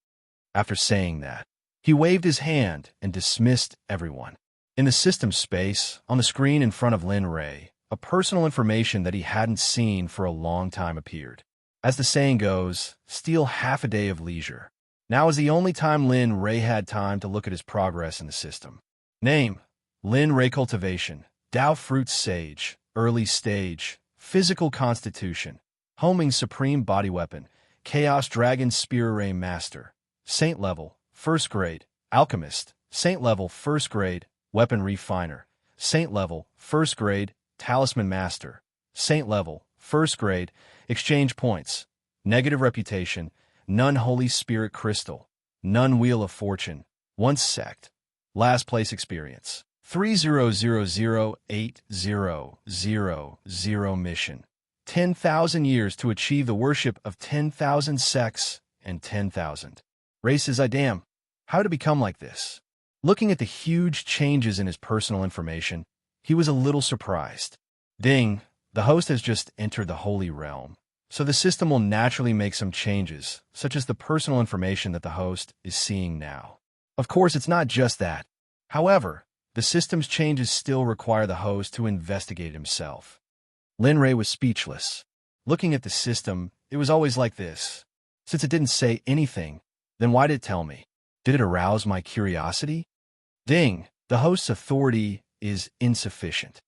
After saying that, he waved his hand and dismissed everyone. In the system space, on the screen in front of Lin Ray, a personal information that he hadn't seen for a long time appeared. As the saying goes, steal half a day of leisure. Now is the only time Lin Ray had time to look at his progress in the system. Name: Lin Ray Cultivation, Dao Fruit Sage, Early Stage, Physical Constitution, Homing Supreme Body Weapon, Chaos Dragon Spear Ray Master, Saint Level, 1st Grade, Alchemist, Saint Level, 1st Grade, Weapon Refiner, Saint Level, 1st Grade, Talisman Master, Saint Level, 1st Grade, Exchange Points, Negative Reputation, None Holy Spirit Crystal, None Wheel of Fortune, Once Sect, Last Place Experience, 30080000 Mission, 10,000 years to achieve the worship of 10,000 sects and 10,000 races. Damn, how to become like this? Looking at the huge changes in his personal information, he was a little surprised. Ding, the host has just entered the Holy Realm, so the system will naturally make some changes, such as the personal information that the host is seeing now. Of course, it's not just that. However, the system's changes still require the host to investigate himself. Lin Ray was speechless. Looking at the system, it was always like this. Since it didn't say anything, then why did it tell me? Did it arouse my curiosity? Ding, the host's authority is insufficient.